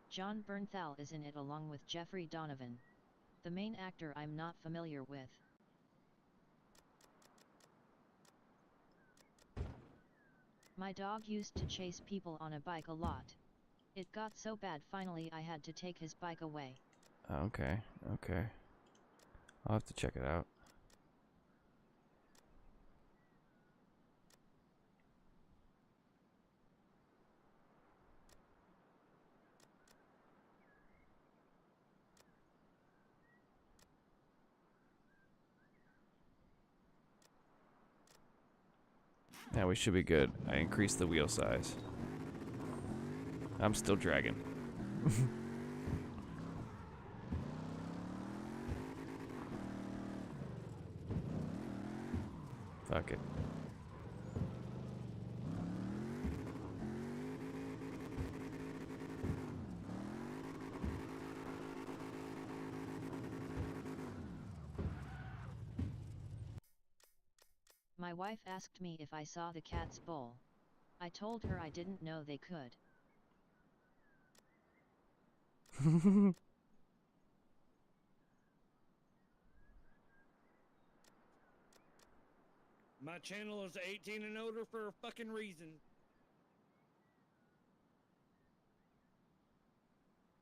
John Bernthal is in it along with Jeffrey Donovan. The main actor I'm not familiar with. My dog used to chase people on a bike a lot. It got so bad finally I had to take his bike away. Okay, okay. I'll have to check it out. Yeah, we should be good. I increased the wheel size. I'm still dragging. Fuck it. My wife asked me if I saw the Cat's Bowl. I told her I didn't know they could. My channel is 18 and older for a fucking reason.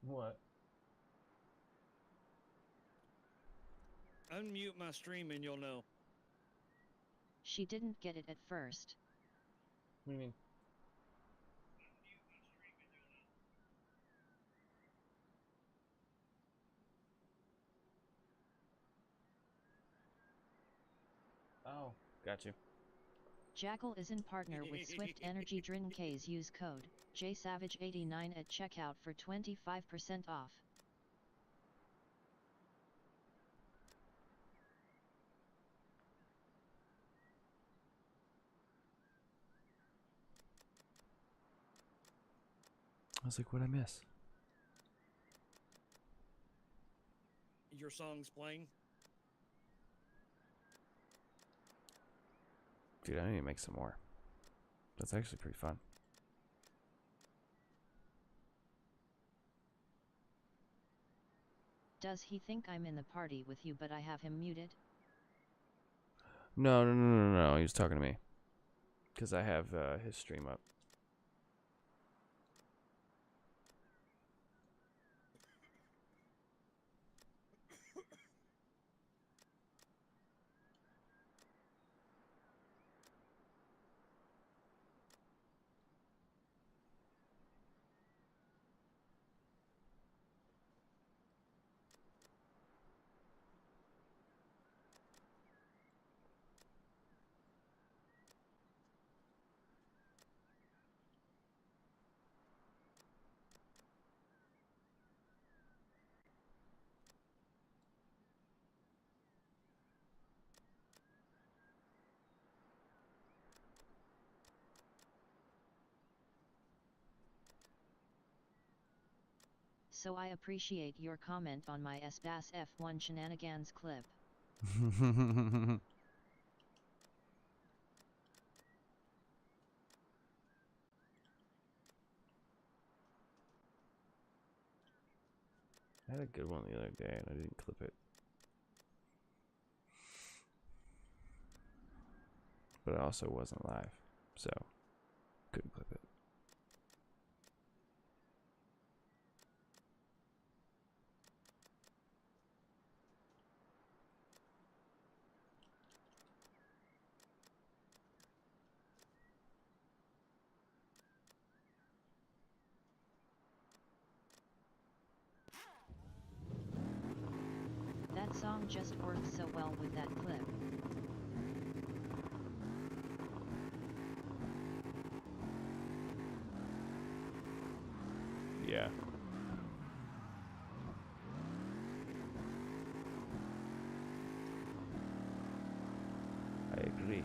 What? Unmute my stream and you'll know. She didn't get it at first. What do you mean? Oh, got you. Jackal is in partner with Swift Energy Drink's. Use code JSavage89 at checkout for 25% off. I was like, what'd I miss? Your song's playing. Dude, I need to make some more. That's actually pretty fun. Does he think I'm in the party with you but I have him muted? No. He was talking to me. Because I have his stream up. So I appreciate your comment on my SBAS F1 shenanigans clip. I had a good one the other day and I didn't clip it. But it also wasn't live, so couldn't clip it. That song just worked so well with that clip. Yeah. I agree.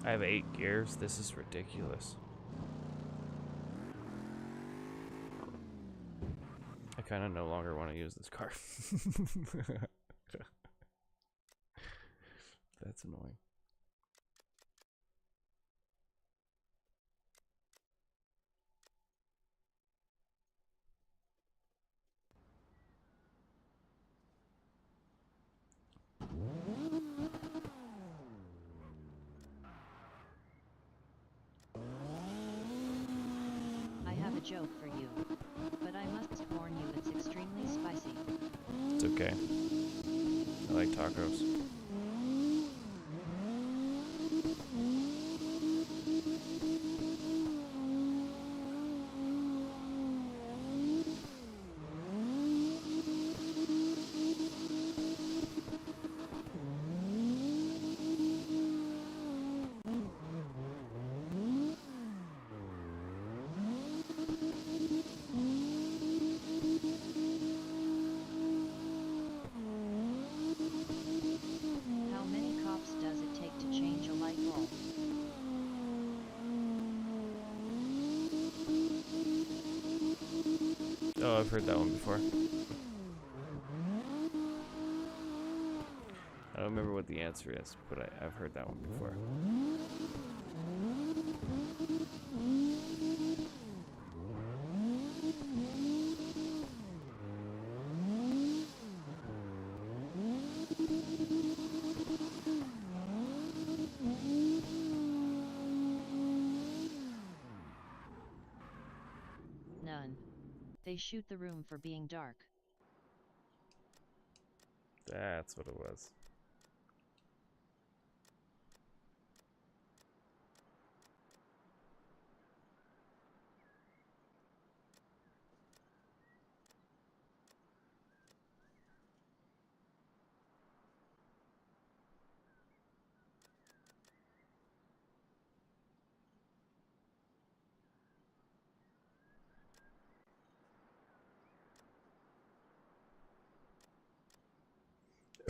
I have 8 gears. This is ridiculous. I kind of no longer want to use this car. That's annoying. I have a joke for you, but I must warn you it's extremely spicy. It's okay. I like tacos. Oh, I've heard that one before. I don't remember what the answer is, but I've heard that one before. None. They shoot the room for being dark. That's what it was.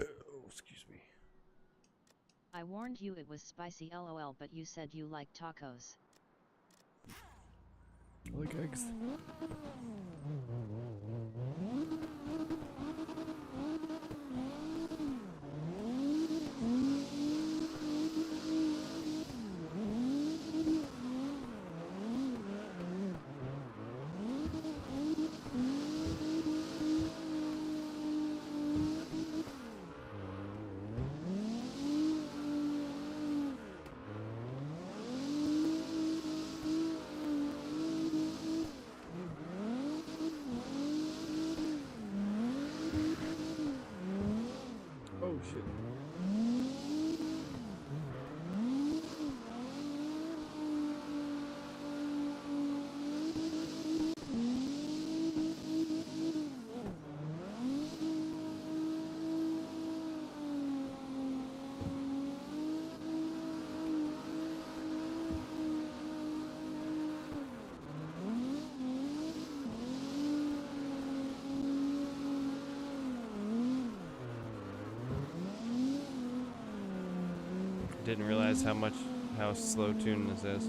Oh, excuse me. I warned you it was spicy lol, but you said you like tacos. I like eggs. Oh shit. Didn't realize how slow tuned this is.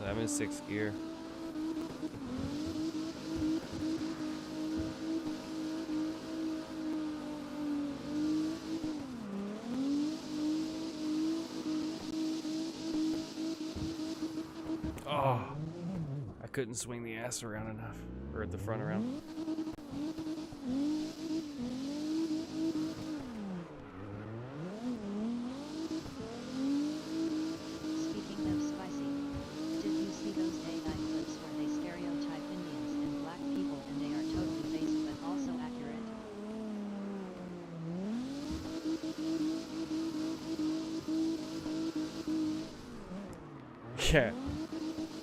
I'm in 6th gear. Oh, I couldn't swing the ass around enough, or the front around. Speaking of spicy, did you see those AI clips where they stereotype Indians and black people and they are totally based but also accurate? Yeah.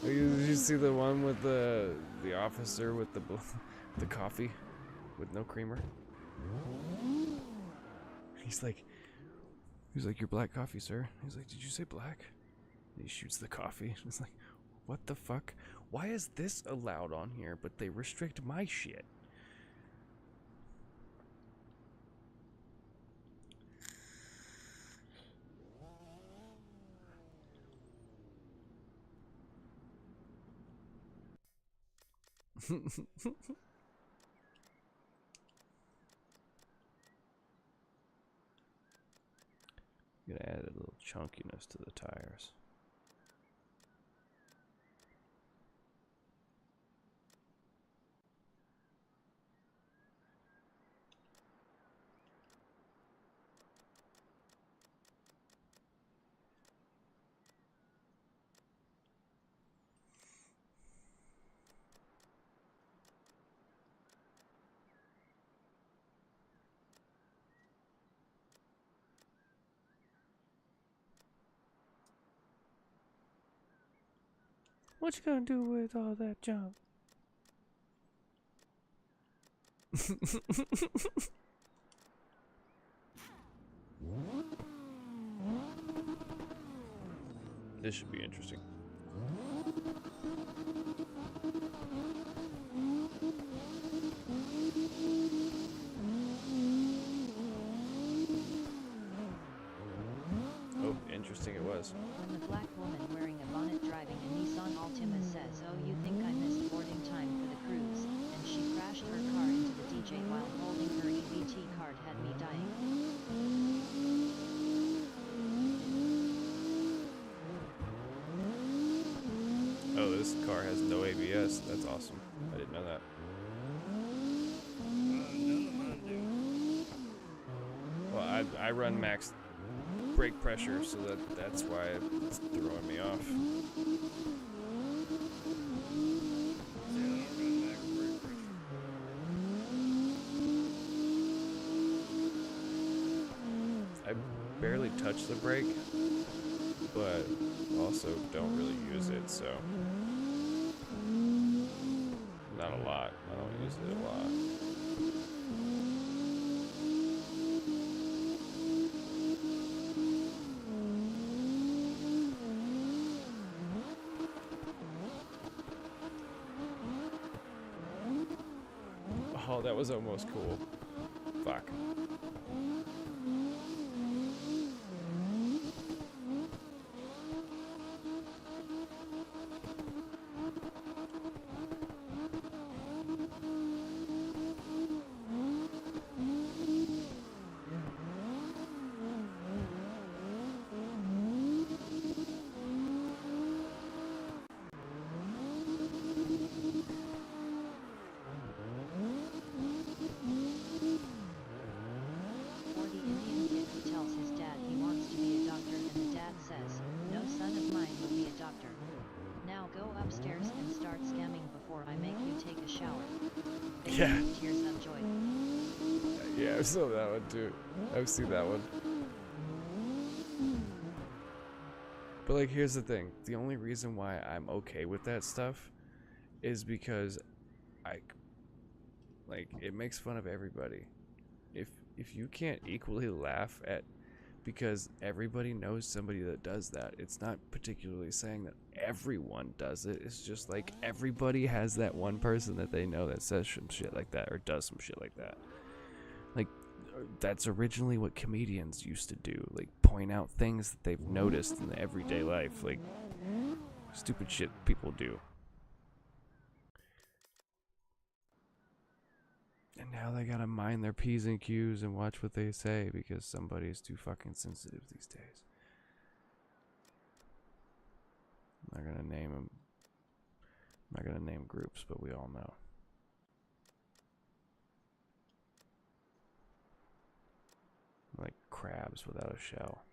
Did you see the one with the officer with the coffee with no creamer? He's like, "You're black coffee, sir." He's like, "Did you say black?" And he shoots the coffee. It's like, what the fuck? Why is this allowed on here, but they restrict my shit? Gonna add a little chunkiness to the tires. What you gonna do with all that junk? This should be interesting. Oh, interesting. think it was. When the black woman wearing a bonnet driving a Nissan Altima says, "Oh, you think I missed boarding time for the cruise," and she crashed her car into the DJ while holding her EBT card had me dying. Oh, this car has no ABS. That's awesome. I didn't know that. None of mine do. Well, I run max brake pressure, so that's why it's throwing me off. See, I don't run back brake pressure. I barely touch the brake, but also don't really use it, so not a lot. I don't use it a lot. Oh, that was almost cool. Fuck. Or the Indian kid who tells his dad he wants to be a doctor and the dad says, "No son of mine will be a doctor. Now go upstairs and start scamming before I make you take a shower." Yeah. Tears of joy. Yeah, I saw that one too. I've seen that one. But like, here's the thing. The only reason why I'm okay with that stuff is because it makes fun of everybody. If you can't equally laugh at, because everybody knows somebody that does that, it's not particularly saying that everyone does it. It's just like everybody has that one person that they know that says some shit like that or does some shit like that. Like, that's originally what comedians used to do, like point out things that they've noticed in the everyday life, like stupid shit people do. And now they gotta mind their P's and Q's and watch what they say because somebody's too fucking sensitive these days. I'm not gonna name them. I'm not gonna name groups, but we all know. Like crabs without a shell.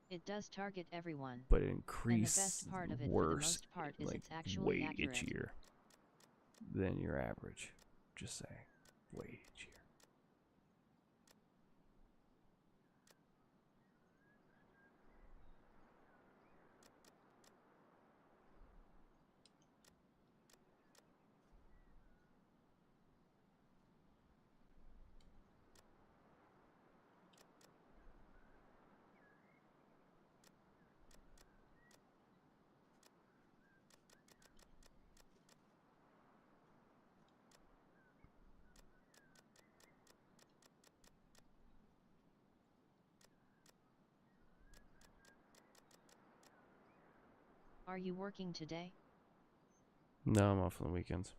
It does target everyone. But it And the increased best part of it for the worse, most part is like it's actually way accurate. itchier than your average. Just saying, way itchier. Are you working today? No, I'm off on the weekends.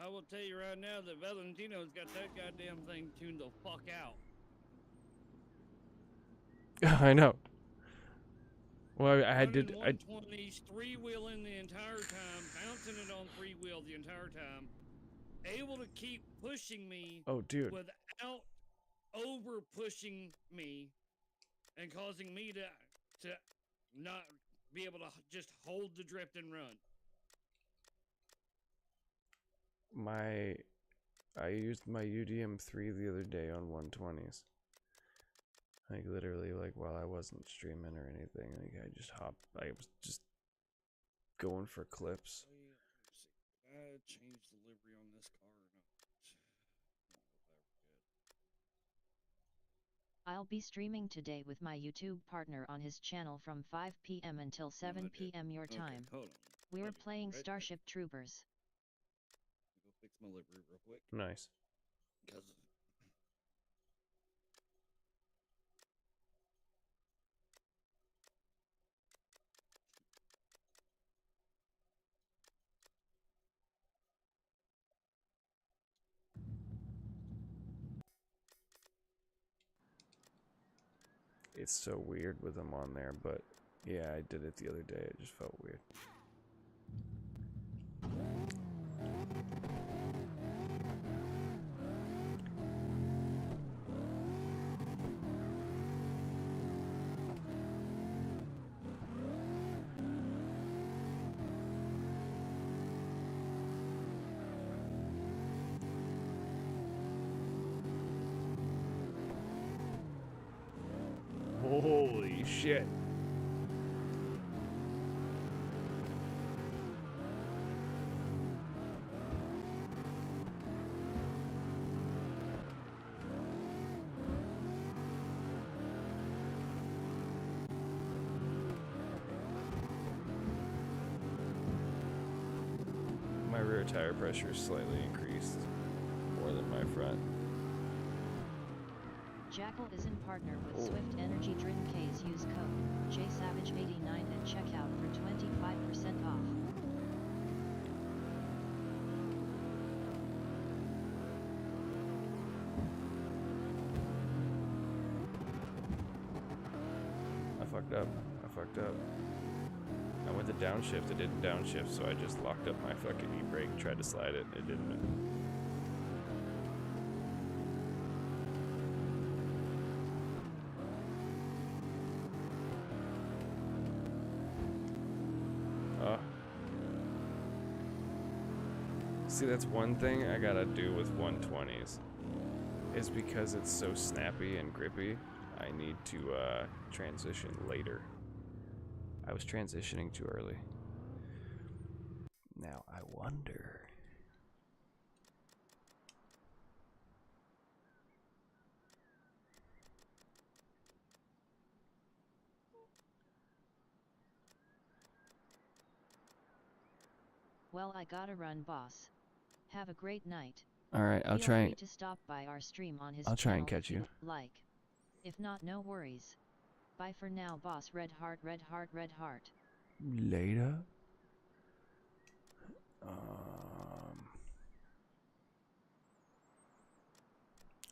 I will tell you right now that Valentino's got that goddamn thing tuned the fuck out. I know. Well, I Running did. 120s, three-wheeling the entire time, bouncing it on three-wheel the entire time, able to keep pushing me Oh, dude. without over pushing me and causing me to not be able to just hold the drift and run. I used my UDM3 the other day on 120s. Like literally, like while I wasn't streaming or anything, like I was just going for clips. Oh, yeah, let me see. Did I change the livery on this car or not? I don't know if I ever did. I'll be streaming today with my YouTube partner on his channel from 5 p.m. until No, 7 I didn't. p.m. your Okay, time. hold on. We're I'll be playing right back. Starship Troopers. Let me go fix my livery real quick. Nice. Cause It's so weird with them on there, but yeah, I did it the other day. It just felt weird. Holy shit. My rear tire pressure is slightly increased, more than my front. Jackal is in partner with Swift Energy Drink K's. Use code JSavage89 at checkout for 25% off. I fucked up. I went to downshift, it didn't downshift, so I just locked up my fucking e-brake, tried to slide it, it didn't. See, that's one thing I gotta do with 120s, is because it's so snappy and grippy, I need to transition later. I was transitioning too early. Now I wonder. Well, I gotta run, boss. Have a great night. All right, I'll Feel try. free to stop by our stream on his I'll try and channel catch if you. like. If not, no worries. Bye for now, boss. Red heart, red heart, red heart. Later.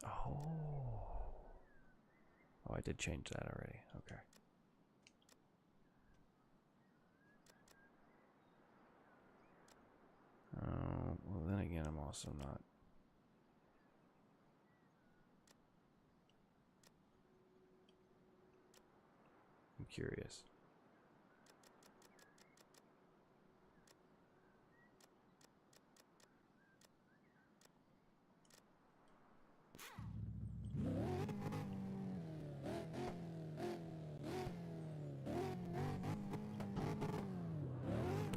Oh, I did change that already. Okay. Well, then again, I'm also not. I'm curious.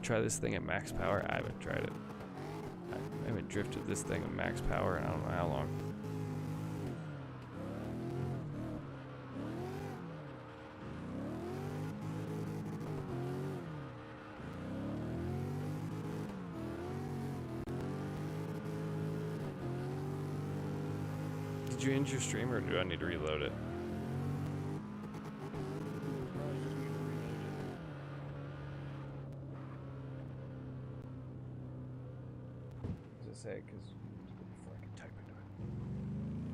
Try this thing at max power. I haven't tried it. I haven't drifted this thing at max power in I don't know how long. Did you end your stream or do I need to reload it? Does it say? Because before I can type into it.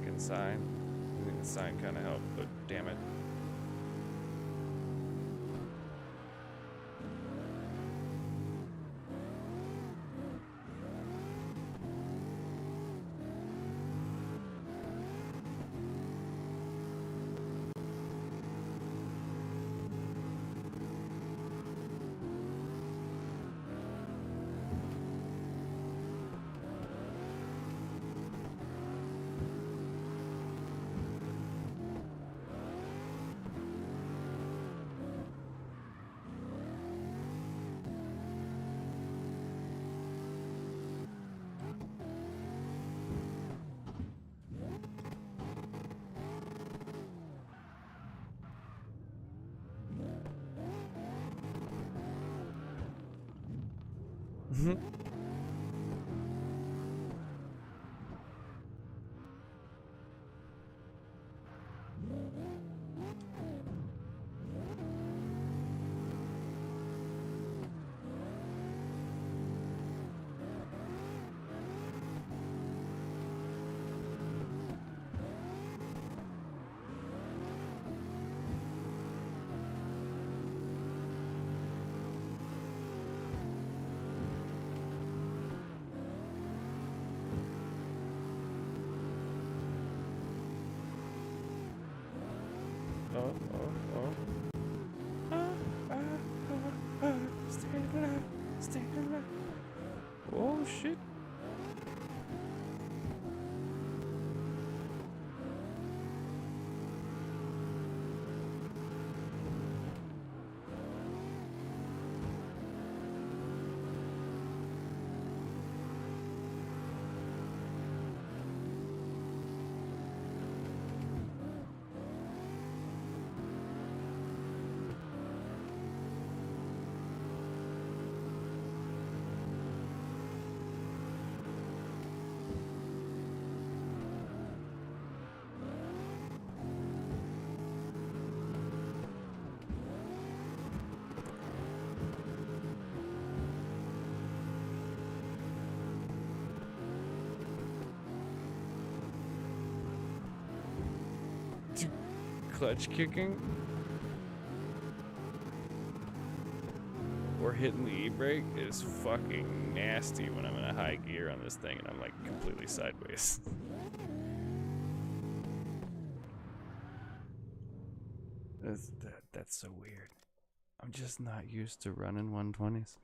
fucking sign. I think the sign kind of helped, but damn it. Stay alive. Oh shit. Clutch kicking or hitting the e-brake is fucking nasty when I'm in a high gear on this thing and I'm like completely sideways. That's so weird. I'm just not used to running 120s.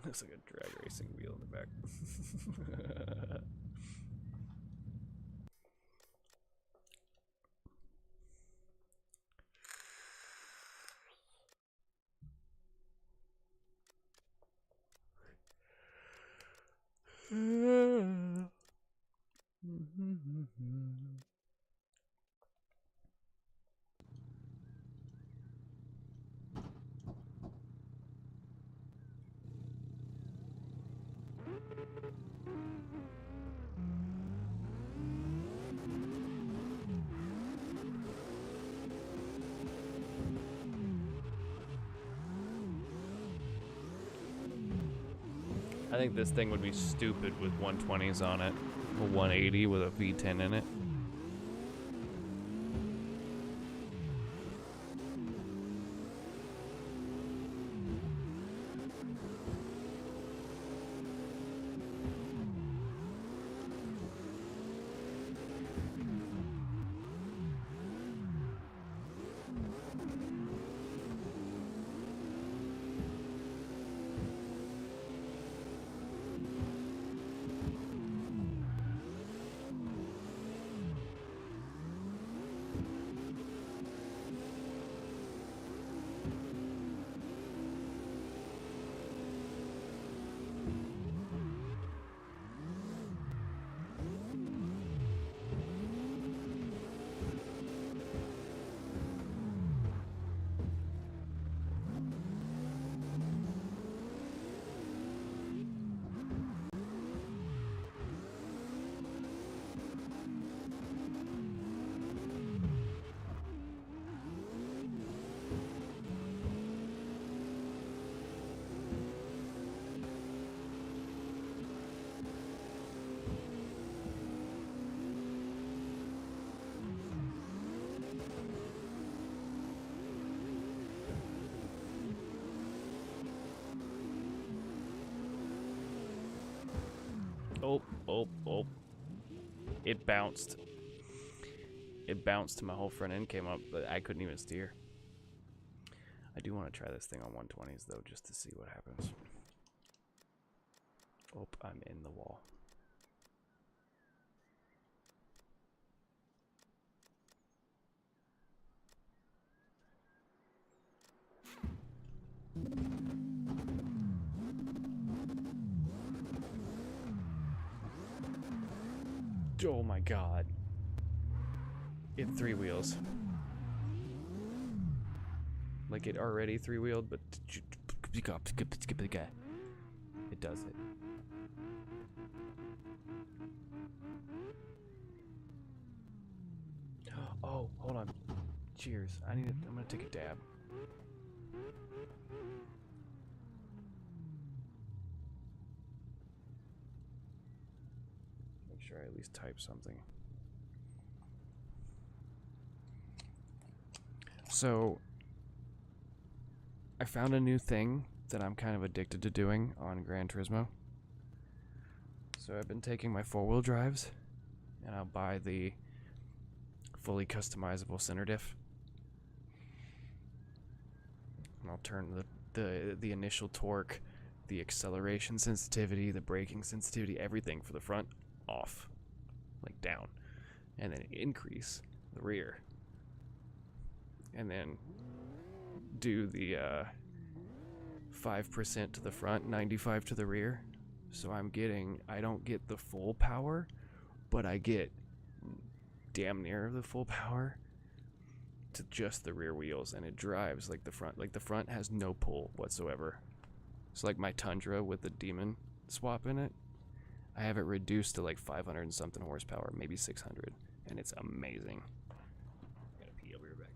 Looks like a drag racing wheel in the back. I think this thing would be stupid with 120s on it. A 180 with a V10 in it. oh. It bounced. It bounced to my whole front end came up, but I couldn't even steer. I do want to try this thing on 120s though, just to see what happens. Oh, I'm in the wall. Oh my god. It three wheels. Like it already three wheeled, but it does it. Oh, hold on. Cheers. I'm gonna take a dab. Make sure I at least type something. So, I found a new thing that I'm kind of addicted to doing on Gran Turismo. So I've been taking my four-wheel drives, and I'll buy the fully customizable center diff. And I'll turn the initial torque, the acceleration sensitivity, the braking sensitivity, everything for the front off, like down, and then increase the rear, and then do the 5% to the front, 95 to the rear. So I don't get the full power, but I get damn near the full power to just the rear wheels, and it drives like the front. Like the front has no pull whatsoever. So like my Tundra with the Demon swap in it, I have it reduced to like 500 and something horsepower, maybe 600, and it's amazing. I gotta pee, I'll be right back.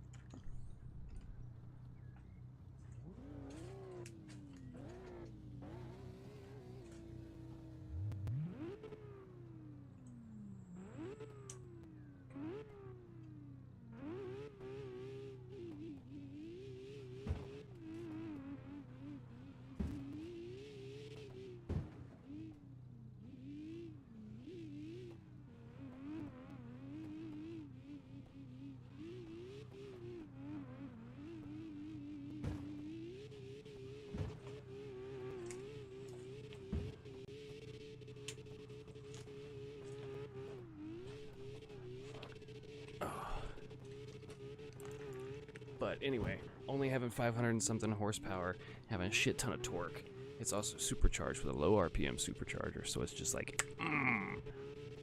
But anyway, only having 500 and something horsepower, having a shit ton of torque. It's also supercharged with a low RPM supercharger, so it's just like,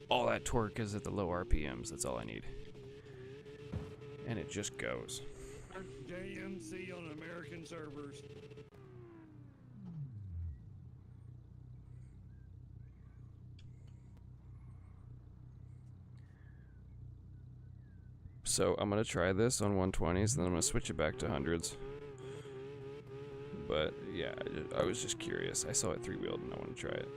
all that torque is at the low RPMs. That's all I need. And it just goes. JMC on American servers. So I'm gonna try this on 120s, then I'm gonna switch it back to hundreds. But yeah, I was just curious. I saw it three-wheeled and I want to try it.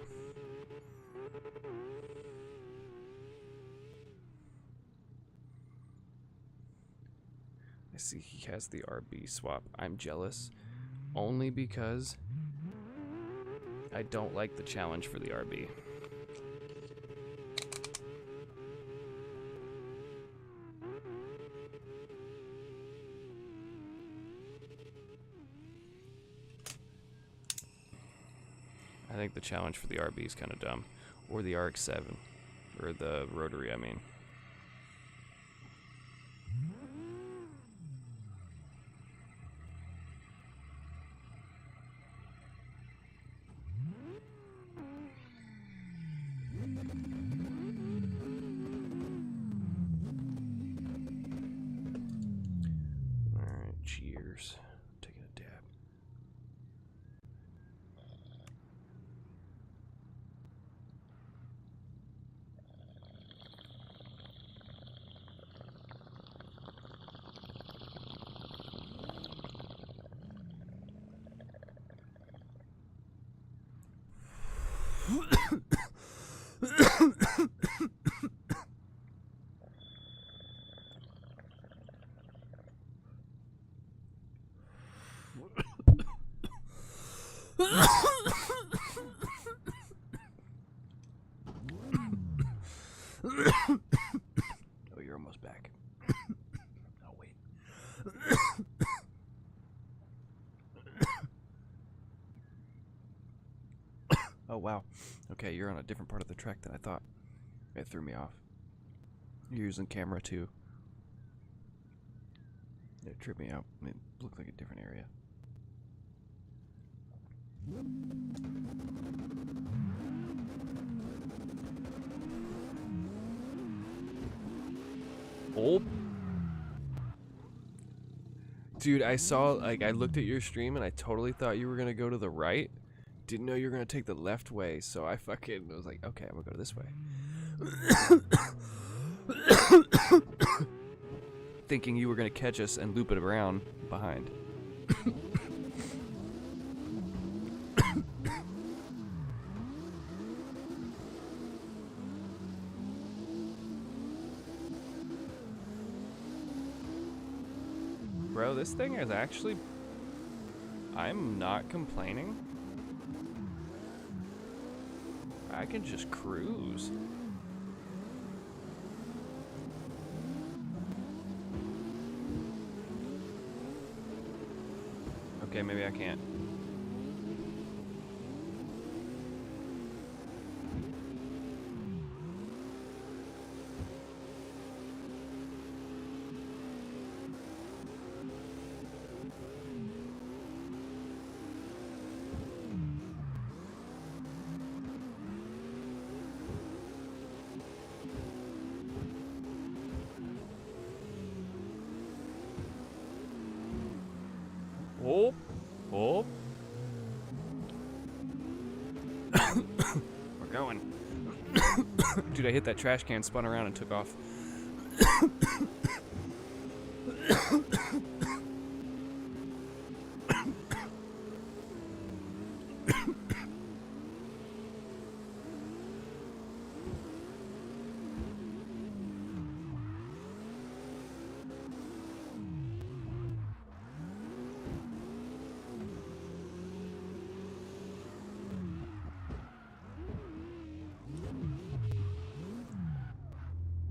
I see he has the RB swap. I'm jealous, only because I don't like the challenge for the RB. I think the challenge for the RB is kind of dumb. Or the RX-7. Or the rotary, I mean. Alright, cheers. Taking a dab. Oh, you're almost back. Oh, wait. Oh, wow. Okay, you're on a different part of the track than I thought. It threw me off. You're using camera too. It tripped me out. It looked like a different area. Oh. Dude, I saw, like, I looked at your stream and I totally thought you were gonna go to the right. Didn't know you were gonna take the left way, so I fucking was like, okay, I'm gonna go this way. Thinking you were gonna catch us and loop it around behind. Bro, this thing is actually... I'm not complaining. I can just cruise. Okay, maybe I can't. Oh, oh. We're going. Dude, I hit that trash can, spun around, and took off.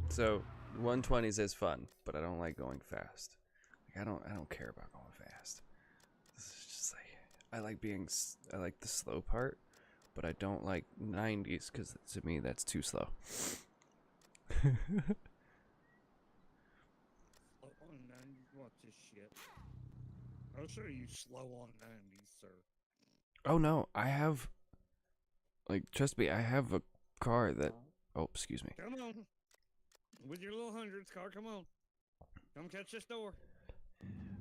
So 120s is fun, but I don't like going fast. Like I don't care about going fast. This is just like I like I like the slow part, but I don't like 90s because to me that's too slow. Slow on 90s? Watch this shit. I'll show you slow on 90s, sir. Oh no, I have like trust me, I have a car that oh excuse me. Come on. With your little hundreds car, come on. Come catch this door.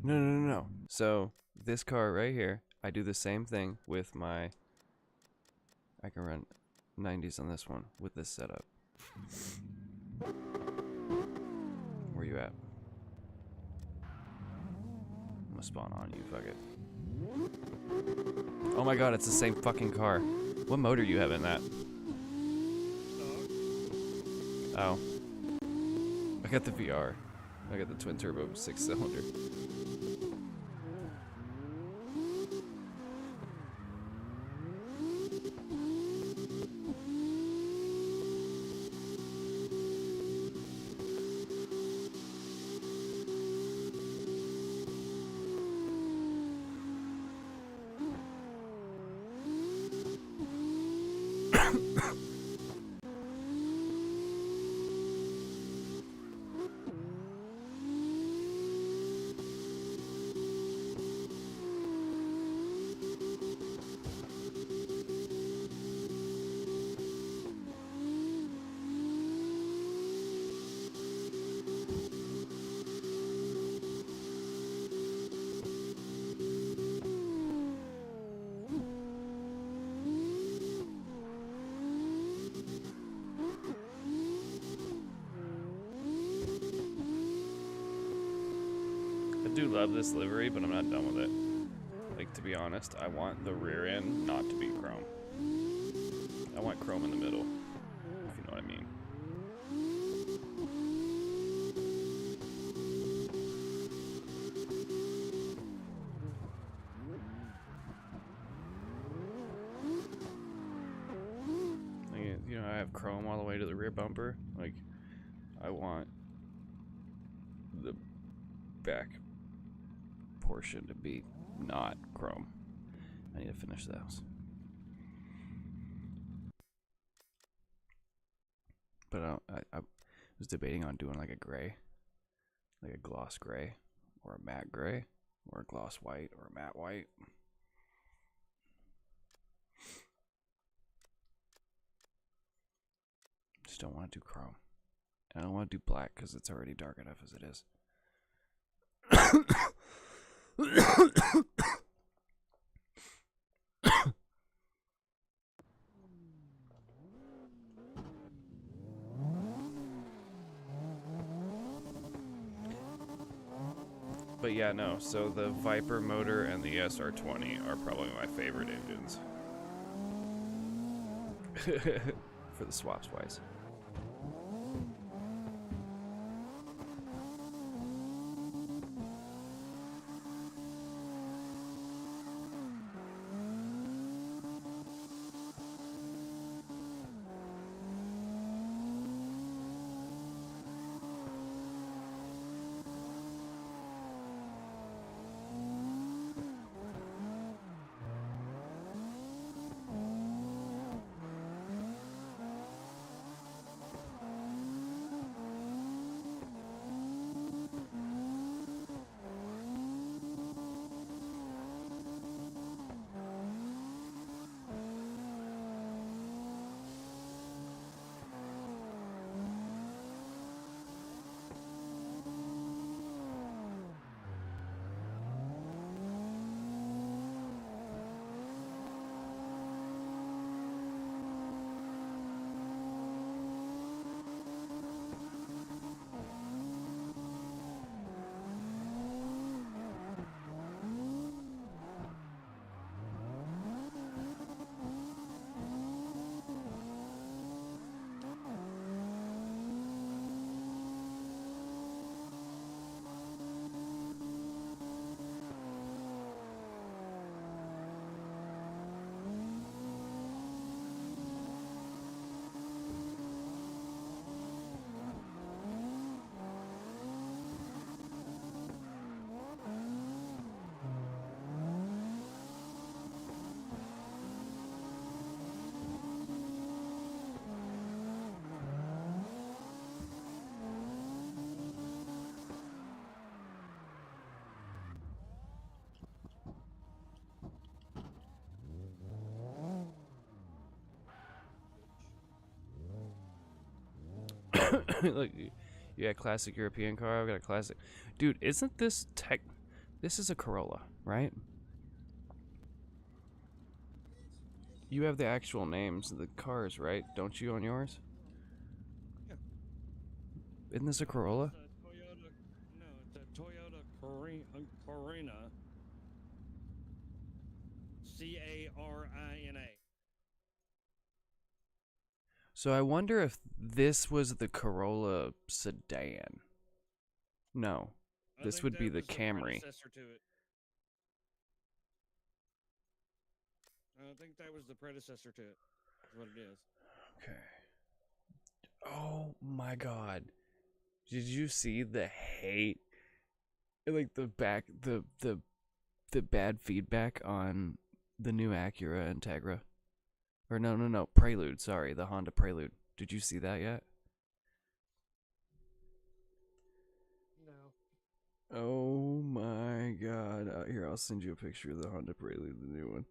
No. So this car right here, I do the same thing with my. I can run 90s on this one with this setup. Where you at? I'm gonna spawn on you, fuck it. Oh my god, it's the same fucking car. What motor you have in that? Oh. I got the VR. I got the twin turbo 6-cylinder. I do love this livery, but I'm not done with it. Like, to be honest, I want the rear end not to be chrome. I want chrome in the middle, if you know what I mean. Like, you know, I have chrome all the way to the the rear bumper. Like, I want the back portion to be not chrome. I need to finish those. But I was debating on doing like a gray, like a gloss gray, or a matte gray, or a gloss white, or a matte white. Just don't want to do chrome. And I don't want to do black because it's already dark enough as it is. But yeah, no, so the Viper motor and the SR20 are probably my favorite engines. For the swaps wise. Look, you got a classic European car. I've got a classic. Dude, isn't this tech? This is a Corolla, right? You have the actual names of the cars, right? Don't you on yours? Yeah. Isn't this a Corolla? It's a Toyota. No, it's a Toyota Carina. Carina. So I wonder if this was the Corolla sedan. No, this would be the Camry. Predecessor to it. I think that was the predecessor to it. Is what it is. Okay. Oh my God! Did you see the hate? Like the bad feedback on the new Acura Integra. Or no, Prelude, sorry, the Honda Prelude. Did you see that yet? No. Oh my God. Here, I'll send you a picture of the Honda Prelude, the new one.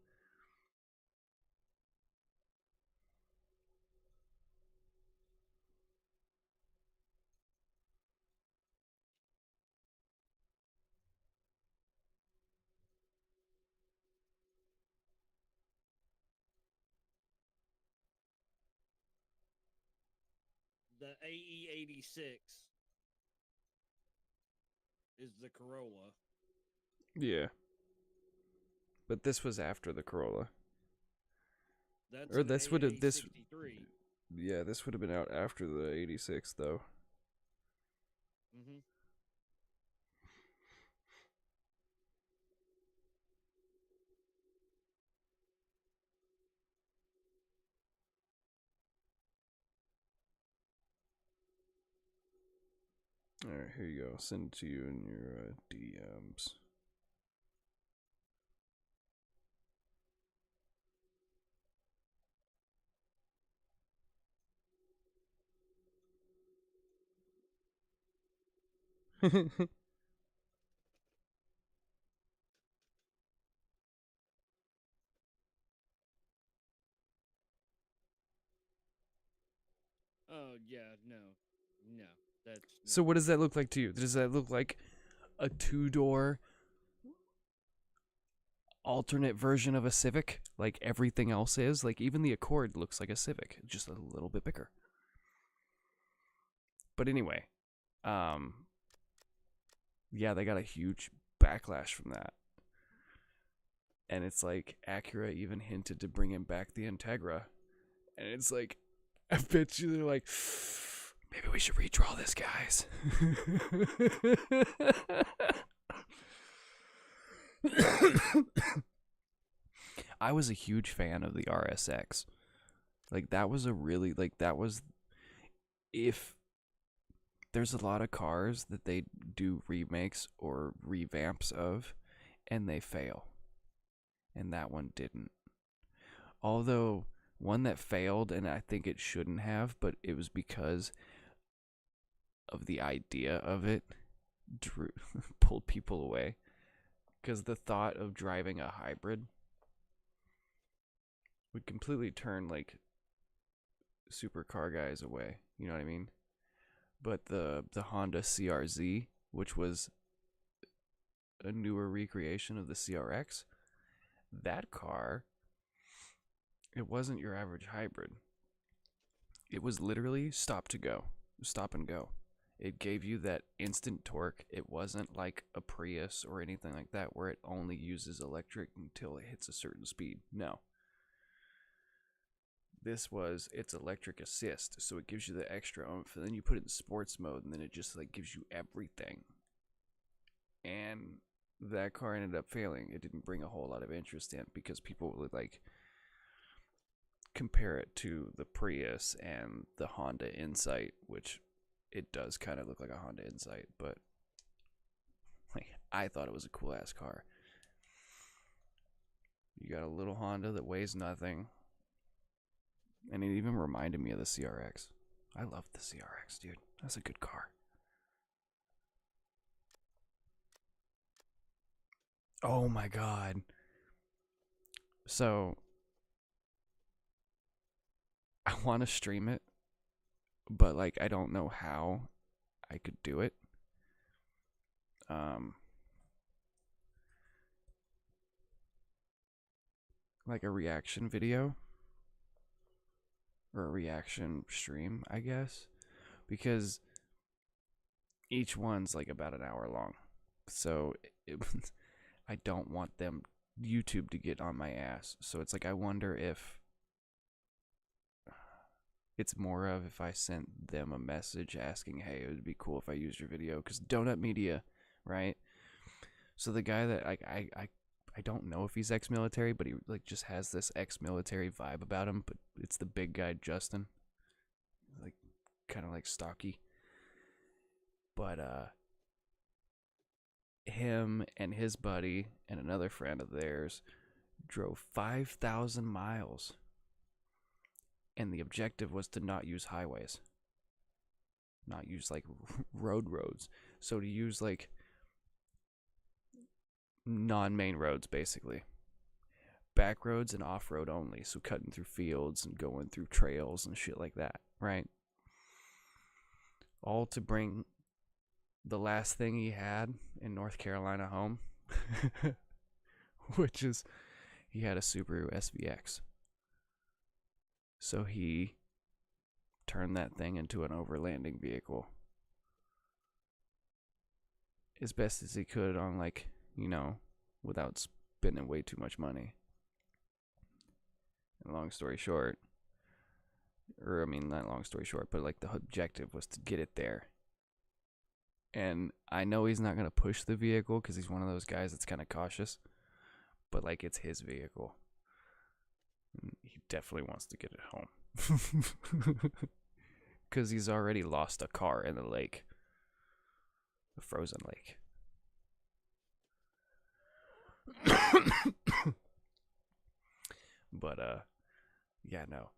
The AE86 is the Corolla. Yeah. But this was after the Corolla. That's Or this would have this AA63. Yeah, this would have been out after the 86 though. Mm-hmm. Alright, here you go. Send it to you in your DMs. Oh yeah, no, no, that's So no. what does that look like to you? Does that look like a two-door alternate version of a Civic, like everything else is? Like even the Accord looks like a Civic, just a little bit bigger. But anyway, yeah, they got a huge backlash from that. And it's like Acura even hinted to bringing back the Integra. And it's like, I bet you they're like, maybe we should redraw this, guys. I was a huge fan of the RSX. Like that was a really if there's a lot of cars that they do remakes or revamps of and they fail. And that one didn't. Although one that failed, and I think it shouldn't have, but it was because of the idea of it, pulled people away. Because the thought of driving a hybrid would completely turn like supercar guys away. You know what I mean? But the Honda CRZ, which was a newer recreation of the CRX, that car, it wasn't your average hybrid. It was literally stop and go. It gave you that instant torque. It wasn't like a Prius or anything like that where it only uses electric until it hits a certain speed. No. It's electric assist, so it gives you the extra oomph, and then you put it in sports mode, and then it just like gives you everything. And that car ended up failing. It didn't bring a whole lot of interest in because people would like compare it to the Prius and the Honda Insight, which it does kind of look like a Honda Insight, but like I thought it was a cool ass car. You got a little Honda that weighs nothing. And it even reminded me of the CRX. I love the CRX, dude. That's a good car. Oh my god. So, I want to stream it, but like I don't know how I could do it. Like a reaction video or a reaction stream, I guess, because each one's like about an hour long. So I don't want them YouTube to get on my ass. So it's like I wonder if it's more of if I sent them a message asking, hey, it would be cool if I used your video, because Donut Media, right? So the guy that I don't know if he's ex-military, but he like just has this ex-military vibe about him. But it's the big guy, Justin, like kind of like stocky. But him and his buddy and another friend of theirs drove 5,000 miles, and the objective was to not use highways, not use like roads. So to use like non-main roads, basically back roads and off-road only, so cutting through fields and going through trails and shit like that, right? All to bring the last thing he had in North Carolina home, which is he had a Subaru SVX. So he turned that thing into an overlanding vehicle as best as he could on, like, you know, without spending way too much money. And long story short, or I mean, not long story short, but like the objective was to get it there. And I know he's not going to push the vehicle because he's one of those guys that's kind of cautious, but like it's his vehicle. And he definitely wants to get it home because he's already lost a car in the lake. a frozen lake. But yeah, no.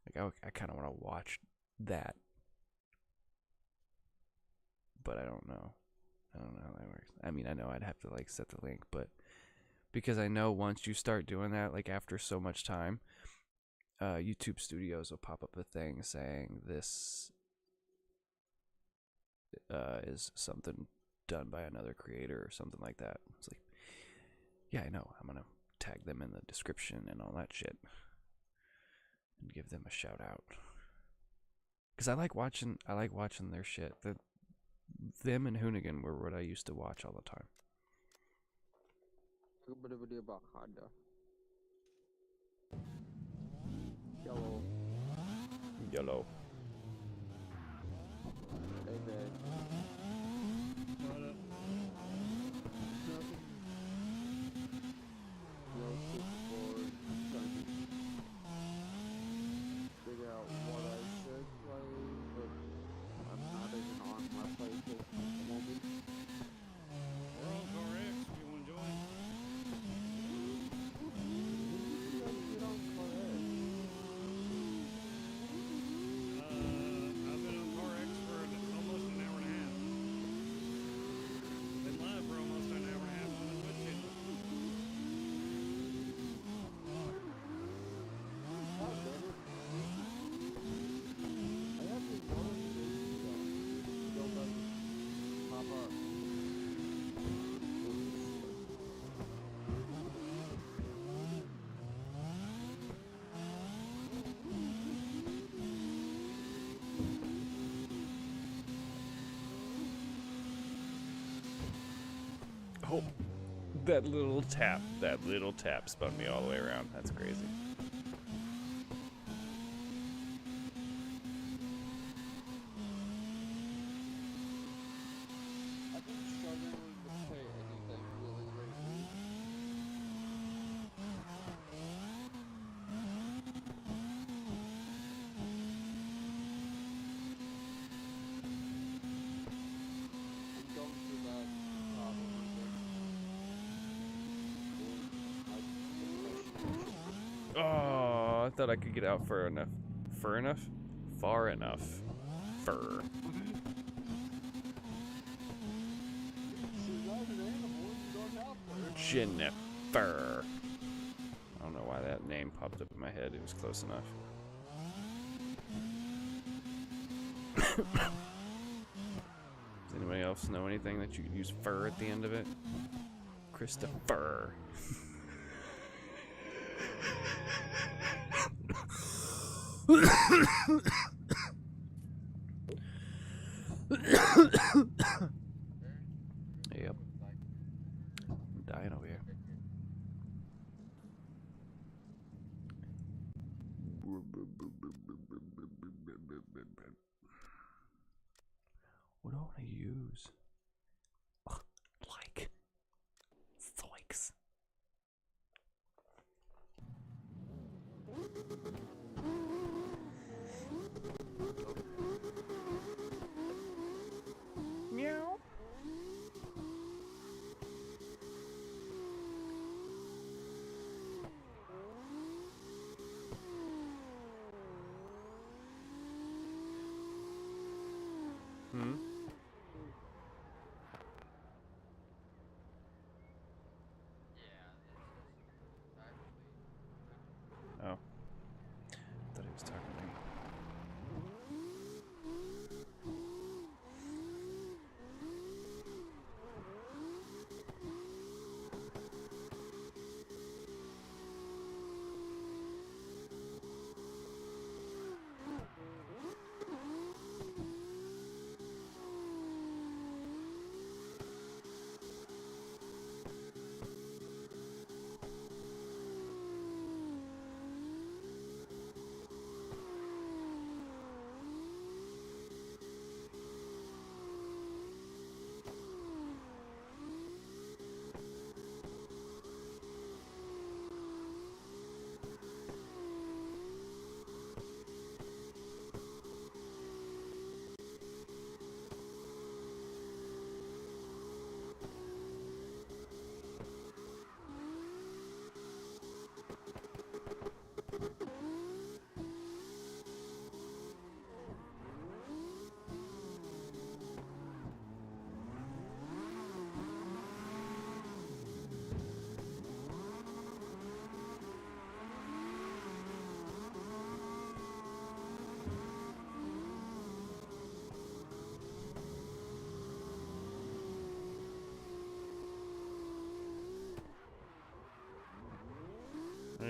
Like I kind of want to watch that, but I don't know. I don't know how that works. I mean, I know I'd have to like set the link, but because I know once you start doing that, like after so much time, YouTube Studios will pop up a thing saying this is something done by another creator or something like that. It's like, yeah, I know. I'm gonna tag them in the description and all that shit, and give them a shout out. Cause I like watching their shit. Them and Hoonigan were what I used to watch all the time. Yellow. We're on Carx. You want to join? I've been on Carx for almost an hour and a half. Been live for almost an hour and a half on the Twitch channel. Oh, that little tap spun me all the way around. That's crazy. I've been struggling to play anything really lately. I'm going through that problem with Oh, I thought I could get out far enough. Far enough? Far enough. Fur. Jennifer. I don't know why that name popped up in my head. It was close enough. Does anybody else know anything that you could use fur at the end of it? Christopher. Yep. I'm dying over here. What do I want to use? Like, zoinks. Meow. Hmm? Oh. Thought he was talking to me.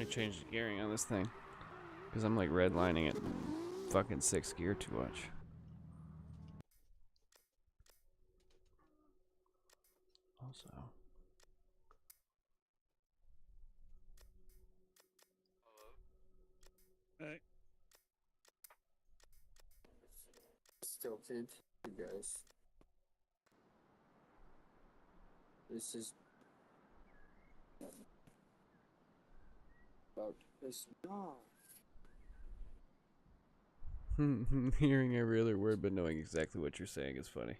gonna change the gearing on this thing. Because I'm like redlining it in fucking 6th gear too much. Also. Hey. Still can't hear you guys. This is about to piss me off. Hearing every other word but knowing exactly what you're saying is funny.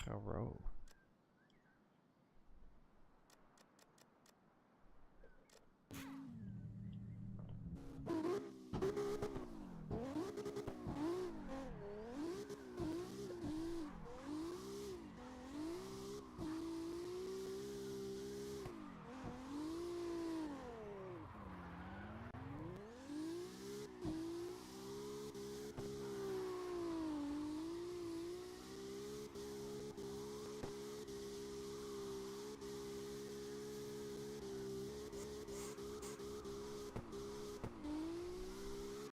Hello.